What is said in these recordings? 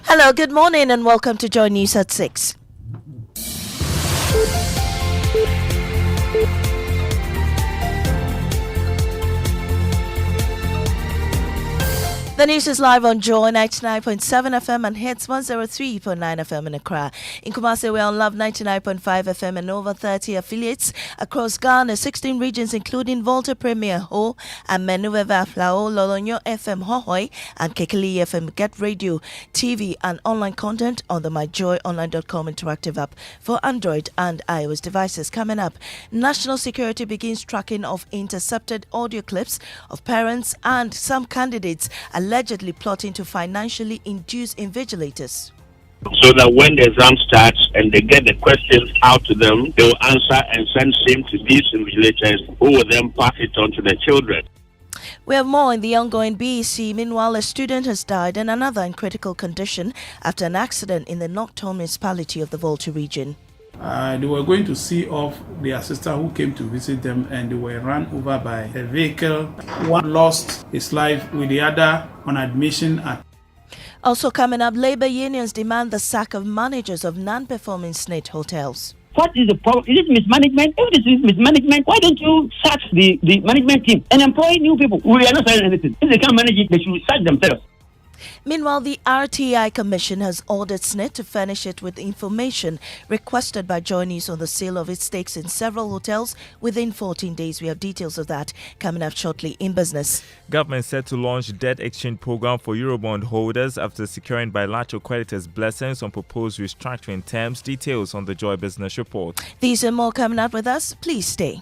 Hello, good morning and welcome to Joy News at 6. The news is live on Joy 99.7 FM and hits 103.9 FM in Accra. In Kumasi, we're on Love 99.5 FM and over 30 affiliates across Ghana, 16 regions including Volta Premier Ho and Menueva Flao, Lolonyo FM Hohoi and Kekeli FM. Get radio, TV and online content on the myjoyonline.com interactive app for Android and iOS devices. Coming up, national security begins tracking of intercepted audio clips of parents and some candidates allegedly plotting to financially induce invigilators. So that when the exam starts and they get the questions out to them, they will answer and send same to these invigilators who will then pass it on to the children. We have more in the ongoing BEC. Meanwhile, a student has died and another in critical condition after an accident in the Nocton municipality of the Volta region. They were going to see off their sister who came to visit them and they were run over by a vehicle. One lost his life with the other on admission at. Also coming up, labor unions demand the sack of managers of non-performing SNIT hotels. What is the problem? Is it mismanagement? If it is mismanagement, why don't you sack the management team and employ new people? We are not saying anything. If they can't manage it, they should sack themselves. Meanwhile, the RTI Commission has ordered SNIT to furnish it with information requested by Joy News on the sale of its stakes in several hotels within 14 days. We have details of that coming up shortly in business. Government set to launch debt exchange program for Eurobond holders after securing bilateral creditors' blessings on proposed restructuring terms. Details on the Joy Business Report. These and more coming up with us. Please stay.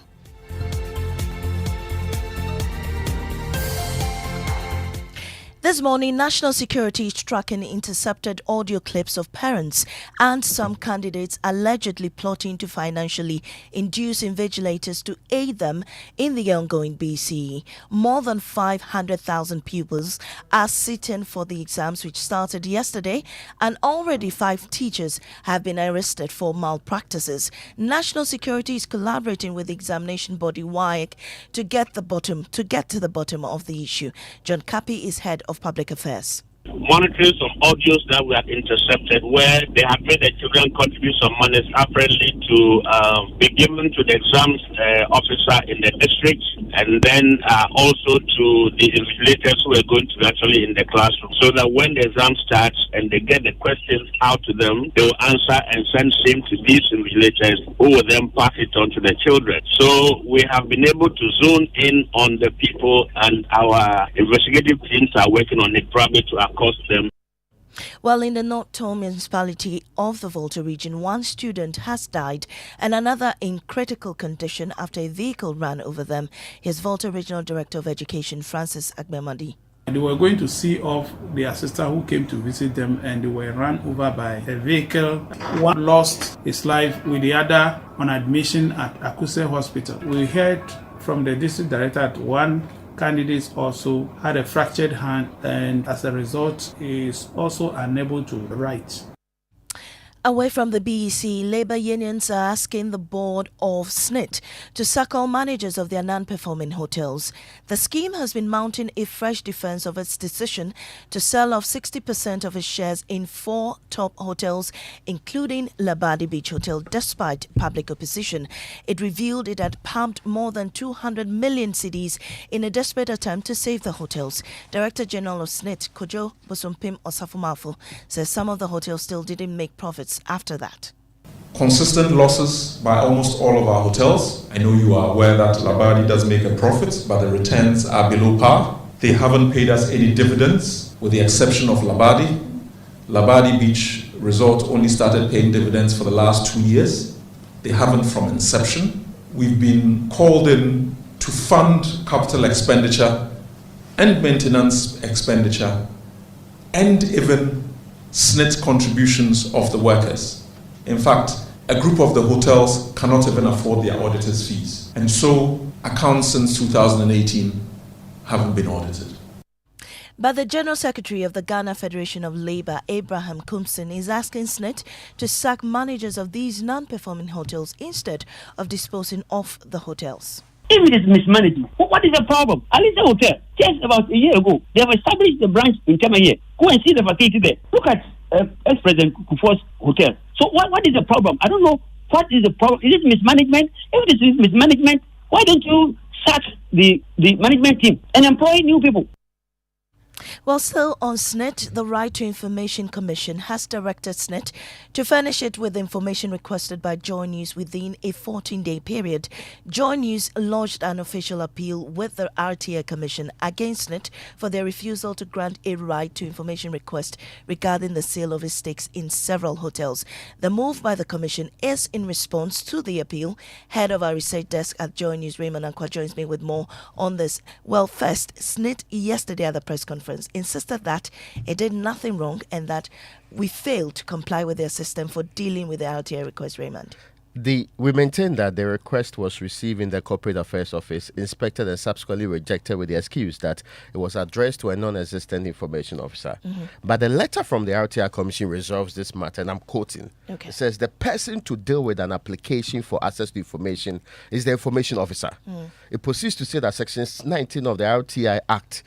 This morning, national security is tracking intercepted audio clips of parents and some candidates allegedly plotting to financially induce invigilators to aid them in the ongoing BCE. More than 500,000 pupils are sitting for the exams which started yesterday, and already 5 teachers have been arrested for malpractices. National security is collaborating with the examination body WAEC to get to the bottom of the issue. John Kapi is head of Public Affairs. Monitoring some audios that were intercepted where they have made the children contribute some money apparently to be given to the exams officer in the district and then also to the invigilators who are going to be actually in the classroom, so that when the exam starts and they get the questions out to them, they will answer and send same to these invigilators who will then pass it on to the children. So we have been able to zone in on the people, and our investigative teams are working on it probably to accost them. Well, in the Nocton municipality of the Volta region, one student has died and another in critical condition after a vehicle ran over them. Here's Volta Regional Director of Education, Francis Agbemadi. They were going to see off their sister who came to visit them and they were run over by a vehicle. One lost his life with the other on admission at Akuse Hospital. We heard from the district director that one candidate also had a fractured hand and as a result is also unable to write. Away from the BEC, labor unions are asking the board of SNIT to sack all managers of their non-performing hotels. The scheme has been mounting a fresh defense of its decision to sell off 60% of its shares in 4 top hotels, including Labadi Beach Hotel, despite public opposition. It revealed it had pumped more than 200 million cedis in a desperate attempt to save the hotels. Director General of SNIT, Kojo Bosompim Osafumafo, says some of the hotels still didn't make profits after that. Consistent losses by almost all of our hotels. I know you are aware that Labadi does make a profit, but the returns are below par. They haven't paid us any dividends, with the exception of Labadi. Labadi Beach Resort only started paying dividends for the last 2 years. They haven't from inception. We've been called in to fund capital expenditure and maintenance expenditure and even SNIT contributions of the workers. In fact, a group of the hotels cannot even afford their auditors' fees. And so accounts since 2018 haven't been audited. But the General Secretary of the Ghana Federation of Labour, Abraham Kumsin, is asking SNIT to sack managers of these non-performing hotels instead of disposing of the hotels. If it is mismanagement, what is the problem? Alice Hotel, just about a year ago, they have established the branch in Kamaye. Go and see the facility there. Look at ex-President Kufuor's hotel. So what is the problem? I don't know. What is the problem? Is it mismanagement? If it is mismanagement, why don't you sack the management team and employ new people? Well, still on SNIT, the Right to Information Commission has directed SNIT to furnish it with information requested by Joy News within a 14-day period. Joy News lodged an official appeal with the RTI Commission against SNIT for their refusal to grant a right to information request regarding the sale of its stakes in several hotels. The move by the Commission is in response to the appeal. Head of our research desk at Joy News, Raymond Akwa, joins me with more on this. Well, first, SNIT yesterday at the press conference insisted that it did nothing wrong and that we failed to comply with their system for dealing with the RTI request, Raymond. We maintain that the request was received in the Corporate Affairs Office, inspected and subsequently rejected with the excuse that it was addressed to a non-existent information officer. But the letter from the RTI Commission resolves this matter, and I'm quoting. Okay. It says the person to deal with an application for access to information is the information officer. It proceeds to say that Section 19 of the RTI Act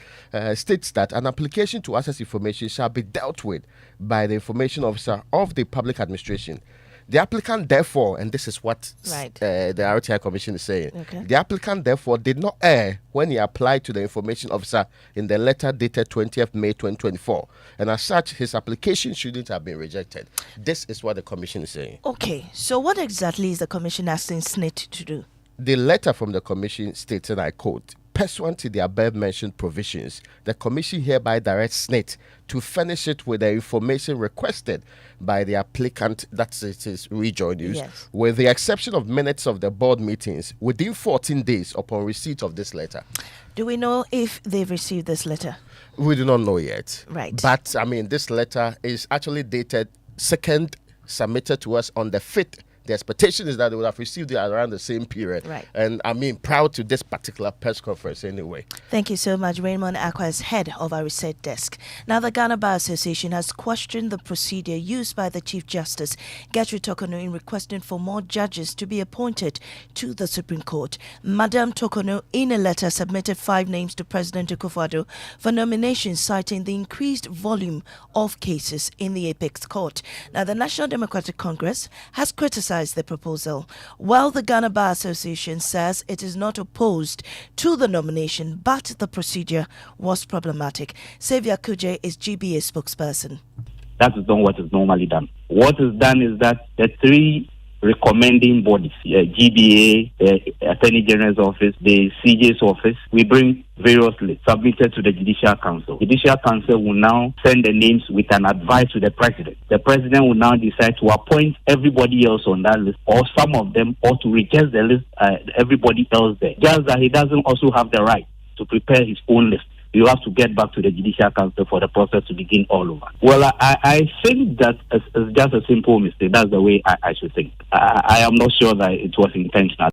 states that an application to access information shall be dealt with by the information officer of the public administration. The applicant, therefore, and this is what the RTI Commission is saying, the applicant, therefore, did not err when he applied to the information officer in the letter dated 20th May 2024. And as such, his application shouldn't have been rejected. This is what the Commission is saying. Okay, so what exactly is the Commission asking SNIT to do? The letter from the Commission states, and I quote, pursuant to the above-mentioned provisions, the Commission hereby directs SNIT to furnish it with the information requested by the applicant, that's it is Joy News, with the exception of minutes of the board meetings within 14 days upon receipt of this letter. Do we know if they've received this letter? We do not know yet. Right. But, I mean, this letter is actually dated second, submitted to us on the 5th. The expectation is that they would have received it around the same period. Right. And I mean, proud to this particular press conference anyway. Thank you so much, Raymond Akwa, as head of our research desk. Now, the Ghana Bar Association has questioned the procedure used by the Chief Justice, Gertrude Tokono, in requesting for more judges to be appointed to the Supreme Court. Madam Tokono, in a letter, submitted 5 names to President Akufo-Addo for nomination, citing the increased volume of cases in the Apex Court. Now, the National Democratic Congress has criticized the proposal, while the Ghana Bar Association says it is not opposed to the nomination, but the procedure was problematic. Xavier Kuje is GBA spokesperson. That is not what is normally done. What is done is that the 3 recommending bodies, GBA, the Attorney General's office, the CJ's office, we bring various lists submitted to the Judicial Council. Judicial Council will now send the names with an advice to the President. The President will now decide to appoint everybody else on that list, or some of them, or to reject the list, everybody else there. Just that he doesn't also have the right to prepare his own list. You have to get back to the Judicial Council for the process to begin all over. Well, I think that it's just a simple mistake. That's the way I should think. I am not sure that it was intentional.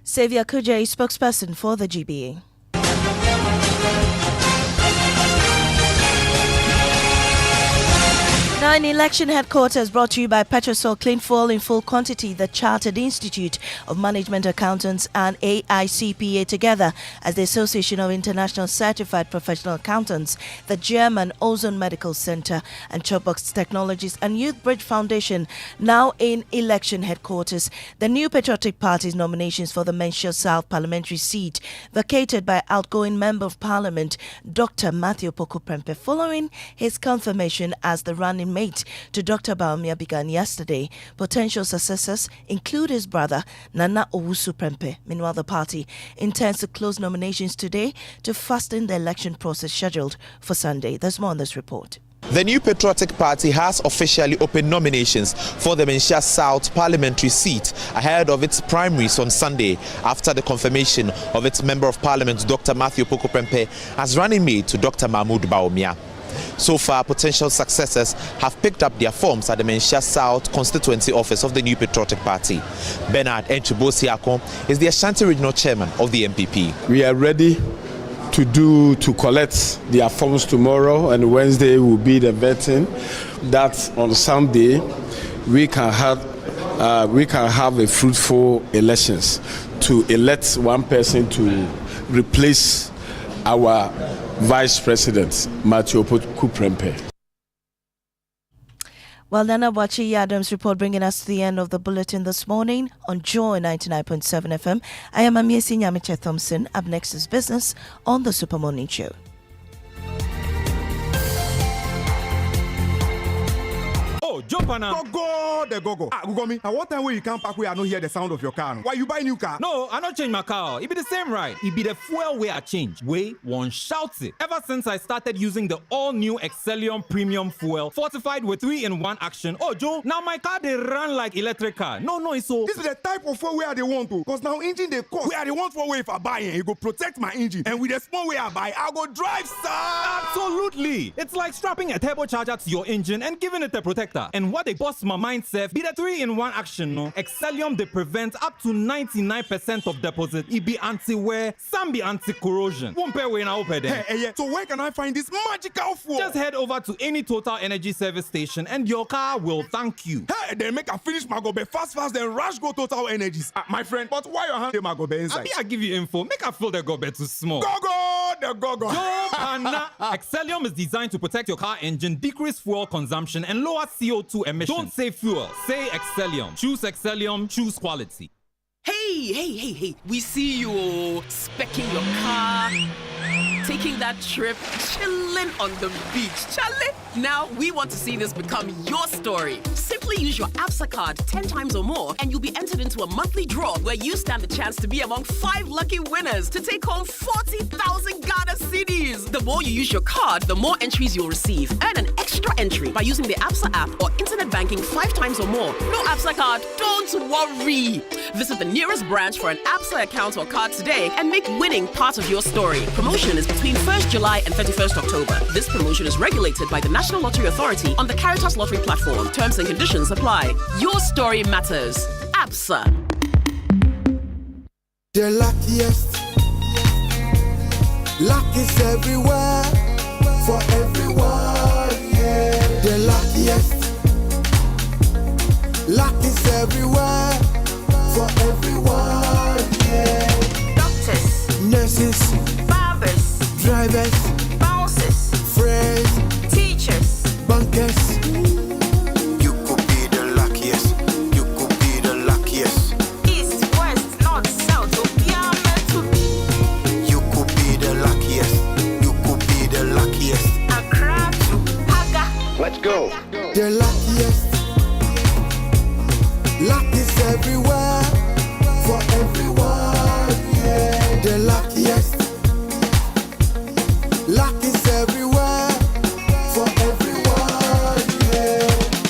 Xavier Kuje, spokesperson for the GBA. Now, in election headquarters, brought to you by Petrosol Clean Fuel in full quantity, the Chartered Institute of Management Accountants and AICPA together as the Association of International Certified Professional Accountants, the German Ozone Medical Center and Chopbox Technologies and Youth Bridge Foundation. Now in election headquarters, the New Patriotic Party's nominations for the Menchia South parliamentary seat vacated by outgoing Member of Parliament Dr. Matthew Poku Prempeh following his confirmation as the running mate to Dr. Baumia began yesterday. Potential successors include his brother Nana Owusu Prempeh. Meanwhile, the party intends to close nominations today to fasten the election process scheduled for Sunday. There's more on this report. The New Patriotic Party has officially opened nominations for the Menchia South parliamentary seat ahead of its primaries on Sunday after the confirmation of its Member of Parliament Dr. Matthew Poku Prempeh as running mate to Dr. Mahmoud Baumia. So far, potential successors have picked up their forms at the Menchia South constituency office of the New Patriotic Party. Bernard Enchibosiakon is the Ashanti Regional Chairman of the MPP. We are ready to collect their forms tomorrow, and Wednesday will be the vetting. That on Sunday we can have a fruitful elections to elect one person to replace our Vice President Matthew Poku Prempeh. Well, Nana Wachi Adams report bringing us to the end of the bulletin this morning on Joy 99.7 FM. I am Amiesi Nyamiche Thompson. Up next is business on the Super Morning Show. Jopana. Go. Ugomi. Now what time will you come back where I don't hear the sound of your car? Why you buy new car? No, I don't change my car. It be the same ride. It be the fuel way I change. Way one shouts it. Ever since I started using the all-new Excellium Premium Fuel, fortified with 3-in-1 action. Oh, Joe, now my car they run like electric car. No, it's so. This is the type of fuel where they want to. Because now engine they cost. Where they want for way if I buy it, it go protect my engine. And with the small way I buy, I go drive, sir. Absolutely. It's like strapping a turbocharger to your engine and giving it a protector. And what they bust my mindset be the 3-in-1 action, no? Excellium they prevent up to 99% of deposit. It be anti-wear, some be anti-corrosion. Won't pay when I open there. Hey, so where can I find this magical fuel? Just head over to any Total Energy service station and your car will thank you. Hey, then make a finish my gobe fast, then rush go Total Energies. My friend, but why your hand my gobe inside? I give you info. Make a feel the gobe too small. The go. Jopana. Excellium is designed to protect your car engine, decrease fuel consumption, and lower CO2 emissions. Don't say fuel, say Excellium. Choose Excellium, choose quality. Hey. We see you specking your car, taking that trip, chilling on the beach. Charlie, now we want to see this become your story. Simply use your ABSA card 10 times or more and you'll be entered into a monthly draw where you stand the chance to be among 5 lucky winners to take home 40,000 Ghana cedis. The more you use your card, the more entries you'll receive. Earn an extra entry by using the ABSA app or internet banking 5 times or more. No ABSA card? Don't worry. Visit the nearest branch for an ABSA account or card today and make winning part of your story. Promotion is between 1st July and 31st October. This promotion is regulated by the National Lottery Authority on the Caritas Lottery platform. Terms and conditions apply. Your story matters. ABSA. The luckiest. Luck is everywhere. For everyone, yeah. The luckiest. Luck is everywhere. For everyone, yeah. Doctors, nurses, barbers, drivers, bouncers, friends, teachers, bankers. You could be the luckiest. You could be the luckiest. East, west, north, south, to be. You could be the luckiest. You could be the luckiest. Accra to Haga. Let's go. The luckiest. Luck is everywhere. For everyone, yeah. The luckiest. Luck is everywhere. For everyone, yeah.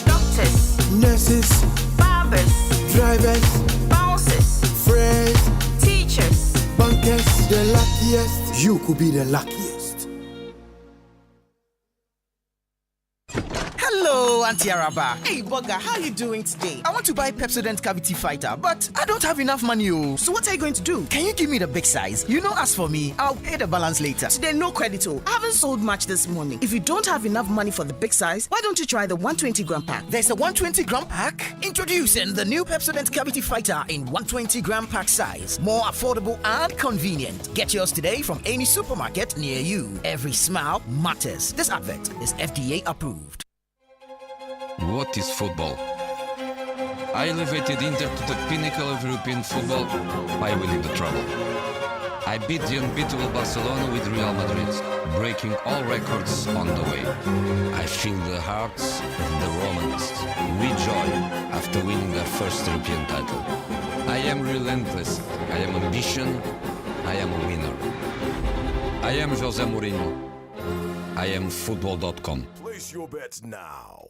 Doctors, nurses, barbers, drivers, bouncers, friends, teachers, bankers. The luckiest. You could be the luckiest. Hello, Auntie Araba. Hey, Bugger, how are you doing today? I want to buy Pepsodent Cavity Fighter, but I don't have enough money. So what are you going to do? Can you give me the big size? You know, as for me, I'll pay the balance later. Today, no credit. I haven't sold much this morning. If you don't have enough money for the big size, why don't you try the 120-gram pack? There's a 120-gram pack? Introducing the new Pepsodent Cavity Fighter in 120-gram pack size. More affordable and convenient. Get yours today from any supermarket near you. Every smile matters. This advert is FDA approved. What is football? I elevated Inter to the pinnacle of European football by winning the treble. I beat the unbeatable Barcelona with Real Madrid, breaking all records on the way. I feel the hearts of the Romans with joy after winning their first European title. I am relentless. I am ambition. I am a winner. I am Jose Mourinho. I am football.com. Place your bets now.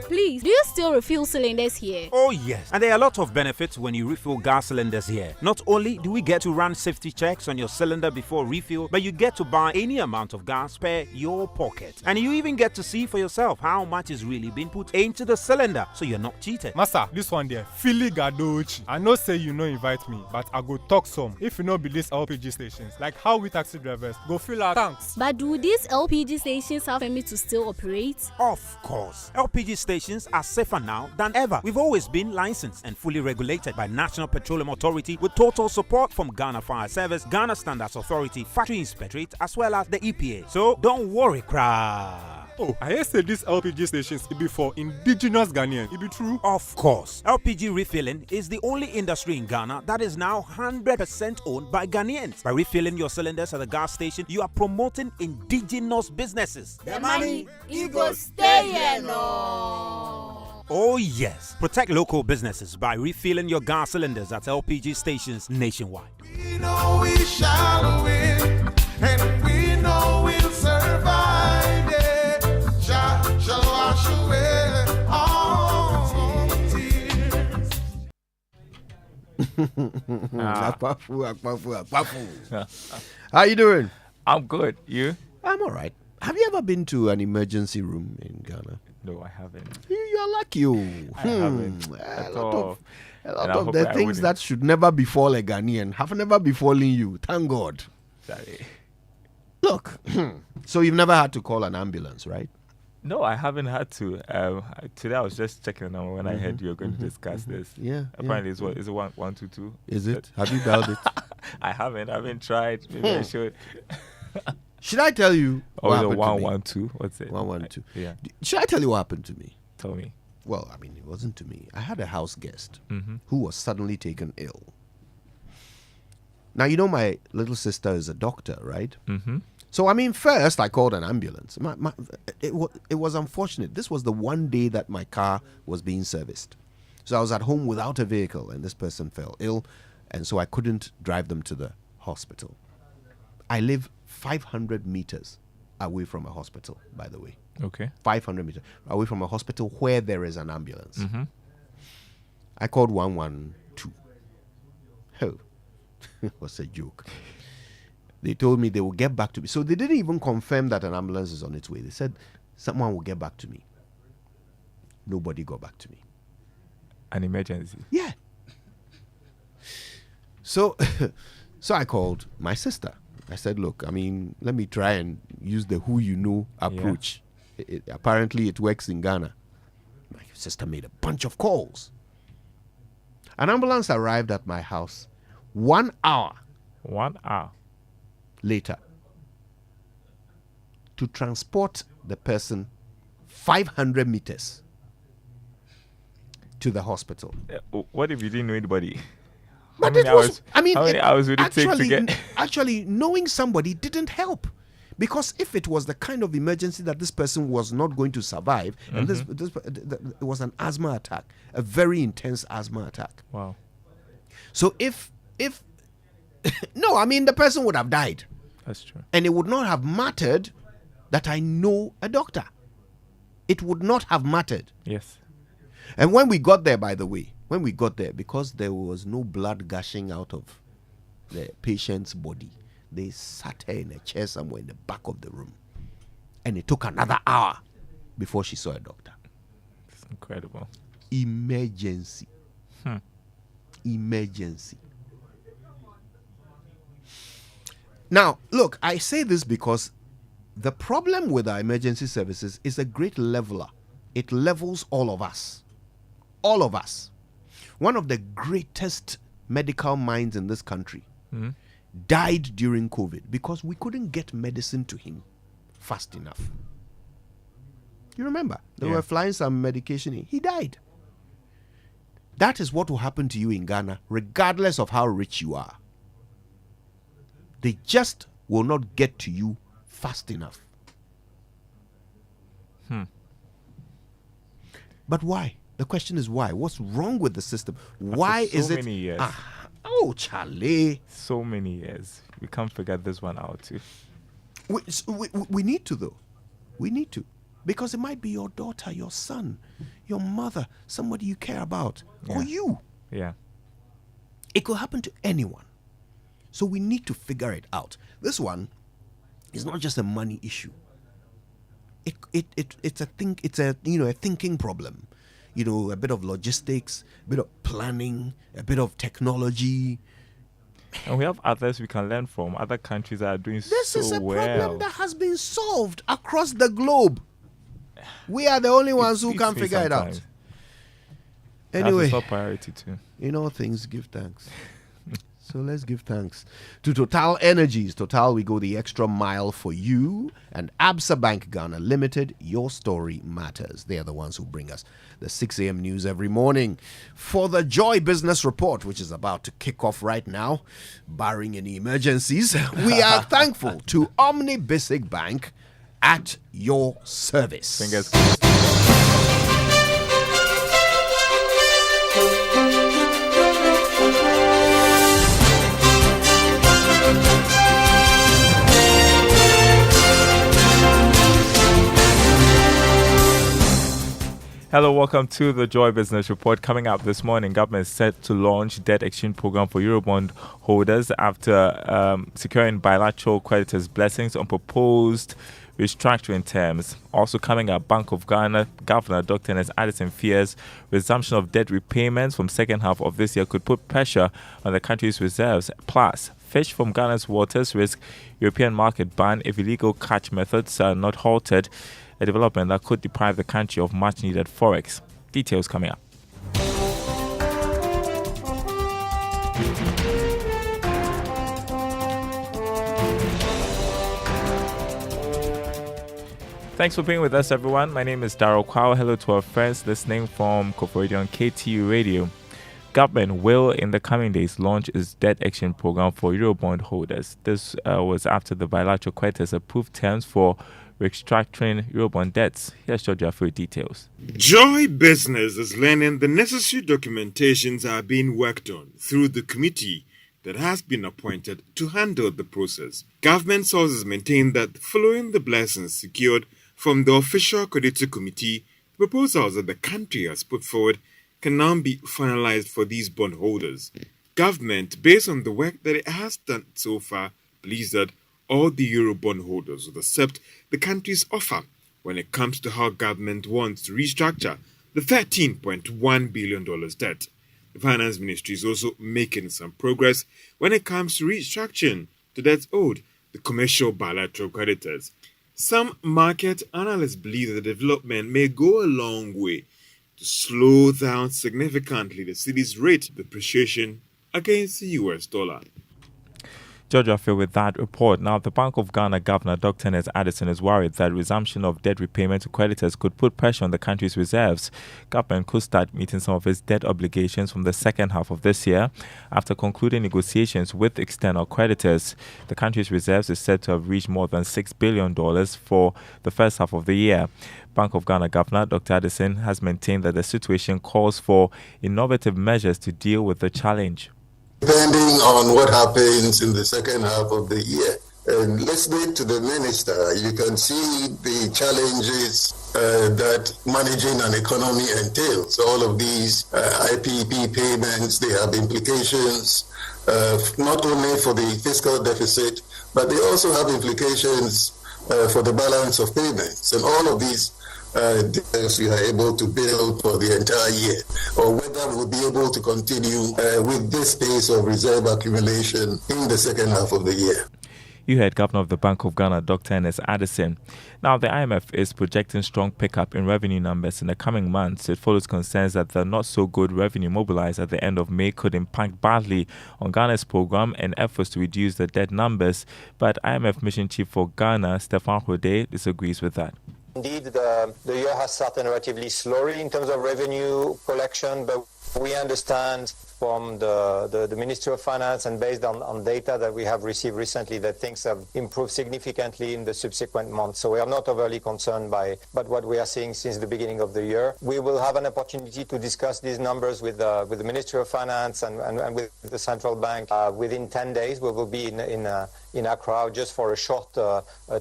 Please, do you still refill cylinders here? Oh yes, and there are a lot of benefits when you refill gas cylinders here. Not only do we get to run safety checks on your cylinder before refill, but you get to buy any amount of gas per your pocket. And you even get to see for yourself how much is really being put into the cylinder, so you're not cheated. Master, this one there, Philly Gadochi. I know say you no invite me, but I go talk some. If you know be these LPG stations, like how we taxi drivers go fill our tanks. But do these LPG stations have permit to still operate? Of course. LPG stations are safer now than ever. We've always been licensed and fully regulated by National Petroleum Authority with total support from Ghana Fire Service, Ghana Standards Authority, Factory Inspectorate, as well as the EPA. So don't worry, crowd. Oh, I hear say these LPG stations it be for indigenous Ghanaians. It be true? Of course. LPG refilling is the only industry in Ghana that is now 100% owned by Ghanaians. By refilling your cylinders at the gas station, you are promoting indigenous businesses. The money, it go stay here, no. Oh yes. Protect local businesses by refilling your gas cylinders at LPG stations nationwide. We know we shall win, and we know we'll survive. Yeah. Shall wash away all tears. How you doing? I'm good. You? I'm all right. Have you ever been to an emergency room in Ghana? No, I haven't. You're lucky. I haven't at all. A lot of the things that should never befall a Ghanaian have never befallen you. Thank God. Sorry. Look, so you've never had to call an ambulance, right? No, I haven't had to. Today I was just checking the number when I heard you were going to discuss this. Yeah. Apparently it's what is it 122? Is it? Have you dialed it? I haven't tried. Maybe I should. Should I tell you what happened 112? What's it? 112. Yeah. Should I tell you what happened to me? Tell me. Well, I mean, it wasn't to me. I had a house guest who was suddenly taken ill. Now, you know my little sister is a doctor, right? Mm-hmm. So, I mean, first I called an ambulance. It was unfortunate. This was the one day that my car was being serviced. So I was at home without a vehicle, and this person fell ill, and so I couldn't drive them to the hospital. I live 500 meters away from a hospital, by the way. Okay. 500 meters away from a hospital where there is an ambulance. Mm-hmm. I called 112. Oh, it was a joke. They told me they will get back to me. So they didn't even confirm that an ambulance is on its way. They said someone will get back to me. Nobody got back to me. An emergency? Yeah. So I called my sister. I said, look, I mean, let me try and use the who you know approach. Yeah. Apparently it works in Ghana. My sister made a bunch of calls. An ambulance arrived at my house 1 hour. 1 hour. Later. To transport the person 500 meters to the hospital. What if you didn't know anybody? But it was, I mean, how many hours would it take to get? Actually, knowing somebody didn't help. Because if it was the kind of emergency that this person was not going to survive, and it was an asthma attack, a very intense asthma attack. Wow. So if no, I mean, the person would have died. That's true. And it would not have mattered that I know a doctor. It would not have mattered. Yes. And when we got there, by the way, because there was no blood gushing out of the patient's body, they sat her in a chair somewhere in the back of the room. And it took another hour before she saw a doctor. It's incredible. Emergency. Emergency. Now, look, I say this because the problem with our emergency services is a great leveler. It levels all of us. All of us. One of the greatest medical minds in this country died during COVID because we couldn't get medicine to him fast enough. You remember? They were flying some medication in. He died. That is what will happen to you in Ghana, regardless of how rich you are. They just will not get to you fast enough. But why? The question is why? What's wrong with the system? Why After is it? So many years. Oh, Charlie. So many years. We can't figure this one out too. We need to, though. We need to. Because it might be your daughter, your son, your mother, somebody you care about, or you. Yeah. It could happen to anyone. So we need to figure it out. This one is not just a money issue. It's a thinking problem. You know, a bit of logistics, a bit of planning, a bit of technology. And we have others we can learn from, other countries that are doing so well. This is a problem that has been solved across the globe. We are the only ones who can figure it out. Anyway, that's a top priority too. In all things, give thanks. So let's give thanks to Total Energies. Total, we go the extra mile for you. And Absa Bank Ghana Limited, your story matters. They are the ones who bring us the 6 a.m. news every morning. For the Joy Business Report, which is about to kick off right now, barring any emergencies, we are thankful to Omni Basic Bank at your service. Fingers crossed. Hello, welcome to the Joy Business Report. Coming up this morning, government is set to launch debt exchange program for Eurobond holders after securing bilateral creditors' blessings on proposed restructuring terms. Also coming up, Bank of Ghana Governor Dr. Ernest Addison fears resumption of debt repayments from second half of this year could put pressure on the country's reserves. Plus, fish from Ghana's waters risk European market ban if illegal catch methods are not halted, a development that could deprive the country of much-needed forex. Details coming up. Thanks for being with us, everyone. My name is Daryl Kwao. Hello to our friends listening from Koforidon on KTU Radio. Government will, in the coming days, launch its debt exchange program for Eurobond holders. This was after the bilateral creditors approved terms for restructuring Eurobond debts. Here's Georgia for details. Joy Business is learning the necessary documentations are being worked on through the committee that has been appointed to handle the process. Government sources maintain that following the blessings secured from the official creditor committee, the proposals that the country has put forward can now be finalized for these bondholders. Government, based on the work that it has done so far, believes that all the Eurobond holders will accept the country's offer when it comes to how government wants to restructure the $13.1 billion debt. The Finance Ministry is also making some progress when it comes to restructuring the debts owed the commercial bilateral creditors. Some market analysts believe that the development may go a long way to slow down significantly the cedi's rate of depreciation against the US dollar. Georgia Phil with that report. Now, the Bank of Ghana Governor Dr. Ernest Addison is worried that resumption of debt repayment to creditors could put pressure on the country's reserves. Government could start meeting some of its debt obligations from the second half of this year after concluding negotiations with external creditors. The country's reserves is said to have reached more than $6 billion for the first half of the year. Bank of Ghana Governor Dr. Addison has maintained that the situation calls for innovative measures to deal with the challenge. Depending on what happens in the second half of the year. And listening to the minister, you can see the challenges that managing an economy entails. All of these IPP payments, they have implications not only for the fiscal deficit, but they also have implications for the balance of payments. And all of these details we are able to build for the entire year, or whether we'll be able to continue with this pace of reserve accumulation in the second half of the year. You heard Governor of the Bank of Ghana, Dr. Ernest Addison. Now, the IMF is projecting strong pickup in revenue numbers in the coming months. It follows concerns that the not-so-good revenue mobilized at the end of May could impact badly on Ghana's program and efforts to reduce the debt numbers. But IMF Mission Chief for Ghana, Stefan Hode, disagrees with that. Indeed, the year has started relatively slowly in terms of revenue collection, but we understand from the Ministry of Finance and based on data that we have received recently that things have improved significantly in the subsequent months. So we are not overly concerned by what we are seeing since the beginning of the year. We will have an opportunity to discuss these numbers with the Ministry of Finance and with the Central Bank. Within 10 days, we will be in Accra just for a short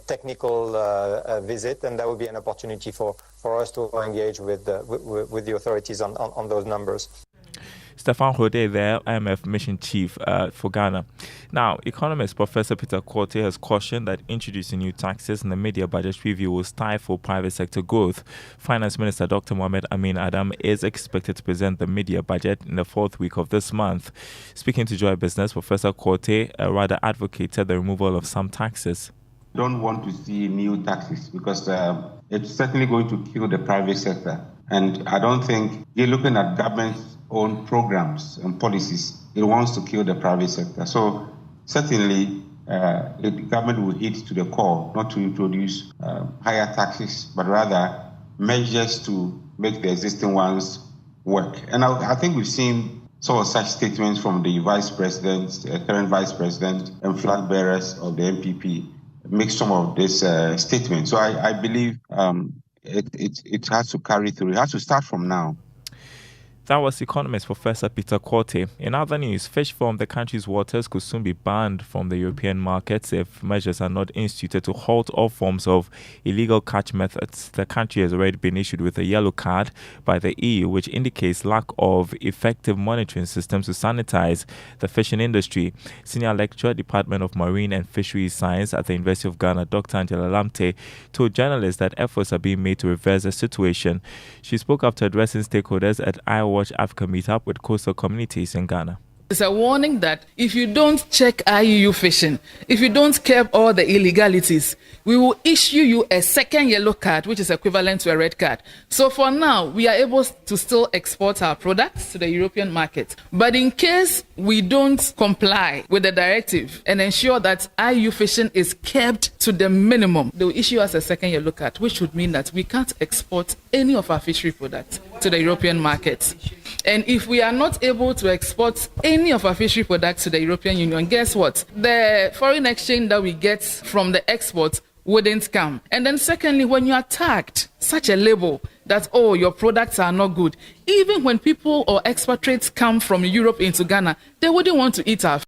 technical visit, and that will be an opportunity for us to engage with the authorities on those numbers. Stefan Hode there, IMF Mission Chief for Ghana. Now, economist Professor Peter Korte has cautioned that introducing new taxes in the media budget review will stifle private sector growth. Finance Minister Dr. Mohamed Amin Adam is expected to present the media budget in the fourth week of this month. Speaking to Joy Business, Professor Korte rather advocated the removal of some taxes. Don't want to see new taxes because it's certainly going to kill the private sector. And I don't think you're looking at government's own programs and policies, it wants to kill the private sector. So certainly, the government will hit to the core, not to introduce higher taxes, but rather measures to make the existing ones work. And I think we've seen some of such statements from the vice president, current vice president, and flag bearers of the MPP make some of this statement. So I believe it has to carry through. It has to start from now. That was economist Professor Peter Korte. In other news, fish from the country's waters could soon be banned from the European markets if measures are not instituted to halt all forms of illegal catch methods. The country has already been issued with a yellow card by the EU, which indicates lack of effective monitoring systems to sanitize the fishing industry. Senior lecturer, Department of Marine and Fisheries Science at the University of Ghana, Dr. Angela Lamte, told journalists that efforts are being made to reverse the situation. She spoke after addressing stakeholders at Watch Africa meetup with coastal communities in Ghana. It's a warning that if you don't check IUU fishing, if you don't curb all the illegalities, we will issue you a second yellow card, which is equivalent to a red card. So for now, we are able to still export our products to the European market. But in case we don't comply with the directive and ensure that IUU fishing is kept to the minimum, they will issue us a second yellow card, which would mean that we can't export any of our fishery products to the European market. And if we are not able to export any of our fishery products to the European Union, guess what? The foreign exchange that we get from the export wouldn't come. And then secondly, when you are tagged such a label that, oh, your products are not good, even when people or expatriates come from Europe into Ghana, they wouldn't want to eat our fish.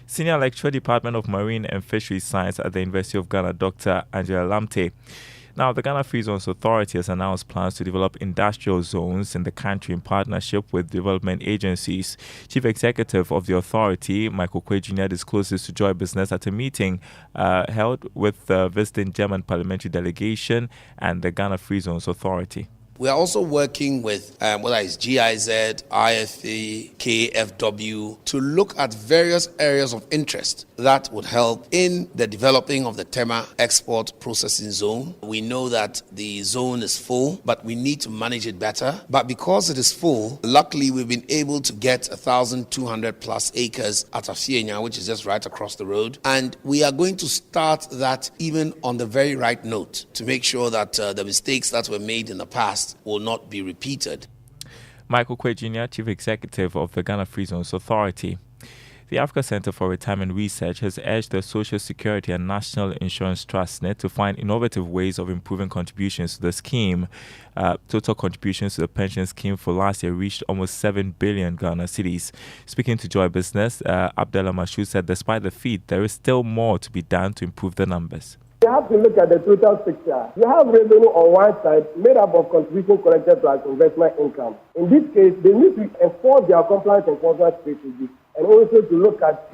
Senior lecturer, Department of Marine and Fisheries Science at the University of Ghana, Dr. Angela Lamte. Now, the Ghana Free Zones Authority has announced plans to develop industrial zones in the country in partnership with development agencies. Chief Executive of the authority, Michael Quay Jr., disclosed this to Joy Business at a meeting held with the visiting German parliamentary delegation and the Ghana Free Zones Authority. We are also working with whether it's GIZ, IFA, KFW to look at various areas of interest that would help in the developing of the Tema export processing zone. We know that the zone is full, but we need to manage it better. But because it is full, luckily we've been able to get 1,200 plus acres at Afienya, which is just right across the road. And we are going to start that even on the very right note to make sure that the mistakes that were made in the past will not be repeated. Michael Quay Jr., Chief Executive of the Ghana Free Zones Authority. The Africa Center for Retirement Research has urged the Social Security and National Insurance Trust SNIT to find innovative ways of improving contributions to the scheme. Total contributions to the pension scheme for last year reached almost 7 billion Ghana cedis. Speaking to Joy Business, Abdallah Mashoud said despite the feat, there is still more to be done to improve the numbers. You have to look at the total picture. You have revenue on one side made up of contribution collected plus investment income. In this case, they need to enforce their compliance enforcement strategy and also to look at,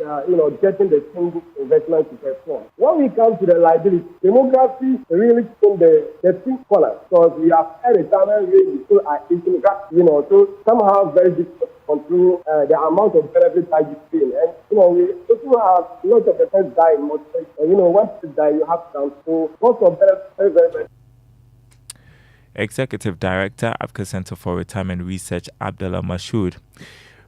getting the single investment to perform. When we come to the liability, demography really in the two colors because we have a retirement rate, people are eating that, so somehow very difficult to control the amount of benefits that you feel. And, we also have lots of persons die in mortality. And, once you die, you have to so lots of benefits very, very, very. Executive Director, Africa Center for Retirement Research, Abdallah Mashoud.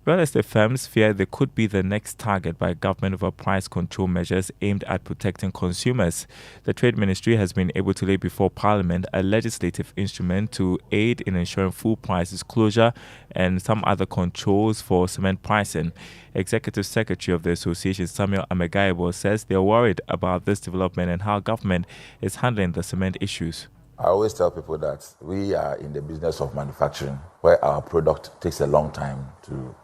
Real estate firms fear they could be the next target by government over price control measures aimed at protecting consumers. The Trade Ministry has been able to lay before Parliament a legislative instrument to aid in ensuring full price disclosure and some other controls for cement pricing. Executive Secretary of the Association, Samuel Amegaibo, says they are worried about this development and how government is handling the cement issues. I always tell people that we are in the business of manufacturing where our product takes a long time to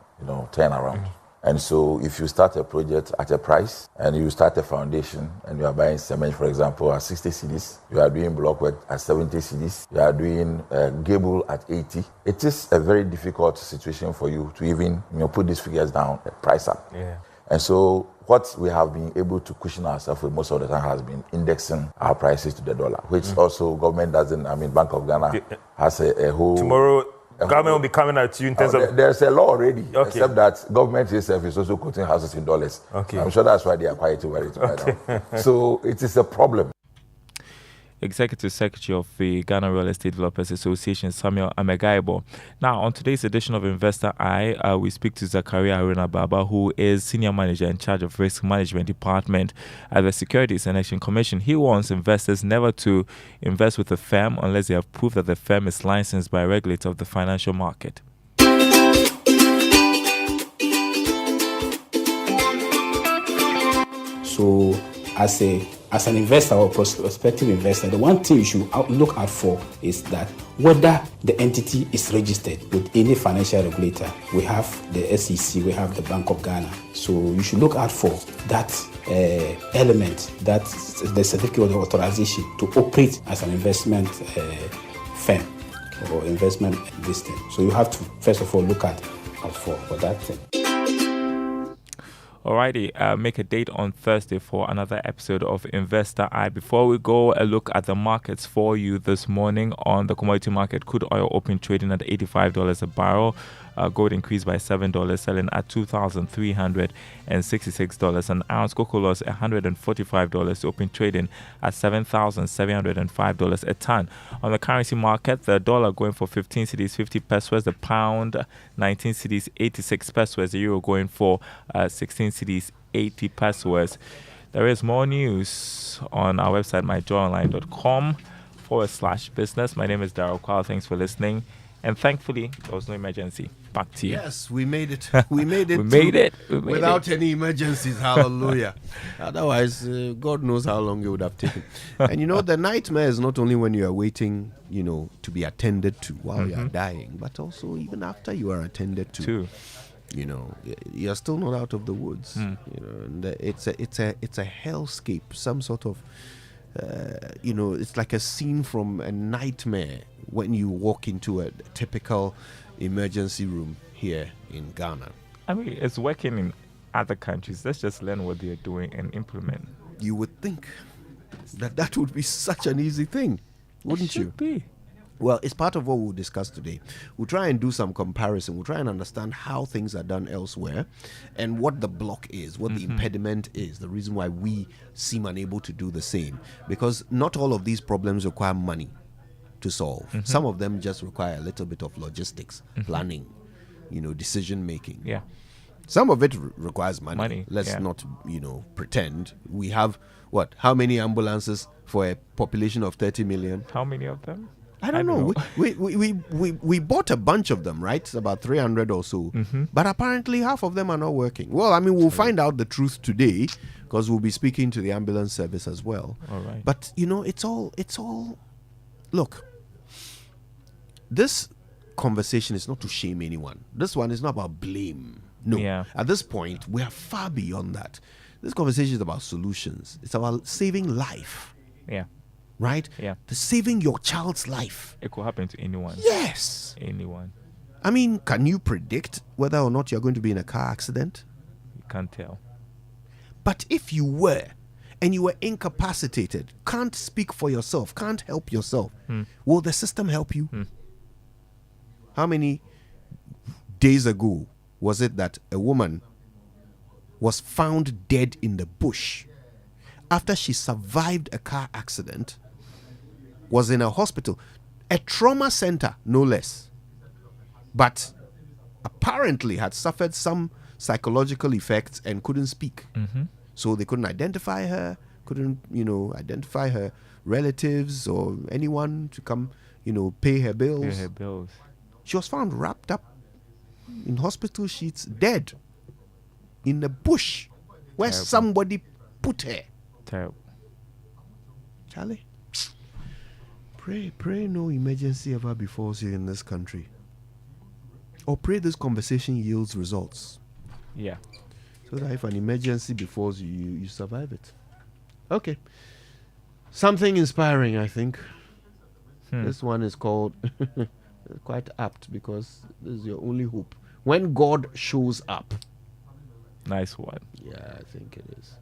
turn around. And so if you start a project at a price and you start a foundation and you are buying cement, for example, at 60 cedis, you are doing blockwork at 70 cedis, you are doing gable at 80, it is a very difficult situation for you to even put these figures down, price up. Yeah. And so what we have been able to cushion ourselves with most of the time has been indexing our prices to the dollar, which also government doesn't, Bank of Ghana has a whole... Tomorrow, government will be coming at you in terms of... There's a law already, okay. Except that government itself is also quoting houses in dollars. Okay. I'm sure that's why they are quite worried right now. So it is a problem. Executive Secretary of the Ghana Real Estate Developers Association, Samuel Amegaibo. Now, on today's edition of Investor Eye, we speak to Zakaria Haruna Baba, who is Senior Manager in charge of Risk Management Department at the Securities and Exchange Commission. He wants investors never to invest with a firm unless they have proof that the firm is licensed by a regulator of the financial market. So, as an investor or prospective investor, the one thing you should look out for is that whether the entity is registered with any financial regulator. We have the SEC, we have the Bank of Ghana. So you should look out for that element, that the certificate of authorization to operate as an investment firm or investment listing. So you have to first of all look out for that thing. Alrighty, make a date on Thursday for another episode of Investor Eye. Before we go, a look at the markets for you this morning. On the commodity market, crude oil open trading at $85 a barrel. Gold increased by $7, selling at $2,366 an ounce. Cocoa lost $145, open trading at $7,705 a ton. On the currency market, the dollar going for 15 cedis 50 pesos, the pound 19 cedis 86 pesos, the euro going for 16 cedis 80 pesos. There is more news on our website, myjoyonline.com/business. My name is Darryl Kwal. Thanks for listening. And thankfully, there was no emergency. Back to you. Yes, we made it. We made it. We made it. Without any emergencies. Hallelujah. Otherwise, God knows how long it would have taken. And the nightmare is not only when you are waiting, to be attended to while you are dying, but also even after you are attended to. You're still not out of the woods. And it's a hellscape, some sort of, it's like a scene from a nightmare when you walk into a typical emergency room here in Ghana. I mean, it's working in other countries. Let's just learn what they're doing and implement. You would think that would be such an easy thing, wouldn't you? It should be. Well, it's part of what we'll discuss today. We'll try and do some comparison. We'll try and understand how things are done elsewhere and what the block is, what the impediment is, the reason why we seem unable to do the same. Because not all of these problems require money to solve. Some of them just require a little bit of logistics, planning, decision making. Yeah. Some of it requires money. Let's not, pretend. We have, how many ambulances for a population of 30 million? How many of them? I don't know. We bought a bunch of them, right? It's about 300 or so. But apparently half of them are not working. Well, we'll find out the truth today because we'll be speaking to the ambulance service as well. All right. But, it's all... Look, this conversation is not to shame anyone. This one is not about blame. No. Yeah. At this point, we are far beyond that. This conversation is about solutions. It's about saving life. Yeah. Right? Yeah. The saving your child's life. It could happen to anyone. Yes. Anyone. Can you predict whether or not you're going to be in a car accident? You can't tell. But if you were, and you were incapacitated, can't speak for yourself, can't help yourself, will the system help you? How many days ago was it that a woman was found dead in the bush after she survived a car accident, was in a hospital, a trauma center, no less, but apparently had suffered some psychological effects and couldn't speak. So they couldn't identify her, identify her relatives or anyone to come, pay her bills. She was found wrapped up in hospital sheets, dead in the bush where somebody put her. Terrible. Charlie, pray no emergency ever befalls you in this country. Or pray this conversation yields results. Yeah. So that if an emergency befalls you, you survive it. Okay. Something inspiring, I think. This one is called quite apt because this is your only hope. When God shows up. Nice one. Yeah, I think it is.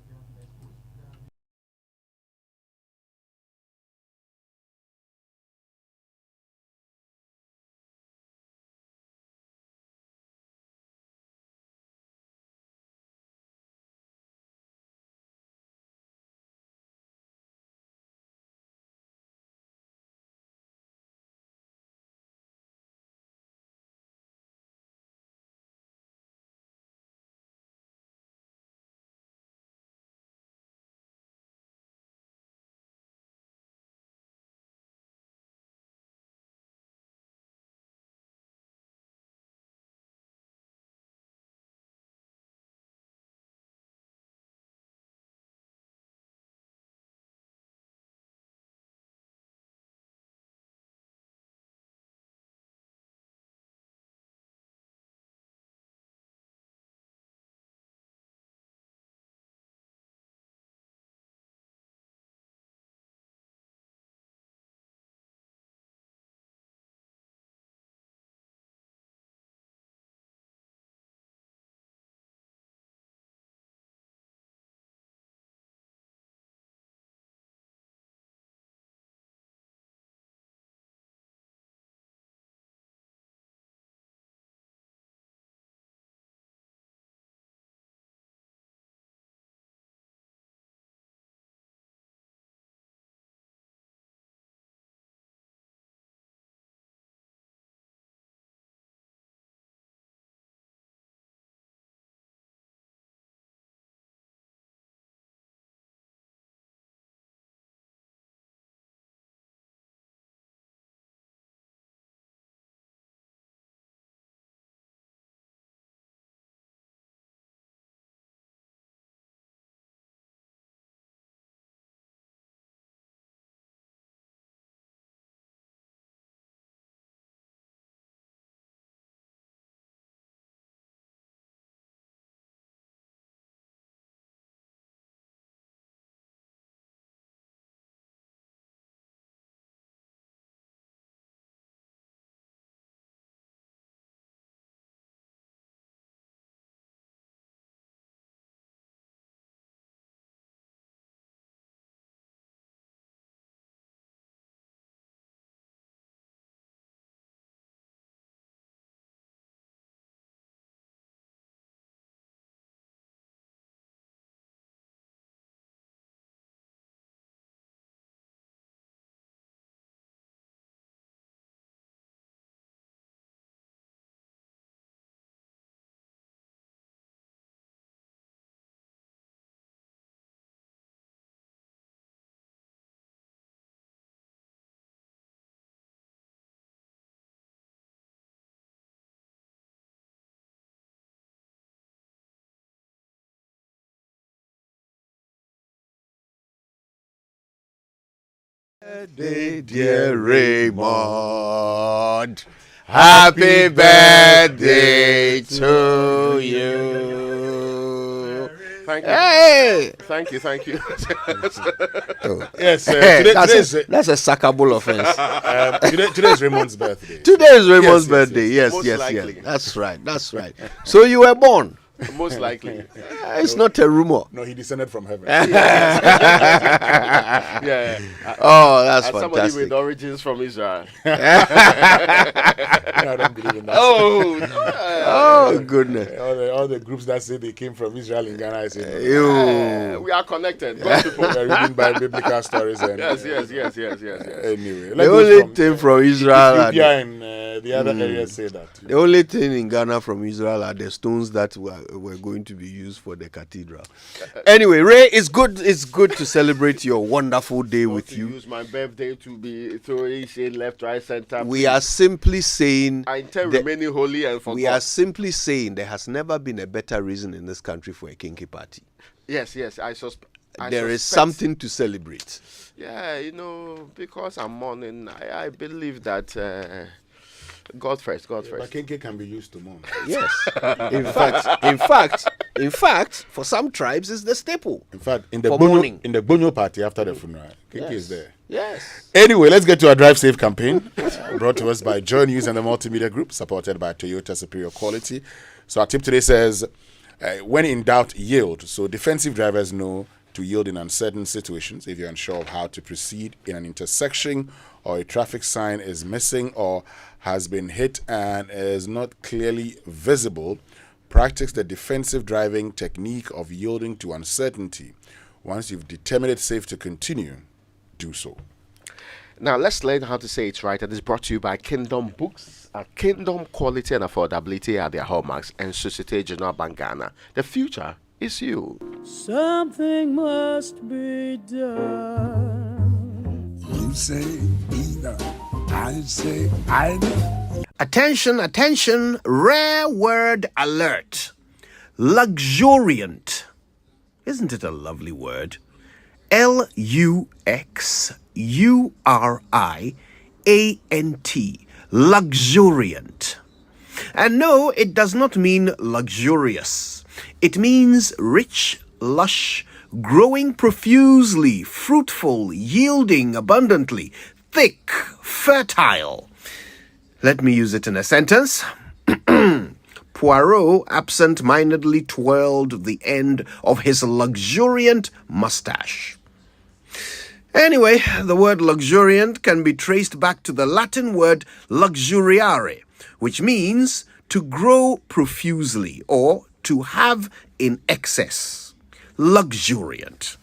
Birthday, dear Raymond. Happy birthday to you. Thank you. Hey! Thank you. Yes, that's a sackable offense. Today is Raymond's birthday. Today is Raymond's birthday. Yes. That's right. So you were born. Most likely. It's not a rumor. No, he descended from heaven. Yeah. Oh, that's fantastic. Somebody with origins from Israel. I don't believe in that. Oh, goodness. All the groups that say they came from Israel in Ghana, I say, we are connected. God's people are reading by biblical stories. And, yes. Anyway, the only thing from Israel Ethiopia and the other areas say that. The only thing in Ghana from Israel are the stones that were going to be used for the cathedral. Anyway, Ray, it's good to celebrate your wonderful day with you. Use my birthday to be throwing shade left, right, center. We are simply saying I intend remaining holy and for we God. are simply saying there has never been a better reason in this country for a kinky party. Yes. There is something to celebrate. Yeah, because I'm mourning, I believe that God first. But kinky can be used to mourn. Yes. In fact, for some tribes, it's the staple. In fact, in the Bonyo party after the funeral, kinky is there. Yes. Anyway, let's get to our Drive Safe campaign, brought to us by Joy News and the Multimedia Group, supported by Toyota Superior Quality. So our tip today says, when in doubt, yield. So defensive drivers know to yield in uncertain situations. If you're unsure of how to proceed in an intersection, or a traffic sign is missing or has been hit and is not clearly visible, practice the defensive driving technique of yielding to uncertainty. Once you've determined it's safe to continue, do so. Now, let's learn how to say it right. And it's brought to you by Kingdom Books. Kingdom quality and affordability are their hallmarks, and Societe Generale Bank Ghana. The future is you. Something must be done. You say either, I say either. Attention, rare word alert. Luxuriant. Isn't it a lovely word? Luxuriant. Luxuriant. And no, it does not mean luxurious. It means rich, lush, growing profusely, fruitful, yielding abundantly, thick, fertile. Let me use it in a sentence. Poirot absent-mindedly twirled the end of his luxuriant mustache. Anyway, the word luxuriant can be traced back to the Latin word luxuriare, which means to grow profusely or to have in excess. Luxuriant.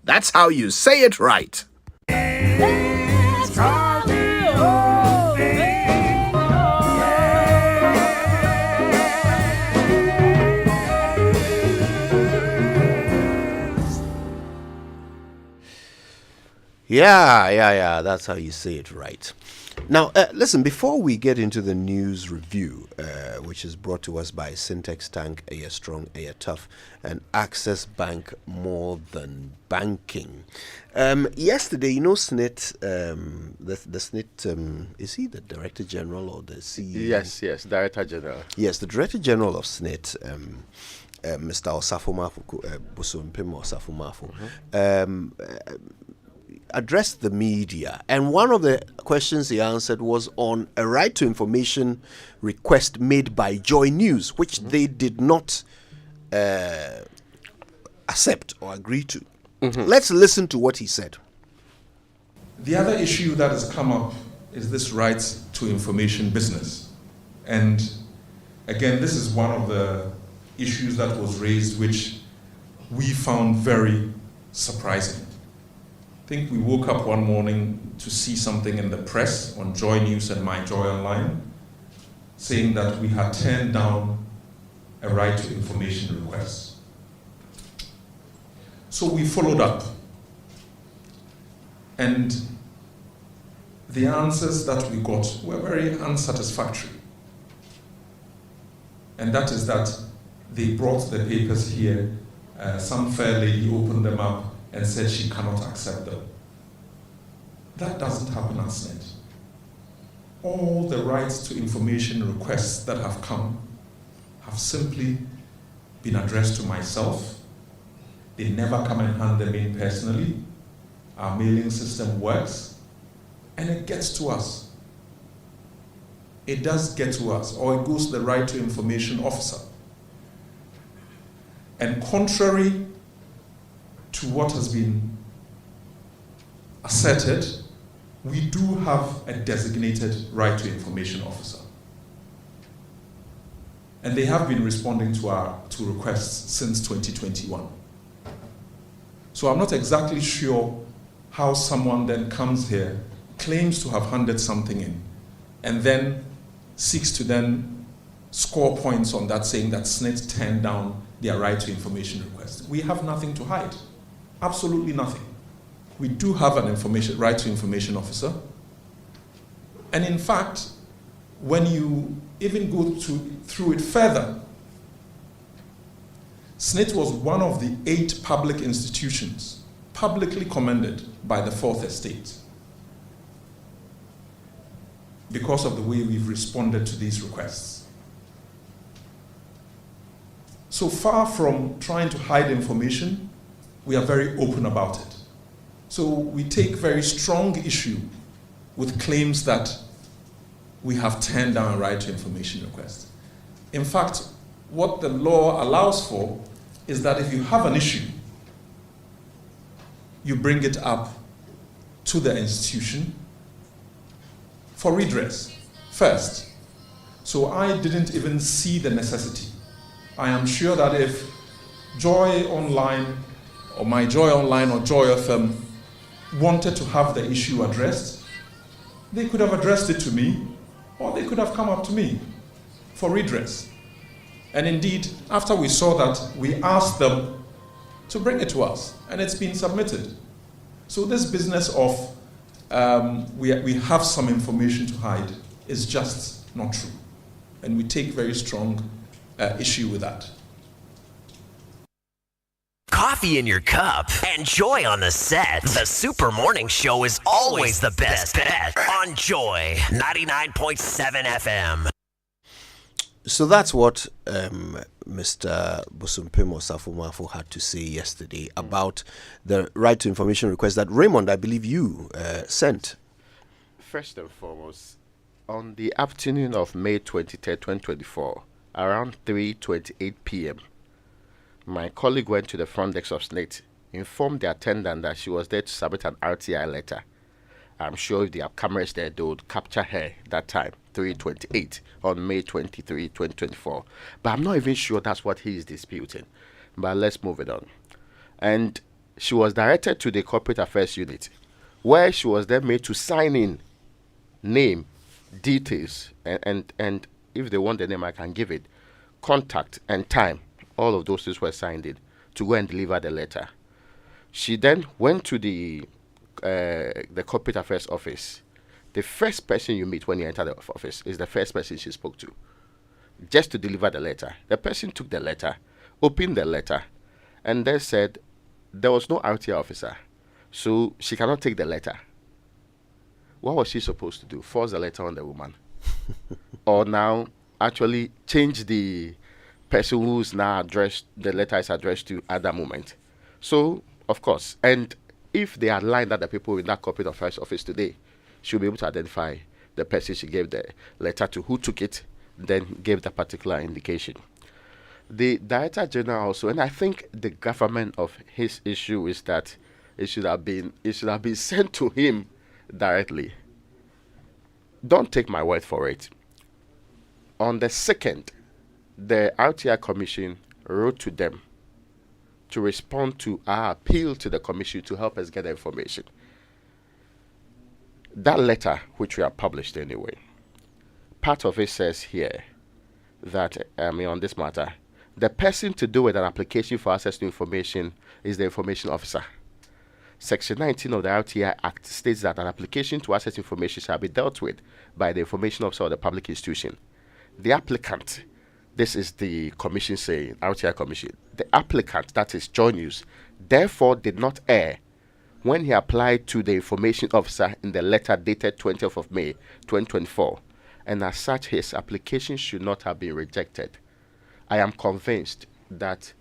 That's how you say it right. Yeah, that's how you say it right. Now, listen, before we get into the news review, which is brought to us by Syntex Tank, Air Strong, Air Tough, and Access Bank More Than Banking. Yesterday, SNIT, the SNIT, is he the Director General or the CEO? Yes, Director General. Yes, the Director General of SNIT, Mr. Osafo Bosompim Osafo addressed the media, and one of the questions he answered was on a right to information request made by Joy News, which they did not accept or agree to. Let's listen to what he said. The other issue that has come up is this right to information business. And again, this is one of the issues that was raised, which we found very surprising. I think we woke up one morning to see something in the press on Joy News and My Joy Online saying that we had turned down a right to information request. So we followed up, and the answers that we got were very unsatisfactory. And that is that they brought the papers here, some fair lady opened them up and said she cannot accept them. That doesn't happen at SNIT. All the rights to information requests that have come have simply been addressed to myself. They never come and hand them in personally. Our mailing system works, and it gets to us. It does get to us, or it goes to the right to information officer. And contrary to what has been asserted, we do have a designated right to information officer. And they have been responding to requests since 2021. So I'm not exactly sure how someone then comes here, claims to have handed something in, and then seeks to then score points on that, saying that SNIT turned down their right to information request. We have nothing to hide, absolutely nothing. We do have an right to information officer. And in fact, when you even go through it further, SNIT was one of the 8 public institutions publicly commended by the Fourth Estate because of the way we've responded to these requests. So far from trying to hide information, we are very open about it. So we take very strong issue with claims that we have turned down a right to information request. In fact, what the law allows for is that if you have an issue, you bring it up to the institution for redress first. So I didn't even see the necessity. I am sure that if Joy Online or My Joy Online or Joy FM wanted to have the issue addressed, they could have addressed it to me, or they could have come up to me for redress. And indeed, after we saw that, we asked them to bring it to us, and it's been submitted. So this business of we have some information to hide is just not true. And we take very strong issue with that. Coffee in your cup and Joy on the set. The Super Morning Show is always the best bet on Joy 99.7 FM. So that's what Mr. Bosumpimo Safumafo had to say yesterday about the right to information request that Raymond, I believe you sent. First and foremost, on the afternoon of May 23rd, 2024, around 3:28 p.m., my colleague went to the front desk of SNIT, informed the attendant that she was there to submit an RTI letter. I'm sure if they have cameras there, they would capture her that time, 3:28 on May 23, 2024. But I'm not even sure that's what he is disputing. But let's move it on. And she was directed to the Corporate Affairs Unit, where she was then made to sign in name, details, and if they want the name, I can give it, contact and time. All of those things were signed in to go and deliver the letter. She then went to the Corporate Affairs Office. The first person you meet when you enter the office is the first person she spoke to, just to deliver the letter. The person took the letter, opened the letter, and then said there was no RTI officer, so she cannot take the letter. What was she supposed to do? Force the letter on the woman? Or now actually change the person who's now addressed, the letter is addressed to at that moment? So, of course, and if they are lying that the people in that Corporate Affairs Office today, she'll be able to identify the person she gave the letter to, who took it, then gave the particular indication. The Director General also, and I think the government of his issue is that it should have been sent to him directly. Don't take my word for it. On the 2nd, the RTI Commission wrote to them to respond to our appeal to the Commission to help us get the information. That letter, which we have published anyway, part of it says here that, on this matter, the person to do with an application for access to information is the information officer. Section 19 of the RTI Act states that an application to access information shall be dealt with by the information officer of the public institution. The applicant, this is the commission saying, RTI Commission, the applicant, that is Joy News, therefore did not err when he applied to the information officer in the letter dated 20th of May 2024, and as such his application should not have been rejected. I am convinced that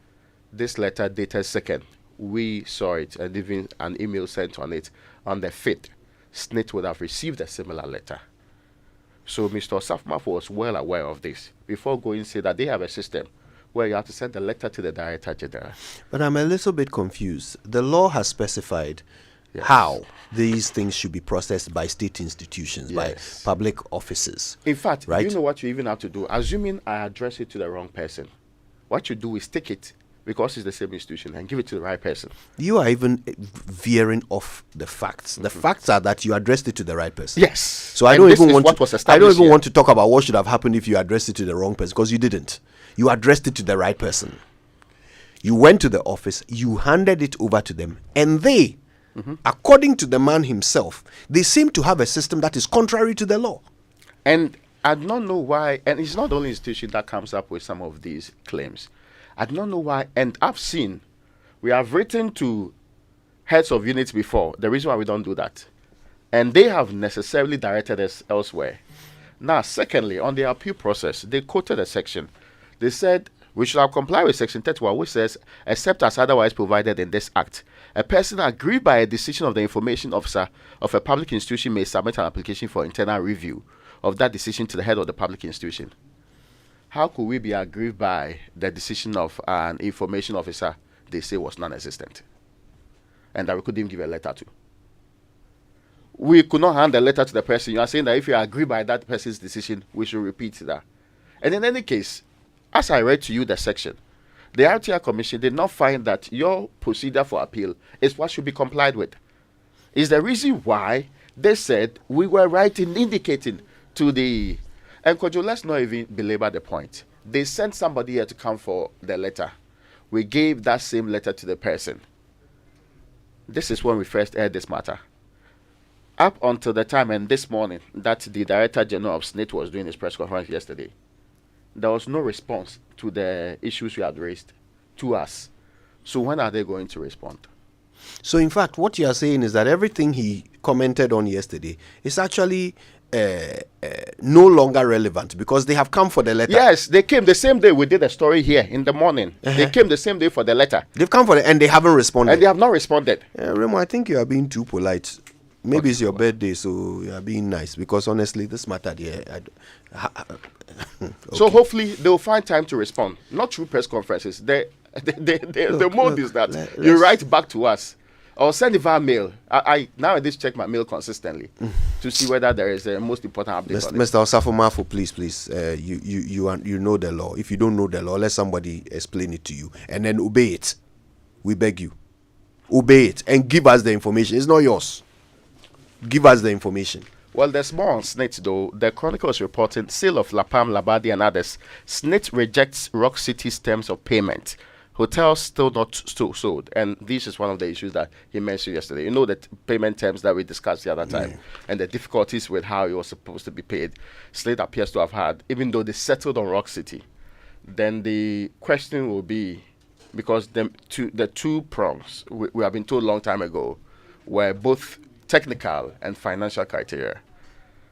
this letter dated 2nd, we saw it and even an email sent on it on the 5th. SNIT would have received a similar letter. So Mr. Safmaf was well aware of this before going to say that they have a system where you have to send a letter to the Director General. But I'm a little bit confused. The law has specified how these things should be processed by state institutions, by public offices. In fact, right? You know what you even have to do? Assuming I address it to the wrong person, what you do is take it, because it's the same institution, and give it to the right person. You are even veering off the facts. The facts are that you addressed it to the right person. Yes. So I don't even want to talk about what should have happened if you addressed it to the wrong person, because you didn't. You addressed it to the right person. You went to the office, you handed it over to them, and they, according to the man himself, they seem to have a system that is contrary to the law. And I do not know why, and it's not the only institution that comes up with some of these claims. I do not know why, and I've seen, we have written to heads of units before, the reason why we don't do that. And they have necessarily directed us elsewhere. Now, secondly, on the appeal process, they quoted a section. They said, we should have complied with Section 31, which says, except as otherwise provided in this Act, a person aggrieved by a decision of the information officer of a public institution may submit an application for internal review of that decision to the head of the public institution. How could we be aggrieved by the decision of an information officer they say was non-existent and that we couldn't give a letter to? We could not hand a letter to the person. You are saying that if you agree by that person's decision, we should repeat that. And in any case, as I read to you the section, the RTI Commission did not find that your procedure for appeal is what should be complied with. Is the reason why they said we were right in indicating to the... And Kojo, let's not even belabor the point. They sent somebody here to come for the letter. We gave that same letter to the person. This is when we first heard this matter. Up until the time and this morning that the Director General of SNIT was doing his press conference yesterday, there was no response to the issues we had raised to us. So when are they going to respond? So in fact, what you are saying is that everything he commented on yesterday is actually no longer relevant because they have come for the letter. Yes, they came the same day we did a story here in the morning. They came the same day for the letter. They've come for it and they haven't responded. And they have not responded. Remo, I think you are being too polite. Maybe it's your birthday, so you are being nice. Because honestly, this matter here... Okay. So hopefully they'll find time to respond. Not through press conferences. The mode is that you write back to us or send it via mail. I nowadays check my mail consistently to see whether there is a most important update on it. Mr. Osafo, please, you know the law. If you don't know the law, let somebody explain it to you and then obey it. We beg you. Obey it and give us the information. It's not yours. Give us the information. Well, there's more on SNIT though. The Chronicle is reporting sale of Lapam, Labadi and others. SNIT rejects Rock City's terms of payment. Hotels still not sold. And this is one of the issues that he mentioned yesterday. You know the payment terms that we discussed the other time and the difficulties with how it was supposed to be paid. SNIT appears to have had, even though they settled on Rock City. Then the question will be, because the two prongs, we have been told a long time ago, were both technical and financial criteria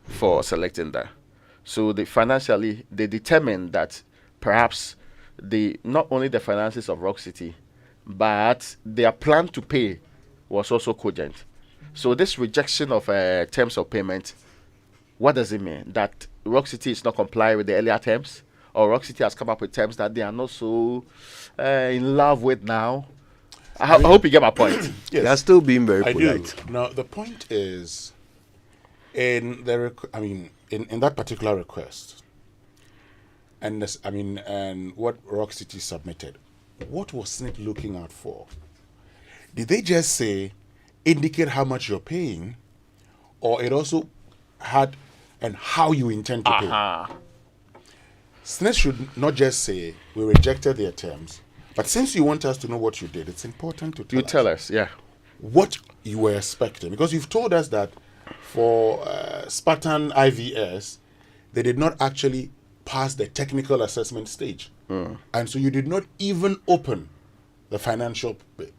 for selecting that. So financially, they determined that perhaps not only the finances of Rock City, but their plan to pay was also cogent. So this rejection of terms of payment, what does it mean? That Rock City is not complying with the earlier terms? Or Rock City has come up with terms that they are not so in love with now? I hope you get my point. Yes. They are still being very polite. I do. Now, the point is, in that particular request, and what Rock City submitted, what was SNIT looking out for? Did they just say, indicate how much you're paying, or it also had and how you intend to pay? SNIT should not just say, we rejected their terms, but since you want us to know what you did, it's important to tell us what you were expecting. Because you've told us that for Spartan IVS, they did not actually pass the technical assessment stage. And so you did not even open the financial bit.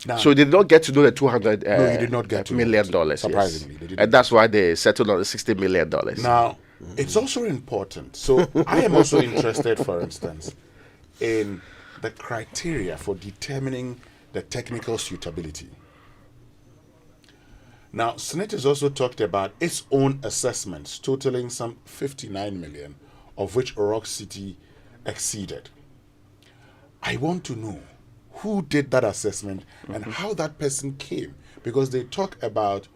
Now, so they did not get to know the $200 no, he did not get to million know it. dollars. Surprisingly, yes. they didn't. And that's why they settled on the $60 million. Now, it's also important. So I am also interested, for instance, in the criteria for determining the technical suitability. Now, SNIT has also talked about its own assessments, totaling some 59 million, of which Rock City exceeded. I want to know who did that assessment and how that person came, because they talk about,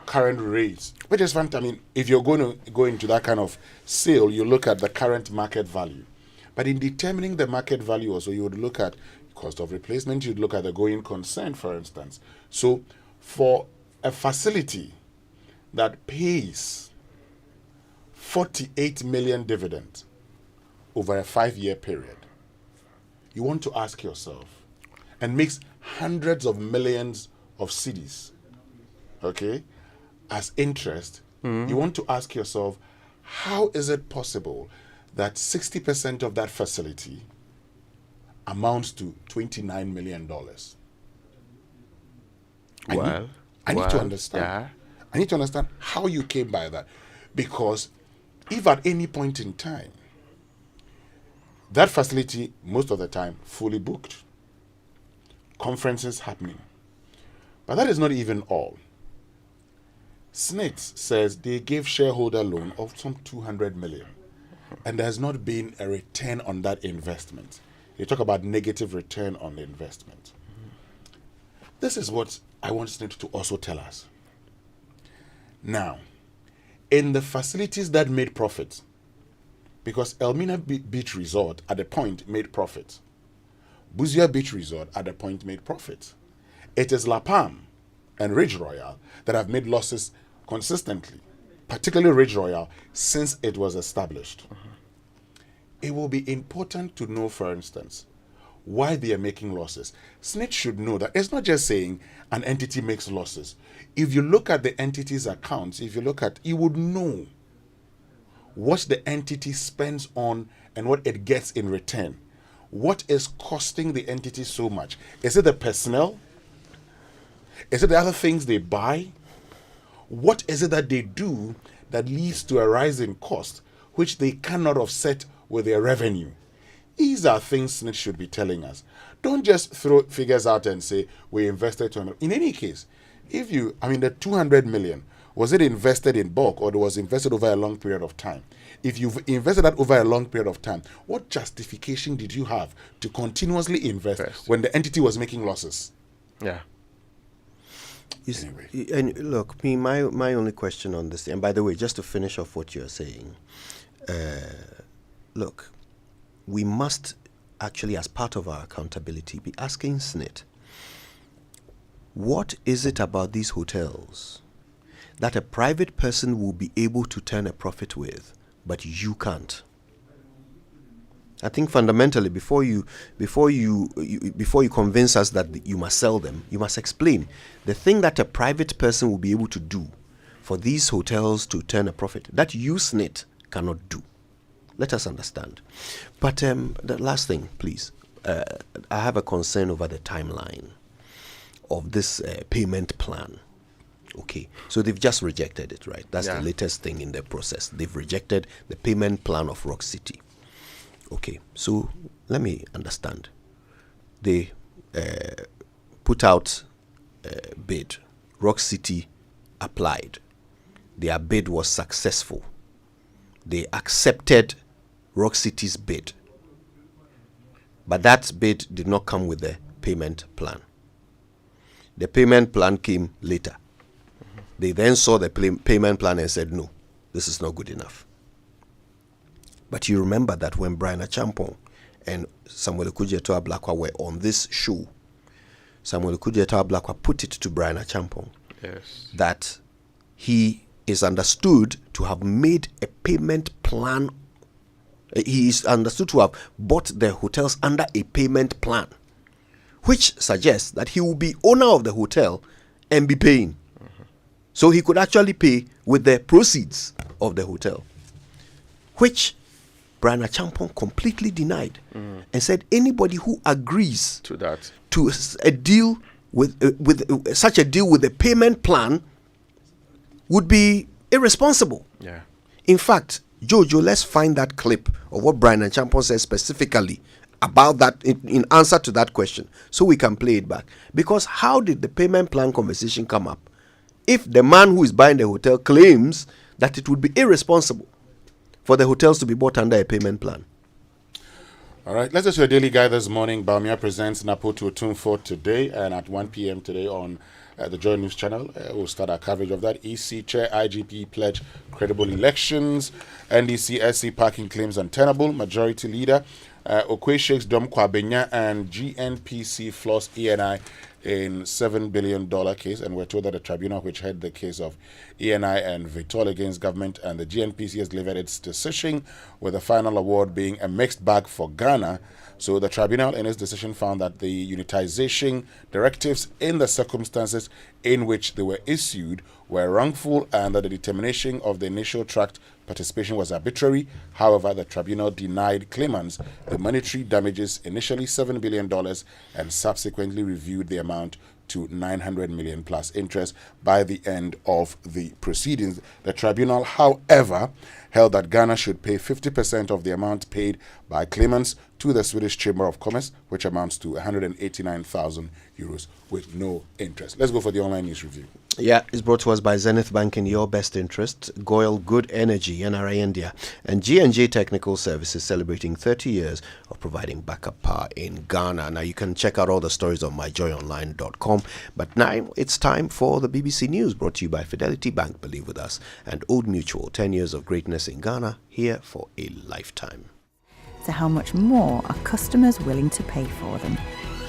current rates, which is fine. I mean, if you're going to go into that kind of sale, you look at the current market value. But in determining the market value also, you would look at cost of replacement, you'd look at the going concern, for instance. So for a facility that pays 48 million dividend over a 5-year period, you want to ask yourself, and makes hundreds of millions of cedis, okay, as interest, you want to ask yourself, how is it possible that 60% of that facility amounts to $29 million? I need to understand. Yeah. I need to understand how you came by that. Because if at any point in time, that facility, most of the time, fully booked, conferences happening. But that is not even all. SNIT says they gave shareholder loan of some 200 million. And there has not been a return on that investment. They talk about negative return on the investment. This is what I want SNIT to also tell us. Now, in the facilities that made profit, because Elmina Beach Resort at the point made profit, Buzia Beach Resort at the point made profit, it is La Palm and Ridge Royal that have made losses consistently, particularly Ridge Royal, since it was established. It will be important to know, for instance, why they are making losses. SNIT should know that it's not just saying an entity makes losses. If you look at the entity's accounts, you would know what the entity spends on and what it gets in return. What is costing the entity so much? Is it the personnel? Is it the other things they buy? What is it that they do that leads to a rise in cost, which they cannot offset with their revenue? These are things SNIT should be telling us. Don't just throw figures out and say, we invested 200. In any case, the 200 million, was it invested in bulk or it was invested over a long period of time? If you've invested that over a long period of time, what justification did you have to continuously invest when the entity was making losses? Yeah. Anyway. And look, my only question on this, and by the way, just to finish off what you're saying, look, we must actually, as part of our accountability, be asking SNIT, what is it about these hotels that a private person will be able to turn a profit with, but you can't? I think fundamentally, before you convince us that you must sell them, you must explain the thing that a private person will be able to do for these hotels to turn a profit that you, SNIT, cannot do. Let us understand. But the last thing, please. I have a concern over the timeline of this payment plan. Okay, so they've just rejected it, right? That's the latest thing in the process. They've rejected the payment plan of Rock City. Okay, so let me understand. They put out a bid. Rock City applied. Their bid was successful. They accepted Rock City's bid. But that bid did not come with the payment plan. The payment plan came later. They then saw the payment plan and said, no, this is not good enough. But you remember that when Brian Achampong and Samuel Okudzeto Ablakwa were on this show, Samuel Okudzeto Ablakwa put it to Brian Achampong that he is understood to have made a payment plan. He is understood to have bought the hotels under a payment plan, which suggests that he will be owner of the hotel and be paying. So he could actually pay with the proceeds of the hotel, which Brian Achampong completely denied and said anybody who agrees to that, to a deal with such a deal with a payment plan would be irresponsible. Yeah. In fact, Jojo, let's find that clip of what Brian Achampong says specifically about that in answer to that question, so we can play it back. Because how did the payment plan conversation come up if the man who is buying the hotel claims that it would be irresponsible for the hotels to be bought under a payment plan? All right, let's just do a daily guide this morning. Baumia presents Napo to Tune for today, and at 1 p.m. today on the Joy News channel, we'll start our coverage of that. EC Chair IGP pledge credible elections. NDC SC parking claims untenable. Majority Leader Okwe Sheikh's Dom Kwabenya and GNPC floss ENI in $7 billion case, and we're told that the tribunal which heard the case of ENI and Vitol against government and the GNPC has delivered its decision, with the final award being a mixed bag for Ghana. So the tribunal in its decision found that the unitization directives in the circumstances in which they were issued were wrongful and that the determination of the initial tract participation was arbitrary. However, the tribunal denied claimants the monetary damages, initially $7 billion, and subsequently reviewed the amount to 900 million plus interest by the end of the proceedings. The tribunal, however, held that Ghana should pay 50% of the amount paid by claimants to the Swedish Chamber of Commerce, which amounts to 189,000 euros with no interest. Let's go for the online news review. Yeah, it's brought to us by Zenith Bank in your best interest, Goyle Good Energy, NRA India, and G&J Technical Services, celebrating 30 years of providing backup power in Ghana. Now, you can check out all the stories on myjoyonline.com. But now it's time for the BBC News, brought to you by Fidelity Bank, believe with us, and Old Mutual, 10 years of greatness in Ghana, here for a lifetime. So how much more are customers willing to pay for them?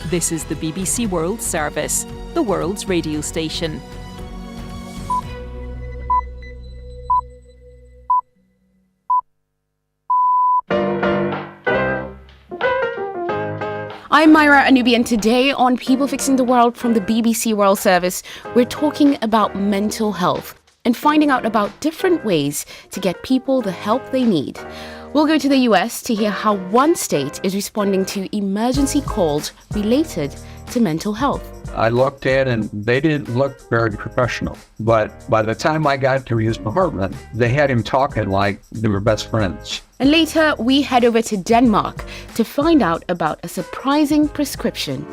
This is the BBC World Service, the world's radio station. I'm Myra Anubi, and today on People Fixing the World from the BBC World Service, we're talking about mental health and finding out about different ways to get people the help they need. We'll go to the US to hear how one state is responding to emergency calls related to mental health. I looked in and they didn't look very professional. But by the time I got to his apartment, they had him talking like they were best friends. And later, we head over to Denmark to find out about a surprising prescription.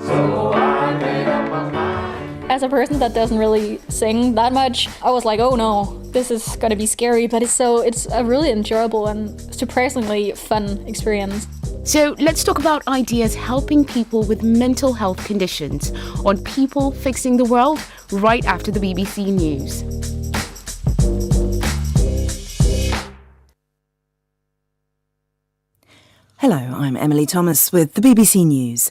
As a person that doesn't really sing that much, I was like, oh no, this is gonna be scary, but it's a really enjoyable and surprisingly fun experience. So let's talk about ideas helping people with mental health conditions on People Fixing the World right after the BBC News. Hello, I'm Emily Thomas with the BBC News.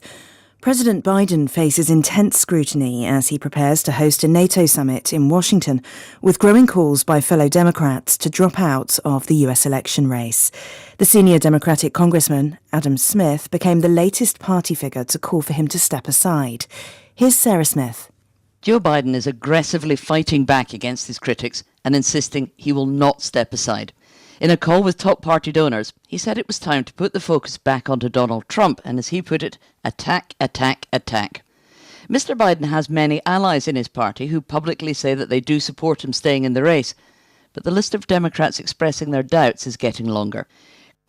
President Biden faces intense scrutiny as he prepares to host a NATO summit in Washington, with growing calls by fellow Democrats to drop out of the US election race. The senior Democratic Congressman, Adam Smith, became the latest party figure to call for him to step aside. Here's Sarah Smith. Joe Biden is aggressively fighting back against his critics and insisting he will not step aside. In a call with top party donors, he said it was time to put the focus back onto Donald Trump and, as he put it, attack, attack, attack. Mr. Biden has many allies in his party who publicly say that they do support him staying in the race, but the list of Democrats expressing their doubts is getting longer.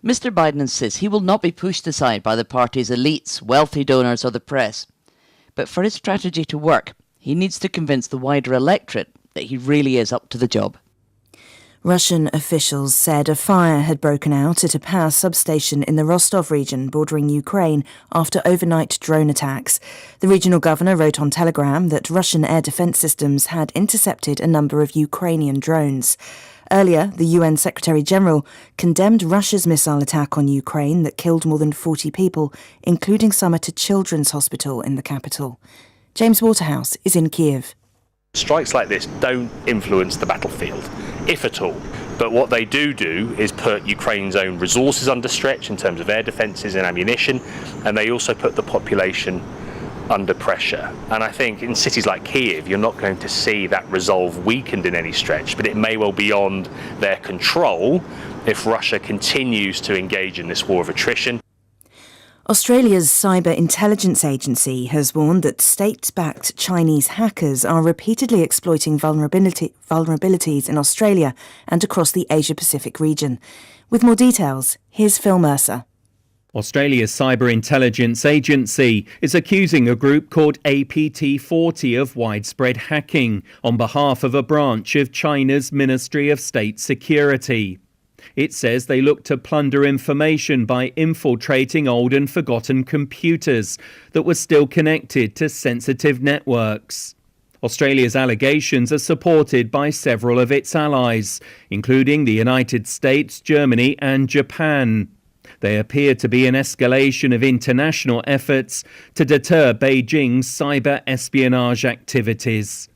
Mr. Biden insists he will not be pushed aside by the party's elites, wealthy donors or the press. But for his strategy to work, he needs to convince the wider electorate that he really is up to the job. Russian officials said a fire had broken out at a power substation in the Rostov region bordering Ukraine after overnight drone attacks. The regional governor wrote on Telegram that Russian air defense systems had intercepted a number of Ukrainian drones. Earlier, the UN Secretary-General condemned Russia's missile attack on Ukraine that killed more than 40 people, including some at a children's hospital in the capital. James Waterhouse is in Kiev. Strikes like this don't influence the battlefield, if at all. But what they do is put Ukraine's own resources under stretch in terms of air defences and ammunition, and they also put the population under pressure. And I think in cities like Kiev, you're not going to see that resolve weakened in any stretch, but it may well be beyond their control if Russia continues to engage in this war of attrition. Australia's Cyber Intelligence Agency has warned that state-backed Chinese hackers are repeatedly exploiting vulnerabilities in Australia and across the Asia-Pacific region. With more details, here's Phil Mercer. Australia's Cyber Intelligence Agency is accusing a group called APT40 of widespread hacking on behalf of a branch of China's Ministry of State Security. It says they look to plunder information by infiltrating old and forgotten computers that were still connected to sensitive networks. Australia's allegations are supported by several of its allies, including the United States, Germany and Japan. They appear to be an escalation of international efforts to deter Beijing's cyber espionage activities.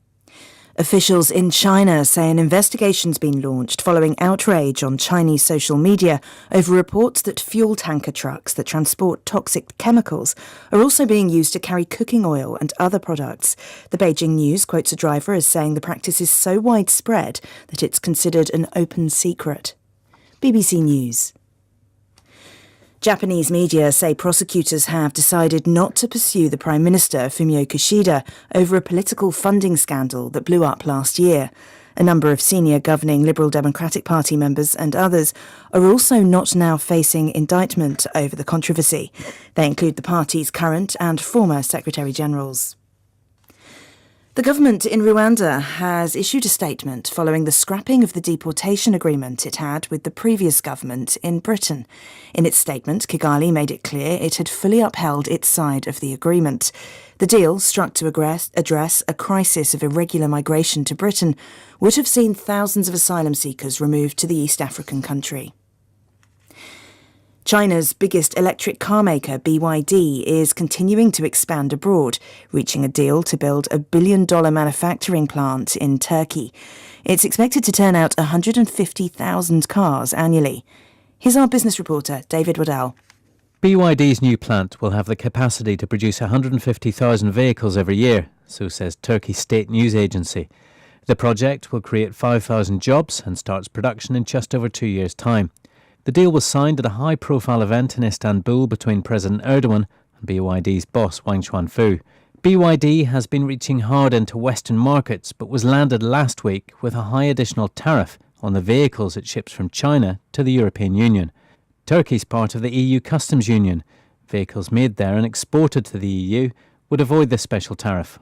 Officials in China say an investigation's been launched following outrage on Chinese social media over reports that fuel tanker trucks that transport toxic chemicals are also being used to carry cooking oil and other products. The Beijing News quotes a driver as saying the practice is so widespread that it's considered an open secret. BBC News. Japanese media say prosecutors have decided not to pursue the Prime Minister, Fumio Kishida, over a political funding scandal that blew up last year. A number of senior governing Liberal Democratic Party members and others are also not now facing indictment over the controversy. They include the party's current and former Secretary-Generals. The government in Rwanda has issued a statement following the scrapping of the deportation agreement it had with the previous government in Britain. In its statement, Kigali made it clear it had fully upheld its side of the agreement. The deal, struck to address a crisis of irregular migration to Britain, would have seen thousands of asylum seekers removed to the East African country. China's biggest electric car maker, BYD, is continuing to expand abroad, reaching a deal to build a $1 billion manufacturing plant in Turkey. It's expected to turn out 150,000 cars annually. Here's our business reporter, David Waddell. BYD's new plant will have the capacity to produce 150,000 vehicles every year, so says Turkey's state news agency. The project will create 5,000 jobs and starts production in just over 2 years' time. The deal was signed at a high-profile event in Istanbul between President Erdogan and BYD's boss, Wang Chuanfu. BYD has been reaching hard into Western markets, but was landed last week with a high additional tariff on the vehicles it ships from China to the European Union. Turkey's part of the EU customs union. Vehicles made there and exported to the EU would avoid this special tariff.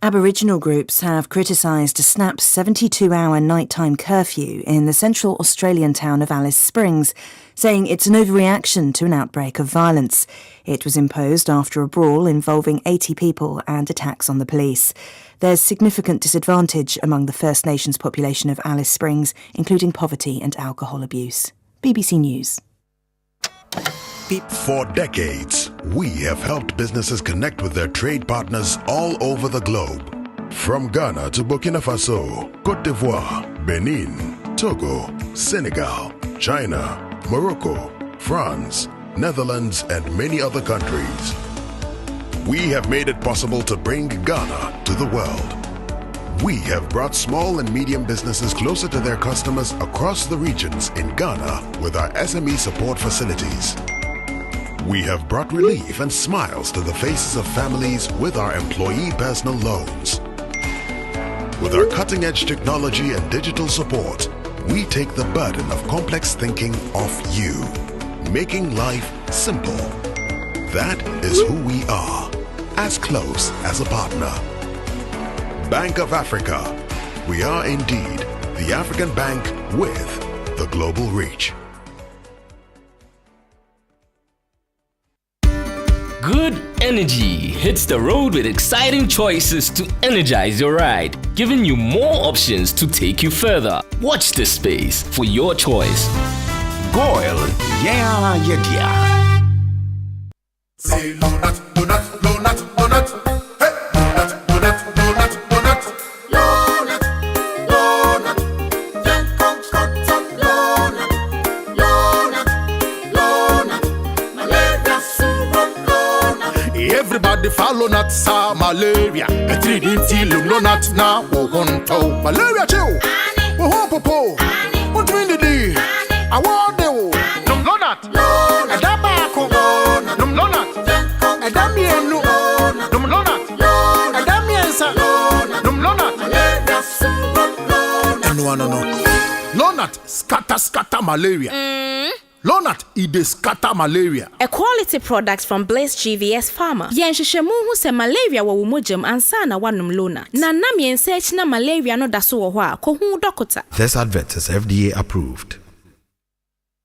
Aboriginal groups have criticised a snap 72-hour nighttime curfew in the central Australian town of Alice Springs, saying it's an overreaction to an outbreak of violence. It was imposed after a brawl involving 80 people and attacks on the police. There's significant disadvantage among the First Nations population of Alice Springs, including poverty and alcohol abuse. BBC News. For decades, we have helped businesses connect with their trade partners all over the globe. From Ghana to Burkina Faso, Côte d'Ivoire, Benin, Togo, Senegal, China, Morocco, France, Netherlands, and many other countries. We have made it possible to bring Ghana to the world. We have brought small and medium businesses closer to their customers across the regions in Ghana with our SME support facilities. We have brought relief and smiles to the faces of families with our employee personal loans. With our cutting-edge technology and digital support, we take the burden of complex thinking off you, making life simple. That is who we are, as close as a partner. Bank of Africa. We are indeed the African bank with the global reach. Good energy hits the road with exciting choices to energize your ride, giving you more options to take you further. Watch this space for your choice. Goil, yeah, yeah, yeah. Say donut, donut, donut, donut. Everybody follow not sa malaria. A 3D till no not now. Oh, malaria chill. Oh, popo. What do you mean? Lonat scatter malaria. Lonat ide scatter malaria. A quality product from Blaze GVS Pharma. Yenshishemu hu se malaria wa wumojam ansa na wanum Lonat. Na nam yensearch na malaria no daso wo ho a ko hu dokota. This advert is FDA approved.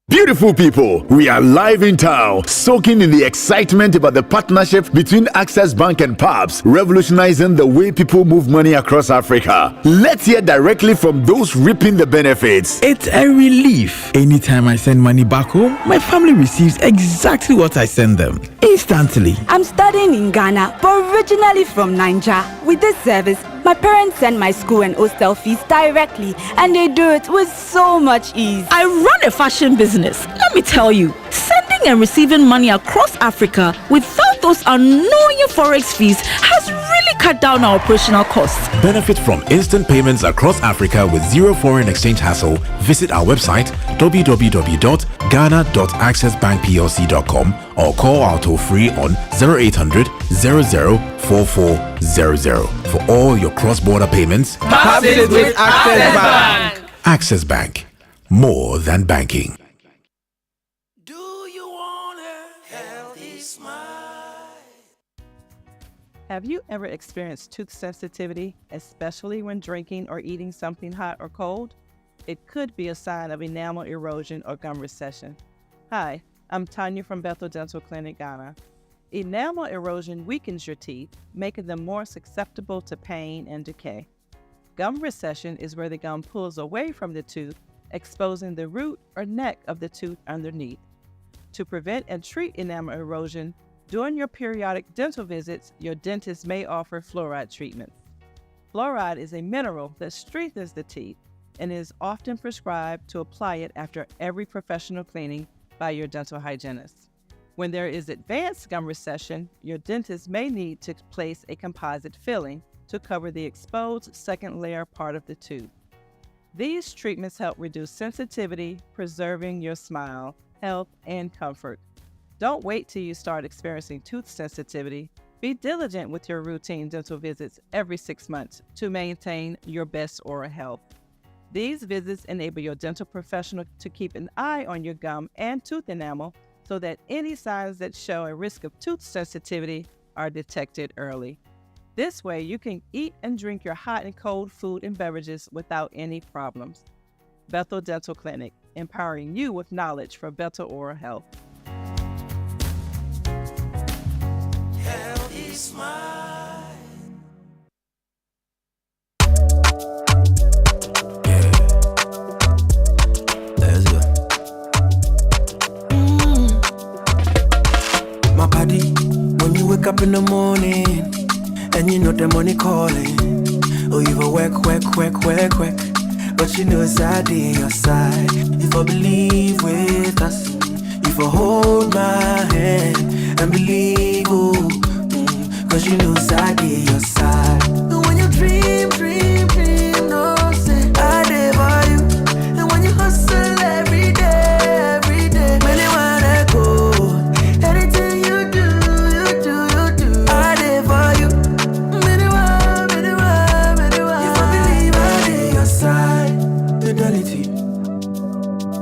Beautiful people, we are live in town, soaking in the excitement about the partnership between Access Bank and PABS, revolutionizing the way people move money across Africa. Let's hear directly from those reaping the benefits. It's a relief. Anytime I send money back home, my family receives exactly what I send them, instantly. I'm studying in Ghana, but originally from Nigeria. With this service, my parents send my school and hostel fees directly, and they do it with so much ease. I run a fashion business. Let me tell you, sending and receiving money across Africa without those annoying forex fees has really cut down our operational costs. Benefit from instant payments across Africa with zero foreign exchange hassle. Visit our website www.ghana.accessbankplc.com or call our toll free on 0800 00 4400 for all your cross-border payments. Pass it with Access Bank. Access Bank, more than banking. Have you ever experienced tooth sensitivity, especially when drinking or eating something hot or cold? It could be a sign of enamel erosion or gum recession. Hi, I'm Tanya from Bethel Dental Clinic, Ghana. Enamel erosion weakens your teeth, making them more susceptible to pain and decay. Gum recession is where the gum pulls away from the tooth, exposing the root or neck of the tooth underneath. To prevent and treat enamel erosion, during your periodic dental visits, your dentist may offer fluoride treatments. Fluoride is a mineral that strengthens the teeth and is often prescribed to apply it after every professional cleaning by your dental hygienist. When there is advanced gum recession, your dentist may need to place a composite filling to cover the exposed second layer part of the tooth. These treatments help reduce sensitivity, preserving your smile, health, and comfort. Don't wait till you start experiencing tooth sensitivity. Be diligent with your routine dental visits every 6 months to maintain your best oral health. These visits enable your dental professional to keep an eye on your gum and tooth enamel so that any signs that show a risk of tooth sensitivity are detected early. This way, you can eat and drink your hot and cold food and beverages without any problems. Bethel Dental Clinic, empowering you with knowledge for better oral health. My body, when you wake up in the morning and you know the money calling, oh, you go work, but you know it's out in your side. If I believe with us, if I hold my hand and believe, oh, cause you know it's out in your side. And when you dream, no say I live for you. And when you hustle every day, many wanna go. Anything you do, I live for you. Many want. If I believe I live your side, fidelity.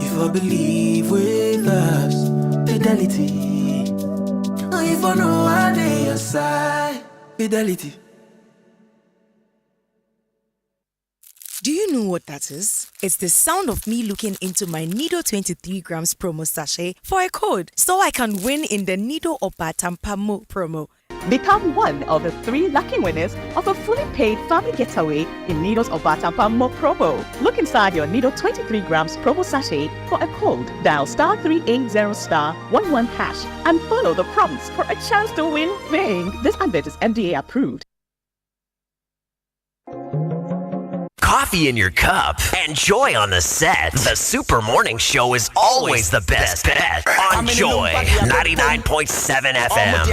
If I believe with us, fidelity. If I know I live your side, fidelity. Do you know what that is? It's the sound of me looking into my Nido 23 grams promo sachet for a code so I can win in the Nido Opatampamo promo. Become one of the 3 lucky winners of a fully paid family getaway in Nido's Opatampamo promo. Look inside your Nido 23 grams promo sachet for a code. Dial *380*11# and follow the prompts for a chance to win big. This advert is FDA approved. Coffee in your cup and joy on the set. The Super Morning Show is always the best bet on Joy 99.7 FM.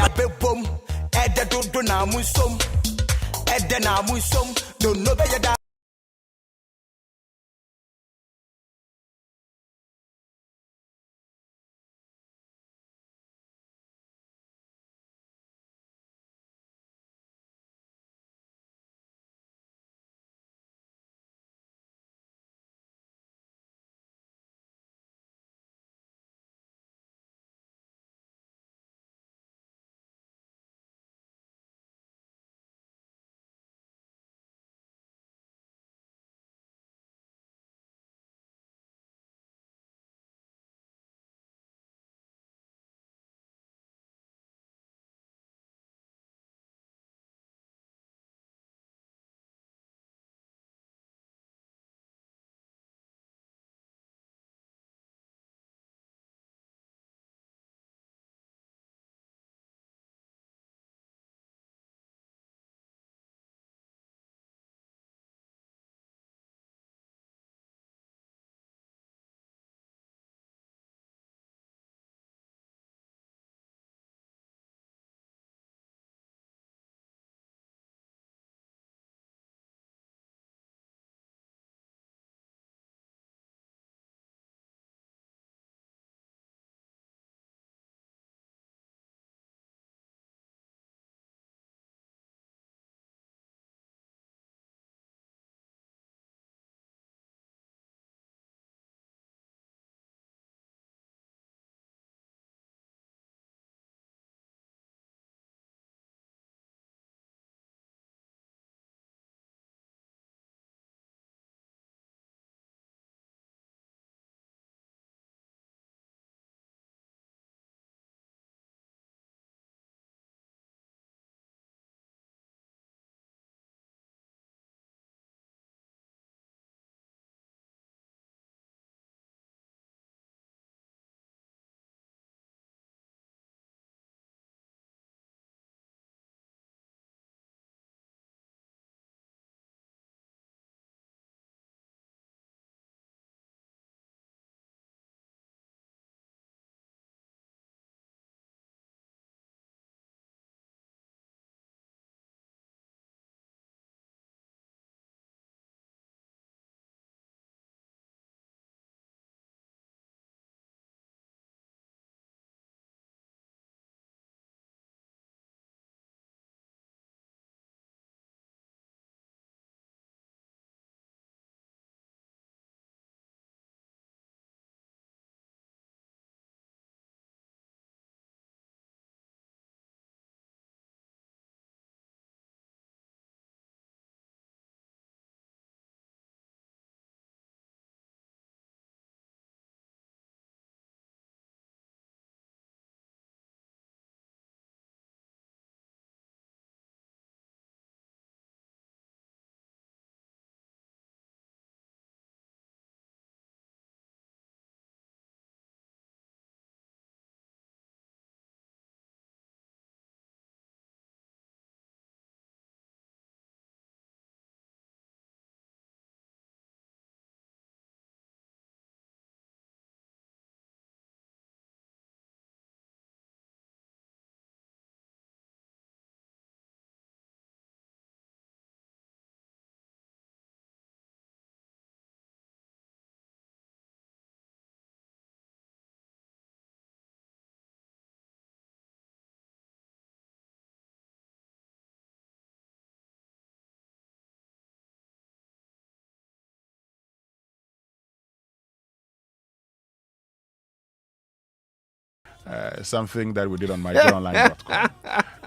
something that we did on myjoyonline.com.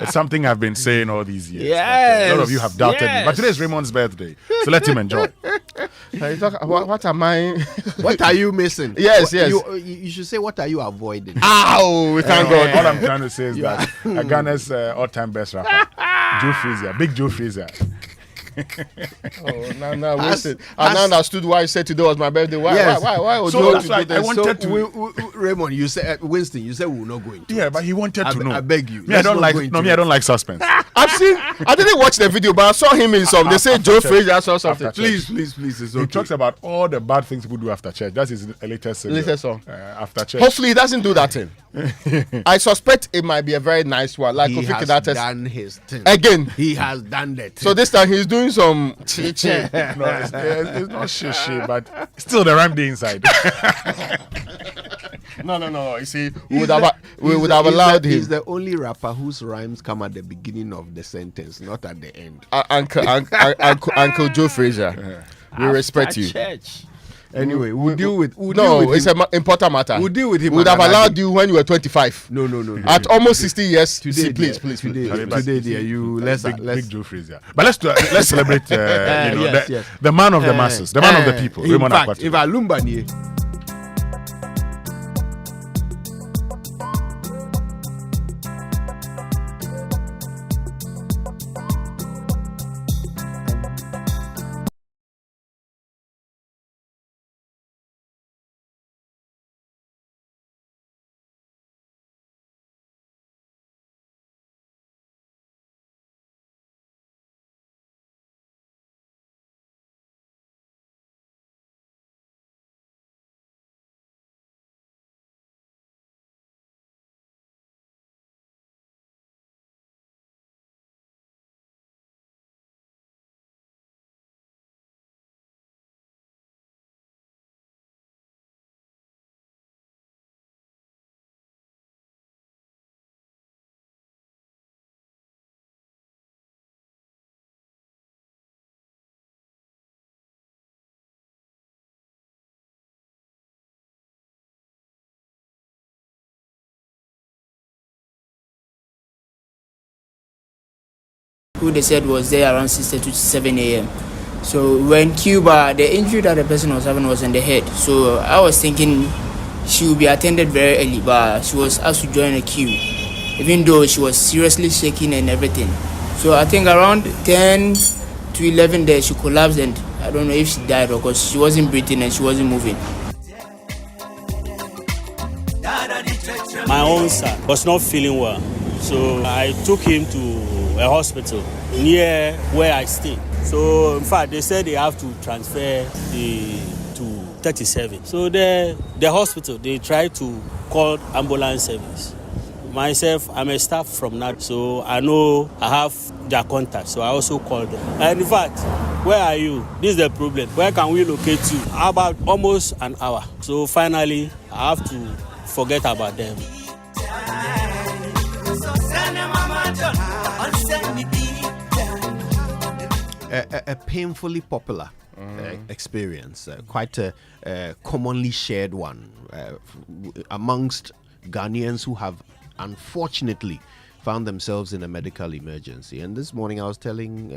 It's something I've been saying all these years. Yes. A lot of you have doubted me. But today is Raymond's birthday, so let him enjoy. What am I? What are you missing? Yes. You should say, what are you avoiding? Ow! Thank God. All I'm trying to say is that Ghana's all-time best rapper, Joe Frazier, Big Joe Frazier. Now listen. I now understood why you said today was my birthday. Why? So that's right. I wanted to. Raymond, you said Winston. You said we were not going to. Yeah, but he wanted to know. I beg you. I don't like suspense. I didn't watch the video, but I saw him in some. They say Joe Frazier saw something. Please. It's okay. He talks about all the bad things people do after church. That's his latest song. After church. Hopefully, he doesn't do that thing. I suspect it might be a very nice one. Like he has done his thing again. He has done that. So this time he's doing some. No, it's not shishi, but still the rhyme day inside. No. You see, we would have allowed him. He's the only rapper whose rhymes come at the beginning of the sentence, not at the end. Uncle Joe Frazier, we respect you. Church. Anyway, we'll deal with it's an important matter. We'll deal with him. We would have allowed you when you were 25. No. At almost 60 years. Today, please. Today, dear, you let's Big Joe Frazier. But let's celebrate the man of the masses, the man of the people. In fact, if Alumbani. Who they said was there around 6:30 to 7 a.m. So when Cuba, the injury that the person was having was in the head. So I was thinking she would be attended very early, but she was asked to join a queue, even though she was seriously shaking and everything. So I think around 10 to 11 there she collapsed, and I don't know if she died or because she wasn't breathing and she wasn't moving. My own son was not feeling well, so I took him to a hospital near where I stay. So in fact, they said they have to transfer to 37. So the hospital, they tried to call ambulance service. Myself, I'm a staff from that, so I know I have their contact, so I also called them. And in fact, where are you? This is the problem. Where can we locate you? About almost an hour. So finally, I have to forget about them. A painfully popular experience, quite a commonly shared one amongst Ghanaians who have unfortunately found themselves in a medical emergency. And this morning I was telling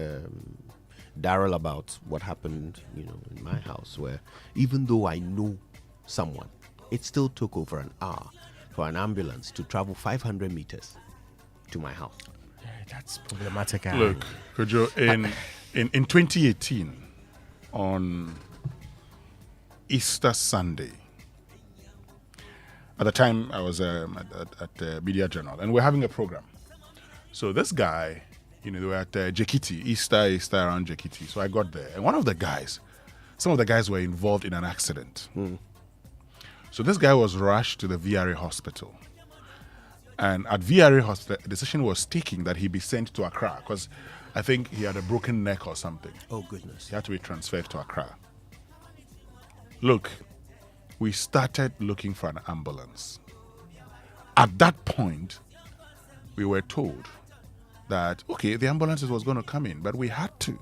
Daryl about what happened, in my house, where even though I know someone, it still took over an hour for an ambulance to travel 500 meters to my house. Yeah, that's problematic. Look, Kojo, in 2018, on Easter Sunday, at the time I was at the Media Journal, and we're having a program. So this guy, they were at Jekiti, Easter around Jekiti. So I got there, and some of the guys were involved in an accident. So this guy was rushed to the VRA hospital. And at VRA hospital, the decision was taken that he be sent to Accra because I think he had a broken neck or something. Oh, goodness. He had to be transferred to Accra. Look, we started looking for an ambulance. At that point, we were told that, okay, the ambulance was going to come in, but we had to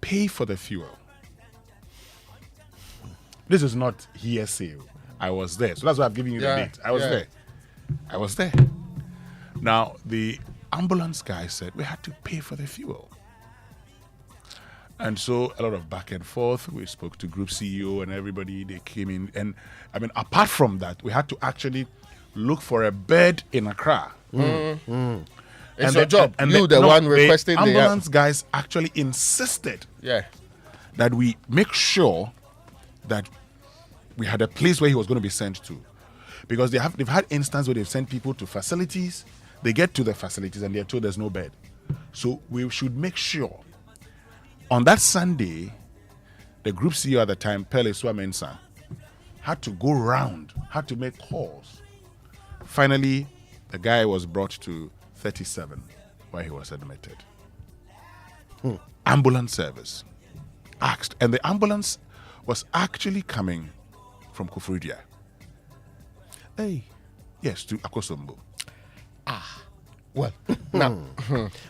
pay for the fuel. This is not hearsay. I was there. So that's why I'm giving you the date. I was there. I was there. Now, the ambulance guy said we had to pay for the fuel. And so a lot of back and forth. We spoke to group CEO and everybody. They came in. And I mean, apart from that, we had to actually look for a bed in Accra. It's your job. The one requesting the ambulance guys actually insisted that we make sure that we had a place where he was going to be sent to. Because they've had instances where they've sent people to facilities. They get to the facilities and they're told there's no bed. So we should make sure. On that Sunday, the group CEO at the time, Pele Swamensa, had to go round, had to make calls. Finally, the guy was brought to 37, where he was admitted. Ambulance service asked, and the ambulance was actually coming from Kufuridia. Hey. Yes, to Akosombo. Well, now,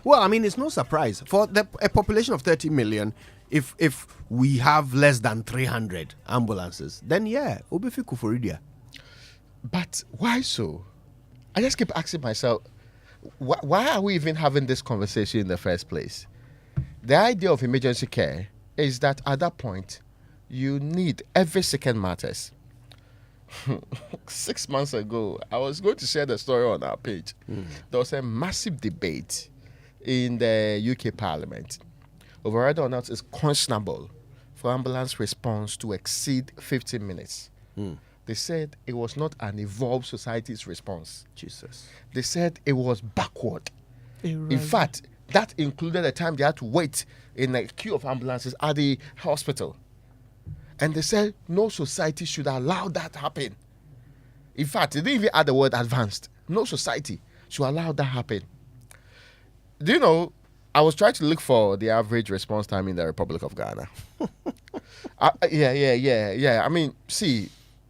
well, I mean, it's no surprise for a population of 30 million. If we have less than 300 ambulances, then Obifi Kufuridia. But why so? I just keep asking myself, why are we even having this conversation in the first place? The idea of emergency care is that at that point, you need every second matters. 6 months ago, I was going to share the story on our page. There was a massive debate in the UK Parliament over whether or not it's conscionable for ambulance response to exceed 15 minutes. They said it was not an evolved society's response. Jesus. They said it was backward. In fact, that included the time they had to wait in a queue of ambulances at the hospital. And they said no society should allow that to happen. In fact, they didn't even add the word advanced. No society should allow that happen. Do you know, I was trying to look for the average response time in the Republic of Ghana. Yeah. I mean, see,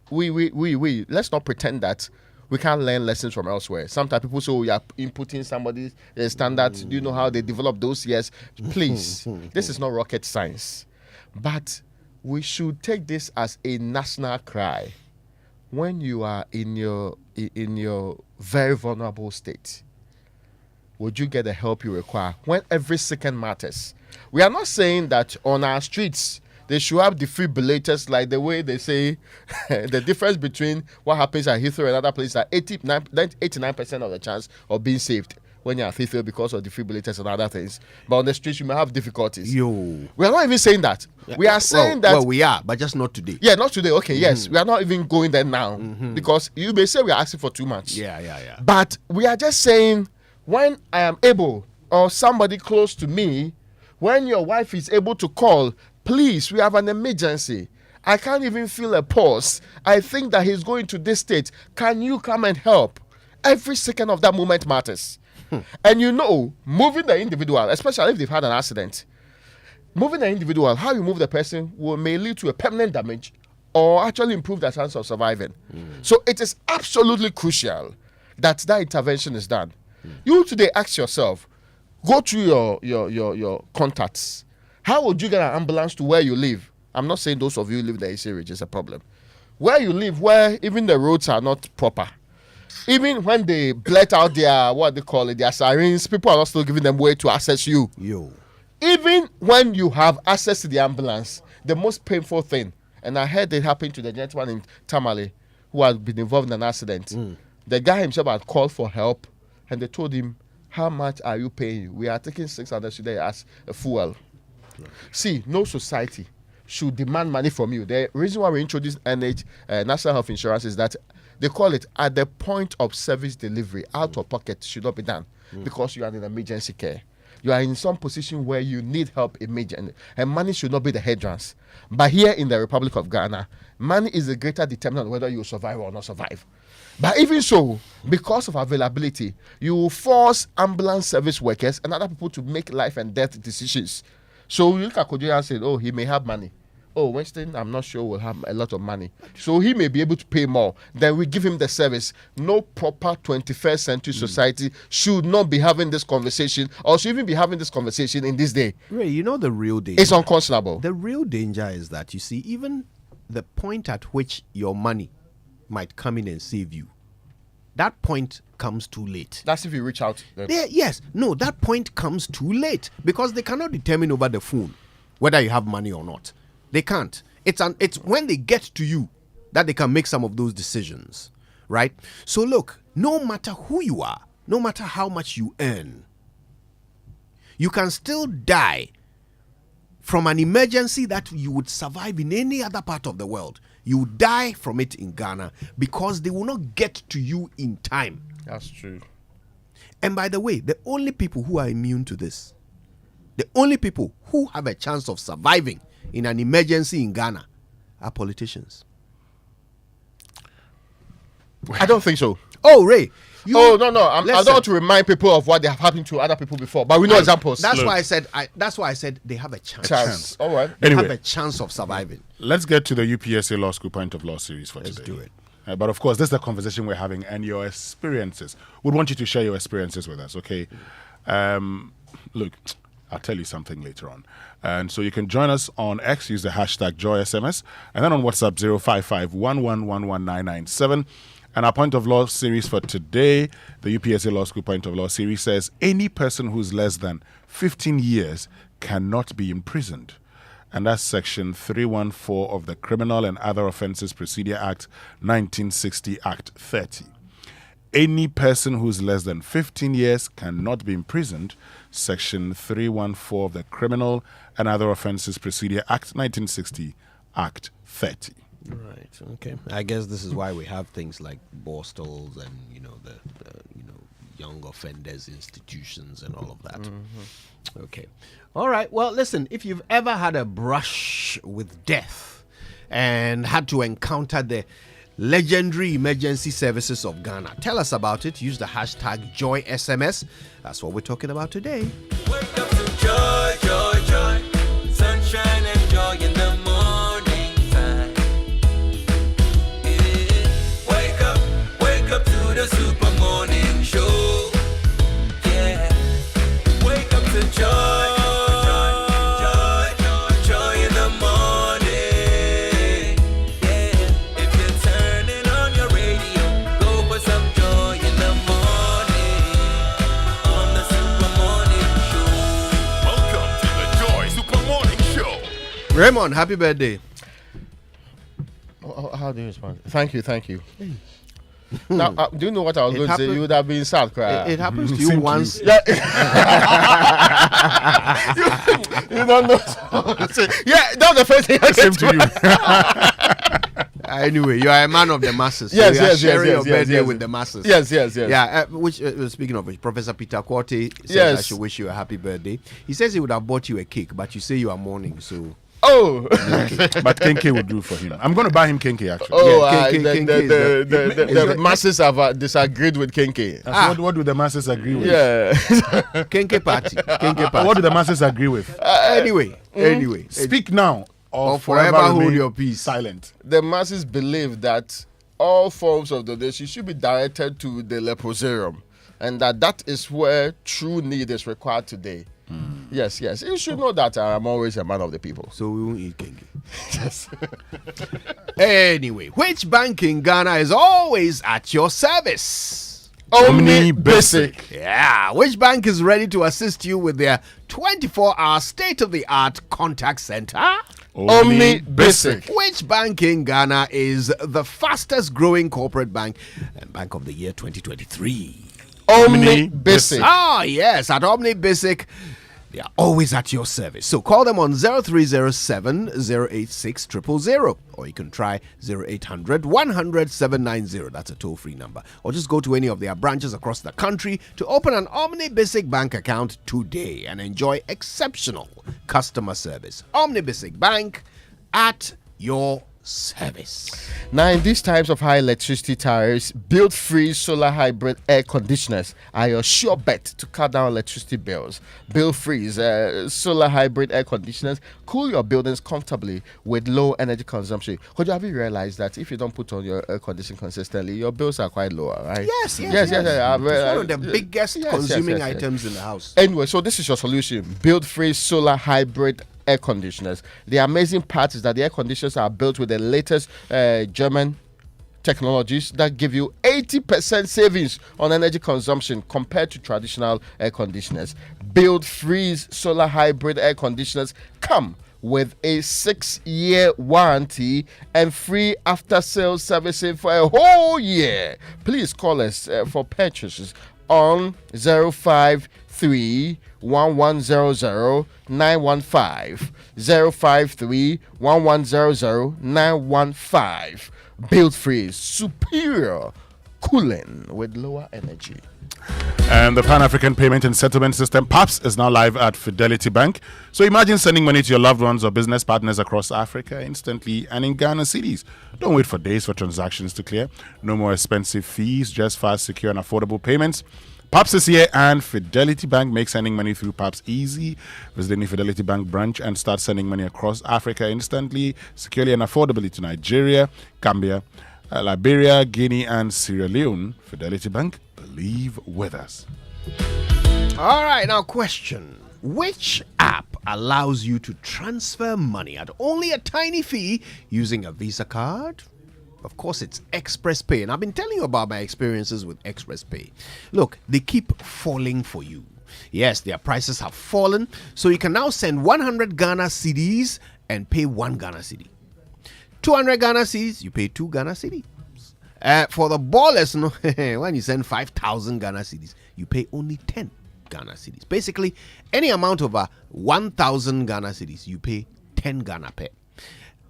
we let's not pretend that we can't learn lessons from elsewhere. Sometimes people say, we are inputting somebody's standards. Do you know how they develop those years? Please, this is not rocket science. But we should take this as a national cry. When you are in your very vulnerable state, would you get the help you require when every second matters? We are not saying that on our streets they should have defibrillators like the way they say the difference between what happens at Heathrow and other places are 89% of the chance of being saved when you're at Heathrow because of defibrillators and other things. But on the streets, you may have difficulties. We are not even saying that. We are saying that. Well, we are, but just not today. Yeah, not today. Okay, yes. We are not even going there now because you may say we are asking for too much. Yeah. But we are just saying when I am able or somebody close to me, when your wife is able to call, please, we have an emergency. I can't even feel a pulse. I think that he's going to this state. Can you come and help? Every second of that moment matters. And you know, moving the individual, especially if they've had an accident, moving the individual, how you move the person may lead to a permanent damage or actually improve the chance of surviving. So it is absolutely crucial that intervention is done. You today ask yourself, go through your contacts. How would you get an ambulance to where you live? I'm not saying those of you who live in the AC region is a problem. Where you live, where even the roads are not proper. Even when they blurt out their sirens, people are not still giving them way to access you. Even when you have access to the ambulance, the most painful thing, and I heard it happened to the gentleman in Tamale who had been involved in an accident. The guy himself had called for help, and they told him, how much are you paying? We are taking 600 today as a fuel. See, no society should demand money from you. The reason why we introduced National Health Insurance is that they call it at the point of service delivery. Out of pocket should not be done because you are in emergency care. You are in some position where you need help immediately, and money should not be the hindrance. But here in the Republic of Ghana, money is a greater determinant whether you survive or not survive. But even so, because of availability, you will force ambulance service workers and other people to make life and death decisions. So you look at Kojo and say, oh, he may have money. Oh, Winston, I'm not sure will have a lot of money. So he may be able to pay more. Then we give him the service. No proper 21st century society should not be having this conversation or should even be having this conversation in this day. Ray, you know the real danger. It's unconscionable. The real danger is that, you see, even the point at which your money might come in and save you, that point comes too late. That's if you reach out. That point comes too late because they cannot determine over the phone whether you have money or not. They can't. It's when they get to you that they can make some of those decisions, right? So look, no matter who you are, no matter how much you earn, you can still die from an emergency that you would survive in any other part of the world. You die from it in Ghana because they will not get to you in time. That's true. And by the way, the only people who are immune to this, the only people who have a chance of surviving in an emergency in Ghana are politicians. I don't think so. Oh, Ray. No. I don't want to remind people of what they have happened to other people before, but we know examples. That's why I said they have a chance. All right. They Anyway, have a chance of surviving. Let's get to the UPSA Law School Point of Law series for today. Let's do it. But of course, this is the conversation we're having and your experiences. We'd want you to share your experiences with us, okay? Look, I'll tell you something later on. And so you can join us on X, use the hashtag JoySMS, and then on WhatsApp 055-111-11997. And our Point of Law series for today, the UPSA Law School Point of Law series says, any person who's less than 15 years cannot be imprisoned. And that's Section 314 of the Criminal and Other Offences Procedure Act 1960, Act 30. Any person who's less than 15 years cannot be imprisoned. Section 314 of the Criminal and Other Offences Procedure Act 1960, Act 30. Right. Okay. I guess this is why we have things like Borstals and the young offenders institutions and all of that. Mm-hmm. Okay. All right. Well, listen. If you've ever had a brush with death and had to encounter the legendary emergency services of Ghana, tell us about it. Use the hashtag JoySMS. That's what we're talking about today. Wake up to joy, joy, joy. Sunshine and joy in the morning time. Yeah. Wake up to the super morning show. Yeah. Wake up to joy. Raymond, happy birthday. How do you respond? Thank you. Now, do you know what I was going to say? You would have been sad, cry. It happens to you once. Yeah. You don't know. Yeah, that's the first thing I said to you. Anyway, you are a man of the masses. Yes, so you are sharing your birthday with the masses. Yes. Yeah, speaking of which, Professor Peter Quarty says I should wish you a happy birthday. He says he would have bought you a cake, but you say you are mourning, so... Oh, but Kenke would do for him. I'm going to buy him Kenke actually. Oh, the masses have disagreed with Kenke. What do the masses agree with? Yeah, Kenke party. What do the masses agree with? Anyway, speak now or forever hold your peace. Silent. The masses believe that all forms of donation should be directed to the leprosarium, and that is where true need is required today. Yes. You should know that I'm always a man of the people. So we won't eat kengi. Yes. Anyway, which bank in Ghana is always at your service? Omni Basic. Yeah. Which bank is ready to assist you with their 24-hour state-of-the-art contact center? Omni Basic. Which bank in Ghana is the fastest growing corporate bank and bank of the year 2023? Omni Basic. Ah, yes, at Omni Basic, they are always at your service. So call them on 0307 086 000, or you can try 0800 100 790. That's a toll-free number. Or just go to any of their branches across the country to open an Omni Basic bank account today and enjoy exceptional customer service. Omni Basic Bank at your service. Now, in these times of high electricity tariffs, build-free solar hybrid air conditioners are your sure bet to cut down electricity bills. Build-free solar hybrid air conditioners cool your buildings comfortably with low energy consumption. Have you realized that if you don't put on your air conditioning consistently, your bills are quite lower, right? Yes. It's one of the biggest consuming items in the house. Anyway, so this is your solution. Build-free solar hybrid air conditioners. The amazing part is that the air conditioners are built with the latest German technologies that give you 80% savings on energy consumption compared to traditional air conditioners. Build Freeze solar hybrid air conditioners come with a 6-year warranty and free after-sales servicing for a whole year. Please call us for purchases on 053 1100 915 053 1100 915. Build Freeze, superior cooling with lower energy. And the Pan-African Payment and Settlement System, PAPS, is now live at Fidelity Bank. So imagine sending money to your loved ones or business partners across Africa instantly and in Ghana cedis. Don't wait for days for transactions to clear. No more expensive fees, just fast, secure, and affordable payments. PAPS is here, and Fidelity Bank makes sending money through PAPS easy. Visit any Fidelity Bank branch and start sending money across Africa instantly, securely, and affordably to Nigeria, Gambia, Liberia, Guinea, and Sierra Leone. Fidelity Bank, believe with us. All right, now question. Which app allows you to transfer money at only a tiny fee using a Visa card? Of course, it's Express Pay, and I've been telling you about my experiences with Express Pay. Look, they keep falling for you. Yes, their prices have fallen, so you can now send 100 Ghana cedis and pay 1 Ghana cedi. 200 Ghana cedis, you pay 2 Ghana cedis. For the ballers, when you send 5,000 Ghana cedis, you pay only 10 Ghana cedis. Basically, any amount over 1,000 Ghana cedis, you pay 10 Ghana pay.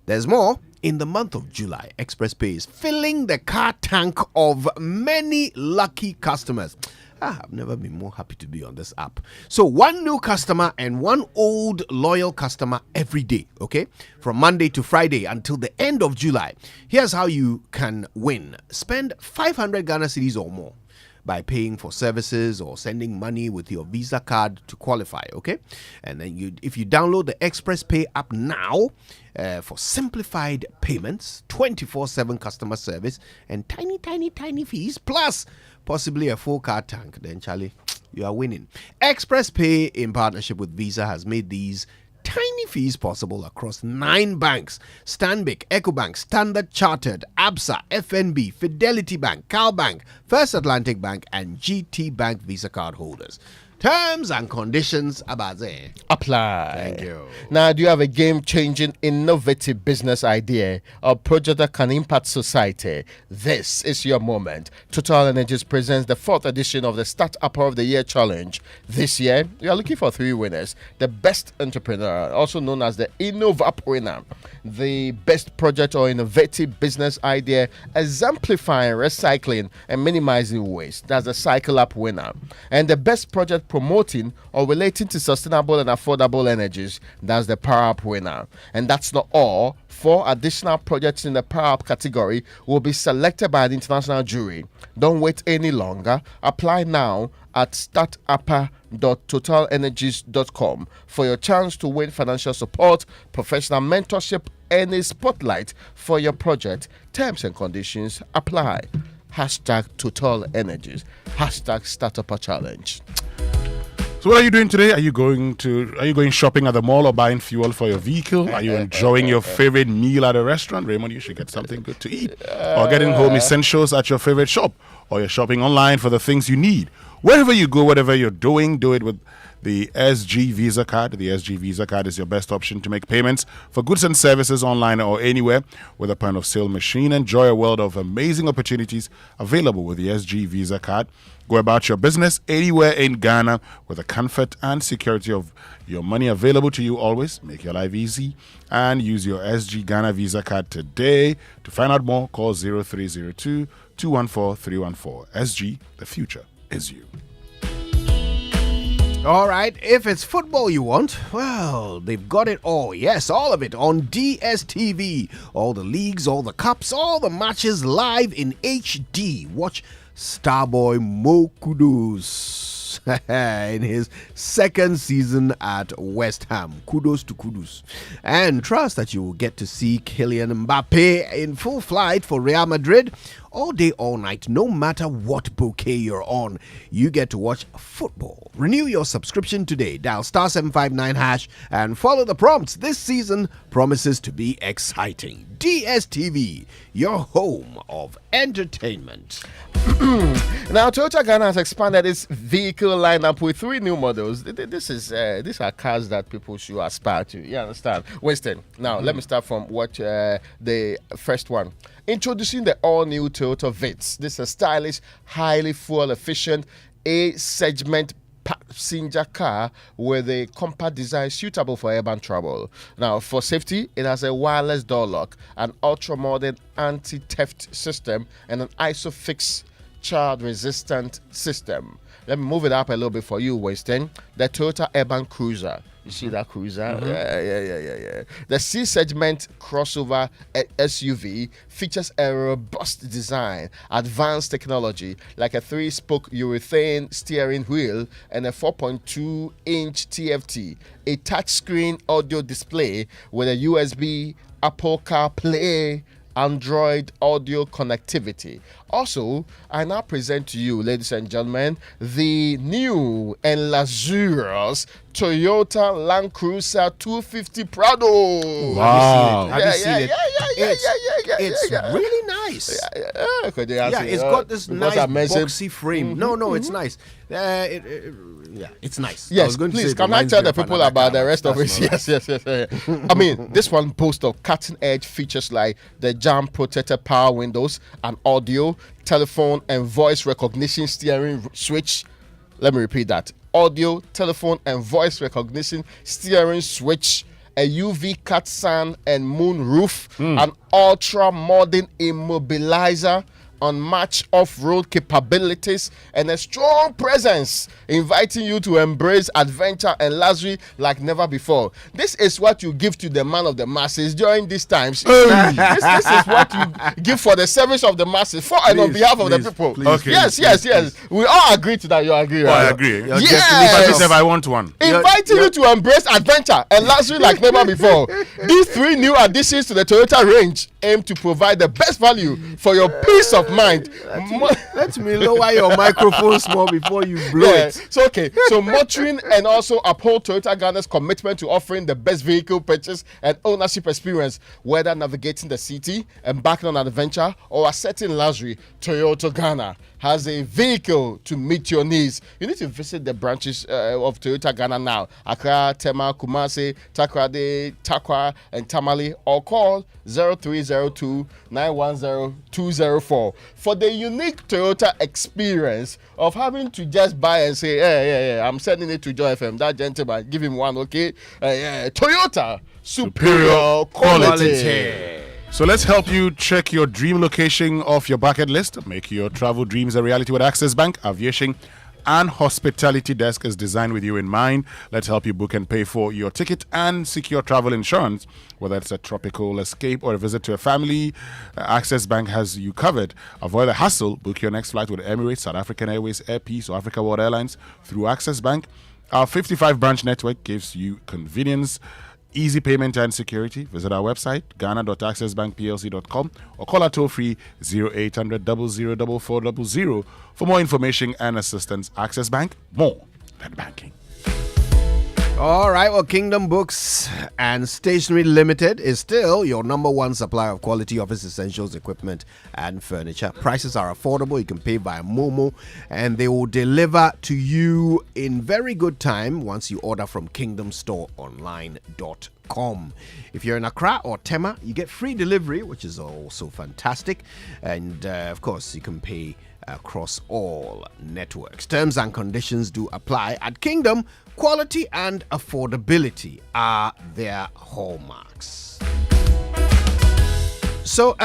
There's more. In the month of July, Express Pay is filling the car tank of many lucky customers. I've never been more happy to be on this app. So 1 new customer and 1 old loyal customer every day, okay? From Monday to Friday until the end of July. Here's how you can win. Spend 500 Ghana cedis or more by paying for services or sending money with your Visa card to qualify, okay? And then if you download the Express Pay app now for simplified payments, 24/7 customer service, and tiny fees, plus possibly a full car tank, then Charlie, you are winning. Express Pay in partnership with Visa has made these tiny fees possible across 9 banks: Stanbic, Ecobank, Standard Chartered, ABSA, FNB, Fidelity Bank, Cal Bank, First Atlantic Bank, and GT Bank Visa card holders. Terms and conditions apply. Thank you. Now, do you have a game-changing, innovative business idea or project that can impact society? This is your moment. Total Energies presents the 4th edition of the Start-Upper of the Year Challenge. This year, we are looking for 3 winners. The best entrepreneur, also known as the InnovUp winner. The best project or innovative business idea exemplifying recycling and minimizing waste. That's the Cycle Up winner. And the best project promoting or relating to sustainable and affordable energies. That's the Power Up winner. And that's not all. 4 additional projects in the Power Up category will be selected by an international jury. Don't wait any longer. Apply now at startupper.totalenergies.com for your chance to win financial support, professional mentorship, and a spotlight for your project. Terms and conditions apply. #Total Energies. #Startupper Challenge. So what are you doing today? Are you going shopping at the mall or buying fuel for your vehicle? Are you enjoying your favorite meal at a restaurant? Raymond, you should get something good to eat. Or getting home essentials at your favorite shop. Or you're shopping online for the things you need. Wherever you go, whatever you're doing, do it with the SG Visa card. The SG Visa card is your best option to make payments for goods and services online or anywhere with a point of sale machine. Enjoy a world of amazing opportunities available with the SG Visa card. Go about your business anywhere in Ghana with the comfort and security of your money available to you always. Make your life easy and use your SG Ghana Visa card today. To find out more, call 0302 214 314. SG, the future is you. All right, if it's football you want, well, they've got it all. Yes, all of it on DSTV. All the leagues, all the cups, all the matches live in HD. Watch Starboy Mo Kudus in his 2nd season at West Ham. Kudos to Kudus. And trust that you will get to see Kylian Mbappe in full flight for Real Madrid all day, all night, no matter what bouquet you're on, you get to watch football. Renew your subscription today. Dial star 759 hash and follow the prompts. This season promises to be exciting. DSTV, your home of entertainment. Now, Toyota Ghana has expanded its vehicle lineup with 3 new models. These are cars that people should aspire to. You understand? Winston. Now, let me start from what the first one. Introducing the all-new Toyota Vitz. This is a stylish, highly fuel-efficient A-segment passenger car with a compact design suitable for urban travel. Now, for safety, it has a wireless door lock, an ultra-modern anti-theft system, and an ISOFIX child-resistant system. Let me move it up a little bit for you, Winston. The Toyota Urban Cruiser. You see that cruiser? Yeah. The C-segment crossover SUV features a robust design, advanced technology like a 3-spoke urethane steering wheel and a 4.2-inch TFT, a touchscreen audio display with a USB, Apple CarPlay, Android audio connectivity. Also, I now present to you, ladies and gentlemen, the new and luxurious Toyota Land Cruiser 250 Prado. Wow. Have you seen it? It's really nice. It's got this nice boxy frame. No, it's nice. It's nice. Yes, please, can I tell the people about the rest of it? Yes. I mean, this one boasts of cutting-edge features like the jam protected power windows and audio, telephone and voice recognition steering switch. Let me repeat that. Audio, telephone and voice recognition steering switch, a UV cut sun and moon roof, an ultra modern immobilizer, unmatched off-road capabilities, and a strong presence inviting you to embrace adventure and luxury like never before. This is what you give to the man of the masses during these times. This is what you give for the service of the masses, for and on behalf of the people. Yes. We all agree to that. You agree, right? I agree. Yes. If I want one. Inviting you to embrace adventure and luxury like never before. These 3 new additions to the Toyota range aim to provide the best value for your peace of mind. Let me lower your microphone small before you blow it. So motoring and also uphold Toyota Ghana's commitment to offering the best vehicle purchase and ownership experience, whether navigating the city, embarking on an adventure, or asserting luxury. Toyota Ghana has a vehicle to meet your needs. You need to visit the branches of Toyota Ghana now. Accra, Tema, Kumasi, Takoradi, Takwa, and Tamale, or call 0302-910-204 for the unique Toyota experience of having to just buy and say, hey, I'm sending it to Joy FM. That gentleman, give him one, okay? Toyota, superior quality. So let's help you check your dream location off your bucket list. Make your travel dreams a reality with Access Bank. Aviation and hospitality desk is designed with you in mind. Let's help you book and pay for your ticket and secure travel insurance. Whether it's a tropical escape or a visit to a family, Access Bank has you covered. Avoid the hassle. Book your next flight with Emirates, South African Airways, Air Peace, or Africa World Airlines through Access Bank. Our 55 branch network gives you convenience, easy payment and security. Visit our website, ghana.accessbankplc.com, or call our toll-free 0800 004400 for more information and assistance. Access Bank, more than banking. All right, well, Kingdom Books and Stationery Limited is still your #1 supplier of quality office essentials, equipment, and furniture. Prices are affordable. You can pay via Momo, and they will deliver to you in very good time once you order from kingdomstoreonline.com. If you're in Accra or Tema, you get free delivery, which is also fantastic. And, of course, you can pay across all networks. Terms and conditions do apply. At Kingdom, quality and affordability are their hallmarks. So,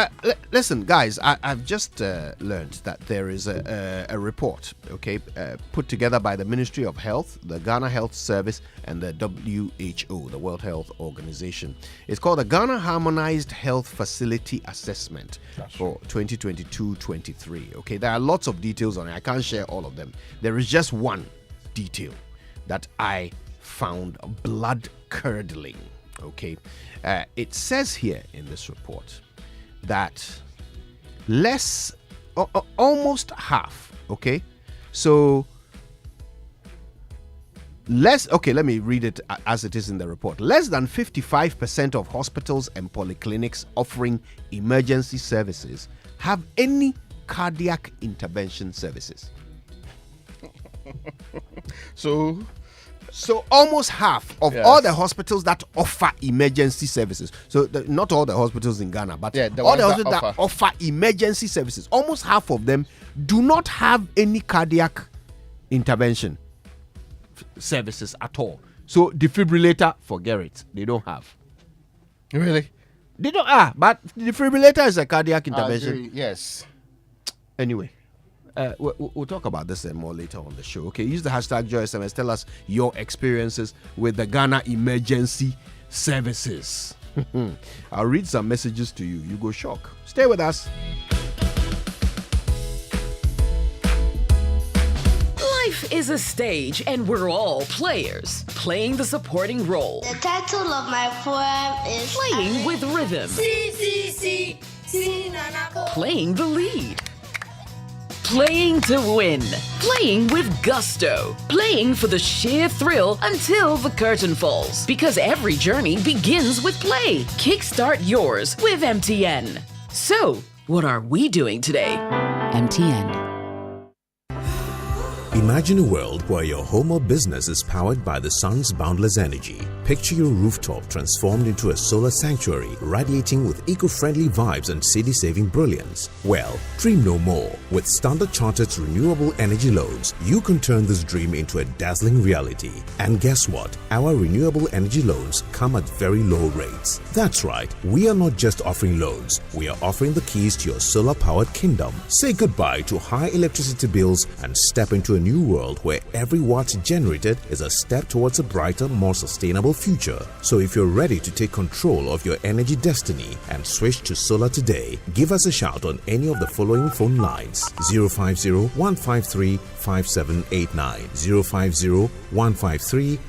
listen, guys, I've just learned that there is a report, put together by the Ministry of Health, the Ghana Health Service, and the WHO, the World Health Organization. It's called the Ghana Harmonized Health Facility Assessment for 2022-23. Okay, there are lots of details on it. I can't share all of them. There is just one detail that I found blood-curdling. Okay, it says here in this report that less almost half. Okay, so let me read it as it is in the report. Less than 55% of hospitals and polyclinics offering emergency services have any cardiac intervention services. So almost half of all the hospitals that offer emergency services. So not all the hospitals in Ghana, but all the hospitals that offer emergency services, almost half of them do not have any cardiac intervention services at all. So defibrillator, forget it. They don't have. Really? They don't. But defibrillator is a cardiac intervention. Yes. Anyway. We'll talk about this more later on the show. Okay, use the hashtag JoySMS. Tell us your experiences with the Ghana Emergency Services. I'll read some messages to you. You go shock. Stay with us. Life is a stage and we're all players, playing the supporting role. The title of my poem is Playing with rhythm. Playing the lead. Playing to win. Playing with gusto. Playing for the sheer thrill until the curtain falls. Because every journey begins with play. Kickstart yours with MTN. So, what are we doing today? MTN. Imagine a world where your home or business is powered by the sun's boundless energy. Picture your rooftop transformed into a solar sanctuary, radiating with eco-friendly vibes and city-saving brilliance. Well, dream no more. With Standard Chartered's renewable energy loans, you can turn this dream into a dazzling reality. And guess what? Our renewable energy loans come at very low rates. That's right, we are not just offering loans, we are offering the keys to your solar-powered kingdom. Say goodbye to high electricity bills and step into a new world where every watt generated is a step towards a brighter, more sustainable future. So if you're ready to take control of your energy destiny and switch to solar today, give us a shout on any of the following phone lines: 050-153-5789, 050-153-5790,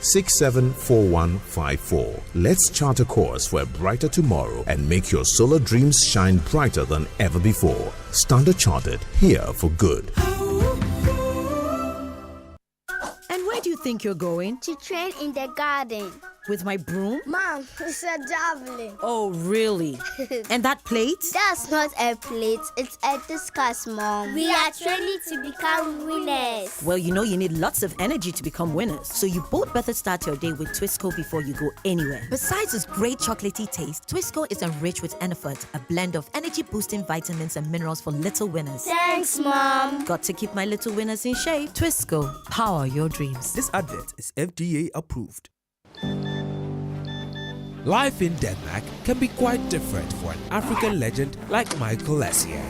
0244-674154. Let's chart a course for a brighter tomorrow and make your solar dreams shine brighter than ever before. Standard Chartered, here for good. And where do you think you're going? to train in the garden. With my broom? Mom, it's a javelin. Oh, really? And that plate? That's not a plate, it's a discus, Mom. We are training to become winners. Well, you know you need lots of energy to become winners. So you both better start your day with Twisco before you go anywhere. Besides its great chocolatey taste, Twisco is enriched with Enerfort, a blend of energy-boosting vitamins and minerals for little winners. Thanks, Mom. Got to keep my little winners in shape. Twisco, power your dreams. This advert is FDA approved. Life in Denmark can be quite different for an African legend like Michael Essien.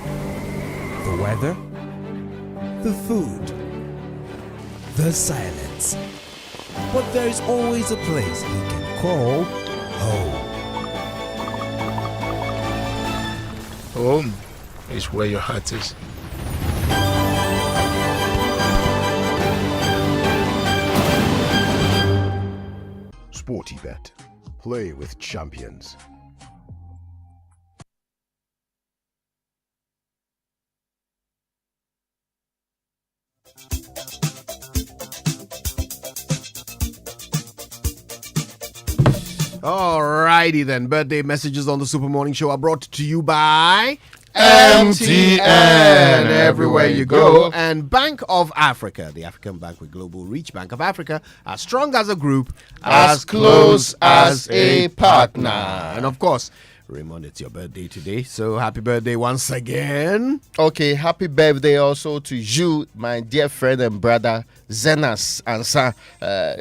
The weather, the food, the silence. But there's always a place he can call home. Home is where your heart is. Sportybet. Play with champions. Alrighty then, birthday messages on the Super Morning Show are brought to you by MTN, everywhere you go. And Bank of Africa, the African bank with global reach. Bank of Africa, as strong as a group, as close as a partner. And of course, Raymond, it's your birthday today, so happy birthday once again. Okay, happy birthday also to you, my dear friend and brother, Zenas Ansa.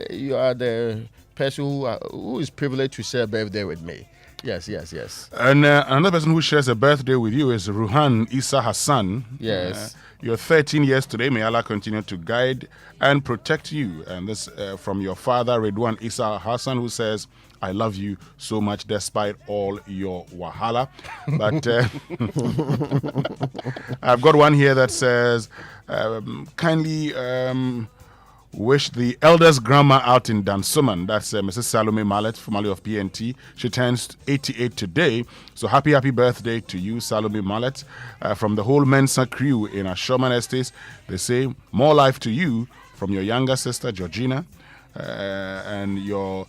You are the person who is privileged to share a birthday with me. Yes. And another person who shares a birthday with you is Ruhan Isa Hassan. Yes. You're 13 years today. May Allah continue to guide and protect you. And this from your father, Redwan Isa Hassan, who says, I love you so much despite all your wahala. But I've got one here that says, kindly wish the eldest grandma out in Dansuman. That's Mrs. Salome Mallet, formerly of PNT. She turns 88 today. So happy birthday to you, Salome Mallet. From the whole Mensa crew in Ashoman Estates, they say more life to you from your younger sister, Georgina, and your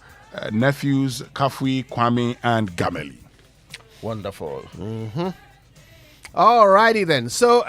nephews, Kafui, Kwame, and Gameli. Wonderful. Alrighty then. So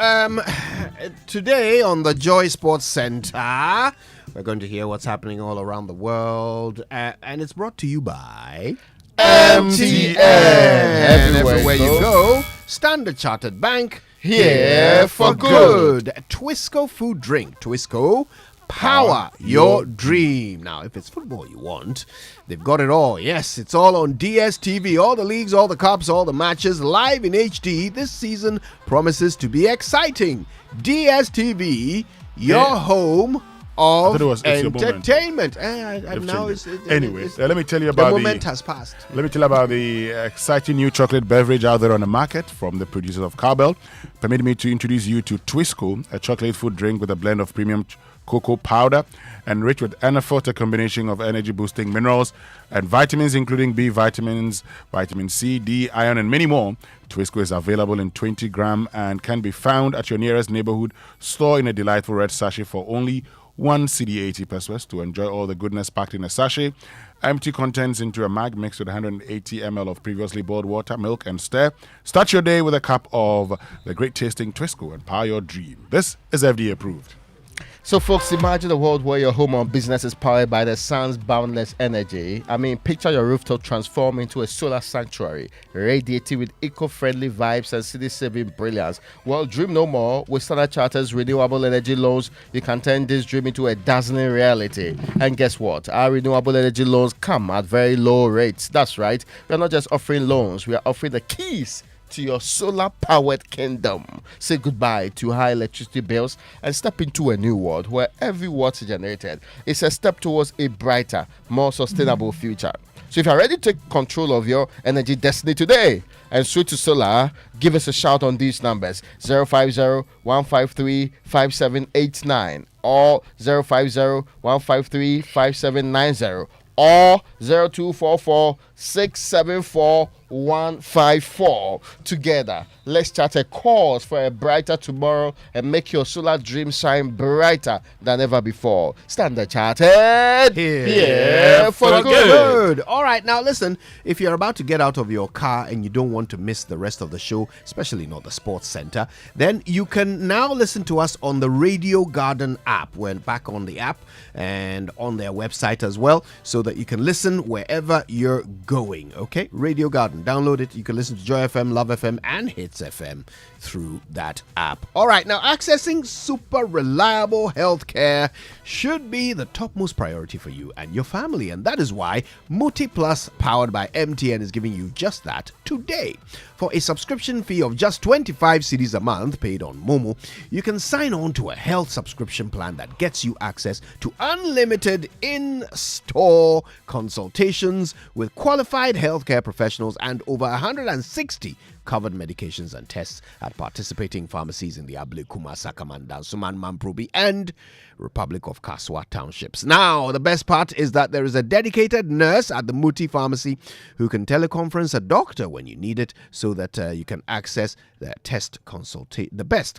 today on the Joy Sports Center, we're going to hear what's happening all around the world, and it's brought to you by MTN. Everywhere you go. Standard Chartered Bank, here for good. Twisco food drink. Twisco, power your dream. Now, if it's football you want, they've got it all. Yes, it's all on DSTV. All the leagues, all the cups, all the matches live in HD. This season promises to be exciting. DSTV, your home of entertainment. Anyway, let me tell you about the moment has passed. Let me tell you about the exciting new chocolate beverage out there on the market from the producers of Cowbell. Permit me to introduce you to Twisco, a chocolate food drink with a blend of premium cocoa powder and rich with Anafort, a combination of energy boosting minerals and vitamins, including B vitamins, vitamin C, D, iron, and many more. Twisco is available in 20 gram and can be found at your nearest neighborhood store in a delightful red sachet for only 1 CD 80 pesos. To enjoy all the goodness packed in a sachet, empty contents into a mag mixed with 180 ml of previously boiled water, milk, and stir. Start your day with a cup of the great tasting Twisco and power your dream. This is FDA approved. So, folks, imagine a world where your home or business is powered by the sun's boundless energy. I mean, picture your rooftop transform into a solar sanctuary, radiating with eco-friendly vibes and city-saving brilliance. Well, dream no more. With Standard Chartered's renewable energy loans, you can turn this dream into a dazzling reality. And guess what? Our renewable energy loans come at very low rates. That's right. We are not just offering loans. We are offering the keys to your solar-powered kingdom. Say goodbye to high electricity bills and step into a new world where every watt generated is a step towards a brighter, more sustainable future. So if you're ready to take control of your energy destiny today and switch to solar, give us a shout on these numbers: 050-153-5789 or 050-153-5790 or 0244-674-154. Together, let's chart a course for a brighter tomorrow and make your solar dream shine brighter than ever before. Standard Chartered, here for the good. All right, now listen, if you're about to get out of your car and you don't want to miss the rest of the show, especially not the sports center, then you can now listen to us on the Radio Garden app. We're back on the app and on their website as well, so that you can listen wherever you're going. Okay, Radio Garden, download it. You can listen to Joy FM, Love FM, and Hits FM through that app. All right, now accessing super reliable healthcare should be the topmost priority for you and your family, and that is why MultiPlus, powered by MTN, is giving you just that today. For a subscription fee of just 25 cedis a month paid on Momo, you can sign on to a health subscription plan that gets you access to unlimited in-store consultations with qualified healthcare professionals and over 160 covered medications and tests at participating pharmacies in the Ablekuma, Sakamanda, Suman, Mamprobi, and Republic of Kaswa townships. Now, the best part is that there is a dedicated nurse at the Muti pharmacy who can teleconference a doctor when you need it, so that you can access the best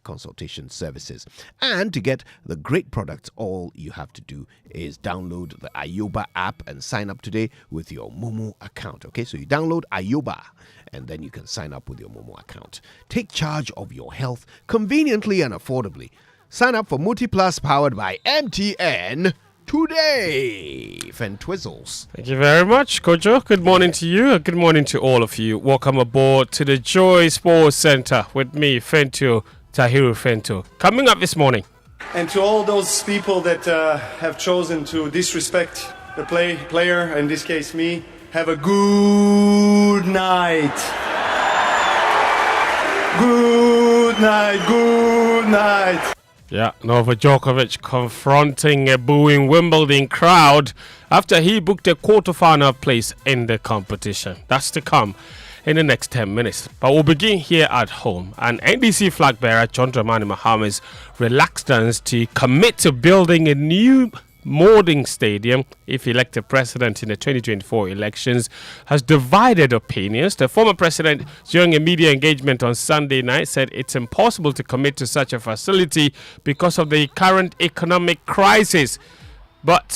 consultation services. And to get the great products, all you have to do is download the Ayoba app and sign up today with your Momo account. Okay, so you download Ayoba and then you can sign up with your Momo account. Take charge of your health conveniently and affordably. Sign up for MultiPlus, powered by MTN today. Fentwizzles. Thank you very much, Kojo. Good morning to you. Good morning to all of you. Welcome aboard to the Joy Sports Center with me, Fento Tahiru Fento. Coming up this morning. And to all those people that have chosen to disrespect the player, in this case me, have a good night. Good night, good night. Yeah, Novak Djokovic confronting a booing Wimbledon crowd after he booked a quarter-final place in the competition. That's to come in the next 10 minutes. But we'll begin here at home. And NDC flag bearer John Dramani Mahama's reluctance to commit to building a new Molding Stadium, if elected president in the 2024 elections, has divided opinions. The former president, during a media engagement on Sunday night, said it's impossible to commit to such a facility because of the current economic crisis. But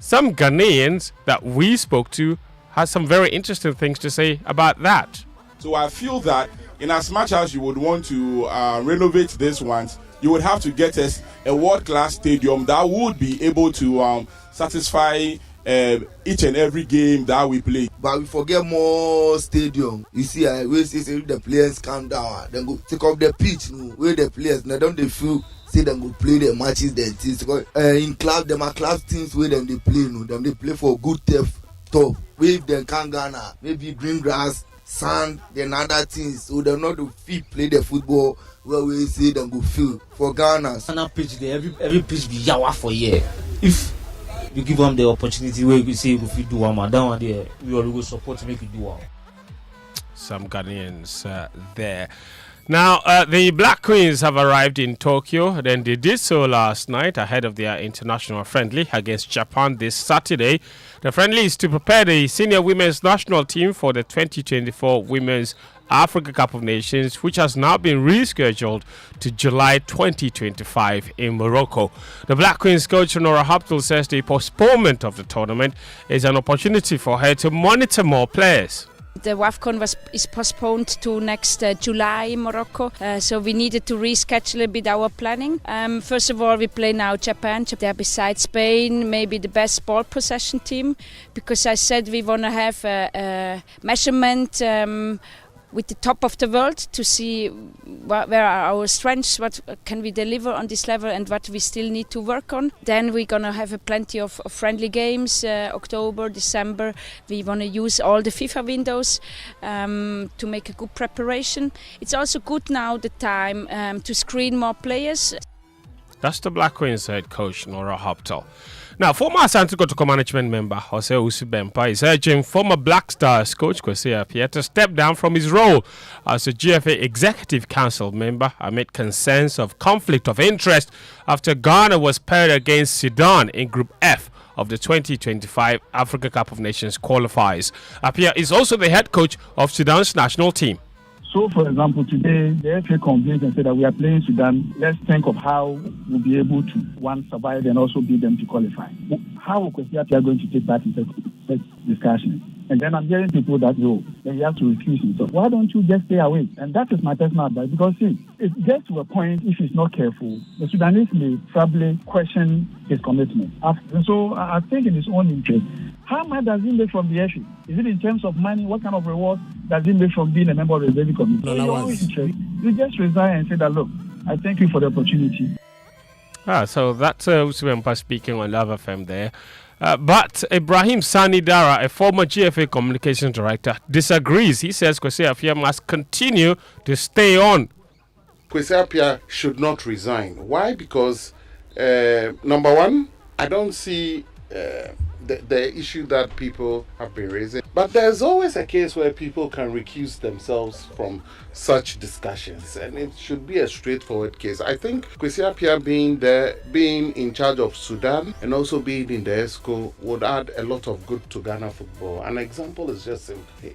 some Ghanaians that we spoke to had some very interesting things to say about that. So I feel that in as much as you would want to renovate this once, you would have to get us a world-class stadium that would be able to satisfy each and every game that we play. But we forget more stadium. You see, we see the players calm down, then go take off the pitch. Where the players now don't they feel say them go play their matches, their teams. In club, them are club teams where them they play. Them they play for good top. Wave them can Ghana, maybe green grass, sand, then other things. So they're not the fit play the football where we see them go feel for Ghana. Ghana pitch there, every pitch be yawa for year. If you give them the opportunity where you say if you do one, that one there, we will support to make you do one. Some Ghanaians there. Now, the Black Queens have arrived in Tokyo. Then they did so last night ahead of their international friendly against Japan this Saturday. The friendly is to prepare the senior women's national team for the 2024 Women's Africa Cup of Nations, which has now been rescheduled to July 2025 in Morocco. The Black Queens coach Nora Haptel says the postponement of the tournament is an opportunity for her to monitor more players. The WAFCON is postponed to next July in Morocco, so we needed to reschedule a bit our planning. First of all, we play now Japan. They're beside Spain, maybe the best ball possession team, because I said we want to have a measurement with the top of the world to see where are our strengths, what can we deliver on this level and what we still need to work on. Then we're going to have plenty of friendly games, October, December. We want to use all the FIFA windows to make a good preparation. It's also good now the time to screen more players. That's the Black Queens head coach Nora Haptel. Now, former Asante Kotoko management member Jose Usibempa is urging former Black Stars coach Kwesi Appiah to step down from his role as a GFA Executive Council member amid concerns of conflict of interest after Ghana was paired against Sudan in Group F of the 2025 Africa Cup of Nations qualifiers. Appiah is also the head coach of Sudan's national team. So, for example, today the FA convened and said that we are playing Sudan. Let's think of how we'll be able to, one, survive and also beat them to qualify. How will Kwesi Appiah going to take part in such discussion? And then I'm hearing people that, then he has to recuse himself. Why don't you just stay away? And that is my personal advice, because see, it gets to a point, if he's not careful, the Sudanese may probably question his commitment. And so I think in his own interest, how much does he make from the FA? Is it in terms of money? What kind of reward does he make from being a member of the executive committee? In your own interest, you just resign and say that, look, I thank you for the opportunity. So that's Usibempa speaking on Love FM there. But Ibrahim Sani Dara, a former GFA communications director, disagrees. He says Kwesi Appiah must continue to stay on. Kwesi Appiah should not resign. Why? Because, number one, I don't see the issue that people have been raising. But there's always a case where people can recuse themselves from such discussions, and it should be a straightforward case. I think Kwesi Appiah being in charge of Sudan and also being in the ESCO would add a lot of good to Ghana football. An example is just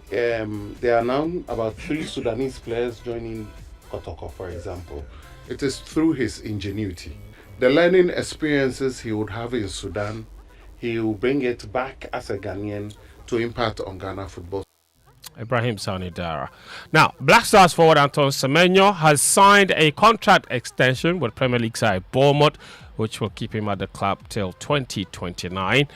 there are now about 3 Sudanese players joining Kotoko, for example. It is through his ingenuity. The learning experiences he would have in Sudan, he will bring it back as a Ghanaian to impact on Ghana football. Ibrahim Sani Dara. Now, Black Stars forward Anton Semenyo has signed a contract extension with Premier League side Bournemouth, which will keep him at the club till 2029.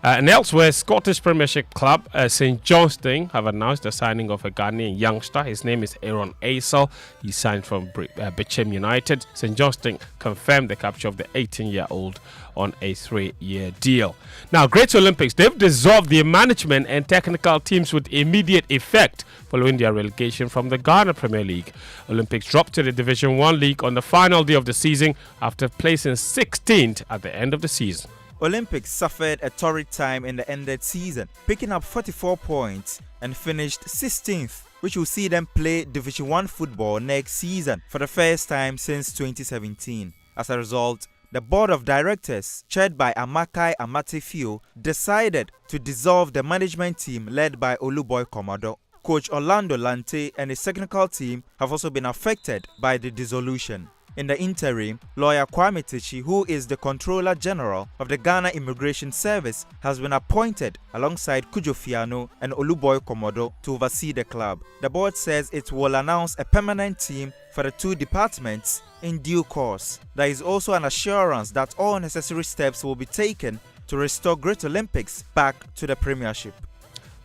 And elsewhere, Scottish Premiership club St Johnstone have announced the signing of a Ghanaian youngster. His name is Aaron Aisel. He signed from Bichem United. St Johnstone confirmed the capture of the 18-year-old on a 3-year deal. Now, Great Olympics, they've dissolved their management and technical teams with immediate effect following their relegation from the Ghana Premier League. Olympics dropped to the Division 1 League on the final day of the season after placing 16th at the end of the season. Olympics suffered a torrid time in the ended season, picking up 44 points and finished 16th, which will see them play Division 1 football next season for the first time since 2017. As a result, the board of directors, chaired by Amakai Amatefio, decided to dissolve the management team led by Oluboy Komodo. Coach Orlando Lante and his technical team have also been affected by the dissolution. In the interim, lawyer Kwame Techi, who is the Controller General of the Ghana Immigration Service, has been appointed alongside Kujo Fiano and Oluboy Komodo to oversee the club. The board says it will announce a permanent team for the two departments in due course. There is also an assurance that all necessary steps will be taken to restore Great Olympics back to the Premiership.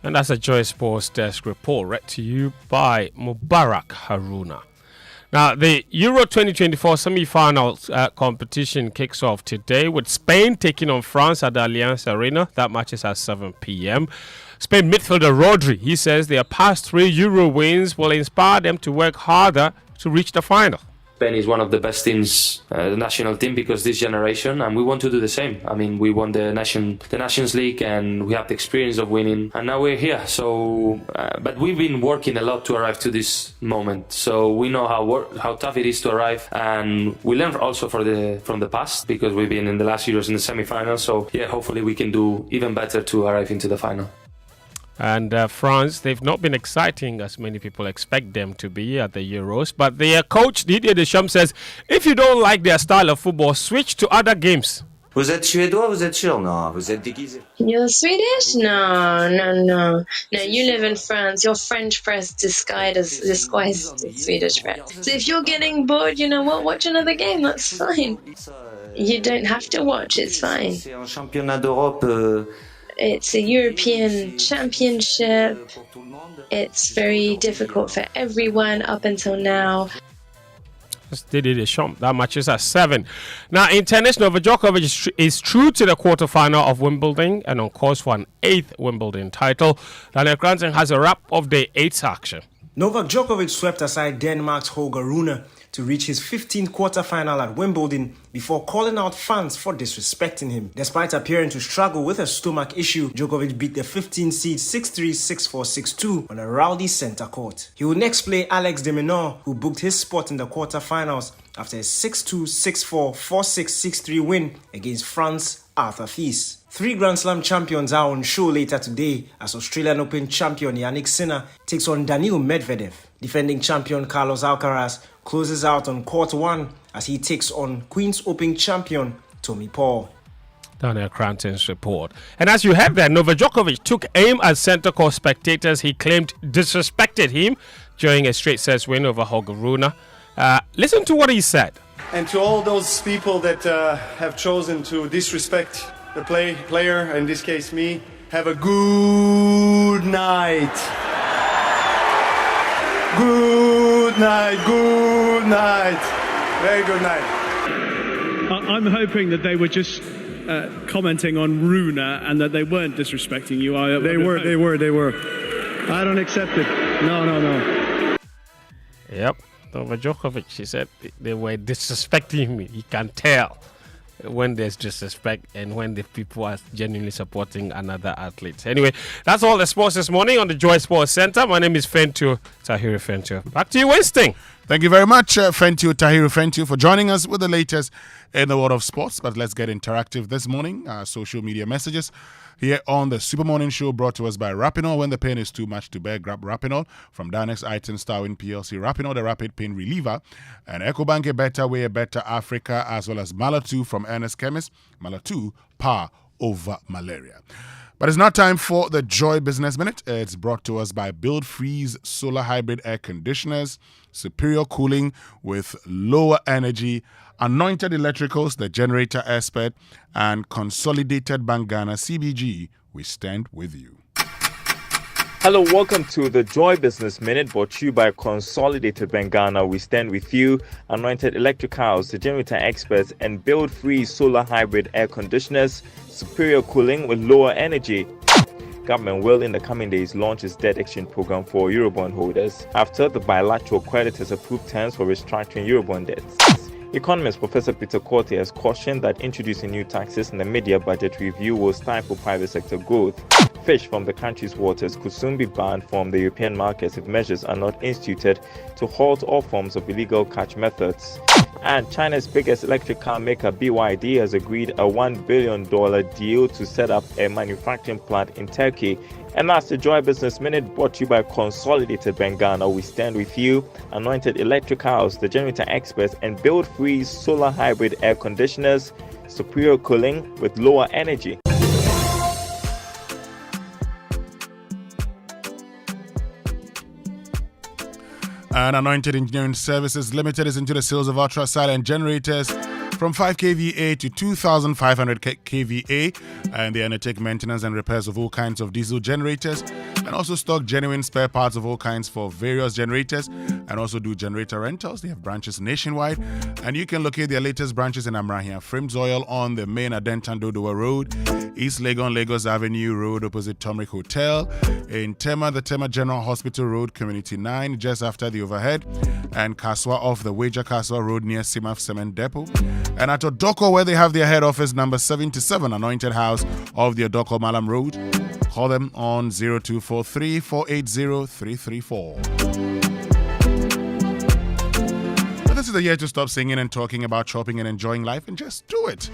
And that's a Joy Sports Desk report read to you by Mubarak Haruna. Now, the Euro 2024 semi-final competition kicks off today with Spain taking on France at the Allianz Arena. That match is at 7 p.m. Spain midfielder Rodri, he says their past 3 Euro wins will inspire them to work harder to reach the final. Spain is one of the best teams, the national team, because this generation, and we want to do the same. I mean, we won the Nations League, and we have the experience of winning, and now we're here. So, but we've been working a lot to arrive to this moment. So we know how tough it is to arrive, and we learn also from the past, because we've been in the last Euros in the semi-finals. So yeah, hopefully we can do even better to arrive into the final. And France, they've not been exciting as many people expect them to be at the Euros. But their coach, Didier Deschamps, says if you don't like their style of football, switch to other games. Vous êtes suédois, vous êtes sûr? Non, vous êtes déguisé. You're Swedish? No, you live in France. Your French press disguised the Swedish press. So if you're getting bored, you know what? Watch another game. That's fine. You don't have to watch. It's fine. C'est un championnat d'Europe. It's a European championship. It's very difficult for everyone up until now. That match is at 7. Now, in tennis, Novak Djokovic is true to the quarterfinal of Wimbledon and on course for an 8th Wimbledon title. Daniel Cranton has a wrap of the 8th action. Novak Djokovic swept aside Denmark's Holger Rune to reach his 15th quarterfinal at Wimbledon before calling out fans for disrespecting him. Despite appearing to struggle with a stomach issue, Djokovic beat the 15th seed 6-3, 6-4, 6-2 on a rowdy center court. He will next play Alex de Minaur, who booked his spot in the quarterfinals after a 6-2, 6-4, 4-6, 6-3 win against France Arthur Fils. 3 Grand Slam champions are on show later today as Australian Open champion Yannick Sinner takes on Daniil Medvedev. Defending champion Carlos Alcaraz closes out on court 1 as he takes on Queen's Open champion Tommy Paul. Daniel Cranton's report. And as you heard there, Novak Djokovic took aim at centre court spectators he claimed disrespected him during a straight sets win over Holger Rune. Listen to what he said. And to all those people that have chosen to disrespect the player, in this case me, have a good night. Good night, good night. Very good night. I'm hoping that they were just commenting on Rune and that they weren't disrespecting you. They were. I don't accept it. No. Yep. Novak Djokovic, he said they were disrespecting me. You can tell when there's disrespect and when the people are genuinely supporting another athlete. Anyway, that's all the sports this morning on the Joy Sports Center. My name is Fentu Tahiru Fentu. Back to you, Winston. Thank you very much, Fentu Tahiru Fentu, for joining us with the latest in the world of sports. But let's get interactive this morning. Social media messages here on the Super Morning Show, brought to us by Rapinol. When the pain is too much to bear, grab Rapinol from Danex Iton Starwin PLC. Rapinol, the rapid pain reliever, and EcoBank, a better way, a better Africa, as well as Malatu from Ernest Chemist. Malatu, power over malaria. But it's not time for the Joy Business Minute. It's brought to us by Build Freeze Solar Hybrid Air Conditioners, superior cooling with lower energy, Anointed Electricals, the generator expert, and Consolidated Bank Ghana CBG. We stand with you. Hello, welcome to the Joy Business Minute, brought to you by Consolidated Bank Ghana. We stand with you. Anointed Electricals, the generator experts, and Build Free Solar Hybrid Air Conditioners, superior cooling with lower energy. Government will in the coming days launch its debt exchange program for Eurobond holders after the bilateral creditors approved terms for restructuring Eurobond debts. Economist Professor Peter Korte has cautioned that introducing new taxes in the mid-year budget review will stifle private sector growth. fish from the country's waters could soon be banned from the European markets if measures are not instituted to halt all forms of illegal catch methods. And China's biggest electric car maker BYD has agreed a $1 billion deal to set up a manufacturing plant in Turkey. And that's the Joy Business Minute, brought to you by Consolidated Bengana. We stand with you, Anointed Electric House, the generator experts, and build free solar hybrid air conditioners, superior cooling with lower energy. And Anointed Engineering Services Limited is into the sales of ultra-silent generators from 5 kVA to 2,500 kVA, and they undertake maintenance and repairs of all kinds of diesel generators, and also stock genuine spare parts of all kinds for various generators, and also do generator rentals. They have branches nationwide, and you can locate their latest branches in Amrahia Frames Oil on the main Adentan Dodowa Road, East Legon Lagos Avenue Road opposite Tomrick Hotel, in Tema, the Tema General Hospital Road, Community 9, just after the overhead, and Kaswa off the Wager Kaswa Road near Simaf Cement Depot, and at Odoko, where they have their head office, number 77, Anointed House of the Odoko Malam Road. Call them on 0243 480 334. This is the year to stop singing and talking about shopping and enjoying life and just do it.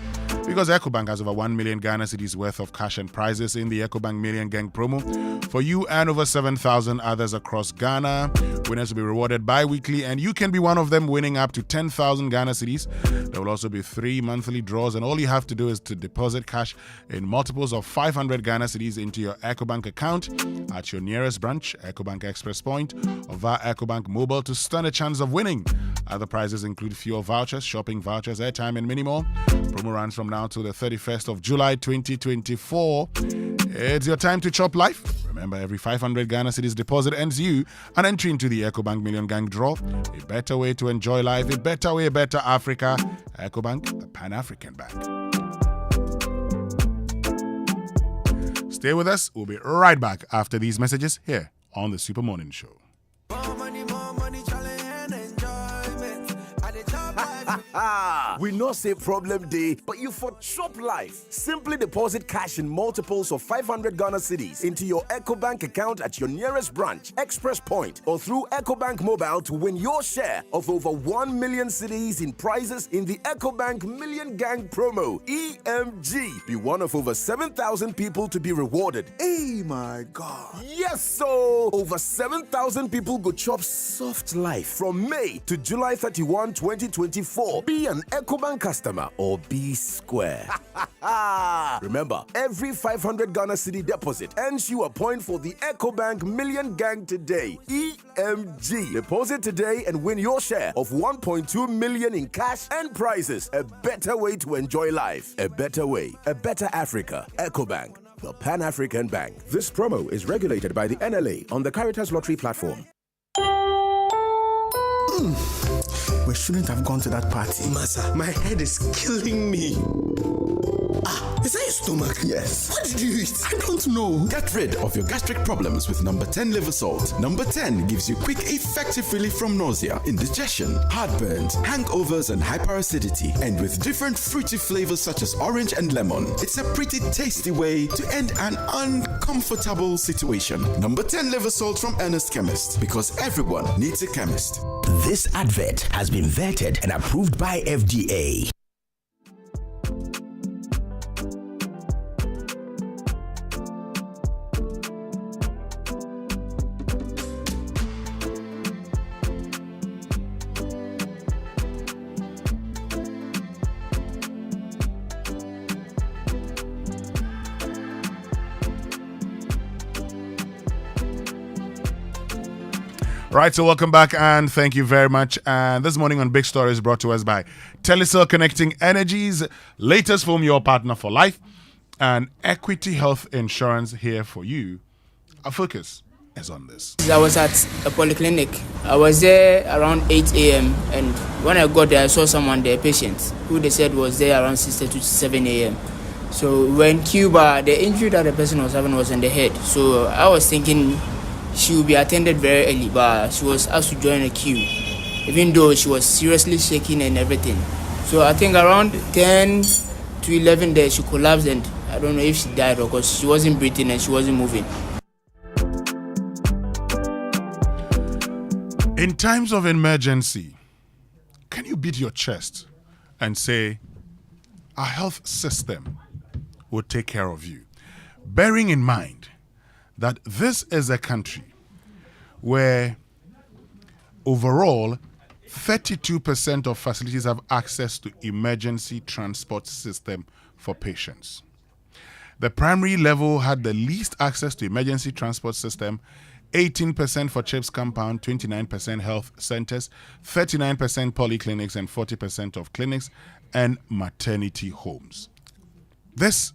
Because EcoBank has over 1 million Ghana cedis worth of cash and prizes in the EcoBank Million Gang promo for you and over 7,000 others across Ghana. Winners will be rewarded bi-weekly, and you can be one of them, winning up to 10,000 Ghana cedis. There will also be 3 monthly draws, and all you have to do is to deposit cash in multiples of 500 Ghana cedis into your EcoBank account at your nearest branch, EcoBank Express Point, or via EcoBank Mobile to stand a chance of winning. Other prizes include fuel vouchers, shopping vouchers, airtime, and many more. Promo runs from now till the 31st of July 2024. It's your time to chop life. Remember, every 500 Ghana cedis deposit earns you an entry into the EcoBank Million Gang draw. A better way to enjoy life, a better way, better Africa. EcoBank, the Pan-African Bank. Stay with us. We'll be right back after these messages here on the Super Morning Show. We not say problem day, but you for chop life. Simply deposit cash in multiples of 500 Ghana cedis into your EcoBank account at your nearest branch, Express Point, or through EcoBank Mobile to win your share of over 1 million cedis in prizes in the EcoBank Million Gang promo, EMG. Be one of over 7,000 people to be rewarded. Hey, my God. Yes, so over 7,000 people go chop soft life from May to July 31, 2024. Be an EcoBank customer or be square. Remember, every 500 Ghana cedi deposit earns you a point for the EcoBank Million Gang today, EMG. Deposit today and win your share of 1.2 million in cash and prizes. A better way to enjoy life. A better way. A better Africa. EcoBank, the Pan-African Bank. This promo is regulated by the NLA on the Caritas Lottery platform. We shouldn't have gone to that party. Masa, my head is killing me. Is that your stomach? Yes. What did you eat? I don't know. Get rid of your gastric problems with number 10 liver salt. Number 10 gives you quick, effective relief from nausea, indigestion, heartburns, hangovers, and hyperacidity. And with different fruity flavors such as orange and lemon, it's a pretty tasty way to end an uncomfortable situation. Number 10 liver salt from Ernest Chemist, because everyone needs a chemist. This advert has been vetted and approved by FDA. Right, so welcome back and thank you very much. And this morning on Big Story is brought to us by Telecel Connecting Energies, latest from your partner for life, and Equity Health Insurance here for you. Our focus is on this. I was at a polyclinic. I was there around 8 a.m. and when I got there, I saw someone there, a patient, who they said was there around 6:30 to 7 a.m. So when Cuba, the injury that the person was having was in the head. So I was thinking she would be attended very early, but she was asked to join a queue, even though she was seriously shaking and everything. So I think around 10 to 11 there, she collapsed and I don't know if she died or because she wasn't breathing and she wasn't moving. In times of emergency, can you beat your chest and say, our health system will take care of you? Bearing in mind that this is a country where overall 32% of facilities have access to emergency transport system for patients. The primary level had the least access to emergency transport system, 18% for CHIPS compound, 29% health centers, 39% polyclinics, and 40% of clinics and maternity homes. This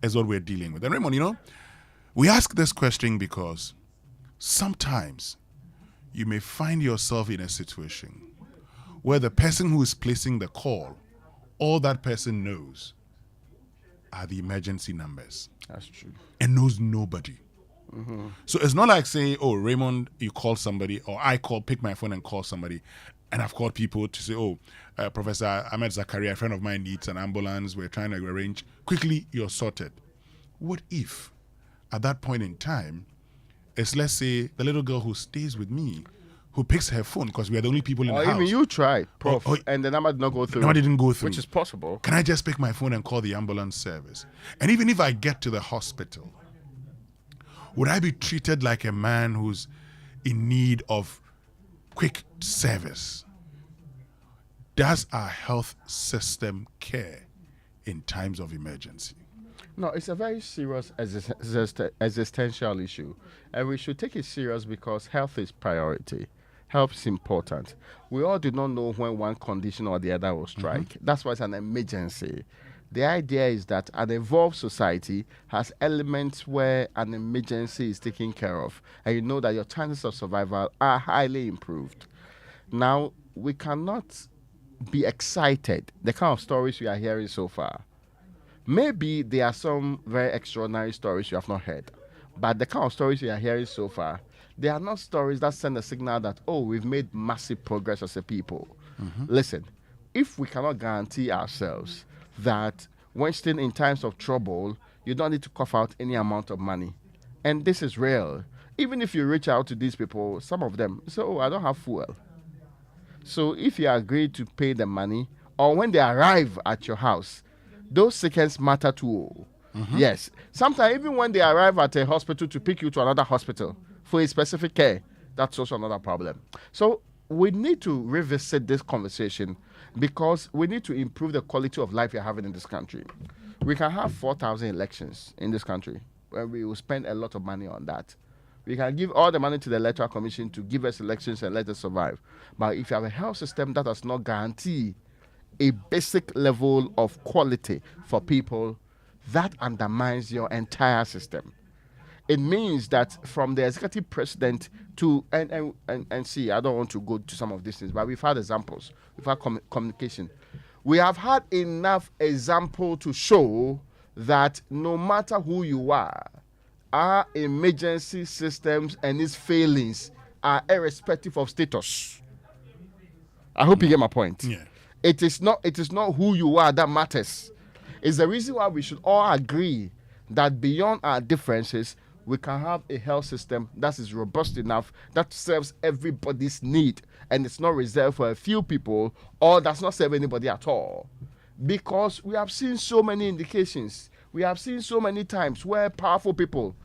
is what we're dealing with. And Raymond, we ask this question because sometimes you may find yourself in a situation where the person who is placing the call, all that person knows are the emergency numbers. That's true. And knows nobody. Mm-hmm. So it's not like saying, oh, Raymond, you call somebody, or I pick my phone and call somebody. And I've called people to say, oh, Professor Ahmed Zakaria, a friend of mine, needs an ambulance. We're trying to arrange. Quickly, you're sorted. What if, at that point in time, it's, let's say, the little girl who stays with me, who picks her phone because we are the only people in the house. Or even you tried, Prof, and the number did not go through. Number didn't go through. Which is possible. Can I just pick my phone and call the ambulance service? And even if I get to the hospital, would I be treated like a man who's in need of quick service? Does our health system care in times of emergency? No, it's a very serious existential issue. And we should take it serious because health is priority. Health is important. We all do not know when one condition or the other will strike. Mm-hmm. That's why it's an emergency. The idea is that an evolved society has elements where an emergency is taken care of, and you know that your chances of survival are highly improved. Now, we cannot be excited, the kind of stories we are hearing so far. Maybe there are some very extraordinary stories you have not heard, but the kind of stories we are hearing so far, they are not stories that send a signal that, oh, we've made massive progress as a people. Mm-hmm. Listen, if we cannot guarantee ourselves that when still in times of trouble, you don't need to cough out any amount of money. And this is real. Even if you reach out to these people, some of them say, oh, I don't have fuel. So if you agree to pay the money, or when they arrive at your house, those seconds matter too. Mm-hmm. Yes. Sometimes even when they arrive at a hospital to pick you to another hospital for a specific care, that's also another problem. So we need to revisit this conversation because we need to improve the quality of life we're having in this country. We can have 4,000 elections in this country where we will spend a lot of money on that. We can give all the money to the Electoral Commission to give us elections and let us survive. But if you have a health system that does not guarantee a basic level of quality for people, that undermines your entire system. It means that from the executive president to, and see, I don't want to go to some of these things, but we've had examples. We've had communication. We have had enough example to show that no matter who you are, our emergency systems and its failings are irrespective of status. I hope you get my point. Yeah. It is not who you are that matters. It's the reason why we should all agree that beyond our differences, we can have a health system that is robust enough, that serves everybody's need, and it's not reserved for a few people, or does not serve anybody at all. Because we have seen so many indications, we have seen so many times where powerful people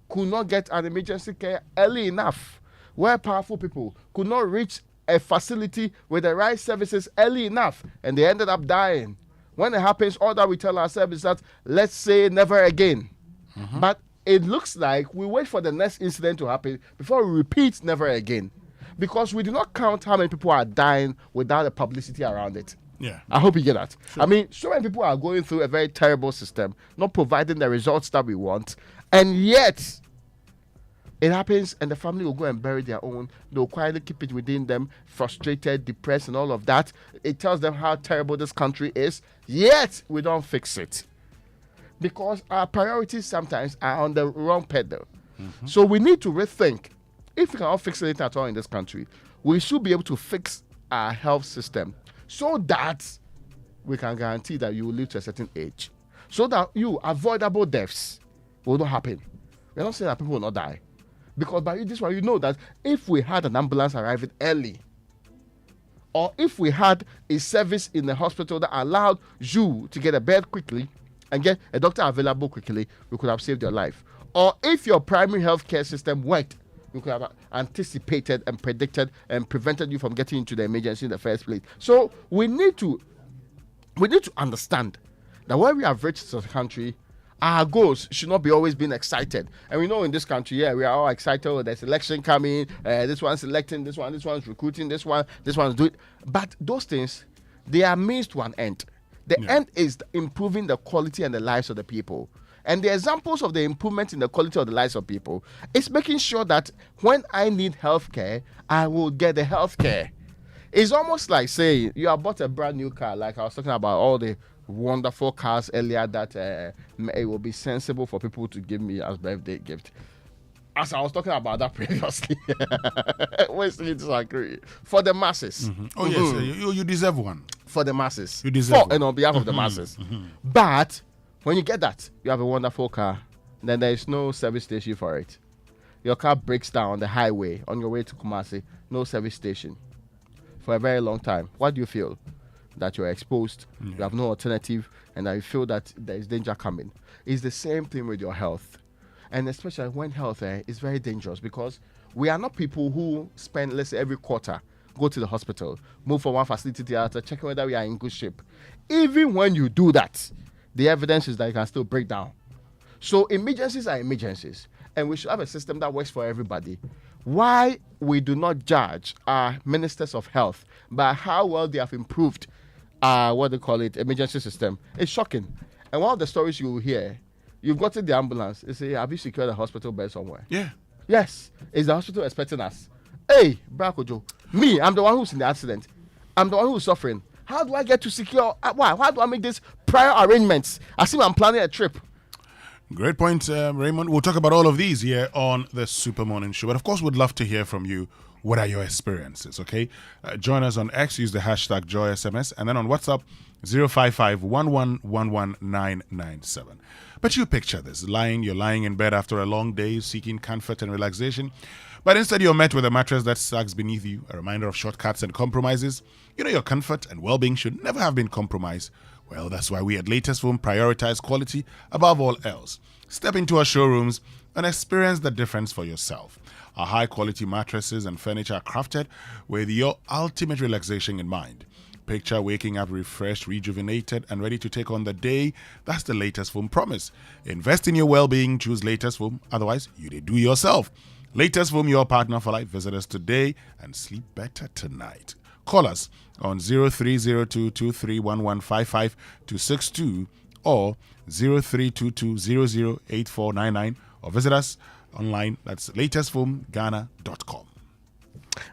could not get an emergency care early enough, where powerful people could not reach a facility with the right services early enough, and they ended up dying. When it happens, all that we tell ourselves is that, let's say never again. Mm-hmm. But it looks like we wait for the next incident to happen before we repeat never again. Because we do not count how many people are dying without the publicity around it. Yeah. I hope you get that. Sure. I mean, so many people are going through a very terrible system, not providing the results that we want, and yet it happens and the family will go and bury their own. They'll quietly keep it within them, frustrated, depressed, and all of that. It tells them how terrible this country is, yet we don't fix it. Because our priorities sometimes are on the wrong pedal. Mm-hmm. So we need to rethink. If we cannot fix anything at all in this country, we should be able to fix our health system so that we can guarantee that you will live to a certain age. so that avoidable deaths will not happen. We're not saying that people will not die. Because by this one, you know that if we had an ambulance arriving early, or if we had a service in the hospital that allowed you to get a bed quickly and get a doctor available quickly, we could have saved your life. Or if your primary healthcare system worked, we could have anticipated and predicted and prevented you from getting into the emergency in the first place. So we need to understand that when we have reached as a country, our goals should not be always being excited. And we know in this country, we are all excited. Oh, there's election coming. This one's electing. This one's recruiting. This one's doing. But those things, they are means to an end. The end is improving the quality and the lives of the people. And the examples of the improvement in the quality of the lives of people is making sure that when I need healthcare, I will get the healthcare. It's almost like saying you have bought a brand new car, like I was talking about all the wonderful cars earlier that it will be sensible for people to give me as birthday gift. As I was talking about that previously, we still disagree. For the masses. Mm-hmm. Oh, yes, you deserve one. For the masses. You deserve one. And on behalf of the masses. Mm-hmm. But when you get that, you have a wonderful car, then there is no service station for it. Your car breaks down on the highway on your way to Kumasi, no service station for a very long time. What do you feel? That you're exposed, you have no alternative, and that you feel that there is danger coming. It's the same thing with your health. And especially when health is very dangerous, because we are not people who spend, let's say, every quarter, go to the hospital, move from one facility to the other, check whether we are in good shape. Even when you do that, the evidence is that you can still break down. So emergencies are emergencies, and we should have a system that works for everybody. Why we do not judge our ministers of health by how well they have improved emergency system. It's shocking. And one of the stories you will hear, you've gotten the ambulance, they say, have you secured a hospital bed somewhere? Yeah. Yes. Is the hospital expecting us? Hey, Brakojo, me, I'm the one who's in the accident. I'm the one who's suffering. How do I get to secure? Why? How do I make these prior arrangements? As if I'm planning a trip. Great point, Raymond. We'll talk about all of these here on the Super Morning Show. But of course, we'd love to hear from you. What are your experiences, okay? Join us on X, use the hashtag JoySMS, and then on WhatsApp, 055-1111-997. But you picture this, you're lying in bed after a long day, seeking comfort and relaxation, but instead you're met with a mattress that sags beneath you, a reminder of shortcuts and compromises. You know your comfort and well-being should never have been compromised. Well, that's why we at Latest Foam prioritize quality above all else. Step into our showrooms and experience the difference for yourself. Our high-quality mattresses and furniture are crafted with your ultimate relaxation in mind. Picture waking up refreshed, rejuvenated, and ready to take on the day. That's the Latest Foam promise. Invest in your well-being. Choose Latest Foam. Otherwise, you do yourself. Latest Foam, your partner for life. Visit us today and sleep better tonight. Call us on 0302-2311-55-262 or 0322-008499 or visit us online. That's latestfoamghana.com.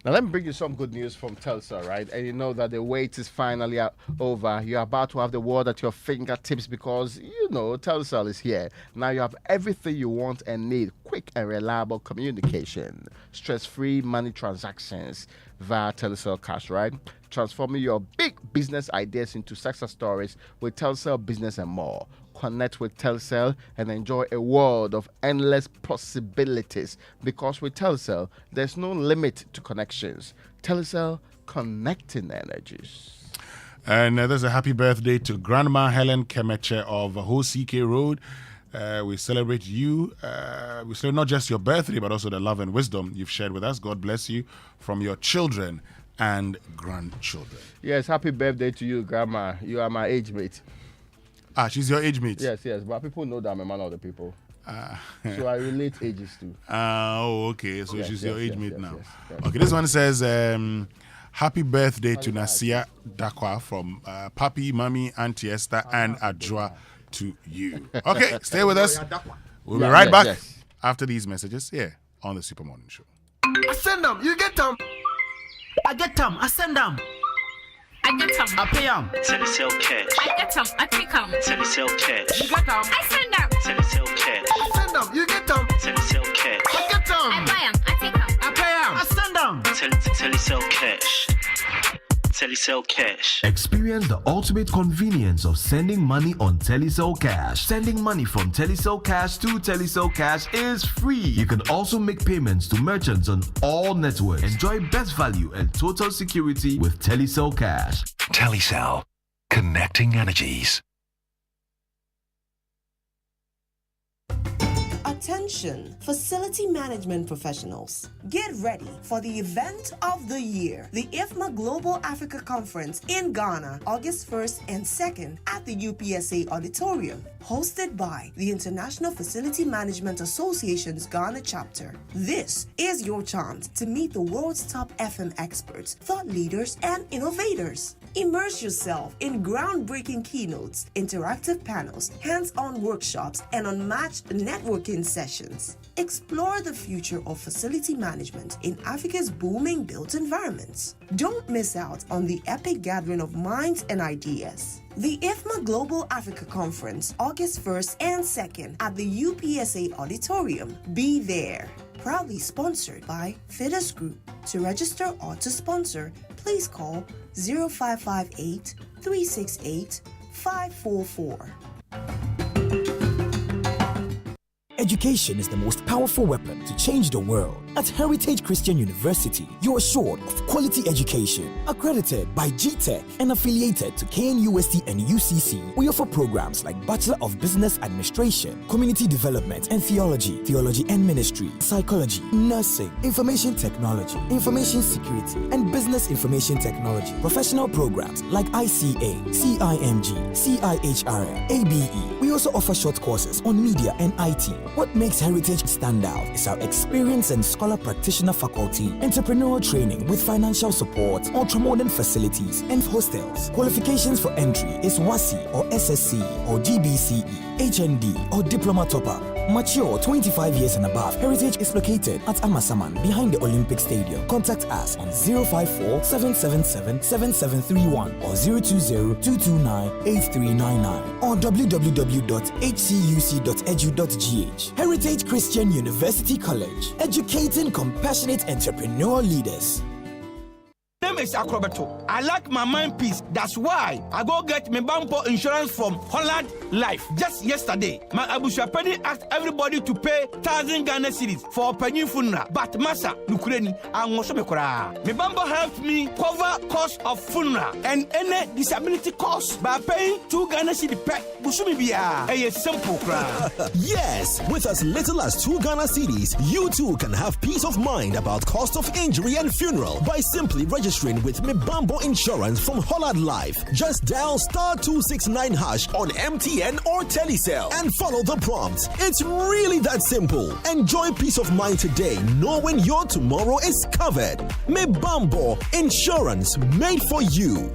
Now let me bring you some good news from Telcel, right? And you know that the wait is finally over. You're about to have the world at your fingertips because, you know, Telcel is here. Now you have everything you want and need. Quick and reliable communication. Stress-free money transactions via Telcel Cash, right? Transforming your big business ideas into success stories with Telcel Business and more. Connect with Telcel and enjoy a world of endless possibilities, because with Telcel, there's no limit to connections. Telcel, connecting energies. And there's a happy birthday to Grandma Helen Kemeche of Hosike Road. We celebrate you. We celebrate not just your birthday, but also the love and wisdom you've shared with us. God bless you from your children and grandchildren. Yes, happy birthday to you, Grandma. You are my age mate. She's your age mate. Yes, but people know that I'm a man of the people. So I relate ages too. Okay. So yes, she's your age mate now. Yes. Okay, this one says, happy birthday to Nasia Dakwa from Papi, Mami, Auntie Esther, and Adjoa to you. Okay, stay with us. We'll be right back after these messages here on the Super Morning Show. I send them, you get them. I get them, I send them. I get them. I pay them. Telesale cash. I get them. I take them. Telesale cash. You get them. I send them. Telesale cash. I send them. You get them. Telesale cash. I get them. I buy them. I take them. I pay them. I send them. Telesale cash. Telecel Cash. Experience the ultimate convenience of sending money on Telecel Cash. Sending money from Telecel Cash to Telecel Cash is free. You can also make payments to merchants on all networks. Enjoy best value and total security with Telecel Cash. Telecel, connecting energies. Attention, facility management professionals. Get ready for the event of the year, the IFMA Global Africa Conference in Ghana, August 1st and 2nd at the UPSA Auditorium, hosted by the International Facility Management Association's Ghana chapter. This is your chance to meet the world's top FM experts, thought leaders, and innovators. Immerse yourself in groundbreaking keynotes, interactive panels, hands-on workshops, and unmatched networking sessions. Explore the future of facility management in Africa's booming built environments. Don't miss out on the epic gathering of minds and ideas. The IFMA Global Africa Conference, August 1st and 2nd at the UPSA Auditorium. Be there. Proudly sponsored by Fides Group. To register or to sponsor, please call 0558 368 544. Education is the most powerful weapon to change the world. At Heritage Christian University, you are assured of quality education. Accredited by GTech and affiliated to KNUST and UCC, we offer programs like Bachelor of Business Administration, Community Development and Theology, Theology and Ministry, Psychology, Nursing, Information Technology, Information Security, and Business Information Technology. Professional programs like ICA, CIMG, CIHRM, ABE. We also offer short courses on media and IT. What makes Heritage stand out is our experience and scholar practitioner faculty, entrepreneurial training with financial support, ultramodern facilities, and hostels. Qualifications for entry is WASI or SSC or GBCE, HND or Diploma Top-Up. Mature 25 years and above. Heritage is located at Amasaman behind the Olympic Stadium. Contact us on 054-777-7731 or 020-229-8399 or www.hcuc.edu.gh. Heritage Christian University College, educating compassionate entrepreneurial leaders. Name is Akrobato. I like my mind peace. That's why I go get my bumper insurance from Holland Life. Just yesterday, my Abushapedi asked everybody to pay 1,000 Ghana cedis for a penny funeral. But Masa, Nukreni, and Mosomekora. My bumper helped me cover cost of funeral and any disability cost by paying 2 Ghana cedis per Busumibia. A simple cry. Yes, with as little as 2 Ghana cedis, you too can have peace of mind about cost of injury and funeral by simply registering with Mibambo Insurance from Holland Life. Just dial *269# on MTN or Telecel and follow the prompts. It's really that simple. Enjoy peace of mind today, knowing your tomorrow is covered. Mibambo Insurance, made for you.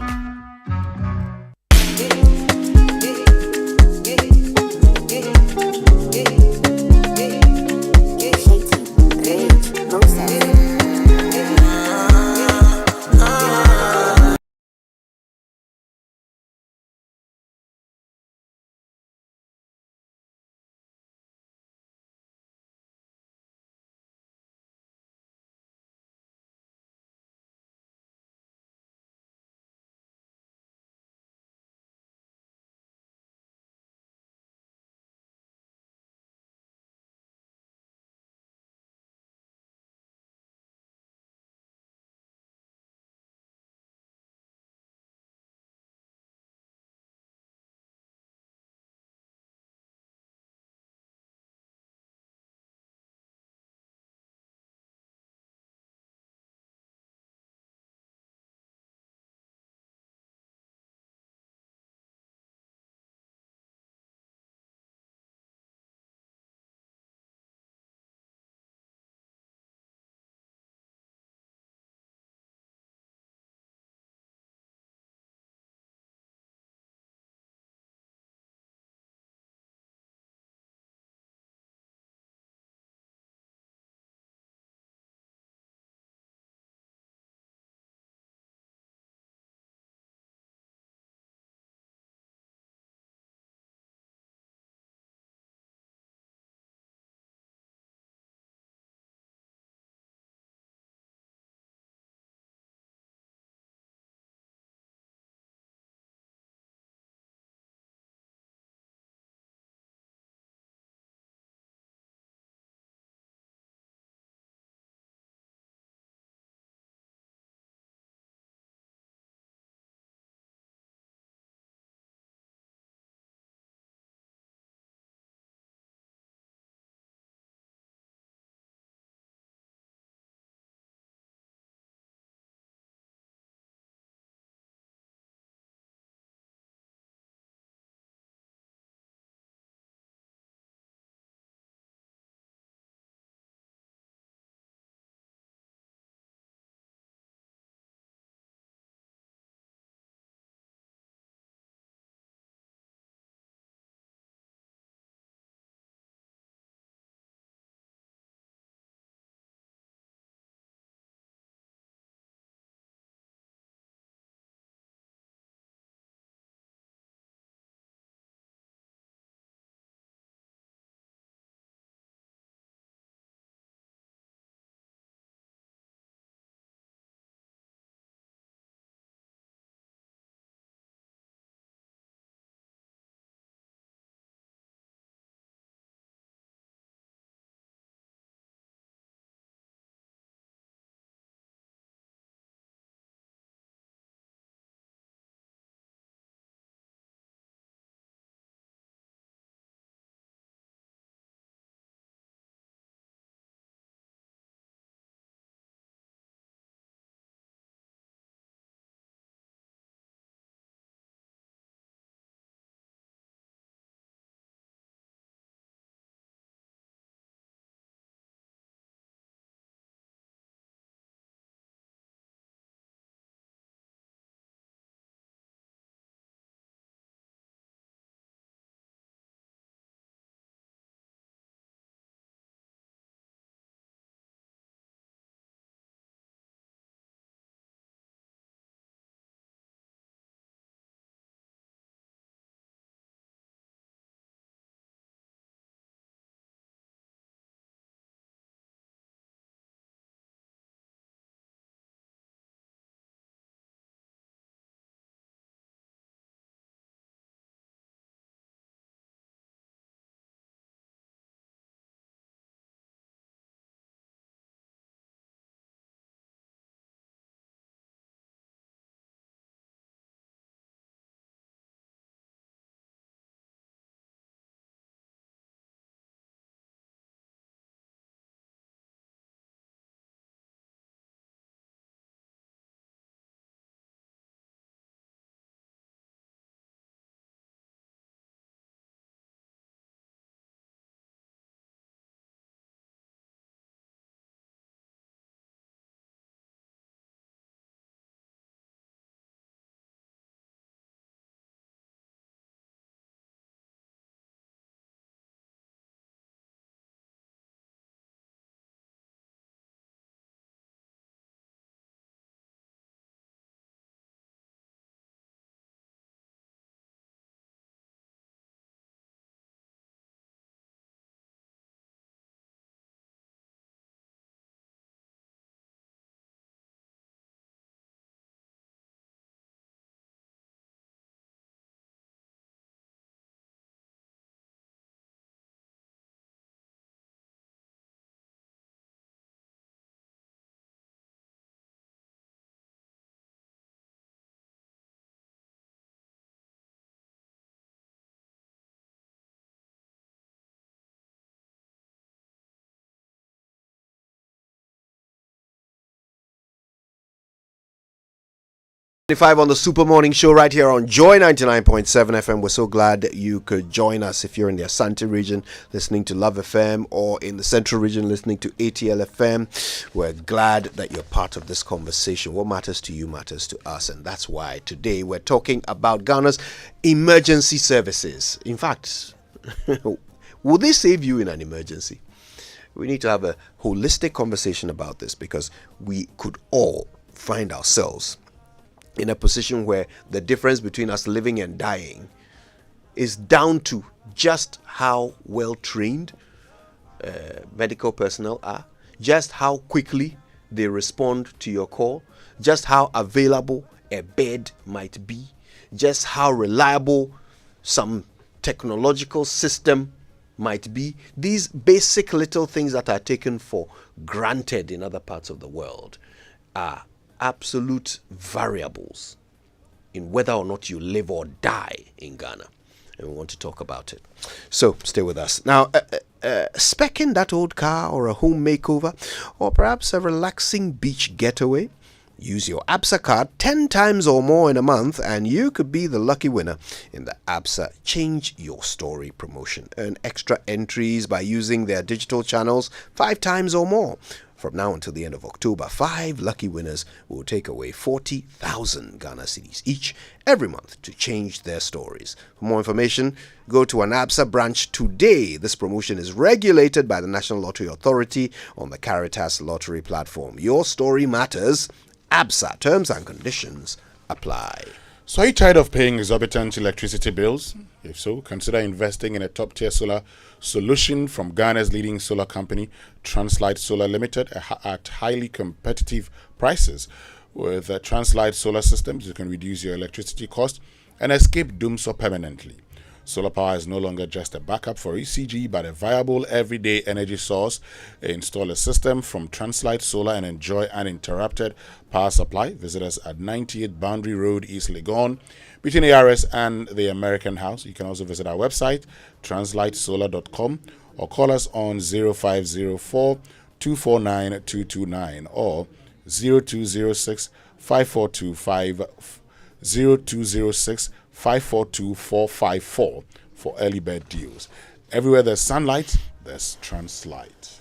On the Super Morning Show right here on Joy 99.7 FM. We're so glad that you could join us if you're in the Asante region listening to Love FM or in the Central region listening to ATL FM. We're glad that you're part of this conversation. What matters to you matters to us, and that's why today we're talking about Ghana's emergency services. In fact, will they save you in an emergency? We need to have a holistic conversation about this because we could all find ourselves in a position where the difference between us living and dying is down to just how well trained medical personnel are, just how quickly they respond to your call, just how available a bed might be, just how reliable some technological system might be. These basic little things that are taken for granted in other parts of the world are absolute variables in whether or not you live or die in Ghana, and we want to talk about it. So stay with us now. Specking that old car or a home makeover, or perhaps a relaxing beach getaway, use your ABSA card 10 times or more in a month and you could be the lucky winner in the ABSA Change Your Story promotion. Earn extra entries by using their digital channels 5 times or more. From now until the end of October, 5 lucky winners will take away 40,000 Ghana cedis each every month to change their stories. For more information, go to an ABSA branch today. This promotion is regulated by the National Lottery Authority on the Caritas Lottery platform. Your story matters. ABSA. Terms and conditions apply. So are you tired of paying exorbitant electricity bills? If so, consider investing in a top-tier solar solution from Ghana's leading solar company, Translight Solar Limited, at highly competitive prices. With Translight Solar Systems, you can reduce your electricity cost and escape doomsday permanently. Solar power is no longer just a backup for ECG, but a viable everyday energy source. Install a system from Translight Solar and enjoy uninterrupted power supply. Visit us at 98 Boundary Road, East Legon, between ARS and the American House. You can also visit our website, translightsolar.com, or call us on 0504 249 229 or 0206 5425 0206 542454 for early bird deals. Everywhere there's sunlight, there's Translight.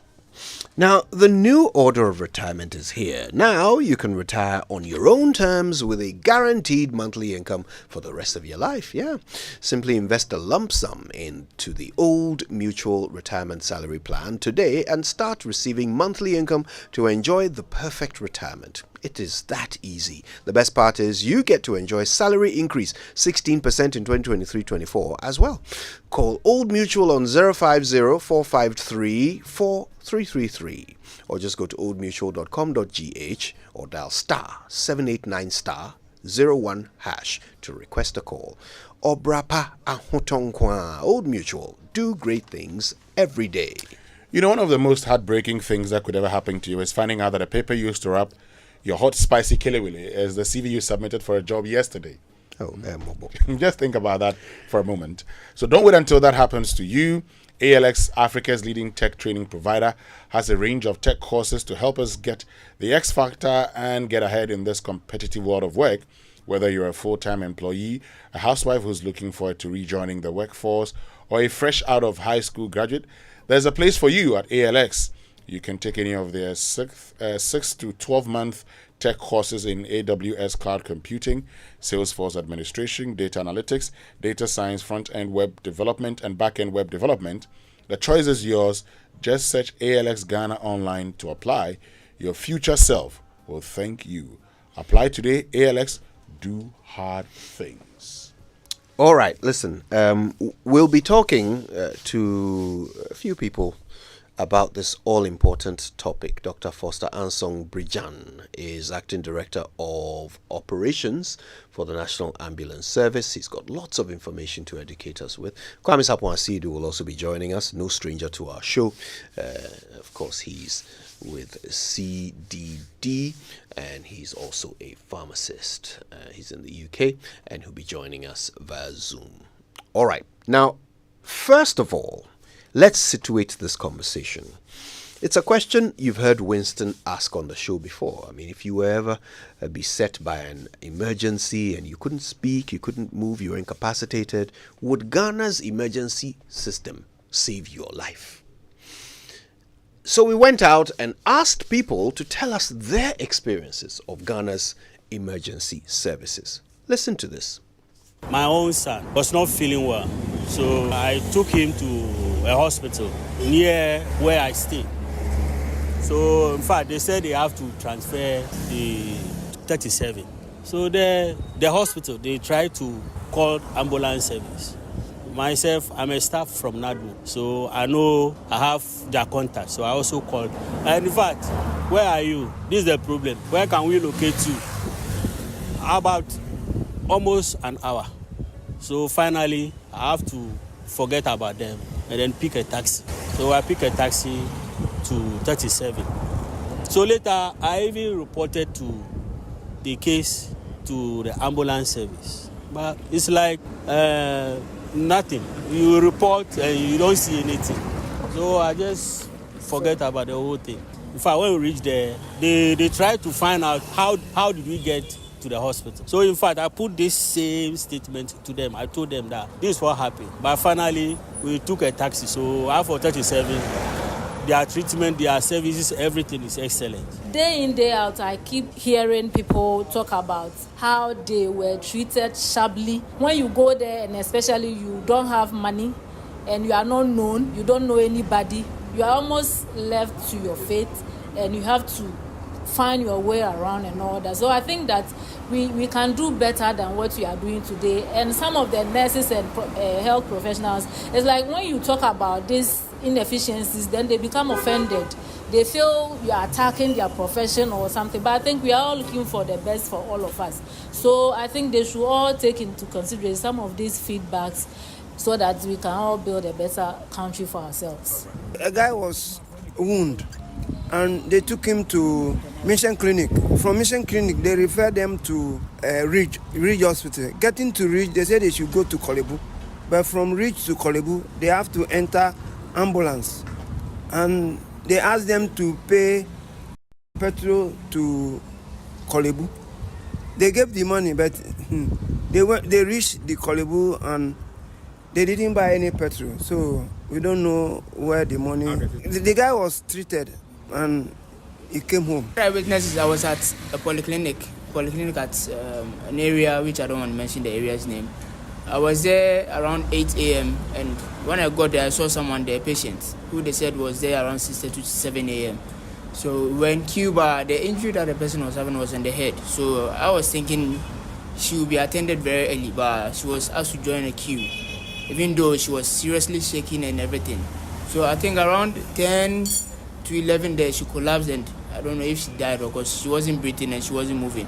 Now, the new order of retirement is here. Now you can retire on your own terms with a guaranteed monthly income for the rest of your life. Yeah. Simply invest a lump sum into the Old Mutual Retirement Salary Plan today and start receiving monthly income to enjoy the perfect retirement. It is that easy. The best part is you get to enjoy salary increase 16% in 2023-24 as well. Call Old Mutual on 050-453-4333 or just go to oldmutual.com.gh or dial *789*01# to request a call. Obrapa ahotonkwa. Old Mutual. Do great things every day. You know, one of the most heartbreaking things that could ever happen to you is finding out that a paper you used to wrap your hot spicy kelewele is the CV you submitted for a job yesterday. Just think about that for a moment. So don't wait until that happens to you. ALX, Africa's leading tech training provider, has a range of tech courses to help us get the X factor and get ahead in this competitive world of work. Whether you're a full-time employee, a housewife who's looking forward to rejoining the workforce, or a fresh out of high school graduate, there's a place for you at ALX. You can take any of their 6 to 12-month tech courses in AWS Cloud Computing, Salesforce Administration, Data Analytics, Data Science, Front-End Web Development, and Back-End Web Development. The choice is yours. Just search ALX Ghana online to apply. Your future self will thank you. Apply today. ALX, do hard things. All right, listen. We'll be talking to a few people about this all-important topic. Dr. Foster Ansong Brijan is Acting Director of Operations for the National Ambulance Service. He's got lots of information to educate us with. Kwame Sapon-Asidu will also be joining us, no stranger to our show. Of course, he's with CDD, and he's also a pharmacist. He's in the UK, and he'll be joining us via Zoom. All right. Now, first of all, let's situate this conversation. It's a question you've heard Winston ask on the show before. I mean, if you were ever beset by an emergency and you couldn't speak, you couldn't move, you were incapacitated, would Ghana's emergency system save your life? So we went out and asked people to tell us their experiences of Ghana's emergency services. Listen to this. My own son was not feeling well, so I took him to a hospital near where I stay. So, in fact, they said they have to transfer the 37. So the hospital, they tried to call ambulance service. Myself, I'm a staff from NADU, so I know I have their contact, so I also called. And in fact, where are you? This is the problem. Where can we locate you? About almost an hour. So finally, I have to forget about them and then pick a taxi. So I pick a taxi to 37. So later, I even reported to the case to the ambulance service. But it's like nothing. You report and you don't see anything. So I just forget about the whole thing. In fact, when we reach there, they try to find out how did we get to the hospital. So in fact, I put this same statement to them. I told them that this is what happened. But finally, we took a taxi. So after 37, their treatment, their services, everything is excellent. Day in, day out, I keep hearing people talk about how they were treated shabbily. When you go there, and especially you don't have money, and you are not known, you don't know anybody, you are almost left to your fate, and you have to find your way around and all that. So I think that we can do better than what we are doing today. And some of the nurses and health professionals, it's like when you talk about these inefficiencies, then they become offended. They feel you are attacking their profession or something. But I think we are all looking for the best for all of us. So I think they should all take into consideration some of these feedbacks so that we can all build a better country for ourselves. A guy was wounded and they took him to Mission Clinic. From Mission Clinic, they referred them to Ridge Hospital. Getting to Ridge, they said they should go to Kolebu. But from Ridge to Kolebu, they have to enter ambulance. And they asked them to pay petrol to Kolebu. They gave the money, but they reached the Kolebu and they didn't buy any petrol. So we don't know where the money... The guy was treated and he came home. I witnessed I was at a polyclinic at an area which I don't want to mention the area's name. I was there around 8 a.m. and when I got there, I saw someone there, a patient, who they said was there around 6 to 7 a.m. So when Cuba, the injury that the person was having was on the head. So I was thinking she would be attended very early, but she was asked to join a queue, even though she was seriously shaking and everything. So I think around 10 to 11 there, she collapsed and I don't know if she died or because she wasn't breathing and she wasn't moving.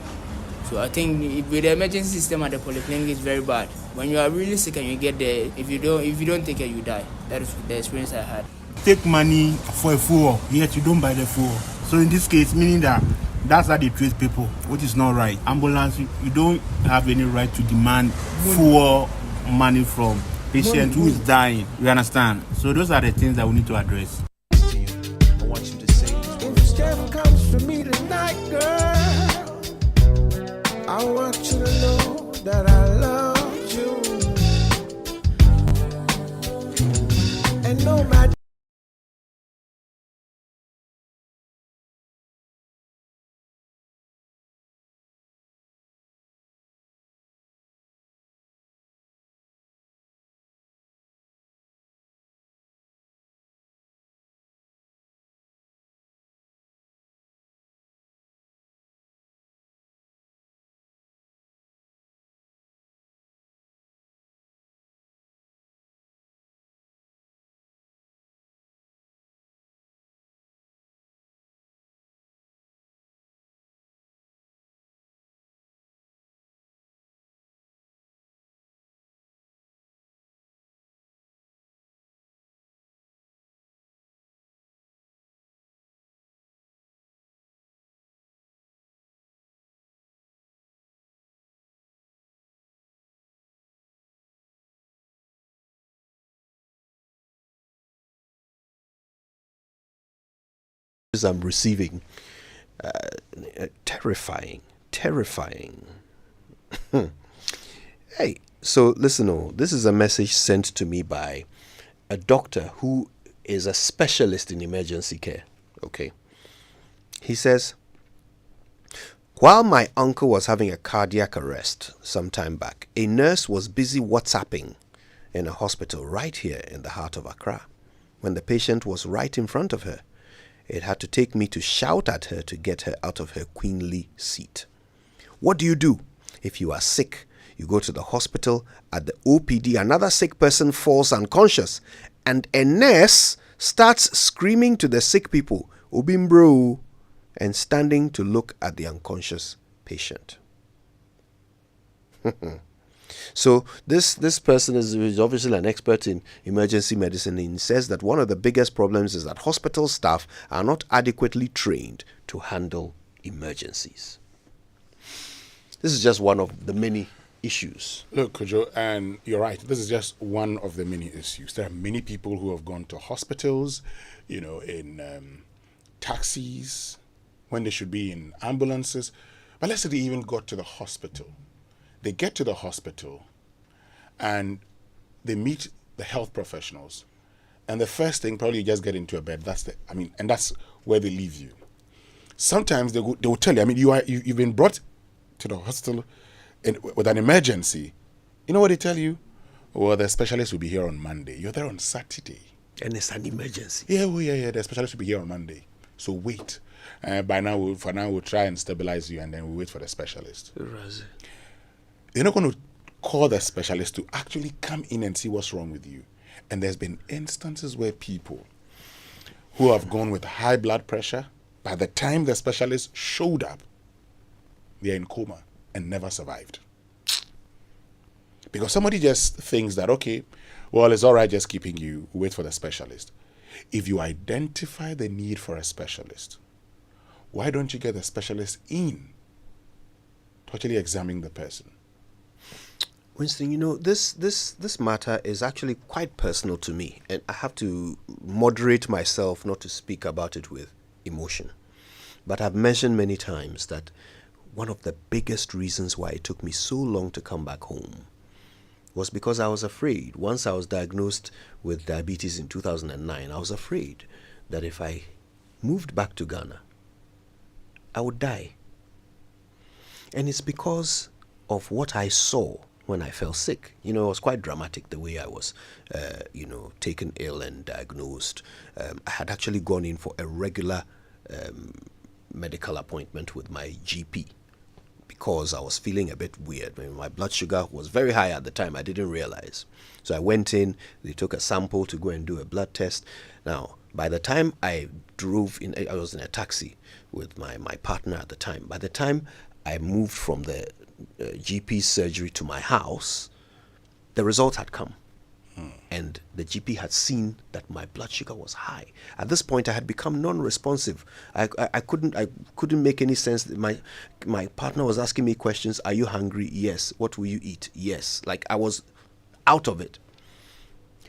So I think with the emergency system at the polyclinic is very bad. When you are really sick and you get there, if you don't take care, you die. That is the experience I had. Take money for a fool, yet you don't buy the fool. So in this case, meaning that that's how they treat people, which is not right. Ambulance, you don't have any right to demand full money from patient who is dying. You understand? So those are the things that we need to address. I want you to say, if death comes for me tonight, girl, I want you to know that I love you. And no matter I'm receiving. Terrifying. Hey, so listen, this is a message sent to me by a doctor who is a specialist in emergency care. Okay. He says, while my uncle was having a cardiac arrest some time back, a nurse was busy WhatsApping in a hospital right here in the heart of Accra when the patient was right in front of her. It had to take me to shout at her to get her out of her queenly seat. What do you do if you are sick? You go to the hospital. At the OPD, another sick person falls unconscious, and a nurse starts screaming to the sick people, "Obimbro," and standing to look at the unconscious patient. So this person is obviously an expert in emergency medicine, and he says that one of the biggest problems is that hospital staff are not adequately trained to handle emergencies. This is just one of the many issues. Look, Kojo, and you're right. This is just one of the many issues. There are many people who have gone to hospitals, in taxis, when they should be in ambulances. But let's say they even got to the hospital. They get to the hospital and they meet the health professionals. And the first thing, probably you just get into a bed. And that's where they leave you. Sometimes they will tell you, you've been brought to the hospital with an emergency. You know what they tell you? Well, the specialist will be here on Monday. You're there on Saturday. And it's an emergency. Yeah. The specialist will be here on Monday. So wait. For now, we'll try and stabilize you, and then we'll wait for the specialist. They're not going to call the specialist to actually come in and see what's wrong with you. And there's been instances where people who have gone with high blood pressure, by the time the specialist showed up, they're in coma and never survived. Because somebody just thinks that, okay, well, it's all right just keeping you, wait for the specialist. If you identify the need for a specialist, why don't you get the specialist in to actually examine the person? Winston, this matter is actually quite personal to me, and I have to moderate myself not to speak about it with emotion. But I've mentioned many times that one of the biggest reasons why it took me so long to come back home was because I was afraid. Once I was diagnosed with diabetes in 2009, I was afraid that if I moved back to Ghana, I would die. And it's because of what I saw when I fell sick. It was quite dramatic the way I was, taken ill and diagnosed. I had actually gone in for a regular medical appointment with my GP because I was feeling a bit weird. My blood sugar was very high at the time. I didn't realize. So I went in, they took a sample to go and do a blood test. Now, by the time I drove in, I was in a taxi with my partner at the time. By the time I moved from the GP surgery to my house, the result had come. And the GP had seen that my blood sugar was high. At this point, I had become non-responsive. I couldn't make any sense. My partner was asking me questions. Are you hungry? Yes. What will you eat? Yes. Like I was out of it.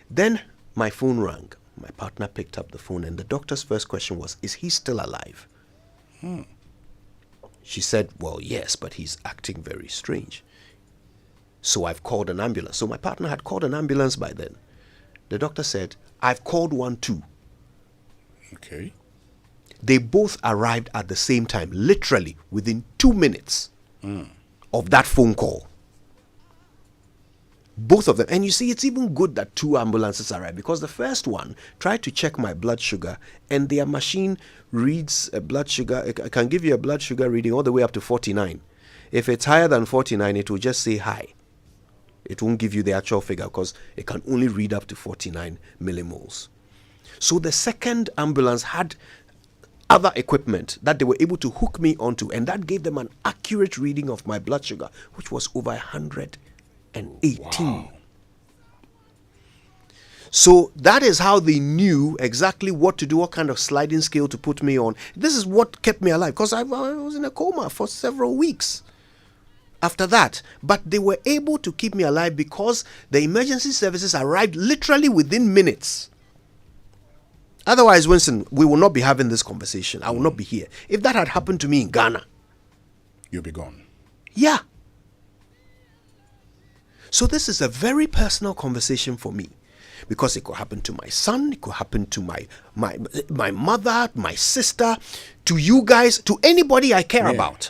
Then my phone rang. My partner picked up the phone, and the doctor's first question was, "Is he still alive?" She said, "Well, yes, but he's acting very strange." So I've called an ambulance. So my partner had called an ambulance by then. The doctor said, "I've called one too." Okay. They both arrived at the same time, literally within 2 minutes of that phone call. Both of them. And you see, it's even good that 2 ambulances arrived, because the first one tried to check my blood sugar, and their machine reads a blood sugar. It can give you a blood sugar reading all the way up to 49. If it's higher than 49, it will just say high. It won't give you the actual figure because it can only read up to 49 millimoles. So the second ambulance had other equipment that they were able to hook me onto, and that gave them an accurate reading of my blood sugar, which was over 118. Wow. So that is how they knew exactly what to do, what kind of sliding scale to put me on. This is what kept me alive, because I was in a coma for several weeks after that. But they were able to keep me alive because the emergency services arrived literally within minutes. Otherwise, Winston, we will not be having this conversation. I will not be here. If that had happened to me in Ghana, you'll be gone. Yeah. So this is a very personal conversation for me, because it could happen to my son, it could happen to my mother, my sister, to you guys, to anybody I care about.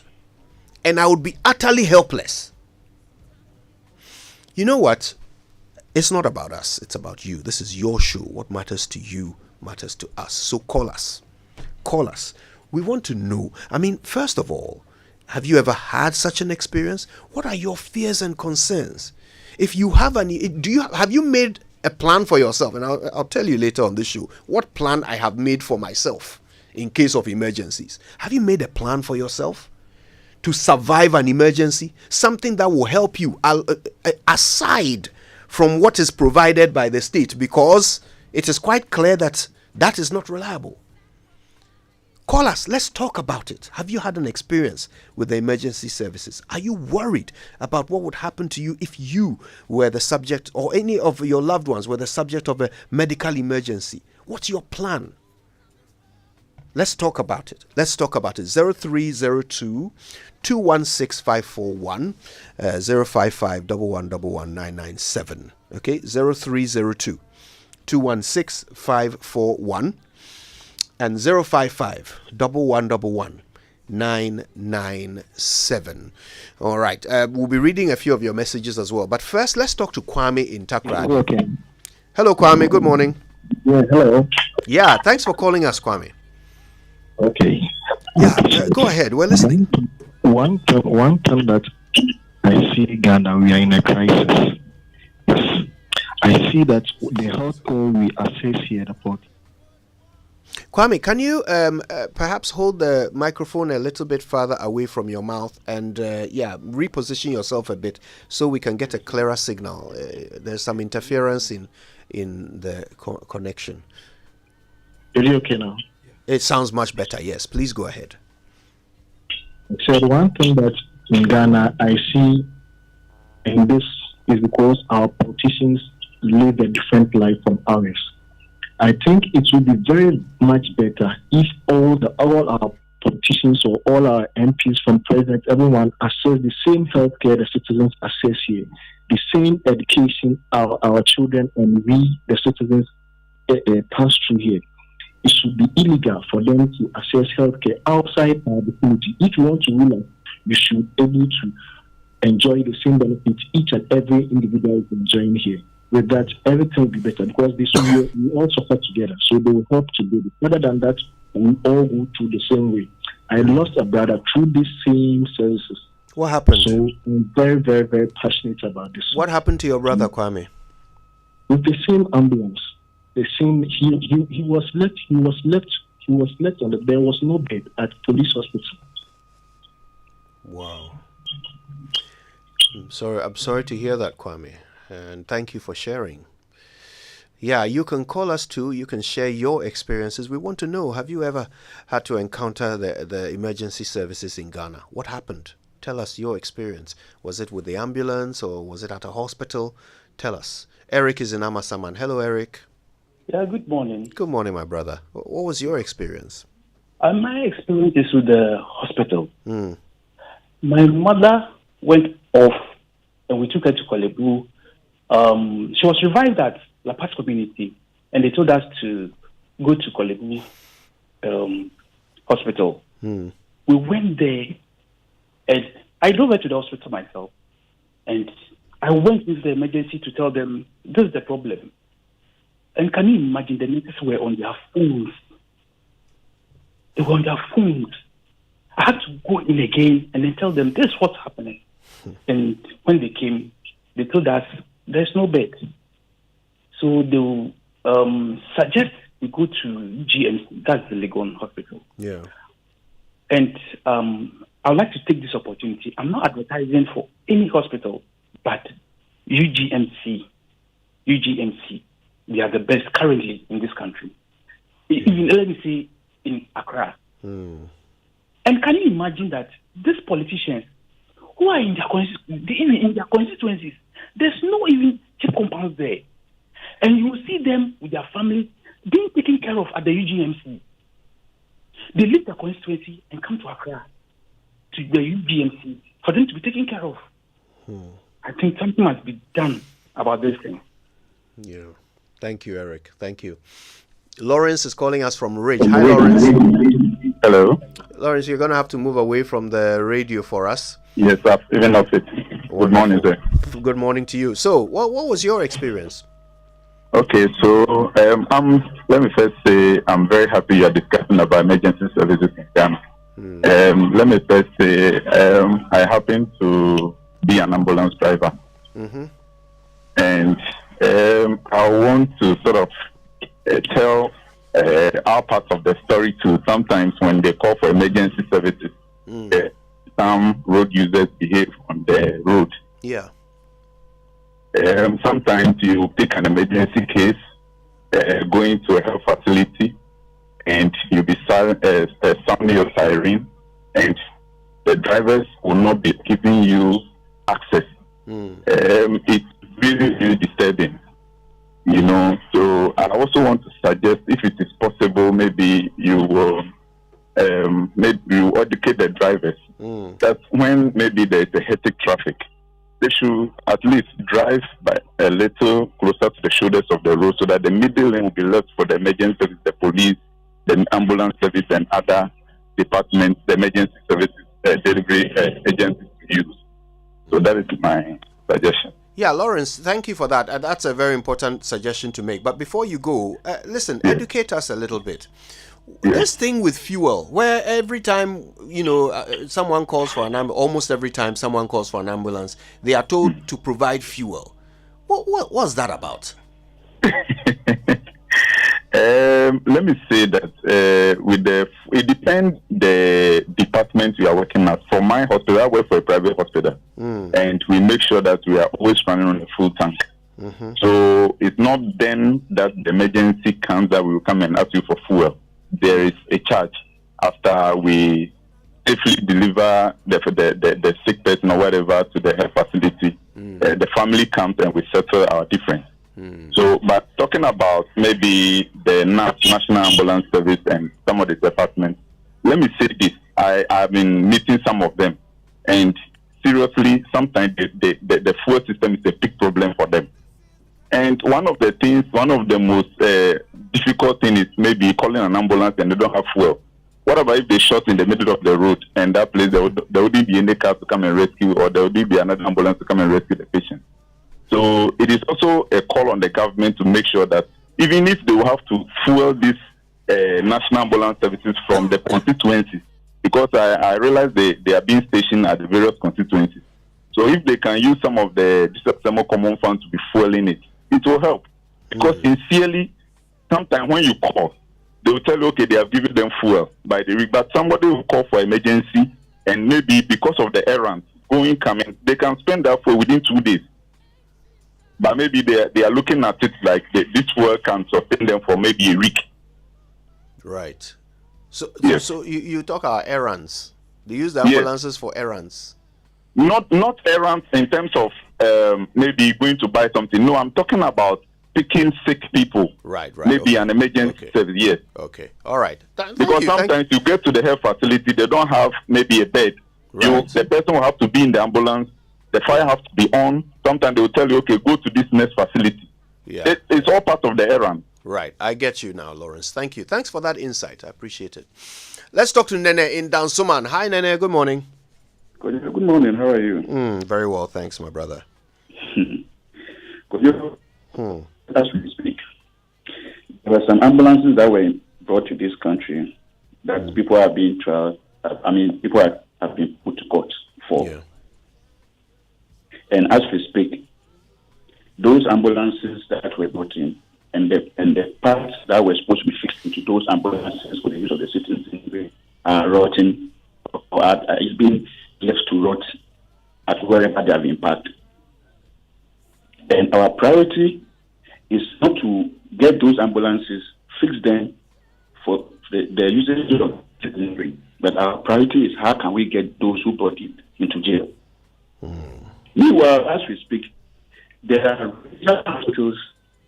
And I would be utterly helpless. You know what? It's not about us. It's about you. This is your show. What matters to you matters to us. So call us. Call us. We want to know. I mean, first of all, have you ever had such an experience? What are your fears and concerns? If you have any, have you made a plan for yourself? And I'll tell you later on this show what plan I have made for myself in case of emergencies. Have you made a plan for yourself to survive an emergency? Something that will help you aside from what is provided by the state, because it is quite clear that that is not reliable. Call us. Let's talk about it. Have you had an experience with the emergency services? Are you worried about what would happen to you if you were the subject, or any of your loved ones were the subject of a medical emergency? What's your plan? Let's talk about it. 0302 216 541 055 111 Okay, 0302 216 541 and 055 111 997. All right. We'll be reading a few of your messages as well. But first, let's talk to Kwame in Takrady. Okay. Hello, Kwame. Good morning. Yeah, hello. Yeah, thanks for calling us, Kwame. Okay. Yeah, go ahead. We're listening. One term that I see Ghana, we are in a crisis. Yes. I see that the health care we assess here about. Kwame, can you perhaps hold the microphone a little bit farther away from your mouth and reposition yourself a bit so we can get a clearer signal? There's some interference in the connection. Is it okay now? It sounds much better. Yes, please go ahead. So one thing that in Ghana I see, and this is because our politicians live a different life from ours. I think it would be very much better if all our politicians or all our MPs from president, everyone access the same health care the citizens access here, the same education our children and we, the citizens, pass through here. It should be illegal for them to access healthcare outside our vicinity. If you want to rule, you should be able to enjoy the same benefits each and every individual is enjoying here. With that, everything will be better because this will we all suffer together. So they will help to do it. Other than that, we all go through the same way. I lost a brother through these same services. What happened? So I'm very, very, very passionate about this. What happened to your brother, Kwame? With the same ambulance. The same, he was left on the, there was no bed at police hospital. Wow. I'm sorry to hear that, Kwame, and thank you for sharing. Yeah, you can call us too. You can share your experiences. We want to know, have you ever had to encounter the emergency services in Ghana? What happened? Tell us your experience. Was it with the ambulance or was it at a hospital? Tell us. Eric is in Amasaman. Hello, Eric. Yeah, good morning. Good morning, my brother. What was your experience? My experience is with the hospital. Mm. My mother went off and we took her to Kolebu. She was revived at La Paz community and they told us to go to Kolebu hospital. Mm. We went there and I drove her to the hospital myself and I went into the emergency to tell them this is the problem. And can you imagine the nurses were on their phones? They were on their phones. I had to go in again and then tell them this is what's happening. And when they came, they told us there's no bed. So they will suggest we go to GNPC, that's the Legon hospital. Yeah. And I would like to take this opportunity. I'm not advertising for any hospital, but UGMC, they are the best currently in this country. Even, let me say, in Accra. Mm. And can you imagine that these politicians who are in their constituencies, there's no even cheap compounds there. And you will see them with their families being taken care of at the UGMC. They leave the constituency and come to Accra, to the UGMC, for them to be taken care of. I think something must be done about this thing. Yeah. Thank you, Eric. Thank you. Lawrence is calling us from Ridge. Hi, Lawrence. Hello. Lawrence, you're going to have to move away from the radio for us. Yes, I've even off it. Good morning, sir. Good morning to you. So, what was your experience? Okay, so let me first say I'm very happy you are discussing about emergency services in Ghana. Let me first say I happen to be an ambulance driver. And I want to sort of tell our part of the story too. Sometimes when they call for emergency services, some road users behave on the road. Yeah. Sometimes you pick an emergency case, going to a health facility, and you'll be sounding your siren, and the drivers will not be giving you access. It's really, really disturbing, you know. So I also want to suggest, if it is possible, maybe you will educate the drivers that when maybe there is a hectic traffic, they should at least drive by a little closer to the shoulders of the road so that the middle lane will be left for the emergency service, the police, the ambulance service, and other departments, the emergency services delivery agencies to use. So that is my suggestion. Yeah, Lawrence, thank you for that. That's a very important suggestion to make. But before you go, listen, educate us a little bit. This thing with fuel, where every time, someone calls for an ambulance, almost every time someone calls for an ambulance, they are told to provide fuel. What's that about? Let me say that it depends the department you are working at. For my hospital, I work for a private hospital, and we make sure that we are always running on a full tank. So it's not then that the emergency comes that we will come and ask you for fuel. There is a charge after we safely deliver the sick person or whatever to the health facility. The family comes and we settle our difference. So, but talking about maybe the National Ambulance Service and some of the departments, let me say this. I've been meeting some of them, and seriously, sometimes the fuel system is a big problem for them. And one of the most difficult things is maybe calling an ambulance and they don't have fuel. What about if they shot in the middle of the road and that place there wouldn't be any car to come and rescue, or there wouldn't be another ambulance to come and rescue the patient? So it is also a call on the government to make sure that even if they will have to fuel these national ambulance services from the constituencies, because I realize they are being stationed at the various constituencies. So if they can use some of the thermal common funds to be fueling it, it will help. Because sincerely, sometimes when you call, they will tell you, okay, they have given them fuel by the week, but somebody will call for emergency, and maybe because of the errands, coming, they can spend that fuel within 2 days. But maybe they are looking at it like this fuel can sustain them for maybe a week. Right. So you talk about errands. They use the ambulances for errands. Not errands in terms of maybe going to buy something. No, I'm talking about picking sick people. Right. Maybe an emergency service. Yes. Okay. All right. Because sometimes you get to the health facility, they don't have maybe a bed. Right. The person will have to be in the ambulance. The fire has to be on. Sometimes they will tell you, okay, go to this next facility. Yeah. It's all part of the errand. Right. I get you now, Lawrence. Thank you. Thanks for that insight. I appreciate it. Let's talk to Nene in Dansuman. Hi, Nene. Good morning. Good morning. How are you? Very well, thanks, my brother. As we speak, there were some ambulances that were brought to this country that people are being tried. People have been put to court for. Yeah. And as we speak, those ambulances that were brought in and the parts that were supposed to be fixed into those ambulances for the use of the citizens are rotting, or it's being left to rot at wherever they have been parked. And our priority is not to get those ambulances, fix them for the usage of citizenry, but our priority is how can we get those who brought it into jail. Meanwhile, as we speak, there are hospitals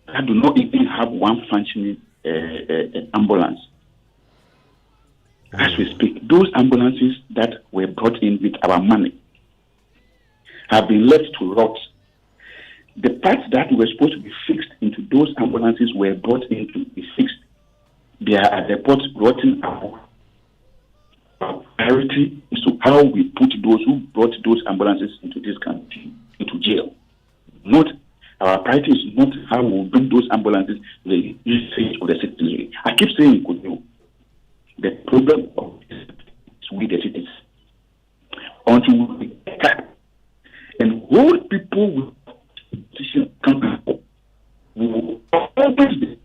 that do not even have one functioning ambulance. As we speak, those ambulances that were brought in with our money have been left to rot. The parts that were supposed to be fixed into those ambulances were brought in to be fixed. They are at the port rotting out. Our priority is to how we put those who brought those ambulances into this country into jail. Not our priority is not how we will bring those ambulances to the usage of the citizenry. I keep saying, the problem of this is with the citizens. Until we attack and hold people with position accountable, we will always be.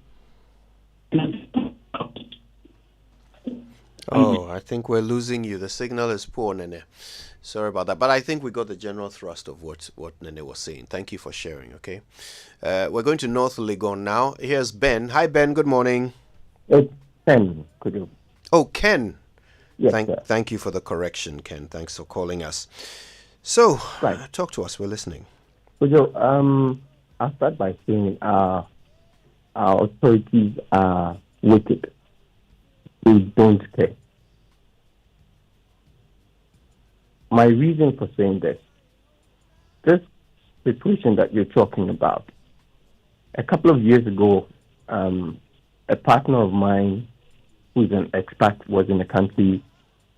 Oh, I think we're losing you. The signal is poor, Nene. Sorry about that. But I think we got the general thrust of what Nene was saying. Thank you for sharing, okay? We're going to North Legon now. Here's Ben. Hi, Ben. Good morning. It's Ken. Could you? Oh, Ken. Yes, thank you for the correction, Ken. Thanks for calling us. So, talk to us. We're listening. Could you, I'll start by saying our authorities are wicked. They don't care. My reason for saying this situation that you're talking about, a couple of years ago, a partner of mine who's an expat was in the country.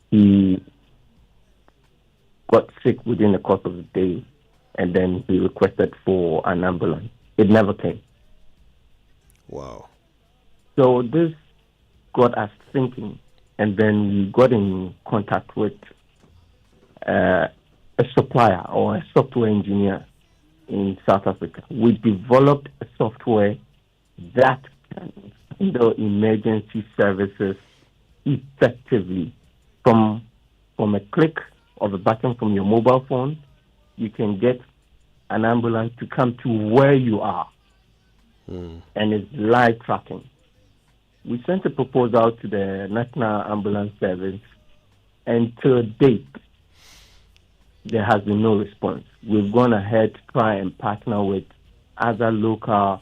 He got sick within the course of the day, and then he requested for an ambulance. It never came. Wow. So this got us thinking, and then we got in contact with a supplier or a software engineer in South Africa. We developed a software that can handle emergency services effectively. From a click of a button from your mobile phone, you can get an ambulance to come to where you are, and it's live tracking. We sent a proposal to the National Ambulance Service, and to date, there has been no response. We've gone ahead to try and partner with other local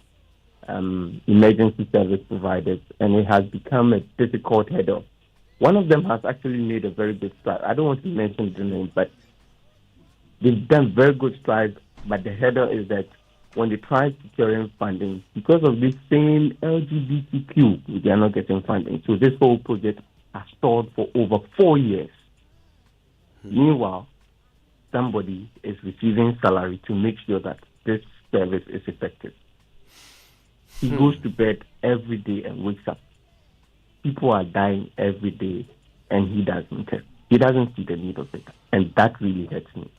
emergency service providers, and it has become a difficult header. One of them has actually made a very good stride. I don't want to mention the name, but they've done very good strides. But the header is that when they try securing funding, because of this same LGBTQ, they are not getting funding. So this whole project has stalled for over 4 years. Meanwhile, somebody is receiving salary to make sure that this service is effective. He goes to bed every day and wakes up. People are dying every day, and he doesn't care. He doesn't see the need of it, and that really hurts me.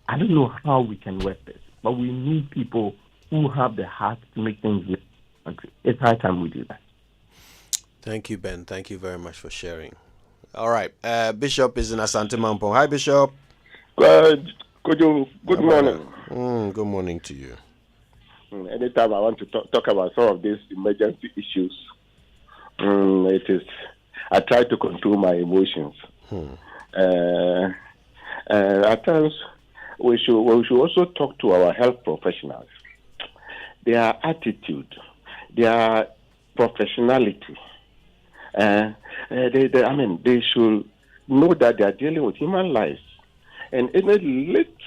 I don't know how we can work this, but we need people who have the heart to make things good. It's high time we do that. Thank you, Ben. Thank you very much for sharing. All right. Bishop is in Asante Mampong. Hi, Bishop. Good morning. Good morning to you. Anytime I want to talk about some of these emergency issues, I try to control my emotions. At times, we should also talk to our health professionals. Their attitude, their professionality. They should know that they are dealing with human lives, and any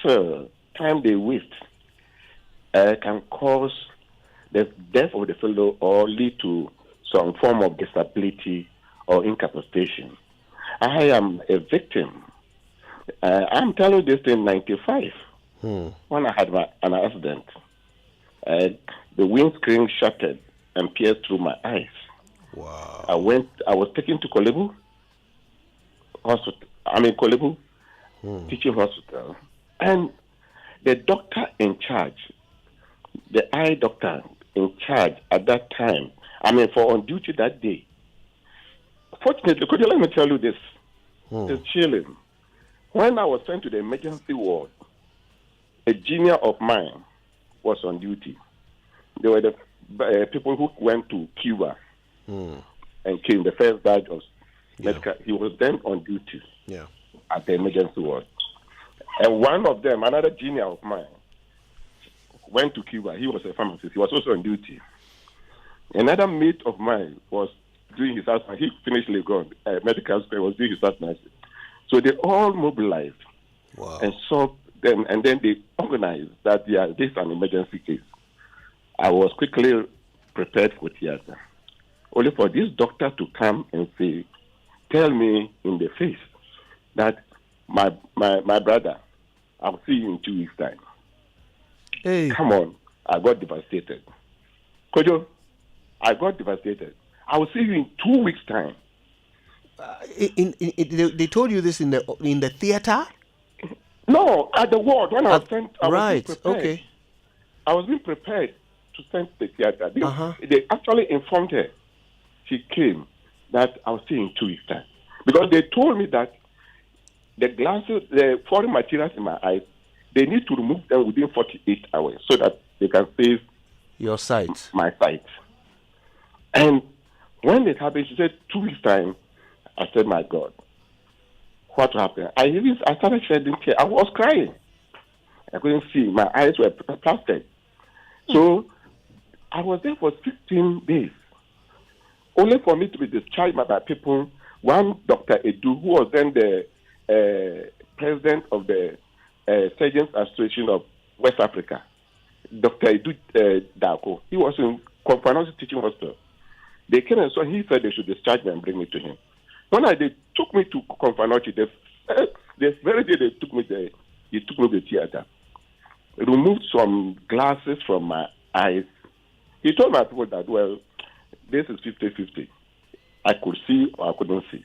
little time they waste can cause the death of the fellow or lead to some form of disability or incapacitation. I am a victim. I'm telling you this in 95 when I had an accident. The windscreen shattered and pierced through my eyes. Wow. I was taken to Kolebu Hospital. Teaching hospital. And the doctor in charge, the eye doctor in charge at that time, for on duty that day. Fortunately, could you let me tell you this? It's chilling. When I was sent to the emergency ward, a junior of mine was on duty. They were the people who went to Cuba and came, the first batch of medical. He was then on duty at the emergency ward. And one of them, another junior of mine, went to Cuba. He was a pharmacist. He was also on duty. Another mate of mine was doing his house. He finished Legon, medical school, was doing his house nursing. So they all mobilized and saw them, and then they organized that this is an emergency case. I was quickly prepared for theater, only for this doctor to come and tell me in the face that my brother, I'll see you in 2 weeks' time. Hey. Come on, I got devastated. Kojo, I got devastated. I will see you in 2 weeks' time. They told you this in the theater? No, at the ward when I was sent. I right. Was being okay. I was being prepared to send to the theater. They actually informed her. She came that I will see you in 2 weeks' time because they told me that the glasses, the foreign materials in my eyes, they need to remove them within 48 hours so that they can save your sight. My sight. And when it happened, she said 2 weeks' time. I said, my God, what happened? I started shedding tears. I was crying. I couldn't see. My eyes were plastered. So I was there for 16 days, only for me to be discharged by people. One, Dr. Edu, who was then the president of the Surgeons Association of West Africa, Dr. Edu Dako, he was in Promotional Teaching Hospital. They came and saw. He said they should discharge me and bring me to him. When they took me to Confanochi, the very day they took me there, he took me to the theater. He removed some glasses from my eyes. He told my people that, well, this is 50-50. I could see or I couldn't see.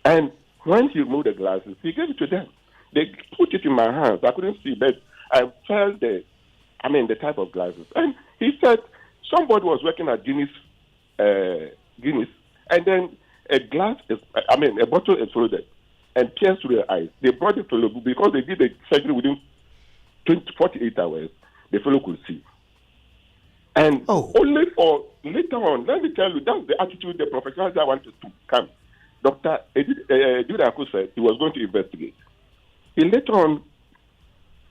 And when he removed the glasses, he gave it to them. They put it in my hands. I couldn't see, but I felt the type of glasses. And he said somebody was working at Guinness, and then a bottle exploded and pierced through the eyes. They brought the fellow because they did the surgery within 48 hours. The fellow could see. And only for later on, let me tell you, that's the attitude, the professionals I wanted to come. Dr. Edudako said he was going to investigate. He later on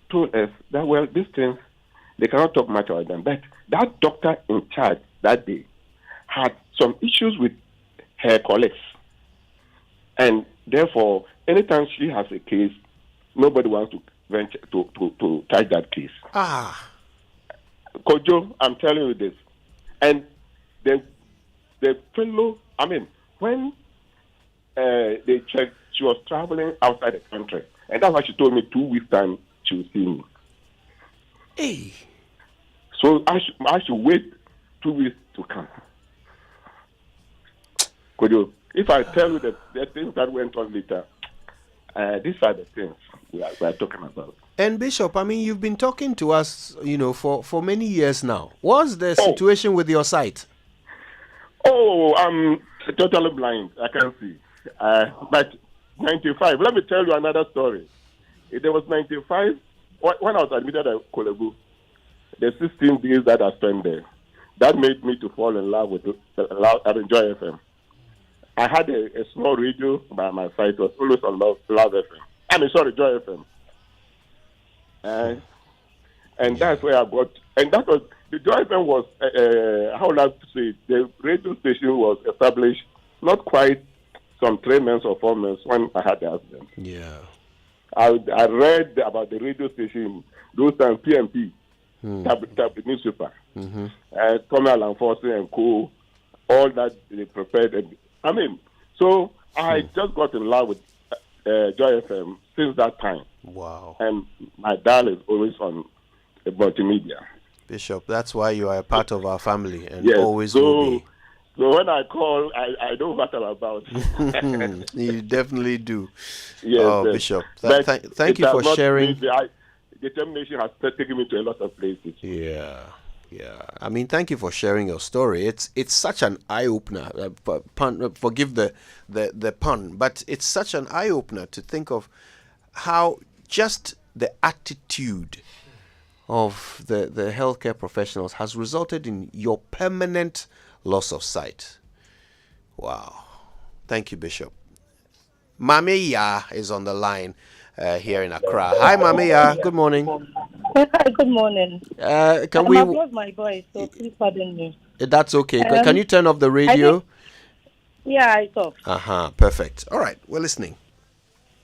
told us that, well, these things, they cannot talk much about them. But that doctor in charge that day had some issues with her colleagues. And therefore, anytime she has a case, nobody wants to venture to touch that case. Kojo, I'm telling you this. And the fellow, when they checked, she was traveling outside the country. And that's why she told me 2 weeks' time she will see me. Hey. So I should wait 2 weeks to come. Kojo, if I tell you the things that went on later, these are the things we are talking about. And Bishop, you've been talking to us, for many years now. What's the situation with your sight? I'm totally blind. I can't see. But 95. Let me tell you another story. There was 95 when I was admitted at Kolebu. The 16 days that I spent there, that made me to fall in love with Joy FM. I had a small radio by my side. It was always on Love FM. Joy FM. And that's where I got. And that was the Joy FM was how would I say? The radio station was established not quite some 3 months or 4 months when I had the accident. Yeah. I read about the radio station those times PMP, tab newspaper, Tommy Alan Forster and co. All that they prepared. So I just got in love with Joy FM since that time. Wow. And my dial is always on the multimedia. Bishop, that's why you are a part of our family and yes, always will be. So when I call, I know what I'm about. You definitely do. Yes, yes. Bishop, thank you for sharing. Determination has taken me to a lot of places. Yeah. Thank you for sharing your story. It's such an eye opener. Forgive the pun, but it's such an eye opener to think of how just the attitude of the healthcare professionals has resulted in your permanent loss of sight. Wow. Thank you, Bishop. Mame Ya is on the line here in Accra. Hi, Mame Ya. Good morning. Hi, good morning. I've lost my voice, so please pardon me. That's okay. Can you turn off the radio? It's off. Perfect. All right, we're listening.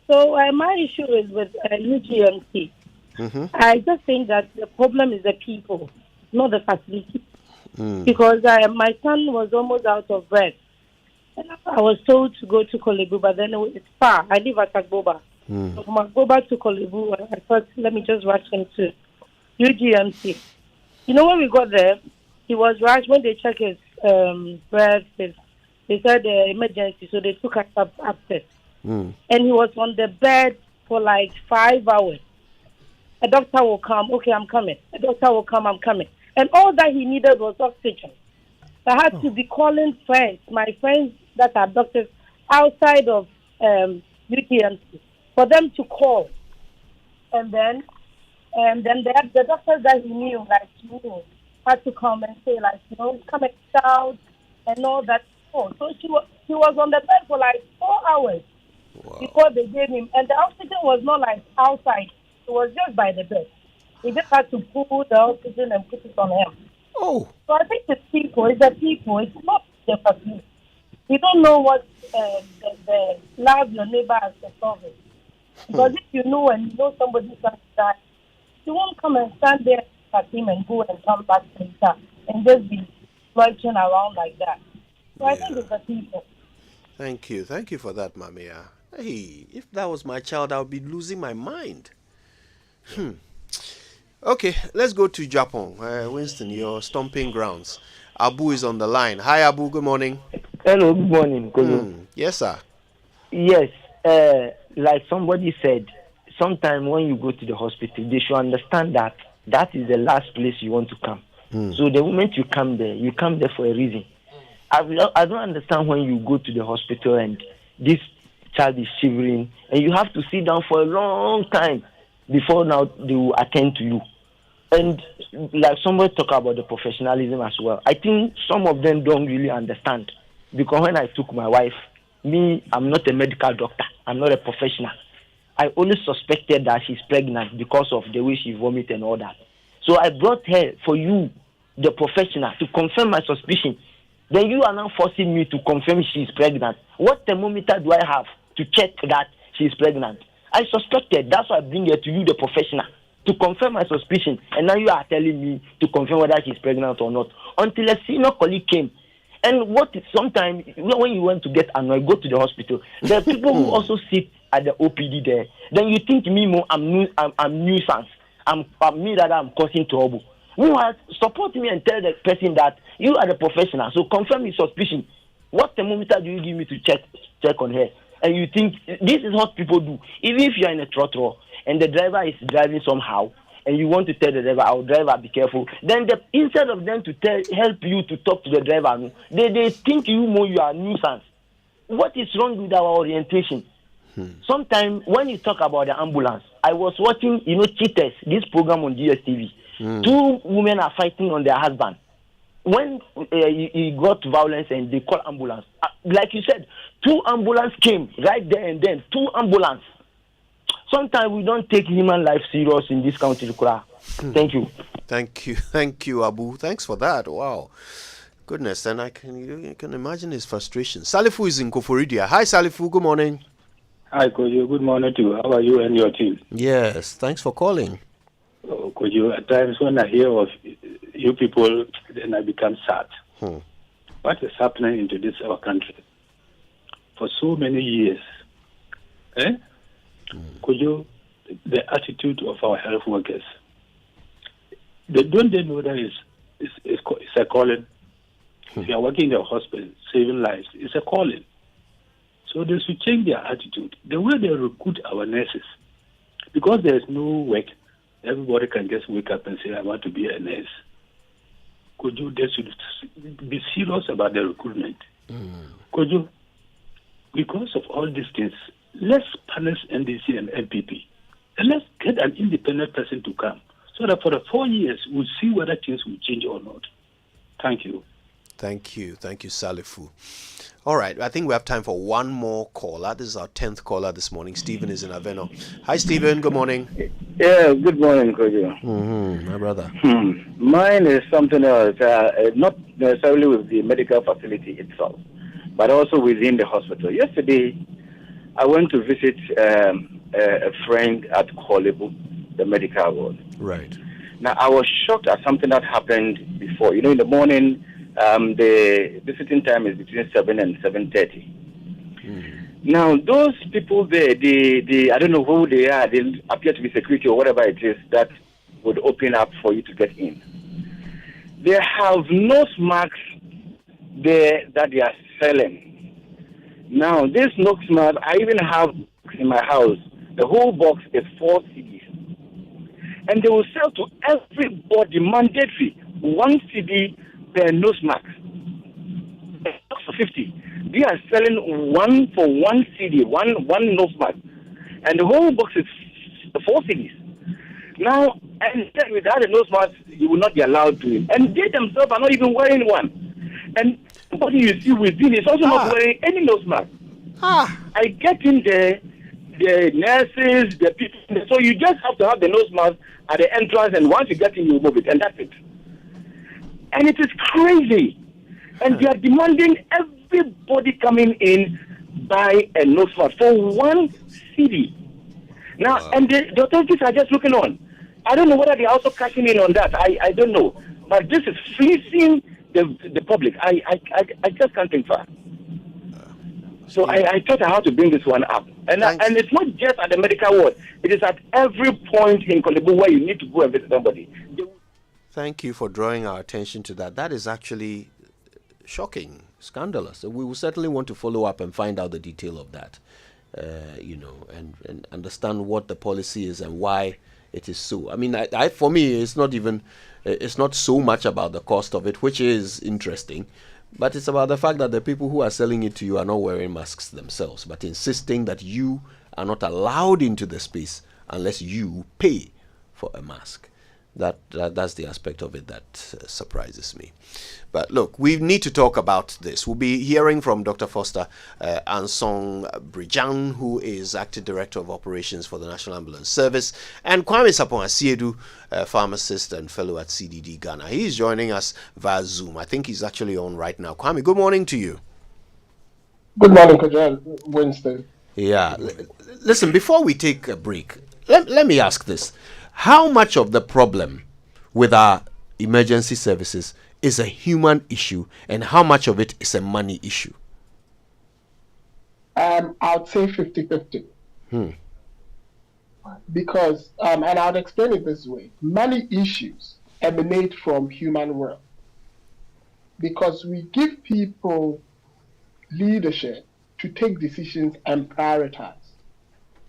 So my issue is with UGMC. I just think that the problem is the people, not the facility. Because my son was almost out of breath. And I was told to go to Kolebu, but then it's far. I live at Agboba. So from Agboba to Kolebu, I thought, let me just rush him to UGMC. You know, when we got there, he was rushed. When they checked his breath, they said emergency, so they took us upstairs. And he was on the bed for like 5 hours. A doctor will come, okay, I'm coming. A doctor will come, I'm coming. And all that he needed was oxygen. I had to be calling friends, my friends that are doctors outside of UTMC, for them to call. And then the doctors that he knew, had to come and say, come and shout and all that. So he was on the bed for like 4 hours before they gave him. And the oxygen was not like outside. It was just by the bed. They just had to pull the oxygen and put it on him. So I think it's the people. It's not the facility. You don't know what the love your neighbor has to solve it. Because if you know and you know somebody's going to die, you won't come and stand there at him and go and come back later and just be loitering around like that. So I think it's the people. Thank you for that, Mamia. Hey, if that was my child, I would be losing my mind. Okay, let's go to Japan. Winston, your stomping grounds. Abu is on the line. Hi, Abu. Good morning. Hello. Good morning. Yes, sir. Yes. Like somebody said, sometimes when you go to the hospital, they should understand that that is the last place you want to come. So the moment you come there for a reason. I don't understand when you go to the hospital and this child is shivering and you have to sit down for a long time before now they will attend to you. And like somebody talk about the professionalism as well. I think some of them don't really understand. Because when I took my wife, I'm not a medical doctor. I'm not a professional. I only suspected that she's pregnant because of the way she vomited and all that. So I brought her for you, the professional, to confirm my suspicion. Then you are now forcing me to confirm she's pregnant. What thermometer do I have to check that she's pregnant? I suspected. That's why I bring her to you, the professional, to confirm my suspicion. And now you are telling me to confirm whether she's pregnant or not. Until a senior colleague came. And sometimes when you want to get annoyed, go to the hospital. There are people who also sit at the OPD there. Then you think I'm nuisance. I'm causing trouble. Meanwhile, support me and tell the person that you are the professional. So confirm his suspicion. What thermometer do you give me to check on her? And you think this is what people do. Even if you are in a trotro and the driver is driving somehow, and you want to tell the driver, "Our driver, be careful." Then instead of them to help you to talk to the driver, they think you are a nuisance. What is wrong with our orientation? Sometimes when you talk about the ambulance, I was watching, Cheaters, this program on GSTV. 2 women are fighting on their husband. When he got violence and they call ambulance, like you said, 2 ambulance came right there and then. 2 ambulance. Sometimes we don't take human life serious in this country. Thank you. Thank you, Abu. Thanks for that. Wow. Goodness, and you can imagine his frustration. Salifu is in Koforidia. Hi, Salifu. Good morning. Hi, Kojo. Good morning to you. How are you and your team? Yes, thanks for calling. Kojo, at times when I hear of you people, then I become sad. What is happening into our country? For so many years, Kojo, the attitude of our health workers, don't they know that it's a calling? If you are working in the hospital, saving lives, it's a calling. So they should change their attitude. The way they recruit our nurses, because there is no work, everybody can just wake up and say, "I want to be a nurse." Kojo, they should be serious about the recruitment. Kojo, because of all these things, let's punish NDC and MPP. And let's get an independent person to come so that for the 4 years, we'll see whether things will change or not. Thank you. Thank you, Salifu. All right, I think we have time for one more caller. This is our 10th caller this morning. Stephen is in Aveno. Hi, Stephen. Good morning. Yeah, good morning, Kojo. My brother. Mine is something else, not necessarily with the medical facility itself, but also within the hospital. Yesterday, I went to visit a friend at Kolebu, the medical ward. Right. Now, I was shocked at something that happened before. In the morning, the visiting time is between 7 and 7:30. Now, those people there, they I don't know who they are. They appear to be security or whatever it is that would open up for you to get in. They have nose marks there that they are selling. Now, this nose mark, I even have in my house. The whole box is 4 CDs. And they will sell to everybody mandatory 1 CD per nose mark. 50. They are selling 1 for 1 CD, one nose mark. And the whole box is 4 CDs. Now, and without the nose mask, you will not be allowed to. And they themselves are not even wearing one. And somebody you see within is also not wearing any nose mask. I get in there, the nurses, the people. So you just have to have the nose mask at the entrance, and once you get in, you move it, and that's it. And it is crazy. And they are demanding everybody coming in buy a nose mask for 1 CD. Now, and the authorities are just looking on. I don't know whether they are also cashing in on that. I don't know. But this is fleecing the public. I just can't think far. So I thought I had to bring this one up. And it's not just at the medical ward. It is at every point in Kolebu where you need to go and visit somebody. Thank you for drawing our attention to that. That is actually shocking, scandalous. We will certainly want to follow up and find out the detail of that, and understand what the policy is and why it is so. I mean, for me, it's not so much about the cost of it, which is interesting, but it's about the fact that the people who are selling it to you are not wearing masks themselves, but insisting that you are not allowed into the space unless you pay for a mask. That's the aspect of it that surprises me. But look, we need to talk about this. We'll be hearing from Dr. Foster Ansong Brijan, who is Acting Director of Operations for the National Ambulance Service, and Kwame Sapon Asiedu, pharmacist and fellow at CDD Ghana. He is joining us via Zoom. I think he's actually on right now. Kwame, good morning to you. Good morning, Kojan Winston. Yeah. Listen, before we take a break, let me ask this. How much of the problem with our emergency services is a human issue, and how much of it is a money issue? I would say 50-50. Because, and I'll explain it this way, money issues emanate from human will. Because we give people leadership to take decisions and prioritize.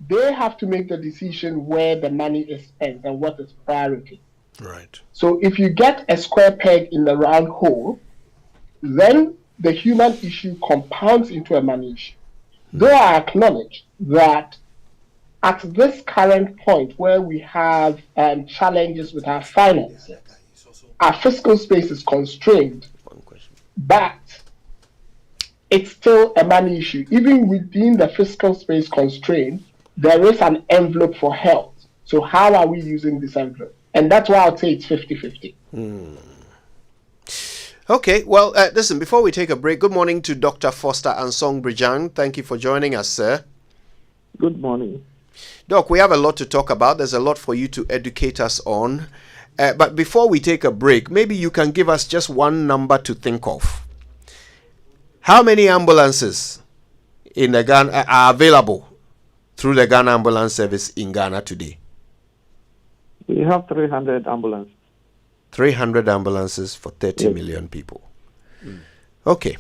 They have to make the decision where the money is spent and what is priority. Right. So if you get a square peg in the round hole, then the human issue compounds into a money issue. Though I acknowledge that at this current point where we have challenges with our finances, our fiscal space is constrained, but it's still a money issue. Even within the fiscal space constraint, there is an envelope for health. So how are we using this envelope? And that's why I'd say it's 50-50. Okay, well, listen, before we take a break, good morning to Dr. Foster Ansong Brijan. Thank you for joining us, sir. Good morning. Doc, we have a lot to talk about. There's a lot for you to educate us on. But before we take a break, maybe you can give us just one number to think of. How many ambulances in the Ghana are available through the Ghana Ambulance Service in Ghana today? We have 300 ambulances. 300 ambulances for 30 million people. Okay.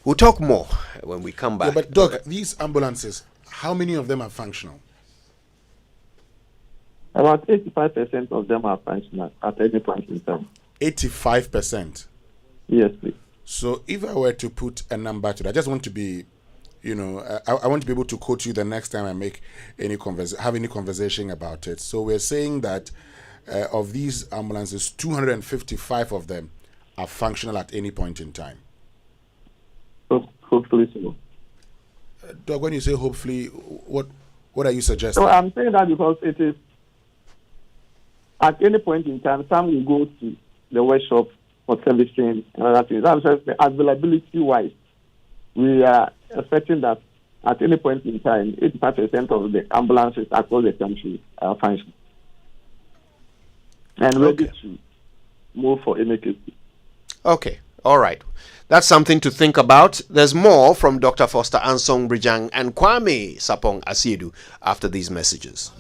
We'll talk more when we come back. Yeah, but Doc, these ambulances, how many of them are functional? About 85% of them are functional at any point in time. 85%? Yes, please. So if I were to put a number to that, I just want to be, I want to be able to quote you the next time I make have any conversation about it. So we're saying that of these ambulances, 255 of them are functional at any point in time? Hopefully so. Doug, when you say hopefully, what are you suggesting? So I'm saying that because it is at any point in time, some will go to the workshop for servicing and other things. I'm saying availability-wise, we are expecting that at any point in time, 85% of the ambulances across the country are functional and ready to move for any case. Okay, all right. That's something to think about. There's more from Dr. Foster Ansong Brijang and Kwame Sapong Asiedu after these messages.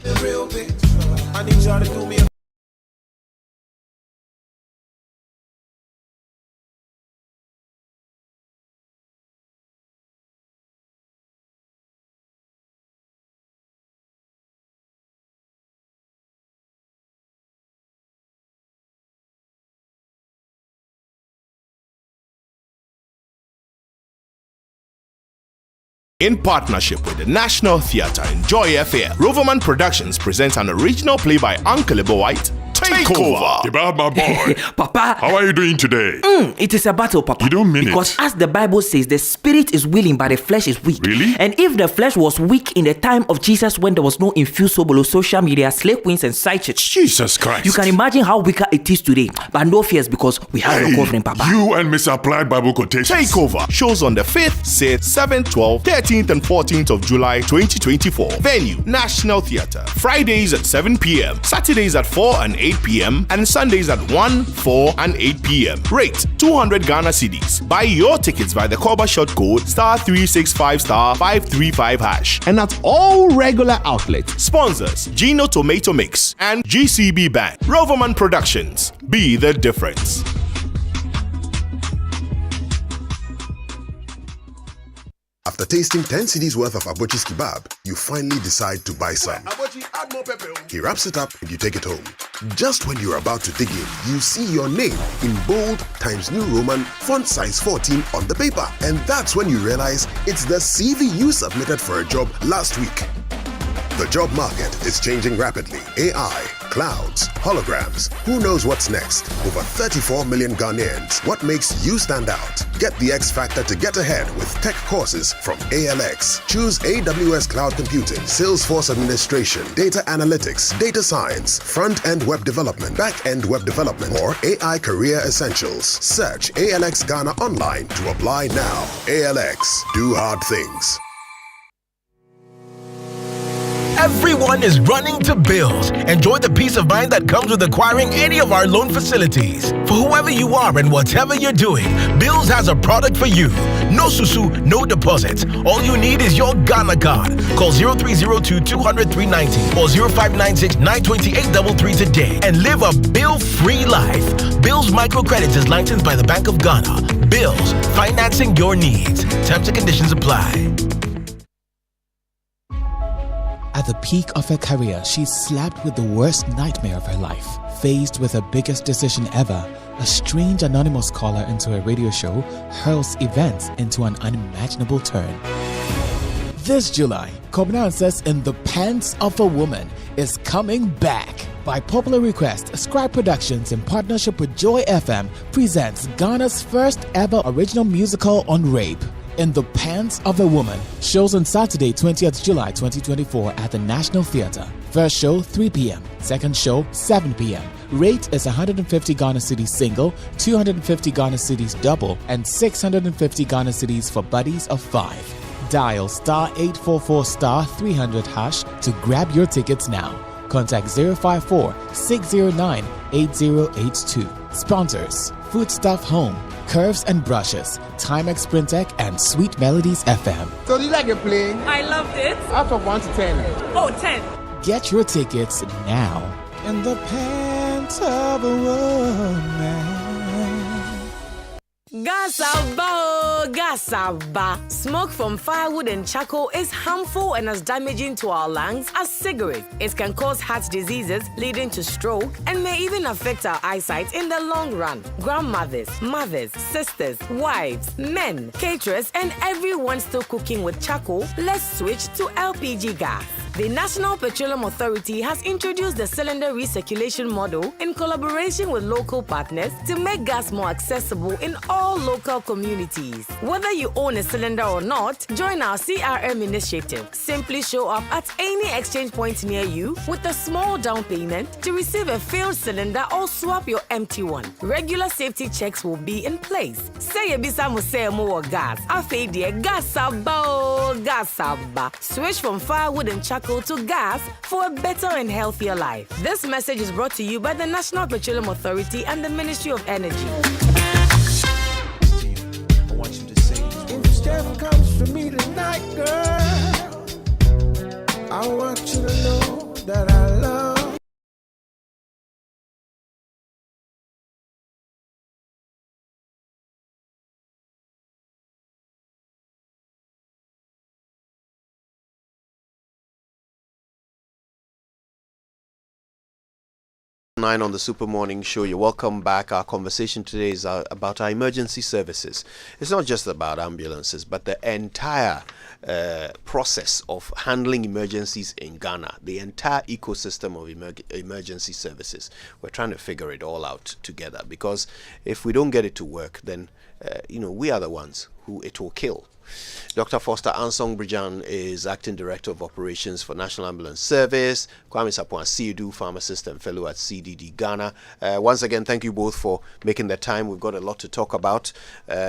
In partnership with the National Theatre and Joy FM, Roverman Productions presents an original play by Uncle Ebo White, Takeover. Kebab, my boy. Papa. How are you doing today? It is a battle, Papa. You don't mean because it. As the Bible says, the spirit is willing, but the flesh is weak. Really? And if the flesh was weak in the time of Jesus when there was no infusable social media, slave queens and side chicks, Jesus Christ. you can imagine how weaker it is today. But no fears because we have your covering, Papa. You and Misapplied Bible Quotations. Takeover shows on the 5th, 6th, 7th, 12th, 13th and 14th of July 2024. Venue, National Theatre. Fridays at 7 p.m. Saturdays at 4 and 8 p.m. and Sundays at 1, 4 and 8 p.m. Rate 200 Ghana cedis. Buy your tickets by the Cover Shot code *365*535# and at all regular outlets. Sponsors Gino Tomato Mix and GCB Bank. Roverman Productions. Be the difference. After tasting 10 cedis worth of Abochi's kebab, you finally decide to buy some. He wraps it up and you take it home. Just when you're about to dig in, you see your name in bold Times New Roman font size 14 on the paper. And that's when you realize it's the CV you submitted for a job last week. The job market is changing rapidly. AI, clouds, holograms. Who knows what's next? Over 34 million Ghanaians. What makes you stand out? Get the X Factor to get ahead with tech courses from ALX. Choose AWS Cloud Computing, Salesforce Administration, Data Analytics, Data Science, Front-End Web Development, Back-End Web Development, or AI Career Essentials. Search ALX Ghana online to apply now. ALX. Do hard things. Everyone is running to Bills. Enjoy the peace of mind that comes with acquiring any of our loan facilities. For whoever you are and whatever you're doing, Bills has a product for you. No susu, no deposits. All you need is your Ghana card. Call 0302-200-390 or 0596-928-33 today and live a bill-free life. Bills Microcredit is licensed by the Bank of Ghana. Bills, financing your needs. Terms and conditions apply. At the peak of her career, she slapped with the worst nightmare of her life. Faced with her biggest decision ever, a strange anonymous caller into a radio show hurls events into an unimaginable turn. This July, Kobna Says in the Pants of a Woman is coming back. By popular request, Scribe Productions in partnership with Joy FM presents Ghana's first ever original musical on rape. In the Pants of a Woman shows on Saturday, 20th July 2024 at the National Theatre. First show 3 p.m. Second show 7 p.m. Rate is 150 Ghana cedis single, 250 Ghana cedis double, and 650 Ghana cedis for buddies of 5. Dial *844*300# to grab your tickets now. Contact 054-609-8082. Sponsors: Foodstuff Home, Curves and Brushes, Timex Printech, and Sweet Melodies FM. So do you like it playing? I loved it. Out of 1 to 10. Oh, 10. Get your tickets now. In the Pants of a Woman. Gasaba. Smoke from firewood and charcoal is harmful and as damaging to our lungs as cigarettes. It can cause heart diseases leading to stroke and may even affect our eyesight in the long run. Grandmothers, mothers, sisters, wives, men, caterers, and everyone still cooking with charcoal, let's switch to LPG gas. The National Petroleum Authority has introduced the cylinder recirculation model in collaboration with local partners to make gas more accessible in all local communities. Whether you own a cylinder or not, join our CRM initiative. Simply show up at any exchange point near you with a small down payment to receive a filled cylinder or swap your empty one. Regular safety checks will be in place. Say Ebisa Musemo or gas. Afedia Gasaba. Switch from firewood and charcoal to gas for a better and healthier life. This message is brought to you by the National Petroleum Authority and the Ministry of Energy. I want you to say, if Steph comes for me tonight, girl, I want you to know that I love. Nine on the Super Morning Show. You're welcome back. Our conversation today is about our emergency services. It's not just about ambulances, but the entire process of handling emergencies in Ghana, the entire ecosystem of emergency services. We're trying to figure it all out together, because if we don't get it to work, then we are the ones who it will kill. Dr. Foster Ansong Brijan is Acting Director of Operations for National Ambulance Service. Kwame Sapon Siedu, Pharmacist and Fellow at CDD Ghana. Once again, thank you both for making the time. We've got a lot to talk about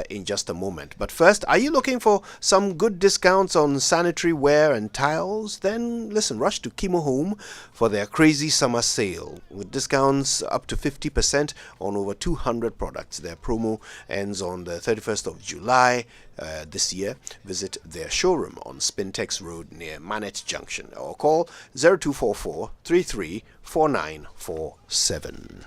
in just a moment. But first, are you looking for some good discounts on sanitary ware and tiles? Then listen, rush to Kimo Home for their crazy summer sale with discounts up to 50% on over 200 products. Their promo ends on the 31st of July. This year, visit their showroom on Spintex Road near Manet Junction, or call 0244 334947.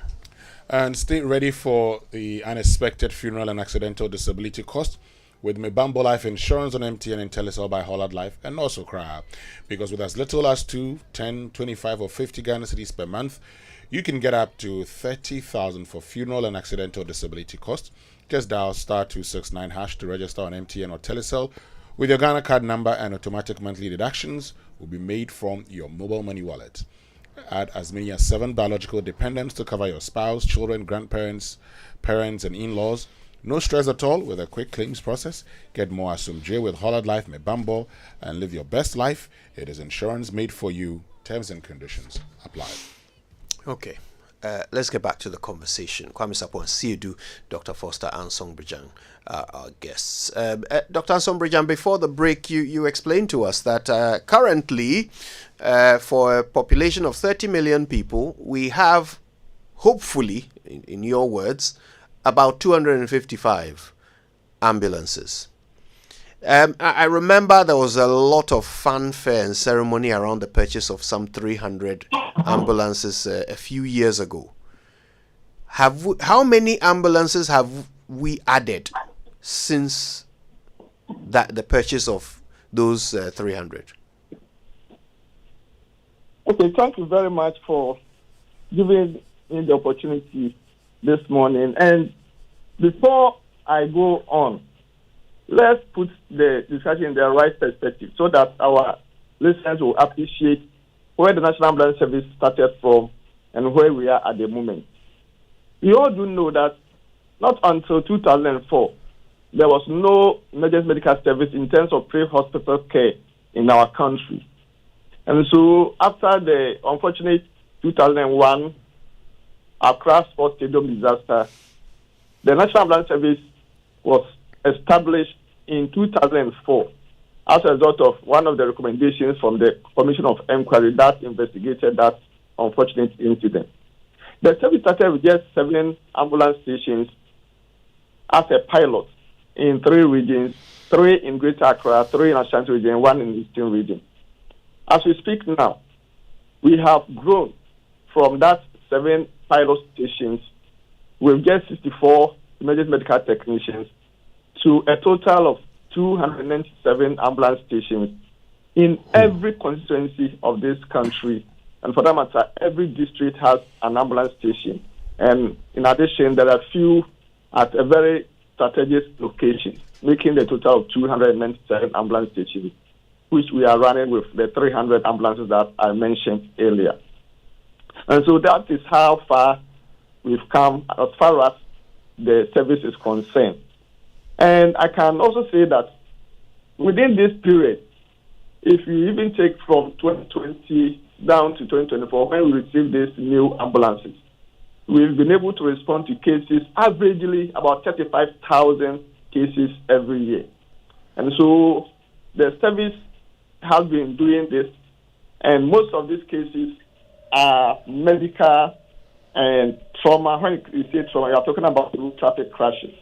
And stay ready for the unexpected funeral and accidental disability cost with Mibambo Life Insurance on MTN and Telecel by Holland Life, and also CRA. Because with as little as 2, 10, 25 or 50 Ghana cedis per month, you can get up to 30,000 for funeral and accidental disability costs. Just dial *269# to register on MTN or Telecel with your Ghana card number, and automatic monthly deductions will be made from your mobile money wallet. Add as many as 7 biological dependents to cover your spouse, children, grandparents, parents, and in-laws. No stress at all with a quick claims process. Get more Asumdje with Holland Life Mebambo and live your best life. It is insurance made for you. Terms and conditions apply. Okay. Let's get back to the conversation. Kwame Sapon Siedu, Dr. Foster Ansong Brijan are our guests. Dr. Ansong Brijan, before the break, you explained to us that currently, for a population of 30 million people, we have, hopefully, in your words, about 255 ambulances. I remember there was a lot of fanfare and ceremony around the purchase of some 300 ambulances a few years ago. How many ambulances have we added since the purchase of those 300? Okay, thank you very much for giving me the opportunity this morning. And before I go on, let's put the discussion in the right perspective so that our listeners will appreciate where the National Ambulance Service started from and where we are at the moment. We all do know that not until 2004, there was no emergency medical service in terms of pre-hospital care in our country. And so after the unfortunate 2001 Accra Sports Stadium disaster, the National Ambulance Service was established in 2004 as a result of one of the recommendations from the Commission of Inquiry that investigated that unfortunate incident. The service started with just 7 ambulance stations as a pilot in 3 regions, 3 in Greater Accra, 3 in Ashanti region, 1 in the Eastern region. As we speak now, we have grown from that 7 pilot stations with just 64 emergency medical technicians to a total of 297 ambulance stations in every constituency of this country. And for that matter, every district has an ambulance station. And in addition, there are few at a very strategic location, making the total of 297 ambulance stations. which we are running with the 300 ambulances that I mentioned earlier. And so that is how far we've come as far as the service is concerned. And I can also say that within this period, if you even take from 2020 down to 2024, when we received these new ambulances, we've been able to respond to cases, averagely about 35,000 cases every year. And so the service has been doing this, and most of these cases are medical and trauma. When you say trauma, you are talking about road traffic crashes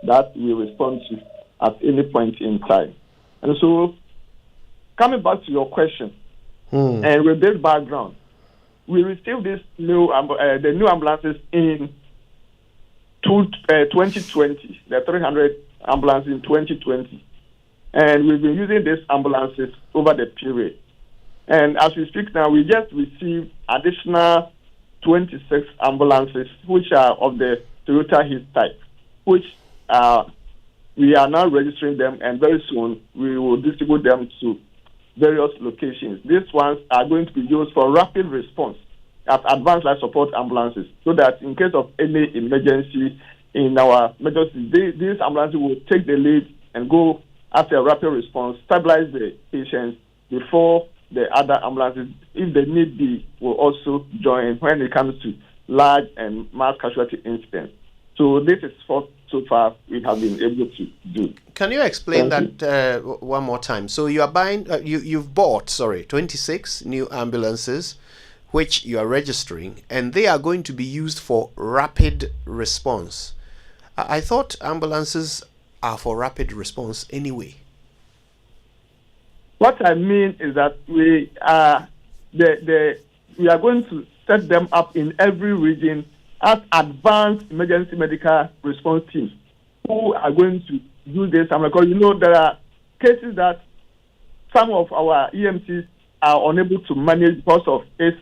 that we respond to at any point in time. And so, coming back to your question, and with this background, we received this the new ambulances in 2020, the 300 ambulances in 2020. And we've been using these ambulances over the period. And as we speak now, we just received additional 26 ambulances, which are of the Toyota Hilux type, which we are now registering them, and very soon we will distribute them to various locations. These ones are going to be used for rapid response as advanced life support ambulances, so that in case of any emergency in our emergency, these ambulances will take the lead and go after a rapid response, stabilize the patients before the other ambulances, if they need be, will also join when it comes to large and mass casualty incidents. So this is what so far we have been able to do. Can you explain that one more time? So you are buying, you've bought 26 new ambulances, which you are registering, and they are going to be used for rapid response. I thought ambulances are for rapid response anyway. What I mean is that we are going to set them up in every region as advanced emergency medical response teams who are going to do this. Because there are cases that some of our EMCs are unable to manage because of its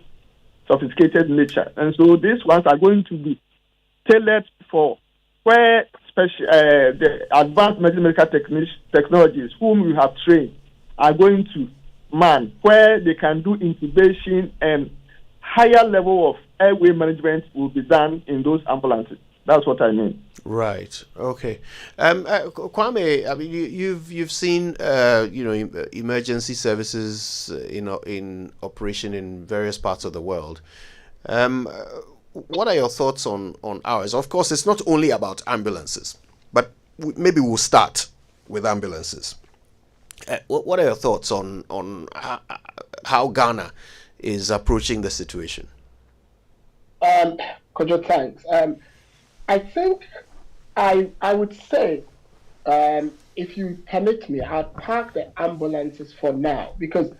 sophisticated nature, and so these ones are going to be tailored for where the advanced medical technologies whom we have trained are going to man, where they can do intubation and higher level of airway management will be done in those ambulances. That's what I mean. Right. Okay. Kwame, I mean, you've seen emergency services in operation in various parts of the world. What are your thoughts on ours? Of course, it's not only about ambulances, but maybe we'll start with ambulances. What are your thoughts on how Ghana is approaching the situation? Kojo, thanks. I think I would say, if you permit me, I'll park the ambulances for now, because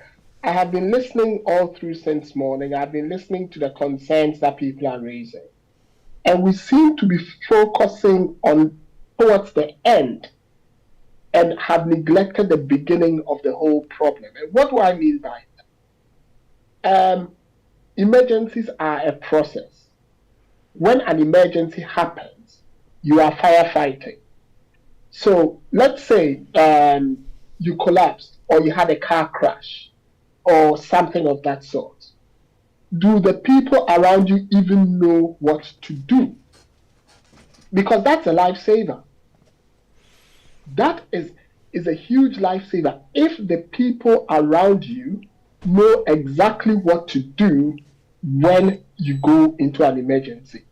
I have been listening all through since morning. I've been listening to the concerns that people are raising. And we seem to be focusing on towards the end and have neglected the beginning of the whole problem. And what do I mean by that? Emergencies are a process. When an emergency happens, you are firefighting. So let's say you collapsed or you had a car crash or something of that sort. Do the people around you even know what to do? Because that's a lifesaver. That is a huge lifesaver. If the people around you know exactly what to do when you go into an emergency.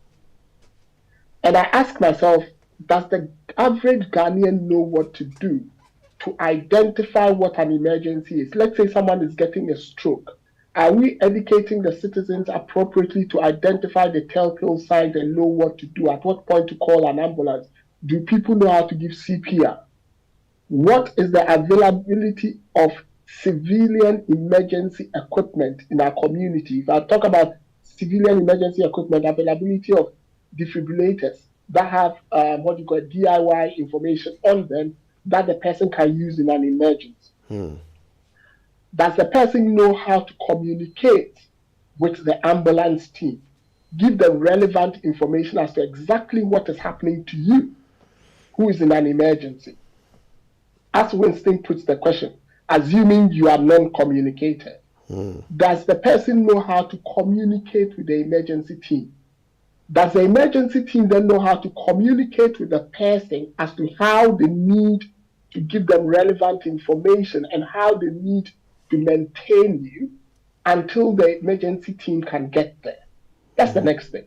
And I ask myself, does the average Ghanaian know what to do to identify what an emergency is? Let's say someone is getting a stroke. Are we educating the citizens appropriately to identify the telltale signs and know what to do? At what point to call an ambulance? Do people know how to give CPR? What is the availability of civilian emergency equipment in our community? If I talk about civilian emergency equipment, availability of defibrillators that have DIY information on them that the person can use in an emergency. Does the person know how to communicate with the ambulance team? Give them relevant information as to exactly what is happening to you who is in an emergency. As Winston puts the question, assuming you are non-communicated. Does the person know how to communicate with the emergency team? Does the emergency team then know how to communicate with the person as to how they need to give them relevant information and how they need to maintain you until the emergency team can get there? That's the next thing.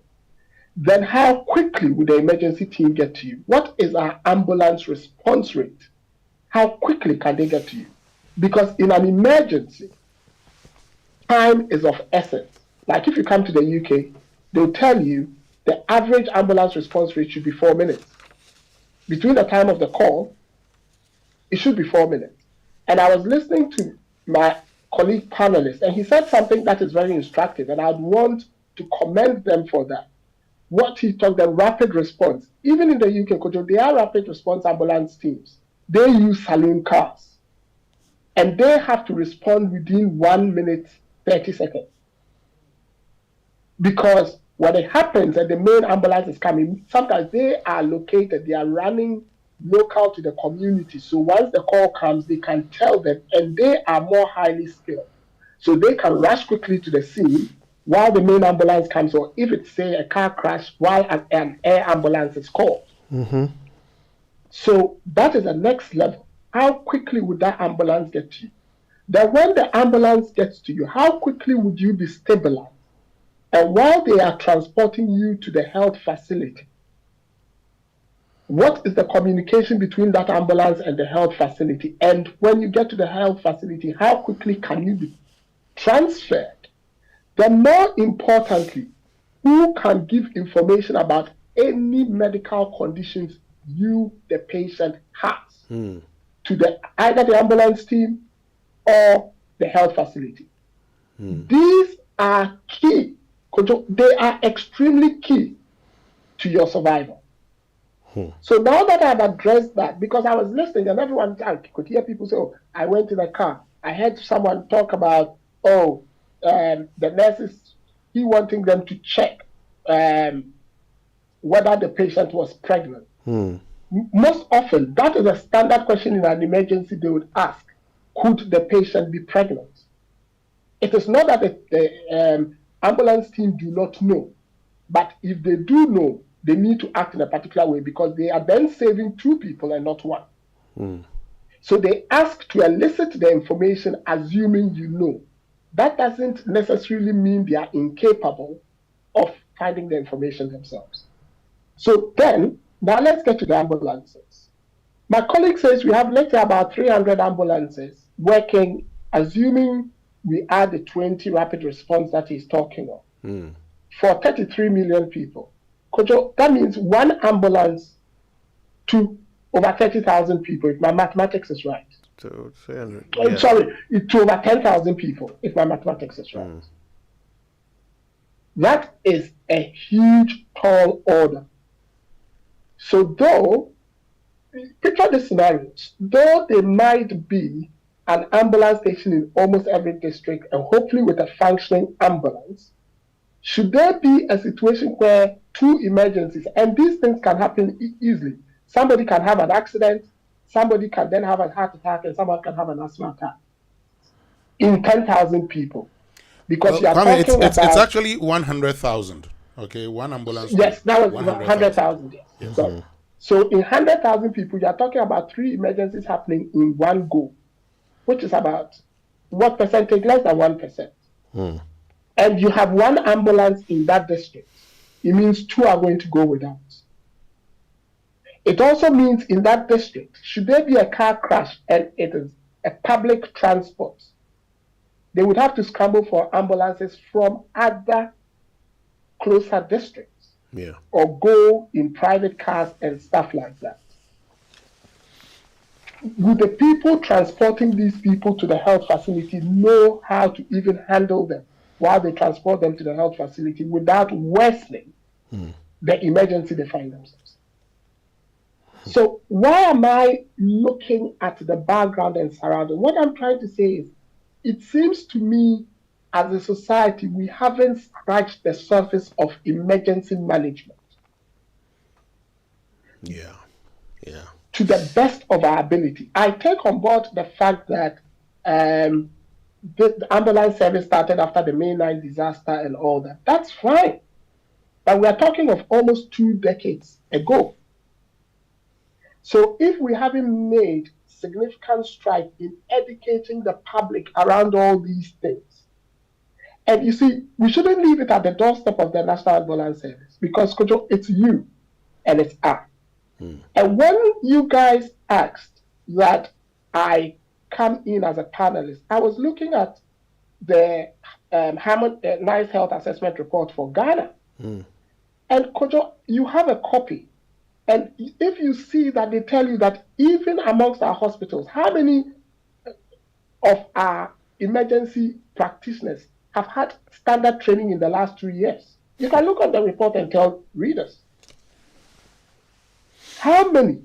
Then how quickly would the emergency team get to you? What is our ambulance response rate? How quickly can they get to you? Because in an emergency, time is of essence. Like if you come to the UK, they'll tell you the average ambulance response rate should be 4 minutes. Between the time of the call, it should be 4 minutes. And I was listening to my colleague panelist, and he said something that is very instructive, and I'd want to commend them for that. What he talked about, rapid response. Even in the UK, Kojo, they are rapid response ambulance teams. They use saloon cars. And they have to respond within 1 minute, 30 seconds. Because when it happens and the main ambulance is coming, sometimes they are located, they are running local to the community. So once the call comes, they can tell them, and they are more highly skilled. So they can rush quickly to the scene while the main ambulance comes, or if it's, say, a car crash, while an air ambulance is called. So that is the next level. How quickly would that ambulance get to you? Then when the ambulance gets to you, how quickly would you be stabilized? And while they are transporting you to the health facility, what is the communication between that ambulance and the health facility? And when you get to the health facility, how quickly can you be transferred? Then more importantly, who can give information about any medical conditions you, the patient, has to either the ambulance team or the health facility? These are key. They are extremely key to your survival. So now that I've addressed that, because I was listening and everyone, I could hear people say, oh, I went in a car. I heard someone talk about, the nurses, he wanting them to check whether the patient was pregnant. Most often, that is a standard question in an emergency they would ask. Could the patient be pregnant? It is not that the ambulance team do not know, but if they do know, they need to act in a particular way because they are then saving 2 people and not 1. So they ask to elicit the information assuming you know. That doesn't necessarily mean they are incapable of finding the information themselves. So then, now let's get to the ambulances. My colleague says we have, let's say, about 300 ambulances working, assuming we add the 20 rapid response that he's talking of, for 33 million people. Kojo, that means 1 ambulance to over 30,000 people, if my mathematics is right. To 300. I'm sorry, to over 10,000 people, if my mathematics is right. That is a huge, tall order. So though, picture the scenarios, though there might be an ambulance station in almost every district and hopefully with a functioning ambulance, should there be a situation where 2 emergencies, and these things can happen easily. Somebody can have an accident, somebody can then have a heart attack, and someone can have an asthma attack in 10,000 people. Because you are talking about... It's actually 100,000. Okay, 1 ambulance. Yes, that was 100,000. Yes. So in 100,000 people, you are talking about 3 emergencies happening in one go, which is about what percentage? Less than 1%. And you have 1 ambulance in that district. It means 2 are going to go without. It also means in that district, should there be a car crash and it is a public transport, they would have to scramble for ambulances from other closer districts. Or go in private cars and stuff like that. Would the people transporting these people to the health facility know how to even handle them while they transport them to the health facility without worsening the emergency they find themselves? So why am I looking at the background and surrounding? What I'm trying to say is, it seems to me as a society, we haven't scratched the surface of emergency management. To the best of our ability. I take on board the fact that the ambulance service started after the May 9 disaster and all that. That's fine. But we are talking of almost 2 decades ago. So if we haven't made significant strides in educating the public around all these things, and you see, we shouldn't leave it at the doorstep of the National Ambulance Service, because Kojo, it's you and it's us. And when you guys asked that I come in as a panelist, I was looking at the NICE Health Assessment Report for Ghana. And Kojo, you have a copy. And if you see that they tell you that even amongst our hospitals, how many of our emergency practitioners have had standard training in the last 2 years? You can look at the report and tell readers. How many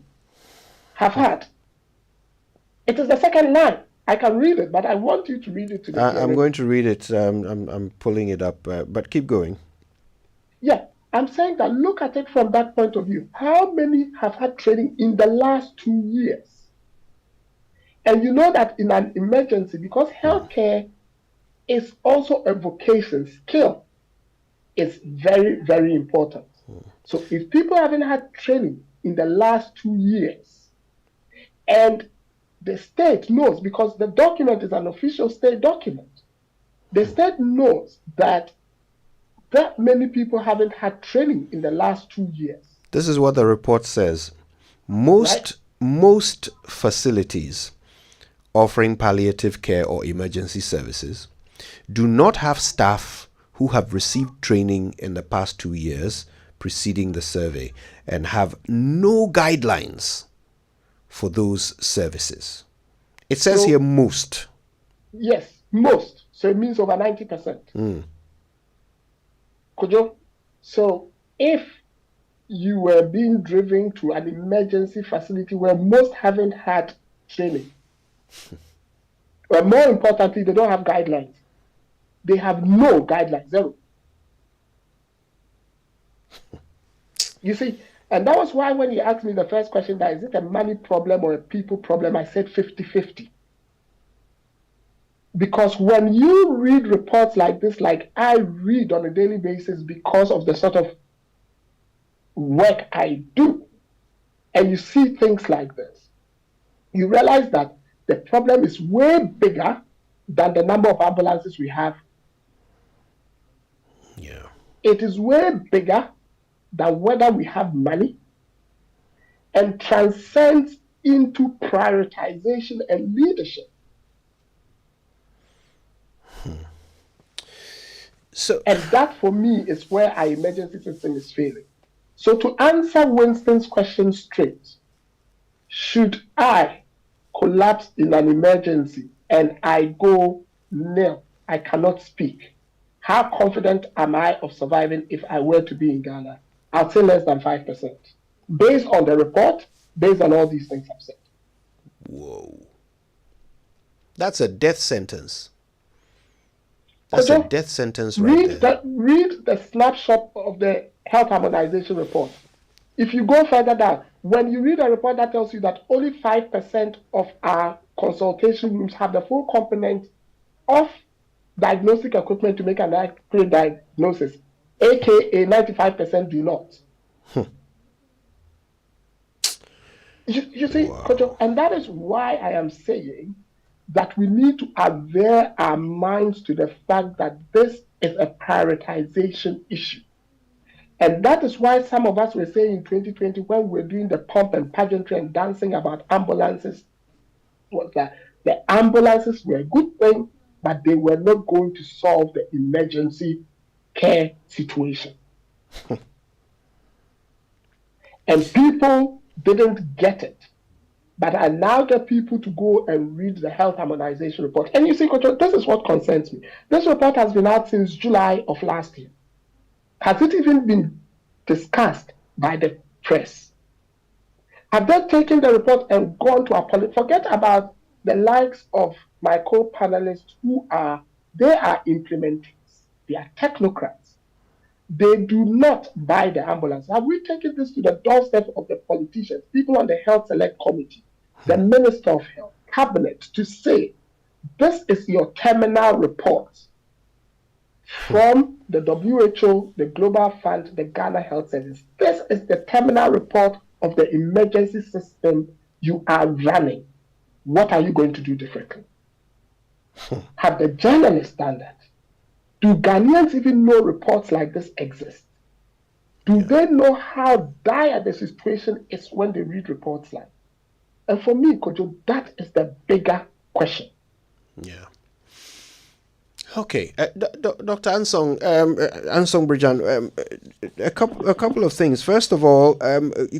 have had? It is the second line. I can read it, but I want you to read it today. I'm going to read it. I'm pulling it up, but keep going. Yeah, I'm saying that look at it from that point of view. How many have had training in the last 2 years? And you know that in an emergency, because healthcare is also a vocation, skill is very, very important. So if people haven't had training in the last 2 years, and the state knows, because the document is an official state document, the state knows that many people haven't had training in the last 2 years. This is what the report says. Most facilities offering palliative care or emergency services do not have staff who have received training in the past 2 years preceding the survey and have no guidelines for those services. It says here most. Yes, most. So it means over 90%. Kojo, so if you were being driven to an emergency facility where most haven't had training, well, more importantly, they don't have guidelines. They have no guidelines, zero. You see, and that was why when you asked me the first question, that is it a money problem or a people problem, I said 50-50. Because when you read reports like this, like I read on a daily basis because of the sort of work I do, and you see things like this, you realize that the problem is way bigger than the number of ambulances we have. Yeah. It is way bigger than whether we have money, and transcends into prioritization and leadership. And that for me is where our emergency system is failing. So to answer Winston's question straight, should I collapse in an emergency and I go nil, I cannot speak, how confident am I of surviving if I were to be in Ghana? I'd say less than 5%. Based on the report, based on all these things I've said. Whoa. That's a death sentence. That's a death sentence right there. Read the snapshot of the health harmonization report. If you go further down, when you read a report that tells you that only 5% of our consultation rooms have the full complement of diagnostic equipment to make an accurate diagnosis, aka 95% do not. You see, wow. And that is why I am saying that we need to avail our minds to the fact that this is a prioritization issue. And that is why some of us were saying in 2020, when we were doing the pomp and pageantry and dancing about ambulances, was that the ambulances were a good thing, but they were not going to solve the emergency care situation. And people didn't get it. But I now get people to go and read the health harmonization report. And you see, Coach, this is what concerns me. This report has been out since July of last year. Has it even been discussed by the press? Have they taken the report and gone to forget about the likes of my co-panelists who are implementers. They are technocrats. They do not buy the ambulance. Have we taken this to the doorstep of the politicians, people on the Health Select Committee, the Minister of Health, Cabinet, to say This is your terminal report from the WHO, the Global Fund, the Ghana Health Service. This is the terminal report of the emergency system you are running. What are you going to do differently? Have the journalists done that? Do Ghanaians even know reports like this exist? Do they know how dire the situation is when they read reports like? And for me, Kojo, that is the bigger question. Yeah. Okay, Dr. Ansong Brijan, a couple of things. First of all,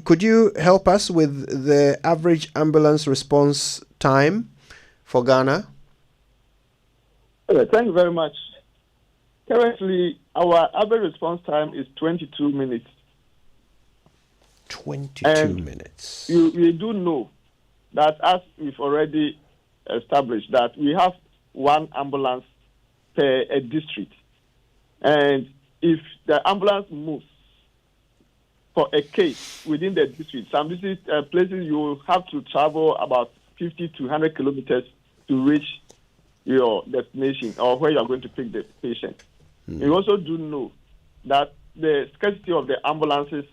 could you help us with the average ambulance response time for Ghana? Thank you very much. Currently, our average response time is 22 minutes. 22 minutes. You do know that, as we've already established, that we have one ambulance per a district. And if the ambulance moves for a case within the district, some district places you will have to travel about 50 to 100 kilometers to reach your destination or where you are going to pick the patient. You also do know that the scarcity of the ambulances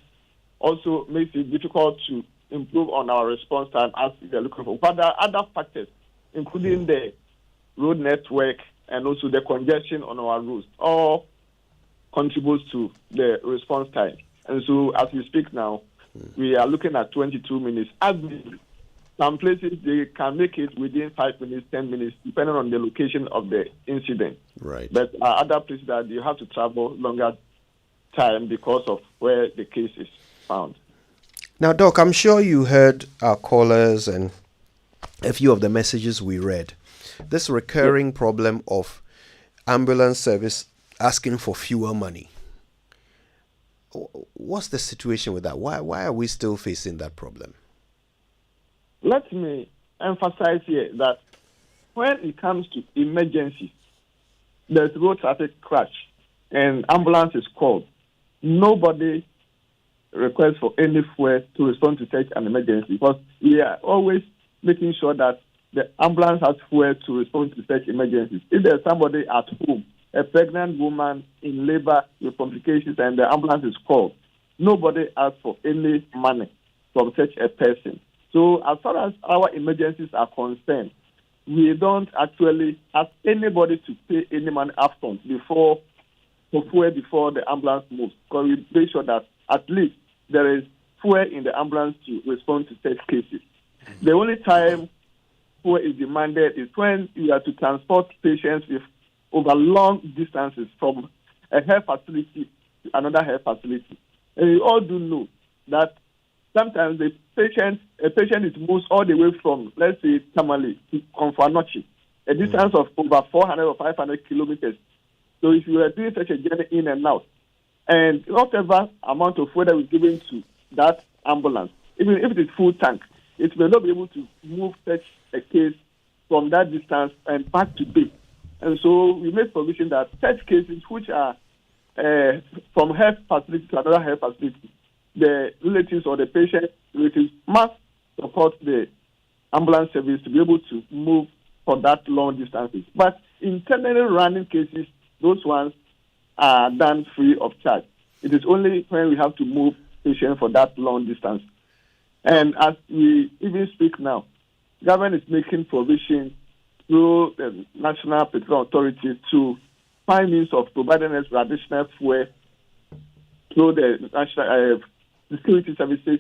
also makes it difficult to improve on our response time as we are looking for. But there are other factors, including the road network and also the congestion on our roads, all contributes to the response time. And so as we speak now, we are looking at 22 minutes. Some places, they can make it within 5 minutes, 10 minutes, depending on the location of the incident. Right. But other places that you have to travel longer time because of where the case is found. Now, Doc, I'm sure you heard our callers and a few of the messages we read. This recurring problem of ambulance service asking for fewer money. What's the situation with that? Why are we still facing that problem? Let me emphasize here that when it comes to emergencies, there's road traffic crash and ambulance is called. Nobody requests for any fuel to respond to such an emergency because we are always making sure that the ambulance has fuel to respond to such emergencies. If there's somebody at home, a pregnant woman in labor with complications and the ambulance is called, nobody asks for any money from such a person. So as far as our emergencies are concerned, we don't actually ask anybody to pay any money upfront before the ambulance moves, because we make sure that at least there is fuel in the ambulance to respond to such cases. The only time fuel is demanded is when you are to transport patients with over long distances from a health facility to another health facility. And you all do know that sometimes a patient is moved all the way from, let's say, Tamale to Konfanochi, a distance of over 400 or 500 kilometers. So if you are doing such a journey in and out, and whatever amount of fuel that is given to that ambulance, even if it is full tank, it may not be able to move such a case from that distance and back to base. And so we make provision that such cases which are from health facility to another health facility, the relatives or the patient relatives must support the ambulance service to be able to move for that long distances. But internally running cases, those ones are done free of charge. It is only when we have to move patients for that long distance. And as we even speak now, government is making provision through the National Petroleum Authority to find means of providing us with additional fuel through the National Security Services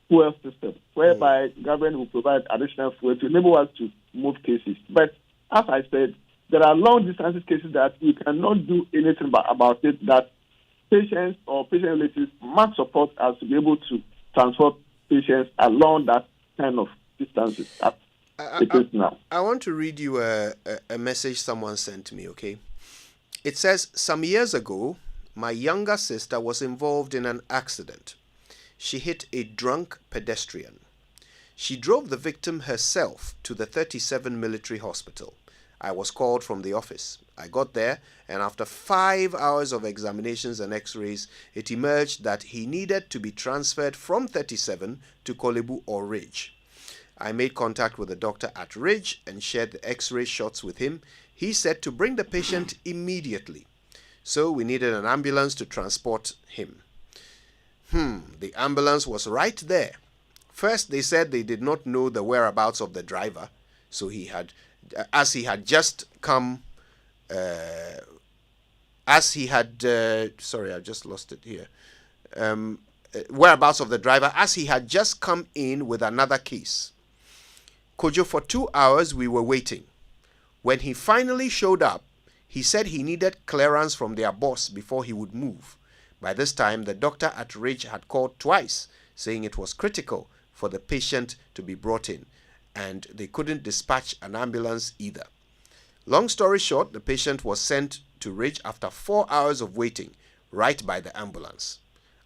fuel system, whereby government will provide additional fuel to enable us to move cases. But as I said, there are long distances cases that we cannot do anything about it, that patients or patient relatives must support us to be able to transport patients along that kind of distances. I want to read you a message someone sent me, okay? It says, some years ago, my younger sister was involved in an accident. She hit a drunk pedestrian. She drove the victim herself to the 37 military hospital. I was called from the office. I got there, and after 5 hours of examinations and x-rays, it emerged that he needed to be transferred from 37 to Kolebu or Ridge. I made contact with the doctor at Ridge and shared the x-ray shots with him. He said to bring the patient immediately. So we needed an ambulance to transport him. The ambulance was right there. First, they said they did not know the whereabouts of the driver. So he had just come, sorry, I just lost it here. Whereabouts of the driver, as he had just come in with another case. Kojo, for 2 hours we were waiting. When he finally showed up, he said he needed clearance from their boss before he would move. By this time, the doctor at Ridge had called twice, saying it was critical for the patient to be brought in, and they couldn't dispatch an ambulance either. Long story short, the patient was sent to Ridge after 4 hours of waiting, right by the ambulance.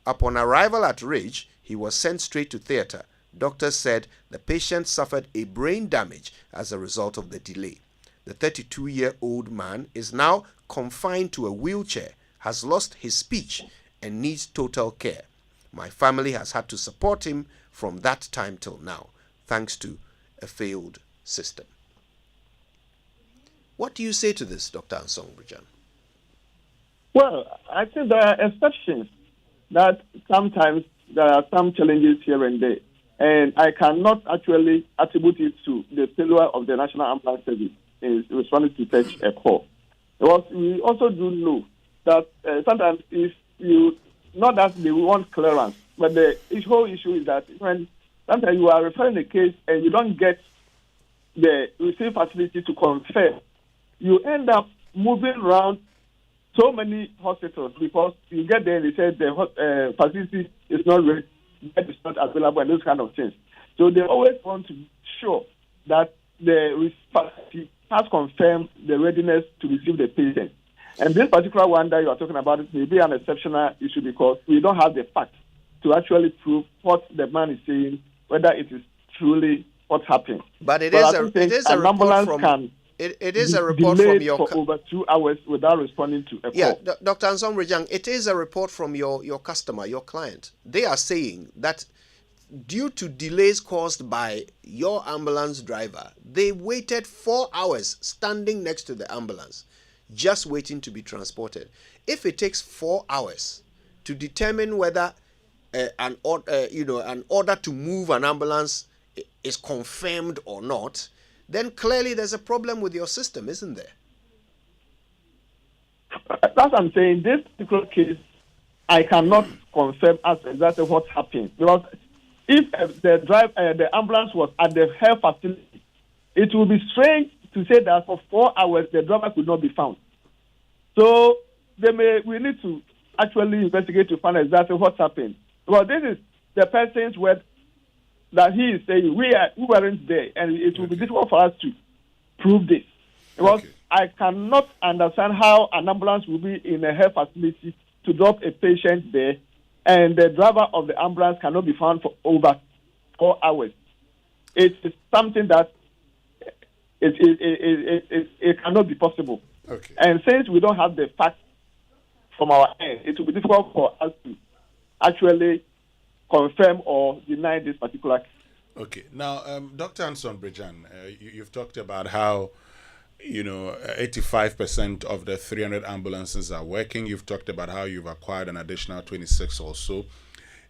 Upon arrival at Ridge, he was sent straight to theatre. Doctors said the patient suffered a brain damage as a result of the delay. The 32-year-old man is now confined to a wheelchair, has lost his speech, and needs total care. My family has had to support him from that time till now, thanks to a failed system. What do you say to this, Dr. Ansong Brijan? Well, I think there are exceptions that sometimes there are some challenges here and there. And I cannot actually attribute it to the failure of the National Ambulance Service in responding to such a call. Because we also do know that sometimes if you, not that they want clearance, but the whole issue is that when sometimes you are referring a case and you don't get the receiving facility to confirm, you end up moving around so many hospitals because you get there and they say the facility is not ready, bed is not available, and those kind of things. So they always want to be sure that the facility has confirmed the readiness to receive the patient. And this particular one that you are talking about, it may be an exceptional issue because we don't have the facts to actually prove what the man is saying, whether it is truly what happened. But it is a report from... It is a report from your... for over 2 hours without responding to a call. Yeah, Dr. Ansong Brijan, it is a report from your customer, your client. They are saying that due to delays caused by your ambulance driver, they waited 4 hours standing next to the ambulance, just waiting to be transported. If it takes 4 hours to determine whether an order to move an ambulance is confirmed or not, then clearly there's a problem with your system, isn't there? That's what I'm saying. This particular case, I cannot confirm as exactly what happened. Because if the ambulance was at the health facility, it would be strange to say that for 4 hours the driver could not be found. So we need to actually investigate to find exactly what happened. Well, this is the person's word that he is saying we weren't there, and it will be difficult for us to prove this. Because I cannot understand how an ambulance will be in a health facility to drop a patient there, and the driver of the ambulance cannot be found for over 4 hours. It is something that it cannot be possible. Okay. And since we don't have the facts from our end, it will be difficult for us to actually confirm or deny this particular case. Okay. Now, Dr. Ansong Brijan, you've talked about how, 85% of the 300 ambulances are working. You've talked about how you've acquired an additional 26 or so.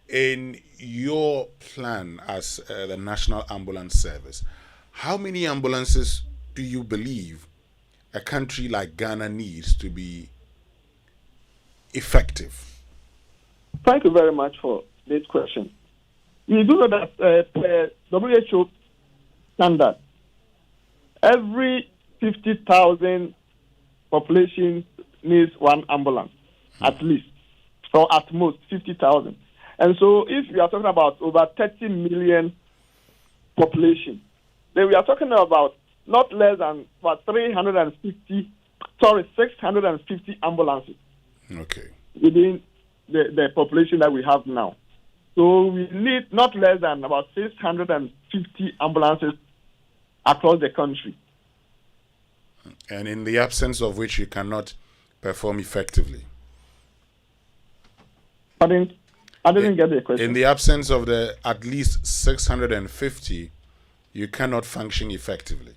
In your plan as the National Ambulance Service, how many ambulances do you believe a country like Ghana needs to be effective? Thank you very much for this question. We do know that WHO standard, every 50,000 population needs one ambulance, at least, or at most 50,000. And so if we are talking about over 30 million population, then we are talking about not less than about 650 ambulances. Okay. Within the population that we have now. So we need not less than about 650 ambulances across the country. And in the absence of which you cannot perform effectively. Pardon? I didn't get the question. In the absence of the at least 650 you cannot function effectively.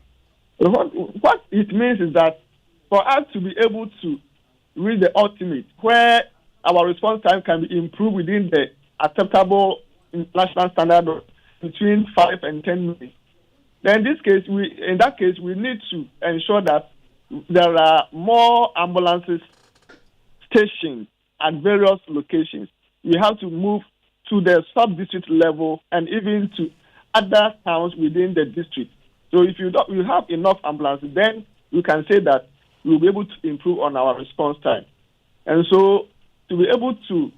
What it means is that for us to be able to reach the ultimate, where our response time can be improved within the acceptable national standard of between 5 and 10 minutes, then in that case, we need to ensure that there are more ambulances stationed at various locations. We have to move to the sub-district level and even to other towns within the district. So if you have enough ambulances, then you can say that we'll be able to improve on our response time. And so to be able to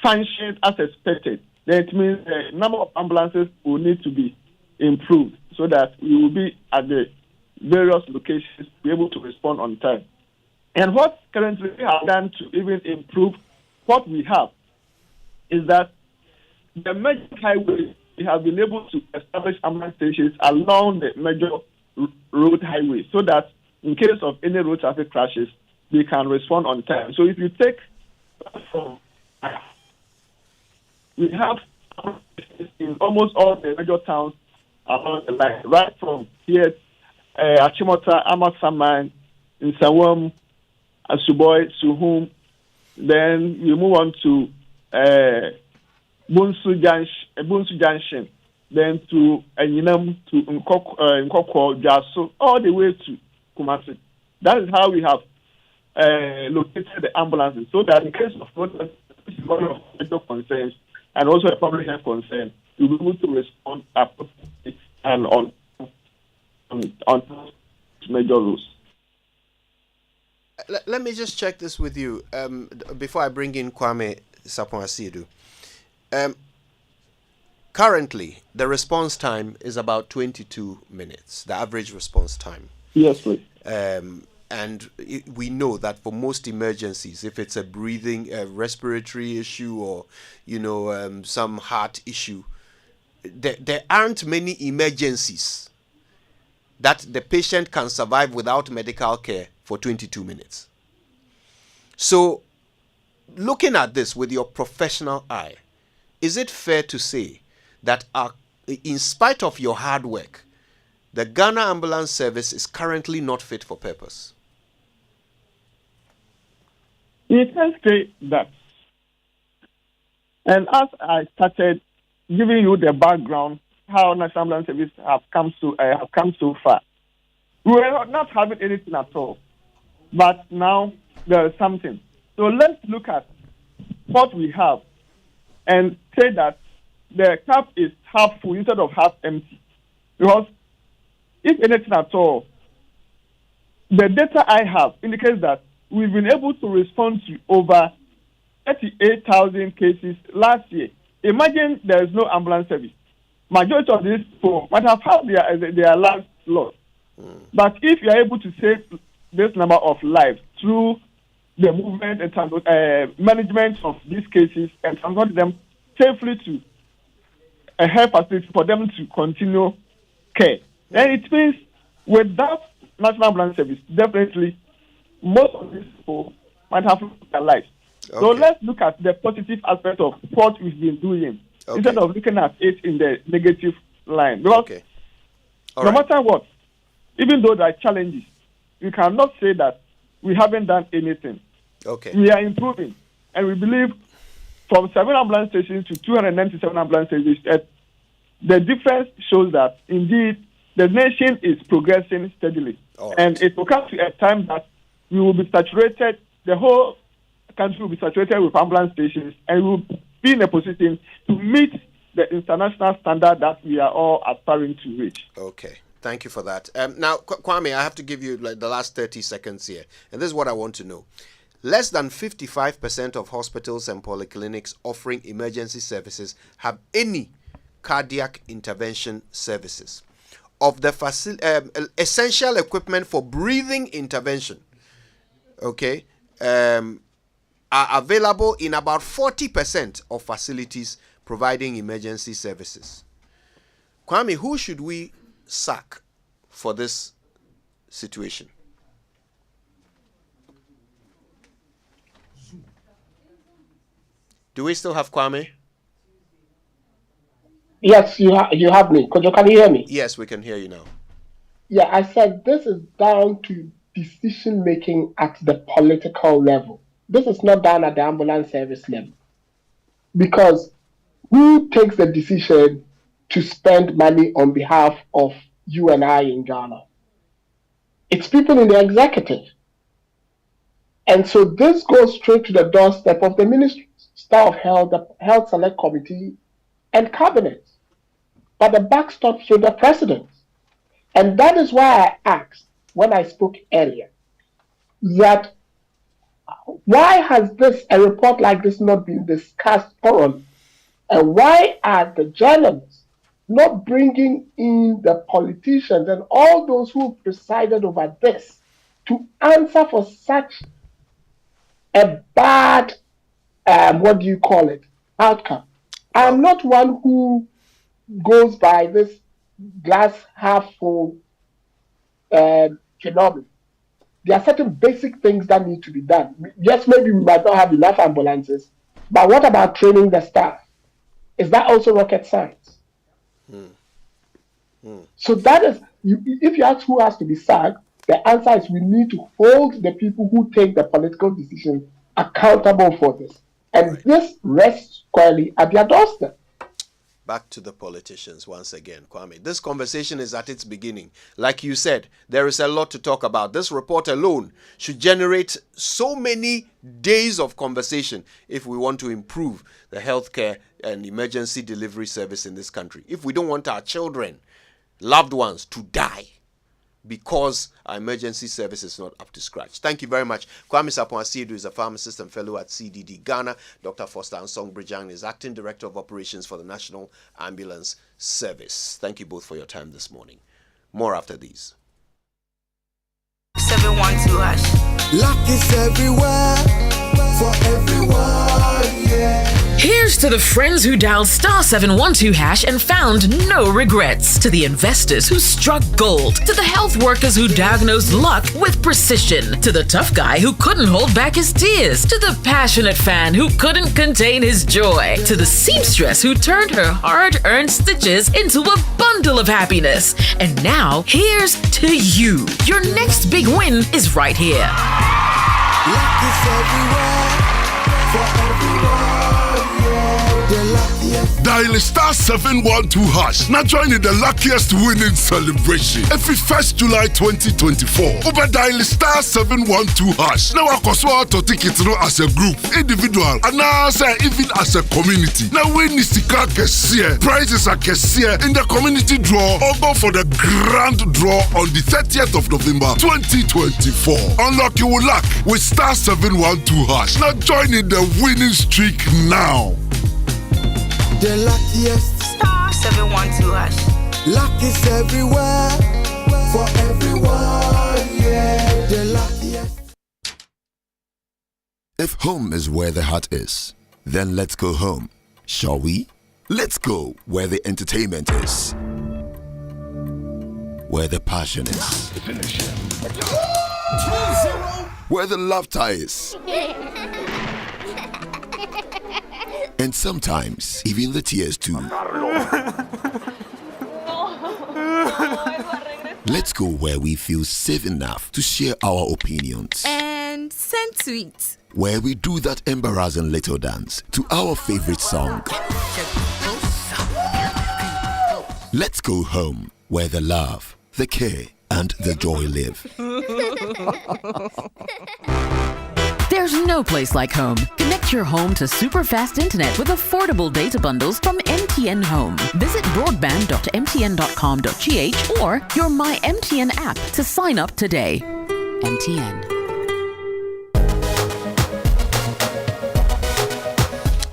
function as expected, then it means the number of ambulances will need to be improved so that we will be at the various locations, be able to respond on time. And what currently we have done to even improve what we have is that the major highways, we have been able to establish ambulance stations along the major road highways so that in case of any road traffic crashes, they can respond on time. So if you take from, we have in almost all the major towns along the line, right from here, Achimota, Amasaman, in Sawam, Asuboy, Suhum, then we move on to Bunsu Junction, then to Enyinam, to Nkoko, Jaso, all the way to Kumasi. That is how we have located the ambulances, so that in case of major concerns and also a public health concern, we will be able to respond appropriately and on major rules. Let me just check this with you before I bring in Kwame Sapon-Asiedu. Currently, the response time is about 22 minutes, the average response time. Yes, please. And we know that for most emergencies, if it's a breathing, respiratory issue or, some heart issue, there aren't many emergencies that the patient can survive without medical care for 22 minutes. So, looking at this with your professional eye, is it fair to say that in spite of your hard work, the Ghana Ambulance Service is currently not fit for purpose? You can say that. And as I started giving you the background, how National Ambulance Service have come so far, we were not having anything at all. But now there is something. So let's look at what we have and say that the cup is half full instead of half empty. Because if anything at all, the data I have indicates that we've been able to respond to over 38,000 cases last year. Imagine there is no ambulance service. Majority of these people might have had their lives lost. But if you are able to save this number of lives through the movement and management of these cases and transport them safely to a health facility for them to continue care, then it means without National Ambulance Service, definitely most of these people might have lost their lives. Okay. So let's look at the positive aspect of what we've been doing instead of looking at it in the negative line. Because no matter what, even though there are challenges, we cannot say that we haven't done anything. Okay. We are improving. And we believe from 7 ambulance stations to 297 ambulance stations, the difference shows that indeed the nation is progressing steadily. And it will come to a time that we will be saturated, the whole country will be saturated with ambulance stations, and we will be in a position to meet the international standard that we are all aspiring to reach. Okay. Thank you for that. Now, Kwame, I have to give you the last 30 seconds here. And this is what I want to know. Less than 55% of hospitals and polyclinics offering emergency services have any cardiac intervention services. Of the essential equipment for breathing intervention, are available in about 40% of facilities providing emergency services. Kwame, who should we sack for this situation? Do we still have Kwame? Yes, you have me. Could you can you hear me? Yes, we can hear you now. Yeah, I said this is down to decision making at the political level. This is not done at the ambulance service level. Because who takes the decision to spend money on behalf of you and I in Ghana? It's people in the executive. And so this goes straight to the doorstep of the Ministry of Health, the Health Select Committee, and Cabinet. But the buck stops with the President. And that is why I asked when I spoke earlier that why has a report like this not been discussed thoroughly? And why are the journalists not bringing in the politicians and all those who presided over this to answer for such a bad, outcome? I'm not one who goes by this glass half full phenomenon. There are certain basic things that need to be done. Yes, maybe we might not have enough ambulances, but what about training the staff? Is that also rocket science? So that is, if you ask who has to be sacked, the answer is we need to hold the people who take the political decision accountable for this. And this rests squarely at their doorstep. Back to the politicians once again, Kwame. This conversation is at its beginning. Like you said, there is a lot to talk about. This report alone should generate so many days of conversation if we want to improve the healthcare and emergency delivery service in this country. If we don't want our children, loved ones to die because our emergency service is not up to scratch. Thank you very much. Kwame Sapon-Asiedu is a pharmacist and fellow at CDD Ghana. Dr. Foster Ansong Brijang is acting director of operations for the National Ambulance Service. Thank you both for your time this morning. More after these. 712 hash. Luck is everywhere for everyone, yeah. Here's to the friends who dialed star 712 hash and found no regrets. To the investors who struck gold. To the health workers who diagnosed luck with precision. To the tough guy who couldn't hold back his tears. To the passionate fan who couldn't contain his joy. To the seamstress who turned her hard-earned stitches into a bundle of happiness. And now, here's to you. Your next big win is right here. Luck is everywhere for everyone. Dial star 712 hash. Now join in the luckiest winning celebration. Every 1st July 2024. Over dial star 712 hash. Now I can swap to tickets as a group, individual, and now even as a community. Now win is the car prizes are in the community draw or go for the grand draw on the 30th of November 2024. Unlock your luck with star 712 hash. Now join in the winning streak now. The luckiest star 712 hash. Luck is everywhere for everyone, yeah. The luckiest. If home is where the heart is, then let's go home, shall we? Let's go where the entertainment is, where the passion is, where the laughter is. And sometimes, even the tears too. Let's go where we feel safe enough to share our opinions. And send tweets. Where we do that embarrassing little dance to our favorite song. Let's go home where the love, the care, and the joy live. There's no place like home. Connect your home to super fast internet with affordable data bundles from MTN Home. Visit broadband.mtn.com.gh or your My MTN app to sign up today. MTN.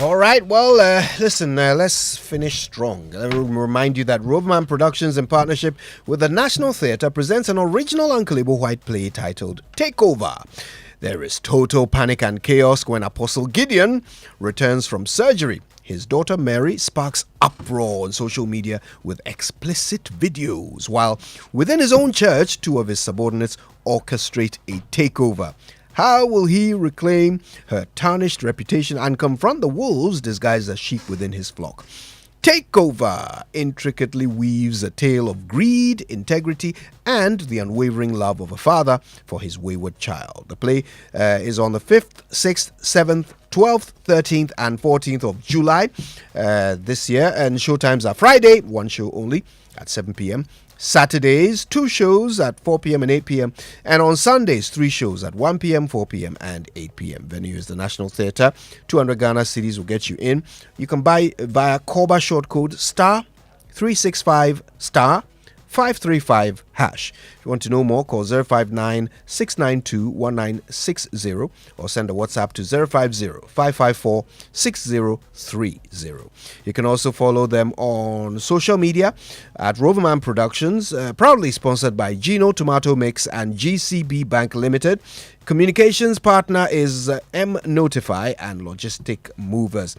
All right, well, listen, let's finish strong. Let me remind you that Roveman Productions, in partnership with the National Theatre, presents an original Uncle Ibo White play titled Takeover. There is total panic and chaos when Apostle Gideon returns from surgery. His daughter Mary sparks uproar on social media with explicit videos, while within his own church, two of his subordinates orchestrate a takeover. How will he reclaim her tarnished reputation and confront the wolves disguised as sheep within his flock? Takeover intricately weaves a tale of greed, integrity, and the unwavering love of a father for his wayward child. The play is on the 5th, 6th, 7th, 12th, 13th, and 14th of July this year, and showtimes are Friday, one show only at 7 p.m., Saturdays, 2 shows at 4 p.m. and 8 p.m. And on Sundays, 3 shows at 1 p.m., 4 p.m. and 8 p.m. Venue is the National Theatre. 200 Ghana cedis will get you in. You can buy via Korba short code *365 *535 hash. If you want to know more, call 059-692-1960 or send a WhatsApp to 050-554-6030. You can also follow them on social media at Roverman Productions, proudly sponsored by Gino Tomato Mix and GCB Bank Limited. Communications partner is M Notify and Logistic Movers.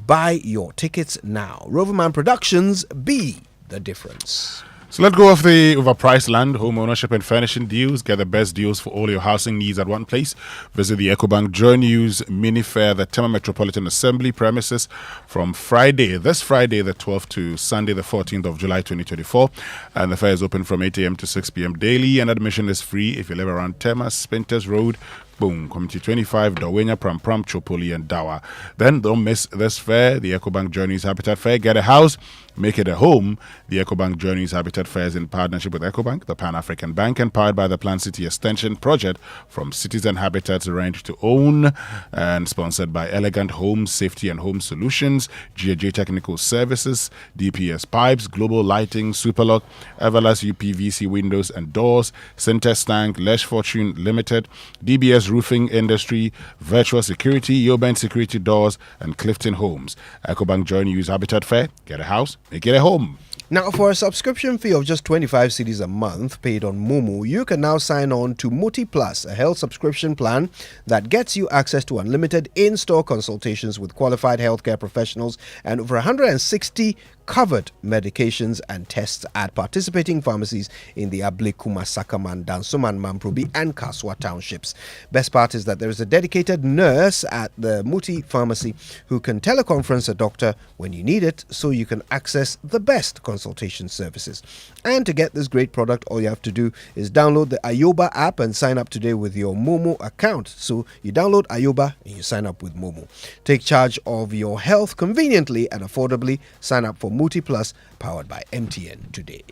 Buy your tickets now. Roverman Productions, be the difference. So let's go off the overpriced land, home ownership and furnishing deals. Get the best deals for all your housing needs at one place. Visit the EcoBank Joy News Mini Fair, the Tema Metropolitan Assembly premises from this Friday the 12th to Sunday the 14th of July 2024. And the fair is open from 8 a.m. to 6 p.m. daily, and admission is free if you live around Tema, Spinters Road, Boom, Community 25, Dawenya, Pram, Chopoli, and Dawa. Then don't miss this fair, the EcoBank Journeys Habitat Fair. Get a house, make it a home. The EcoBank Journeys Habitat Fair is in partnership with EcoBank, the Pan-African Bank, and powered by the Plant City Extension Project from Citizen Habitats Rent to Own, and sponsored by Elegant Homes, Safety and Home Solutions, GJ Technical Services, DPS Pipes, Global Lighting, Superlock, Everlast UPVC Windows and Doors, Syntex Tank, Lesh Fortune Limited, DBS Roofing Industry, Virtual Security, Yoban Security Doors, and Clifton Homes. EcoBank Join Use Habitat Fair. Get a house, make it a home. Now, for a subscription fee of just 25 cedis a month paid on Momo, you can now sign on to Muti Plus, a health subscription plan that gets you access to unlimited in-store consultations with qualified healthcare professionals and over 160 covered medications and tests at participating pharmacies in the Ablekuma, Sakaman, Dansoman, Mamprobi, and Kaswa townships. Best part is that there is a dedicated nurse at the Muti pharmacy who can teleconference a doctor when you need it, so you can access the best consultation services. And to get this great product, all you have to do is download the Ayoba app and sign up today with your Momo account. So you download Ayoba and you sign up with Momo. Take charge of your health conveniently and affordably. Sign up for Muti Plus, powered by MTN today.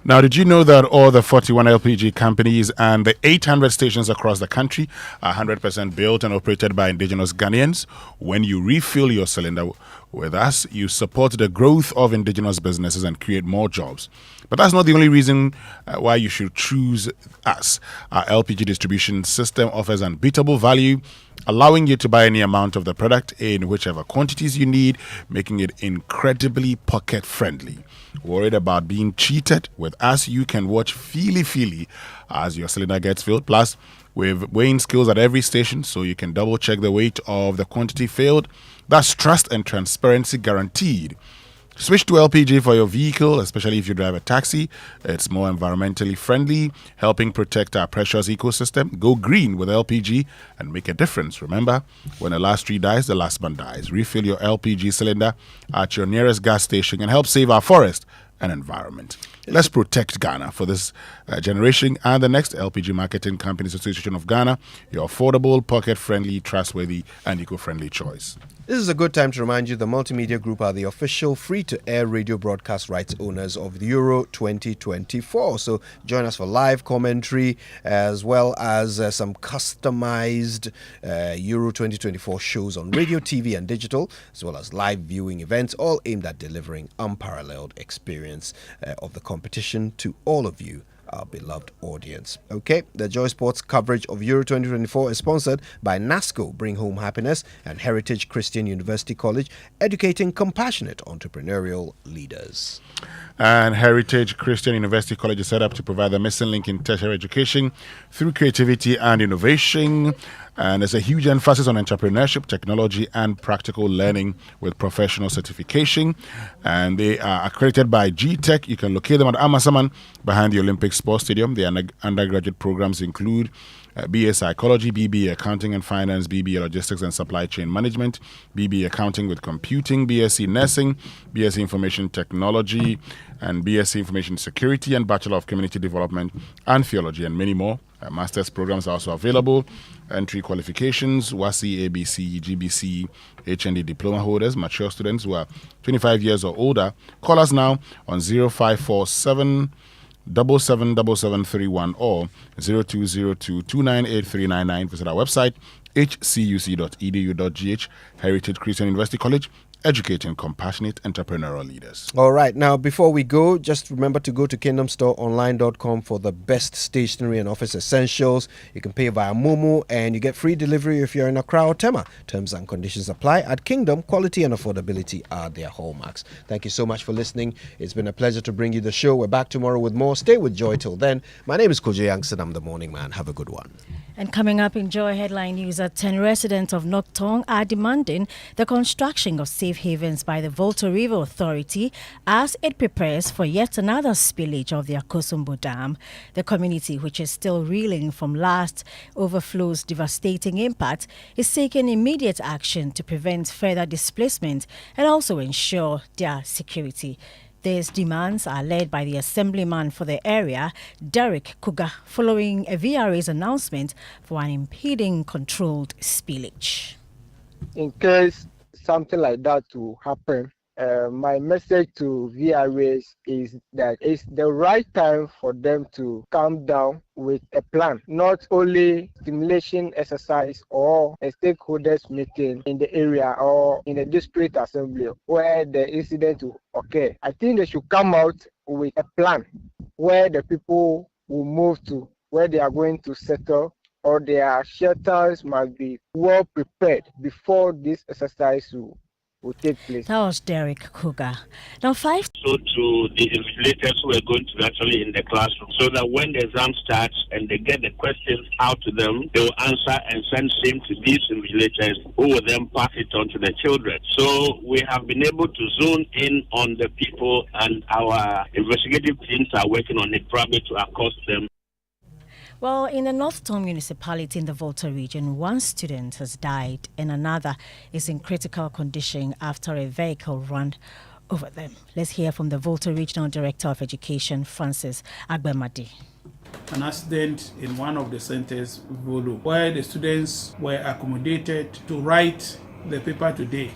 Now, did you know that all the 41 LPG companies and the 800 stations across the country are 100% built and operated by indigenous Ghanaians? When you refill your cylinder with us, you support the growth of indigenous businesses and create more jobs. But that's not the only reason why you should choose us. Our LPG distribution system offers unbeatable value, allowing you to buy any amount of the product in whichever quantities you need, making it incredibly pocket-friendly. Worried about being cheated? With us, you can watch Feely as your cylinder gets filled. Plus, with weighing skills at every station, so you can double-check the weight of the quantity filled. That's trust and transparency guaranteed. Switch to LPG for your vehicle, especially if you drive a taxi. It's more environmentally friendly, helping protect our precious ecosystem. Go green with LPG and make a difference. Remember, when the last tree dies, the last man dies. Refill your LPG cylinder at your nearest gas station and help save our forest and environment. Let's protect Ghana for this generation and the next. LPG Marketing Companies Association of Ghana, your affordable, pocket-friendly, trustworthy, and eco-friendly choice. This is a good time to remind you the Multimedia Group are the official free-to-air radio broadcast rights owners of the Euro 2024. So join us for live commentary as well as some customized Euro 2024 shows on radio, TV, and digital, as well as live viewing events, all aimed at delivering unparalleled experience of the competition to all of you, our beloved audience. Okay, the Joy Sports coverage of Euro 2024 is sponsored by NASCO, Bring Home Happiness, and Heritage Christian University College, educating compassionate entrepreneurial leaders. And Heritage Christian University College is set up to provide the missing link in tertiary education through creativity and innovation. And there's a huge emphasis on entrepreneurship, technology, and practical learning with professional certification. And they are accredited by GTech. You can locate them at Amasaman behind the Olympic Sports Stadium. Their undergraduate programs include BA Psychology, BBA Accounting and Finance, BBA Logistics and Supply Chain Management, BBA Accounting with Computing, BSc Nursing, BSc Information Technology, and BSc Information Security, and Bachelor of Community Development and Theology, and many more. Master's programs are also available. Entry qualifications, WASI, ABC, GBC, HND diploma holders, mature students who are 25 years or older. Call us now on 0547 777731 or 0202-298-399. Visit our website, hcuc.edu.gh. Heritage Christian University College, educating compassionate entrepreneurial leaders. All right. Now, before we go, just remember to go to kingdomstoreonline.com for the best stationery and office essentials. You can pay via Momo and you get free delivery if you're in Accra or Tema. Terms and conditions apply. At Kingdom, quality and affordability are their hallmarks. Thank you so much for listening. It's been a pleasure to bring you the show. We're back tomorrow with more. Stay with Joy till then. My name is Kojo Youngson. I'm the morning man. Have a good one. And coming up in Joy headline news, 10 residents of Noktong are demanding the construction of safe havens by the Volta River Authority as it prepares for yet another spillage of the Akosombo Dam. The community, which is still reeling from last overflow's devastating impact, is taking immediate action to prevent further displacement and also ensure their security. These demands are led by the assemblyman for the area, Derek Kuga, following a VRA's announcement for an impeding controlled spillage. In case something like that to happen, my message to VRAs is that it's the right time for them to come down with a plan, not only stimulation exercise or a stakeholders meeting in the area or in the district assembly where the incident will occur. I think they should come out with a plan where the people will move to, where they are going to settle, or their shelters must be well prepared before this exercise will take place. That was Derek Kuga. Now, So to the invigilators who are going to be actually in the classroom, so that when the exam starts and they get the questions out to them, they will answer and send same to these invigilators who will then pass it on to the children. So we have been able to zone in on the people, and our investigative teams are working on it probably to accost them. Well, in the North Town municipality in the Volta region, one student has died and another is in critical condition after a vehicle ran over them. Let's hear from the Volta Regional Director of Education, Francis Agbemadi. An accident in one of the centers, Volo, where the students were accommodated to write the paper today.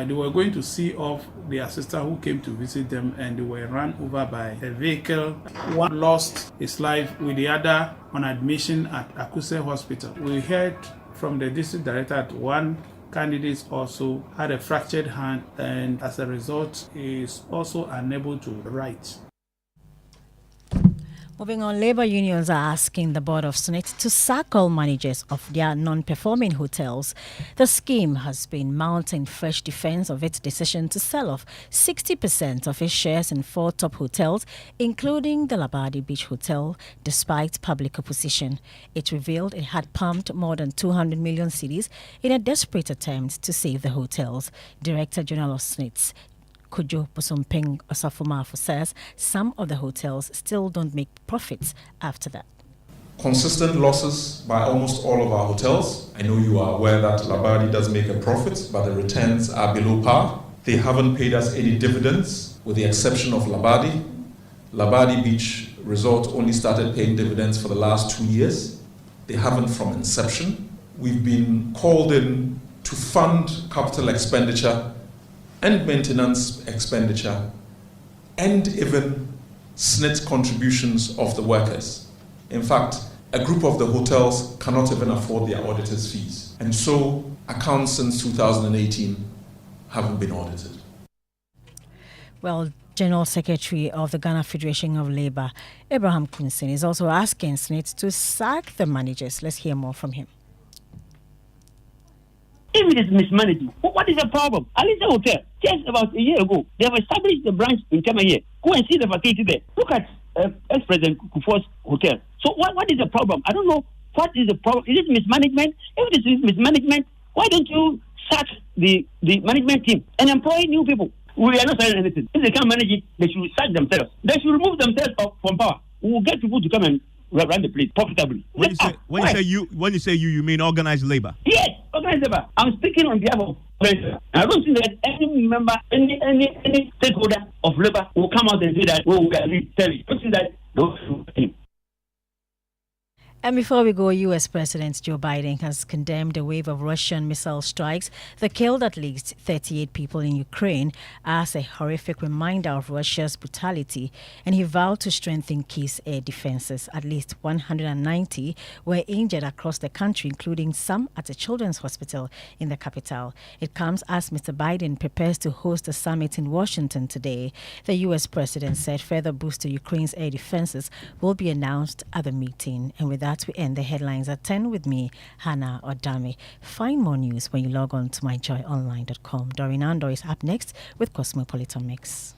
They were going to see off their sister who came to visit them, and they were run over by a vehicle. One lost his life with the other on admission at Akuse Hospital. We heard from the district director that one candidate also had a fractured hand, and as a result is also unable to write. Moving on, labor unions are asking the board of SNIT to sack all managers of their non-performing hotels. The scheme has been mounting fresh defense of its decision to sell off 60% of its shares in 4 top hotels, including the Labadi Beach Hotel, despite public opposition. It revealed it had pumped more than 200 million cedis in a desperate attempt to save the hotels. Director General of SNIT, Kujo Bosompeng Osafumafo, says some of the hotels still don't make profits after that. Consistent losses by almost all of our hotels. I know you are aware that Labadi does make a profit, but the returns are below par. They haven't paid us any dividends, with the exception of Labadi. Labadi Beach Resort only started paying dividends for the last 2 years. They haven't from inception. We've been called in to fund capital expenditure and maintenance expenditure, and even SNIT contributions of the workers. In fact, a group of the hotels cannot even afford their auditors' fees. And so, accounts since 2018 haven't been audited. Well, General Secretary of the Ghana Federation of Labour, Abraham Kunsin, is also asking SNIT to sack the managers. Let's hear more from him. If it is mismanagement, what is the problem? Alisa Hotel, just about a year ago, they have established the branch in Temaye. Go and see the facility there. Look at ex-President Kufuor's hotel. So what is the problem? I don't know What is the problem? Is it mismanagement? If it is mismanagement, why don't you sack the management team and employ new people? We are not saying anything. If they can't manage it, they should sack themselves. They should remove themselves from power. We will get people to come and run the place profitably. When you say you mean organized labor? Yes, organized labor. I'm speaking on behalf of labor. I don't think that any member, any stakeholder of labor will come out and say that, oh, we are telling. I don't think that those team. And before we go, U.S. President Joe Biden has condemned a wave of Russian missile strikes that killed at least 38 people in Ukraine as a horrific reminder of Russia's brutality, and he vowed to strengthen Kyiv's air defenses. At least 190 were injured across the country, including some at a children's hospital in the capital. It comes as Mr. Biden prepares to host a summit in Washington today. The U.S. president said further boost to Ukraine's air defenses will be announced at the meeting. And with that, we end the headlines at 10 with me, Hannah Odame. Find more news when you log on to myjoyonline.com. Doreen Andor is up next with Cosmopolitan Mix.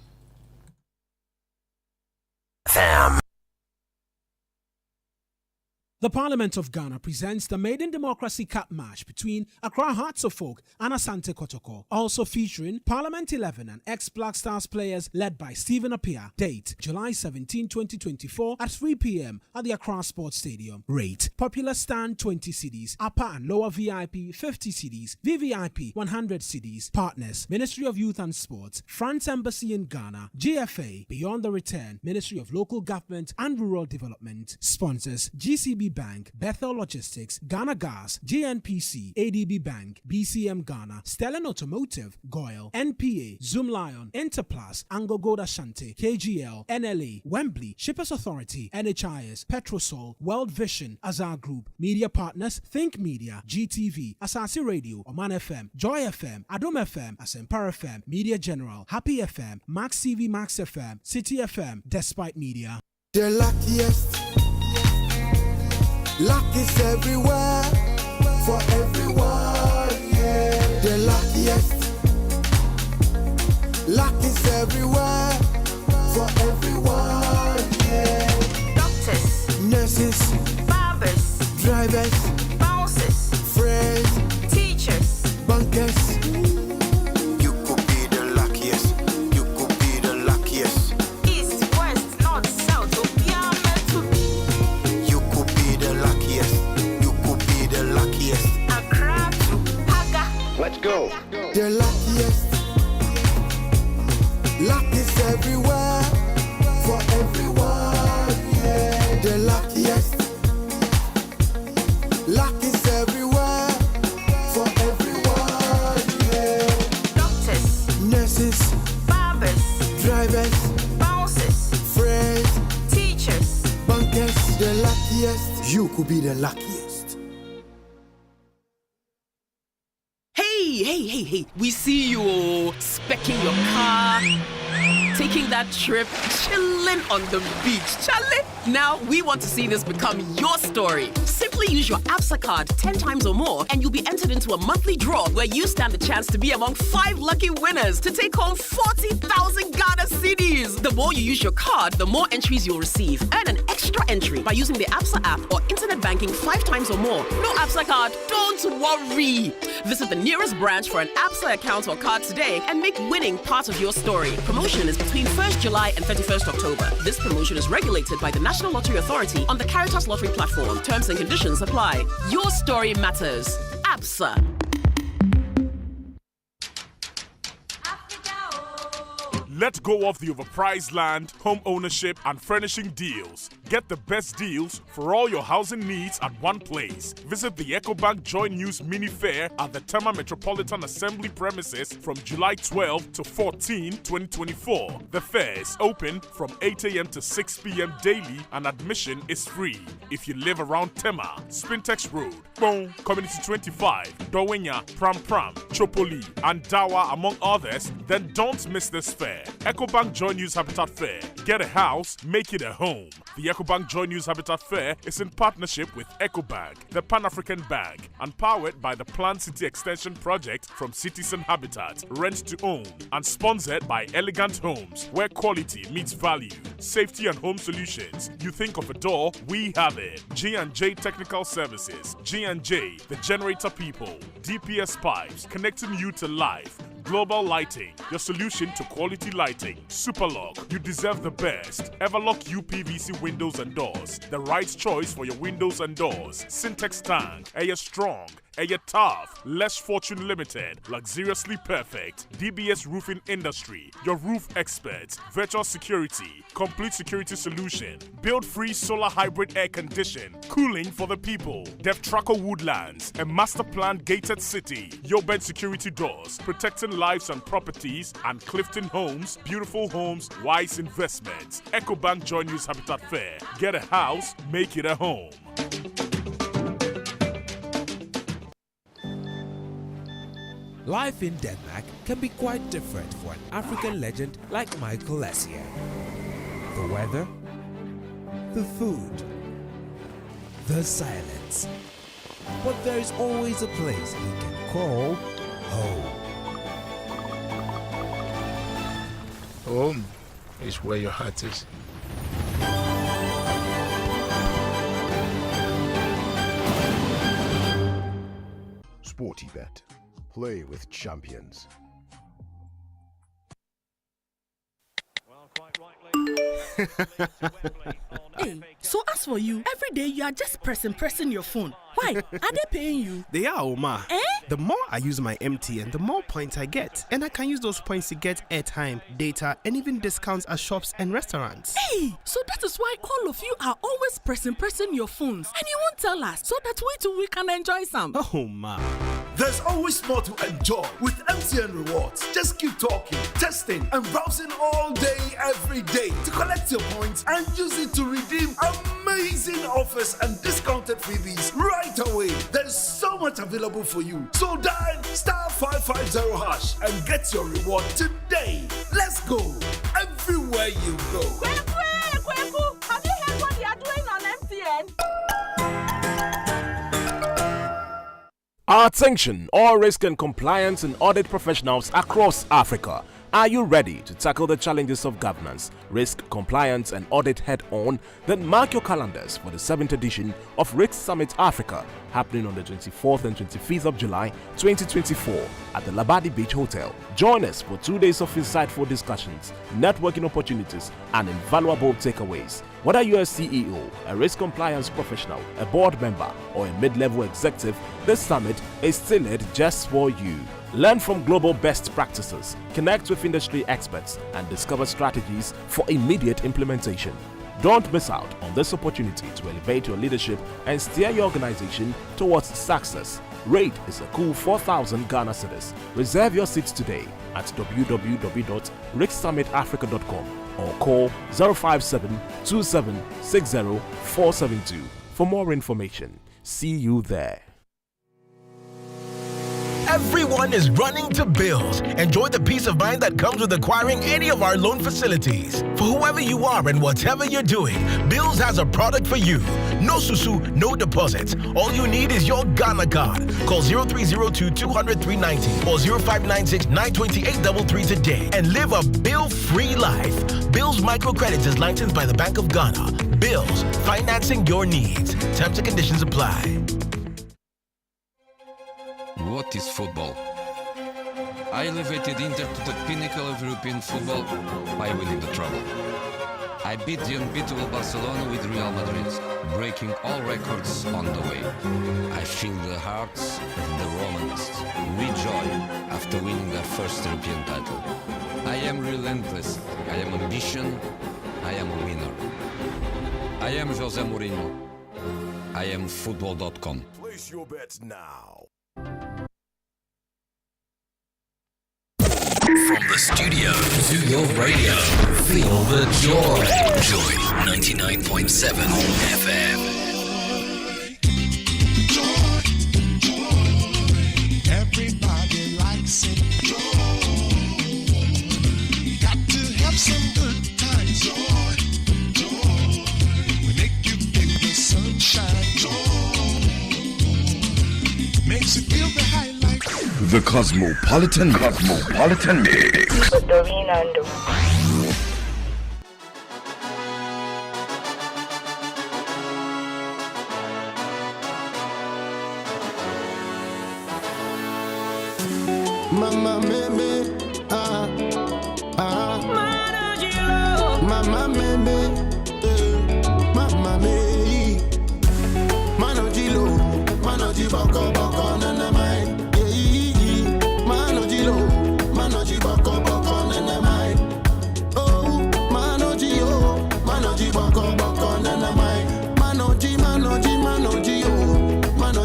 The Parliament of Ghana presents the Maiden Democracy Cup match between Accra Hearts of Oak and Asante Kotoko, also featuring Parliament 11 and ex-Black Stars players led by Stephen Appiah. Date, July 17, 2024 at 3 p.m. at the Accra Sports Stadium. Rate, popular stand 20 cedis, upper and lower VIP 50 cedis, VVIP 100 cedis. Partners, Ministry of Youth and Sports, France Embassy in Ghana, GFA, Beyond the Return, Ministry of Local Government and Rural Development. Sponsors, GCB Bank, Bethel Logistics, Ghana Gas, GNPC, ADB Bank, BCM Ghana, Stellan Automotive, Goyle, NPA, Zoom Lion, Interplus, Angogoda Shante, KGL, NLA, Wembley, Shippers Authority, NHIS, Petrosol, World Vision, Azar Group. Media partners, Think Media, GTV, Asasi Radio, Oman FM, Joy FM, Adom FM, Asempar FM, Media General, Happy FM, Max TV, Max FM, City FM, Despite Media. The luckiest. Luck is everywhere, for everyone, yeah. The luckiest. Luck is everywhere, for everyone, yeah. Doctors, nurses, barbers, drivers, bouncers, friends, teachers, bankers. You could be the luckiest. You could be the luckiest. East, west, north, south, You could be the luckiest. You could be the luckiest. Accra to Haga. Let's go. The luckiest. Luck is everywhere, for everyone, yeah. The luckiest. Luck is everywhere, for everyone, yeah. Doctors, nurses, barbers, drivers, bouncers, friends, teachers, bankers. The luckiest. You could be the luckiest. Hey, we see you specking your car, taking that trip, chilling on the beach. Charlie, now we want to see this become your story. Simply use your ABSA card 10 times or more and you'll be entered into a monthly draw where you stand a chance to be among 5 lucky winners to take home 40,000 Ghana cedis. The more you use your card, the more entries you'll receive. Earn an extra entry by using the ABSA app or internet banking 5 times or more. No ABSA card? Don't worry. Visit the nearest branch for an ABSA account or card today and make winning part of your story. Promotion is between 1st July and 31st October. This promotion is regulated by the National Lottery Authority on the Caritas Lottery platform. Terms and conditions apply. Your story matters. ABSA. Let go of the overpriced land, home ownership, and furnishing deals. Get the best deals for all your housing needs at one place. Visit the EcoBank Joy News Mini Fair at the Tema Metropolitan Assembly premises from July 12 to 14, 2024. The fair is open from 8 a.m. to 6 p.m. daily and admission is free. If you live around Tema, Spintex Road, Bon, Community 25, Dowenya, Pram Pram, Chopoli, and Dawa, among others, then don't miss this fair. EcoBank Joy News Habitat Fair, Get a house, make it a home. The EcoBank Joy News Habitat Fair is in partnership with EcoBank, the Pan-African Bank, and powered by the Planned City Extension Project from Citizen Habitat, Rent to Own, and sponsored by Elegant Homes, where quality meets value. Safety and home solutions. You think of a door, we have it. G&J Technical Services. G&J, the generator people. DPS Pipes, connecting you to life. Global Lighting, your solution to quality lighting. Superlock, you deserve the best. Everlock UPVC windows and doors, the right choice for your windows and doors. Syntex Tank, Air Strong, Air Tough, Less Fortune Limited, luxuriously perfect. DBS Roofing Industry, your roof experts. Virtual security, complete security solution. Build free solar hybrid air condition, cooling for the people. Devtraco Woodlands, a master planned gated city. Yobed Security Doors, protecting lives and properties. And Clifton Homes, beautiful homes, wise investments. EcoBank Joy News Habitat Fair. Get a house, make it a home. Life in Denmark can be quite different for an African legend like Michael Essien. The weather, the food, the silence. But there is always a place he can call home. Home is where your heart is. SportyBet. Play with champions. Hey, so as for you, every day you are just pressing your phone. Why? Are they paying you? They are, Oma. Eh? The more I use my MTN, the more points I get. And I can use those points to get airtime, data, and even discounts at shops and restaurants. Hey, so that is why all of you are always pressing your phones. And you won't tell us, so that we can enjoy some. Oh, ma. There's always more to enjoy with MTN Rewards. Just keep talking, testing, and browsing all day, every day to collect your points and use it to redeem amazing offers and discounted freebies right away. There's so much available for you. So dial *550# and get your reward today. Let's go everywhere you go. Kweku, have you heard what they are doing on MTN? Attention, all risk and compliance and audit professionals across Africa. Are you ready to tackle the challenges of governance, risk, compliance, and audit head-on? Then mark your calendars for the 7th edition of Risk Summit Africa, happening on the 24th and 25th of July 2024 at the Labadi Beach Hotel. Join us for 2 days of insightful discussions, networking opportunities, and invaluable takeaways. Whether you're a CEO, a risk compliance professional, a board member, or a mid-level executive, this summit is tailored just for you. Learn from global best practices, connect with industry experts, and discover strategies for immediate implementation. Don't miss out on this opportunity to elevate your leadership and steer your organization towards success. Rate is a cool 4,000 Ghana cedis. Reserve your seats today at www.ricksummitafrica.com or call 057-2760-472 for more information. See you there. Everyone is running to Bills. Enjoy the peace of mind that comes with acquiring any of our loan facilities. For whoever you are and whatever you're doing, Bills has a product for you. No susu, no deposits. All you need is your Ghana card. Call 0302-200-390 or 0596-928-33 today and live a bill-free life. Bills Microcredit is licensed by the Bank of Ghana. Bills, financing your needs. Terms and conditions apply. What is football? I elevated Inter to the pinnacle of European football by winning the treble. I beat the unbeatable Barcelona with Real Madrid, breaking all records on the way. I feel the hearts of the Romans with joy after winning their first European title. I am relentless, I am ambition, I am a winner. I am Jose Mourinho. I am football.com. Place your bets now. From the studio to your radio, feel the joy. Joy 99.7 FM. Joy, everybody likes it. Joy, got to have some good times. Joy. The Cosmopolitan Mix. Doreen and Mama meme, Mama meme, Mama me. Mano jilo, mano jiboko boko nana mai. Mano jilo, mano jiboko boko nana mai. Oh, mano jiboko boko nana mai. Mano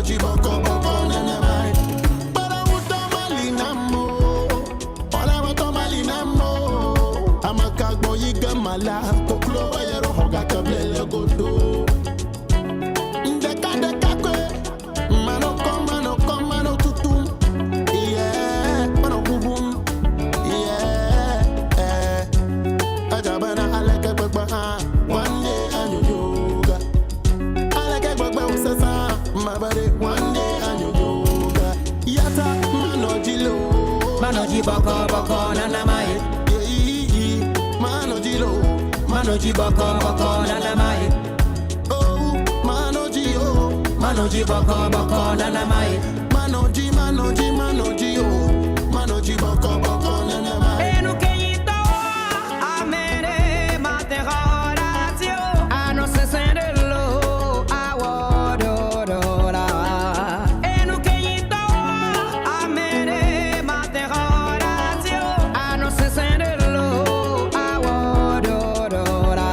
jiboko boko nana mai. Para utomalinamo, para utomalinamo. Amakagbo yigamala, koklo wayero hoga kablele godo. Boko boko nana mai. Mano ji boko boko nana mai. Oh, mano ji boko boko nana mai. Mano ji oh, mano ji boko boko nana mai. Enu keito amere materatio ano se sendelo awodora. Enu keito amere materatio ano se sendelo awodora.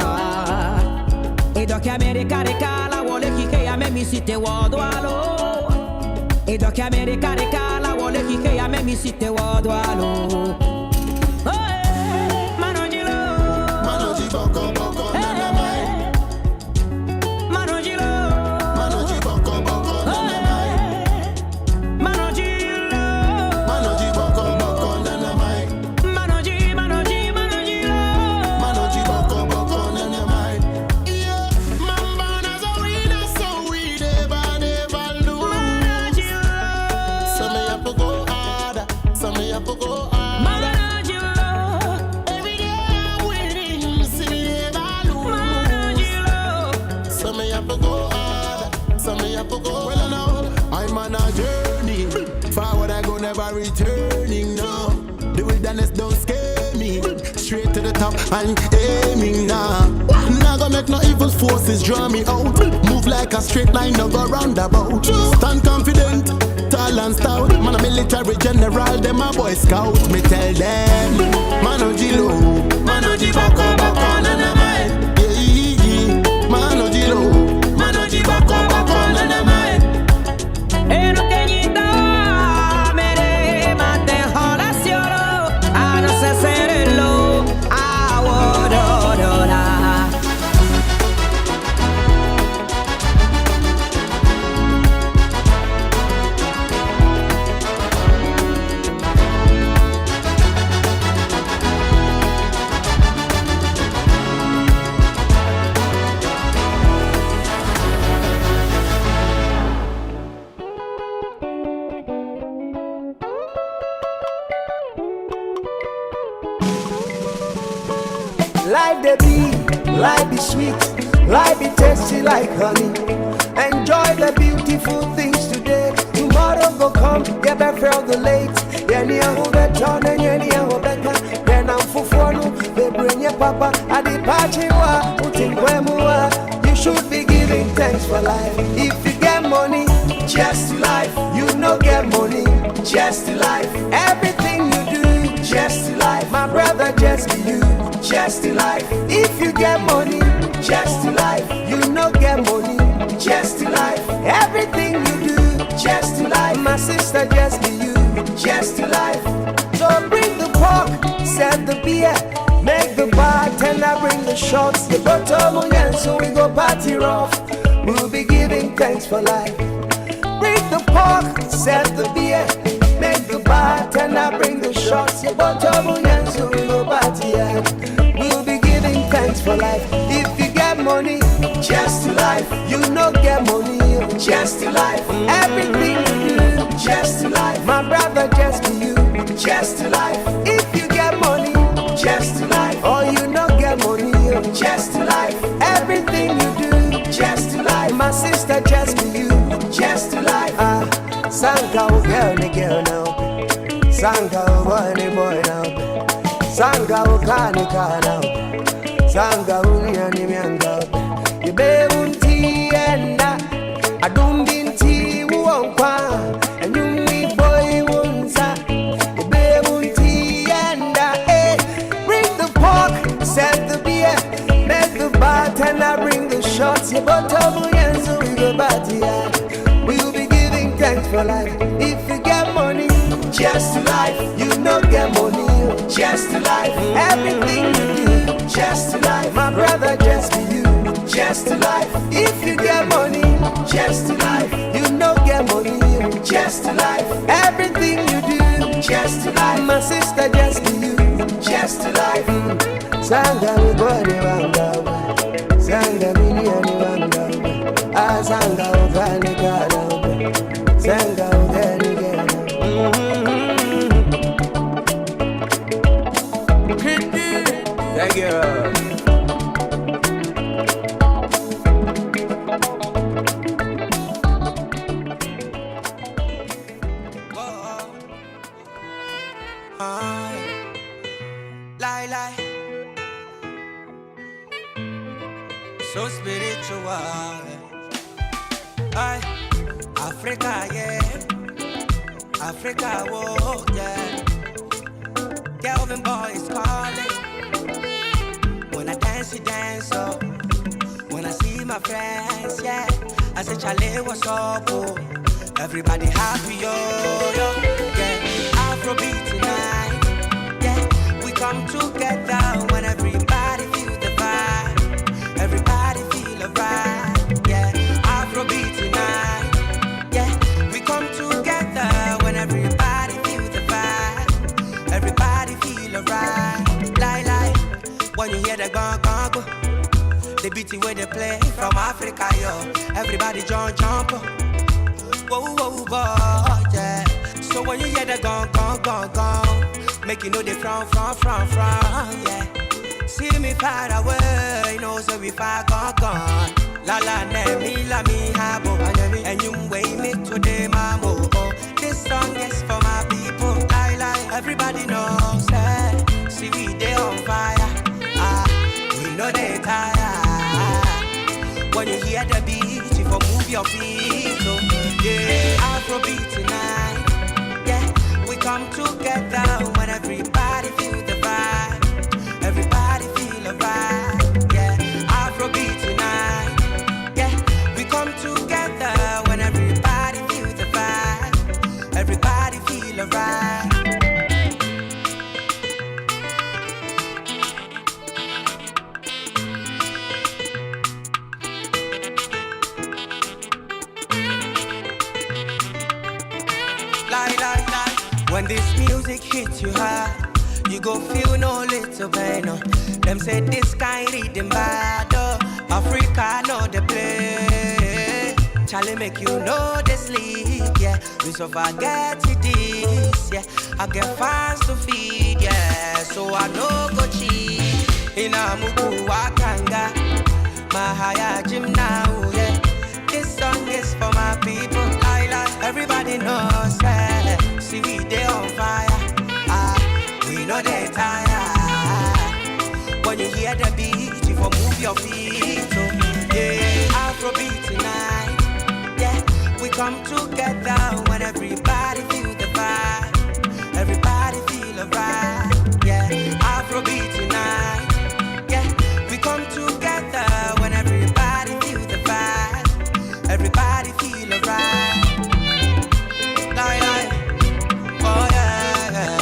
Edo che America recala vuole che a me mi siete wodwalo. Edo che America recala vuole che a me mi siete wodwalo. Mano ji boko boko nana mai. Mano ji boko boko nana mai. Mano ji boko boko nana mai. Mano ji boko boko nana mai. Yeah, mamba na zawina so we never lose. So me have to go harder. Every day I'm winning, see me never lose. So me have to go harder. Well now, I'm on a journey. Forward I go, never returning. No, the wilderness don't scare me. Straight to the top and aiming now. Now go make no evil forces draw me out. Move like a straight line, no go roundabout. Stand confident, tall and stout. Man a military general, them a boy scout. Me tell them, mano jilo, mano jiboko boko nana mai. Mano jilo, mano jiboko boko nana mai. Enu keito amere materatio ano se sendelo awodora. Life they be, life be sweet, life be tasty like honey. Enjoy the beautiful things today. Tomorrow go come, get back from the late. Yeni ahu beton and yeni ahu beka. Then I'm fufonu, they bring your papa. Adi pachiwa, utingwemua. You should be giving thanks for life. If you get money, just to life. You no get money, just to life. Everything you do, just to life. My brother, just be you. Just to life. If you get money, just to life. You no get money, just to life. Everything you do, just to life. My sister, just be you, just to life. So bring the pork, set the beer, make the bartender bring the shots. The bottom again, so we go party rough. We'll be giving thanks for life. Bring the pork, set the beer, make the bartender bring the shots. The bottom again, so we go party rough. We'll be giving thanks for life. If you get money, just to life. You no get money, just to life. Everything you do, just to life. My brother, just to you, just to life. If you get money, just to life. Or you not get money, just to life. Everything you do, just to life. My sister, just to you, just to life. Sanga girl, the girl now. Sanga boy, the boy now. Sanga kani now. Sanga ni mianga. You be unti enda. Adum binti uonkwa. And you me boy unsa. You be unti enda. Hey, bring the pork, set the beer, make the bartender bring the shots. You bought over and so we go party. We'll be giving thanks for life. If you get money, just to life. You no get money, just to life. Everything you do, just to life. My brother, just to you, just to life. If you get money, just to life. You no get money, just to life. Everything you do, just to life. My sister, just to you, just to life. Sanga mi body wanga, sanga mi ni wanga. Sanga ugani kana, sanga ugani kana. Thank you. Lie. So spiritual. Africa, yeah. Africa, whoa, yeah. Kelvin boy is calling. When I dance, you dance, oh. When I see my friends, yeah. I say, Charlie, what's up, oh? Everybody happy, yo. Yeah, Afrobeat tonight. Yeah, we come together when everybody feel the vibe. Everybody feel alright. Yeah, Afrobeat tonight. Yeah, we come together when everybody feel the vibe. Everybody feel alright. Lie. When you hear the gong, the beat where they play from Africa, yo. Everybody jump. Whoa, boy, yeah. So when you hear the gong, make you know they from, yeah. See me far away, you know, so we far gone. La me habo, and you wait me to the mamo. Oh, this song is for my people. Lie. Everybody knows that. See we they on fire. We know they tired. When you hear the beat, you for move your feet. So, yeah, Afrobeat tonight. Yeah, we come together when everybody feel the vibe. Everybody feel alright. Yeah, Afrobeat tonight. Yeah, we come together when everybody feel the vibe. Everybody feel alright. When this music hits you hard, you go feel no little pain. Them say this kind rhythm bad. Africa know the play. Charlie make you know they sleep. Yeah, we so forget it is. Yeah, I get fans to feed. Yeah, so I no go cheat. In a muku wakanga, my higher gym now. Yeah, this song is for my people. Everybody knows that. See we they on fire. We know they tired. When you hear the beat, you for move your feet. So yeah, Afrobeat tonight. Yeah, we come together when everybody feel the vibe. Everybody feel alright. Yeah, Afrobeat tonight. Yeah, we come together when everybody feel the vibe. Everybody feel alright. Lie. Oh yeah.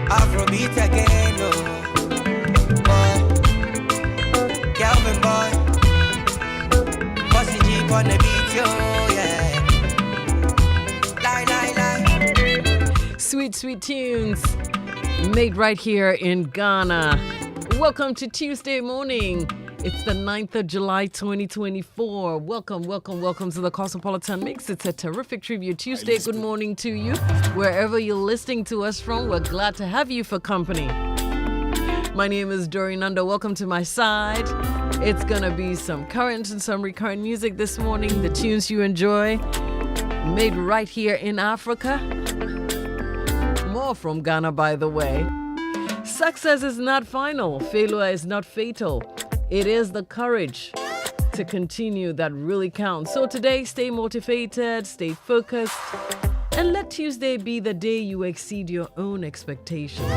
Afrobeat again, no. Boy, Kelvin boy, Bossy Jeep on the beat, yo, yeah. Lie. Sweet tunes made right here in Ghana. Welcome to Tuesday morning. It's the 9th of July, 2024. Welcome to the Cosmopolitan Mix. It's a terrific Trivia Tuesday. Good morning to you. Wherever you're listening to us from, we're glad to have you for company. My name is Doreen Nanda. Welcome to my side. It's going to be some current and some recurrent music this morning. The tunes you enjoy, made right here in Africa. More from Ghana, by the way. Success is not final. Failure is not fatal. It is the courage to continue that really counts. So today, stay motivated, stay focused, and let Tuesday be the day you exceed your own expectations.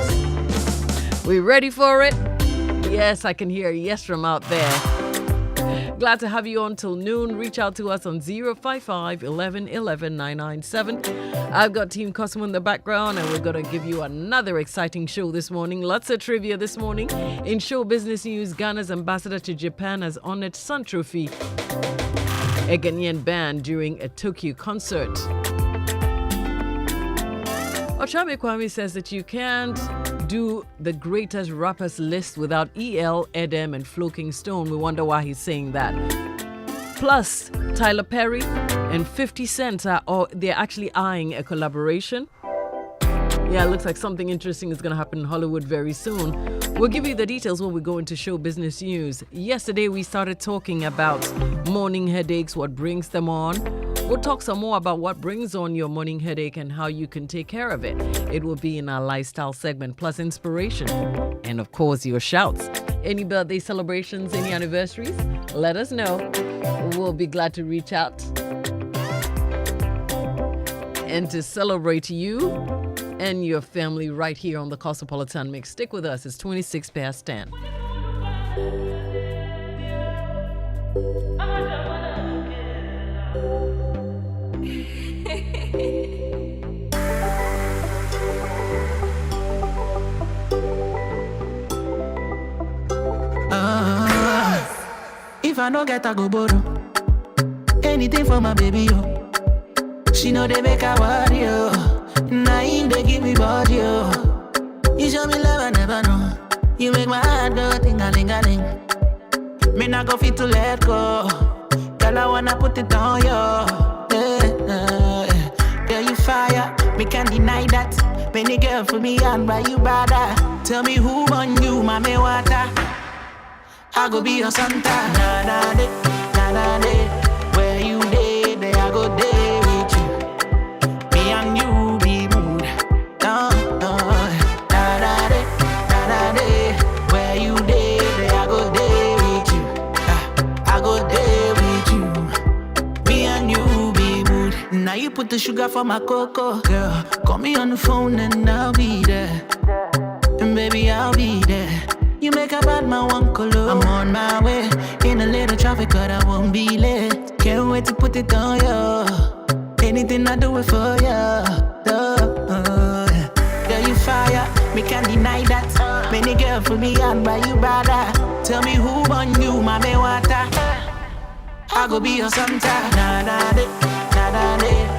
We ready for it? Yes, I can hear a yes from out there. Glad to have you on till noon. Reach out to us on 055 11 11 997. I've got Team Cosmo in the background, and we're going to give you another exciting show this morning. Lots of trivia this morning. In show business news, Ghana's ambassador to Japan has honored Sun Trophy, a Ghanaian band, during a Tokyo concert. Ochabe Kwame says that you can't do the greatest rappers list without EL, Edem, and Flo Kingston. We wonder why he's saying that. Plus, Tyler Perry and 50 Cent they're actually eyeing a collaboration. Yeah, it looks like something interesting is going to happen in Hollywood very soon. We'll give you the details when we go into show business news. Yesterday, we started talking about morning headaches, what brings them on. We'll talk some more about what brings on your morning headache and how you can take care of it. It will be in our lifestyle segment, plus inspiration. And of course, your shouts. Any birthday celebrations, any anniversaries? Let us know. We'll be glad to reach out and to celebrate you and your family right here on the Cosmopolitan Mix. Stick with us. It's 26 past 10. If I don't get a go borrow anything for my baby, yo. She know they make her worry, yo. Now they give me body, yo. You show me love I never know. You make my heart go ting-a-ling-a-ling. Me not go fit to let go. Girl, I wanna put it on you. Girl, you fire, me can't deny that. Many girl for me and why you bother. Tell me who on you, mommy water. I go be your Santa. Na-na-de, na-na-de. Where you day, there I go day with you. Me and you be mood. No, no. Na-na-de, na-na-de. Where you day, there I go day with you. I go day with you. Me and you be mood. Now you put the sugar for my cocoa. Girl, call me on the phone and I'll be there. And baby, I'll be there. You make a bad man one color. I'm on my way. In a little traffic, but I won't be late. Can't wait to put it on you. Anything I do it for you. Girl, you fire. Me can't deny that. Many girl for me and why you bother. Tell me who on you, mommy water. I go be your Santa. Na-na-de, na-na-de.